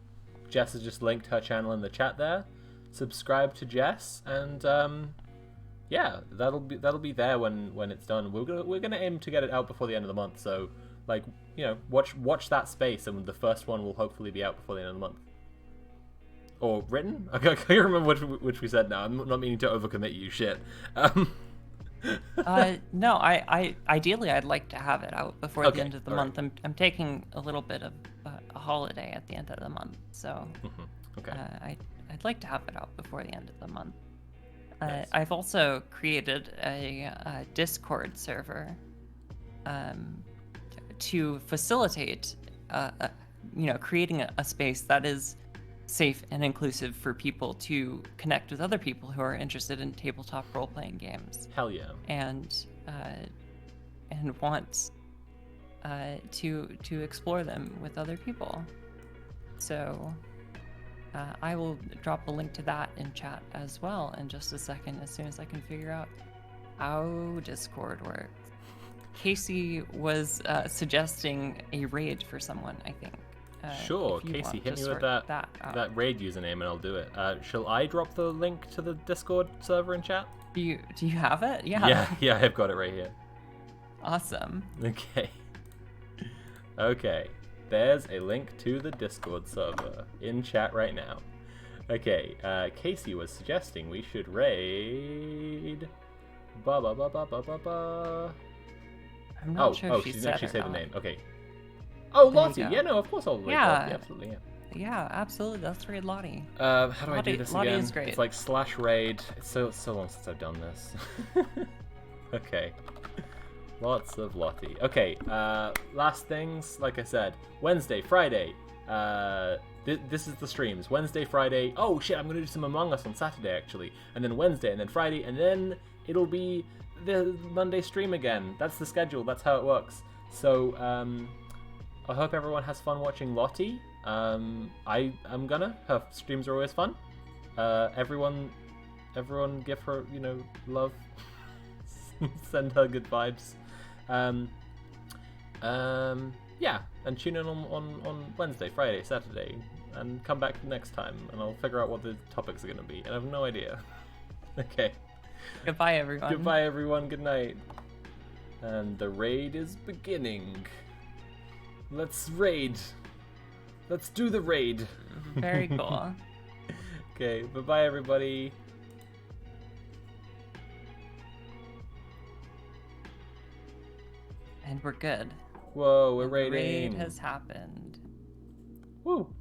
Jess has just linked her channel in the chat there. Subscribe to Jess, and yeah, that'll be there when it's done. We're gonna aim to get it out before the end of the month. So like, you know, watch that space, and the first one will hopefully be out before the end of the month. Or written? I can't remember which we said now. I'm not meaning to overcommit you. Shit. No, I ideally I'd like to have it out before the end of the month. Right. I'm taking a little bit of a holiday at the end of the month, so okay. I'd like to have it out before the end of the month. Nice. I've also created a Discord server to facilitate creating a space that is safe and inclusive for people to connect with other people who are interested in tabletop role-playing games. Hell yeah. And want to explore them with other people. So I will drop a link to that in chat as well in just a second, as soon as I can figure out how Discord works. Casey was suggesting a raid for someone, I think. Sure, Casey, hit me with that raid username and I'll do it. Shall I drop the link to the Discord server in chat? Do you have it? Yeah. Yeah, I've got it right here. Awesome. Okay. There's a link to the Discord server in chat right now. Okay, Casey was suggesting we should raid. I'm not sure if she didn't actually say the not. name. Okay. Oh, Lottie. Yeah, no, of course I'll raid Lottie. Absolutely, yeah. Yeah, absolutely. Let's raid Lottie. How do I do this Lottie again? Is great. It's like /raid. It's so long since I've done this. Okay. Lots of Lottie. Okay, last things, like I said, Wednesday, Friday. This is the streams. Wednesday, Friday. Oh shit, I'm gonna do some Among Us on Saturday actually, and then Wednesday, and then Friday, and then it'll be the Monday stream again. That's the schedule. That's how it works. So I hope everyone has fun watching Lottie. I'm gonna. Her streams are always fun. Everyone give her, love. Send her good vibes. Yeah, and tune in on Wednesday, Friday, Saturday, and come back next time, and I'll figure out what the topics are gonna be. And I have no idea. Okay. Goodbye, everyone. Goodbye, everyone. Good night. And the raid is beginning. Let's raid. Let's do the raid. Very cool. Okay, bye-bye, everybody. And we're good. Whoa, we're raiding. The raid has happened. Woo.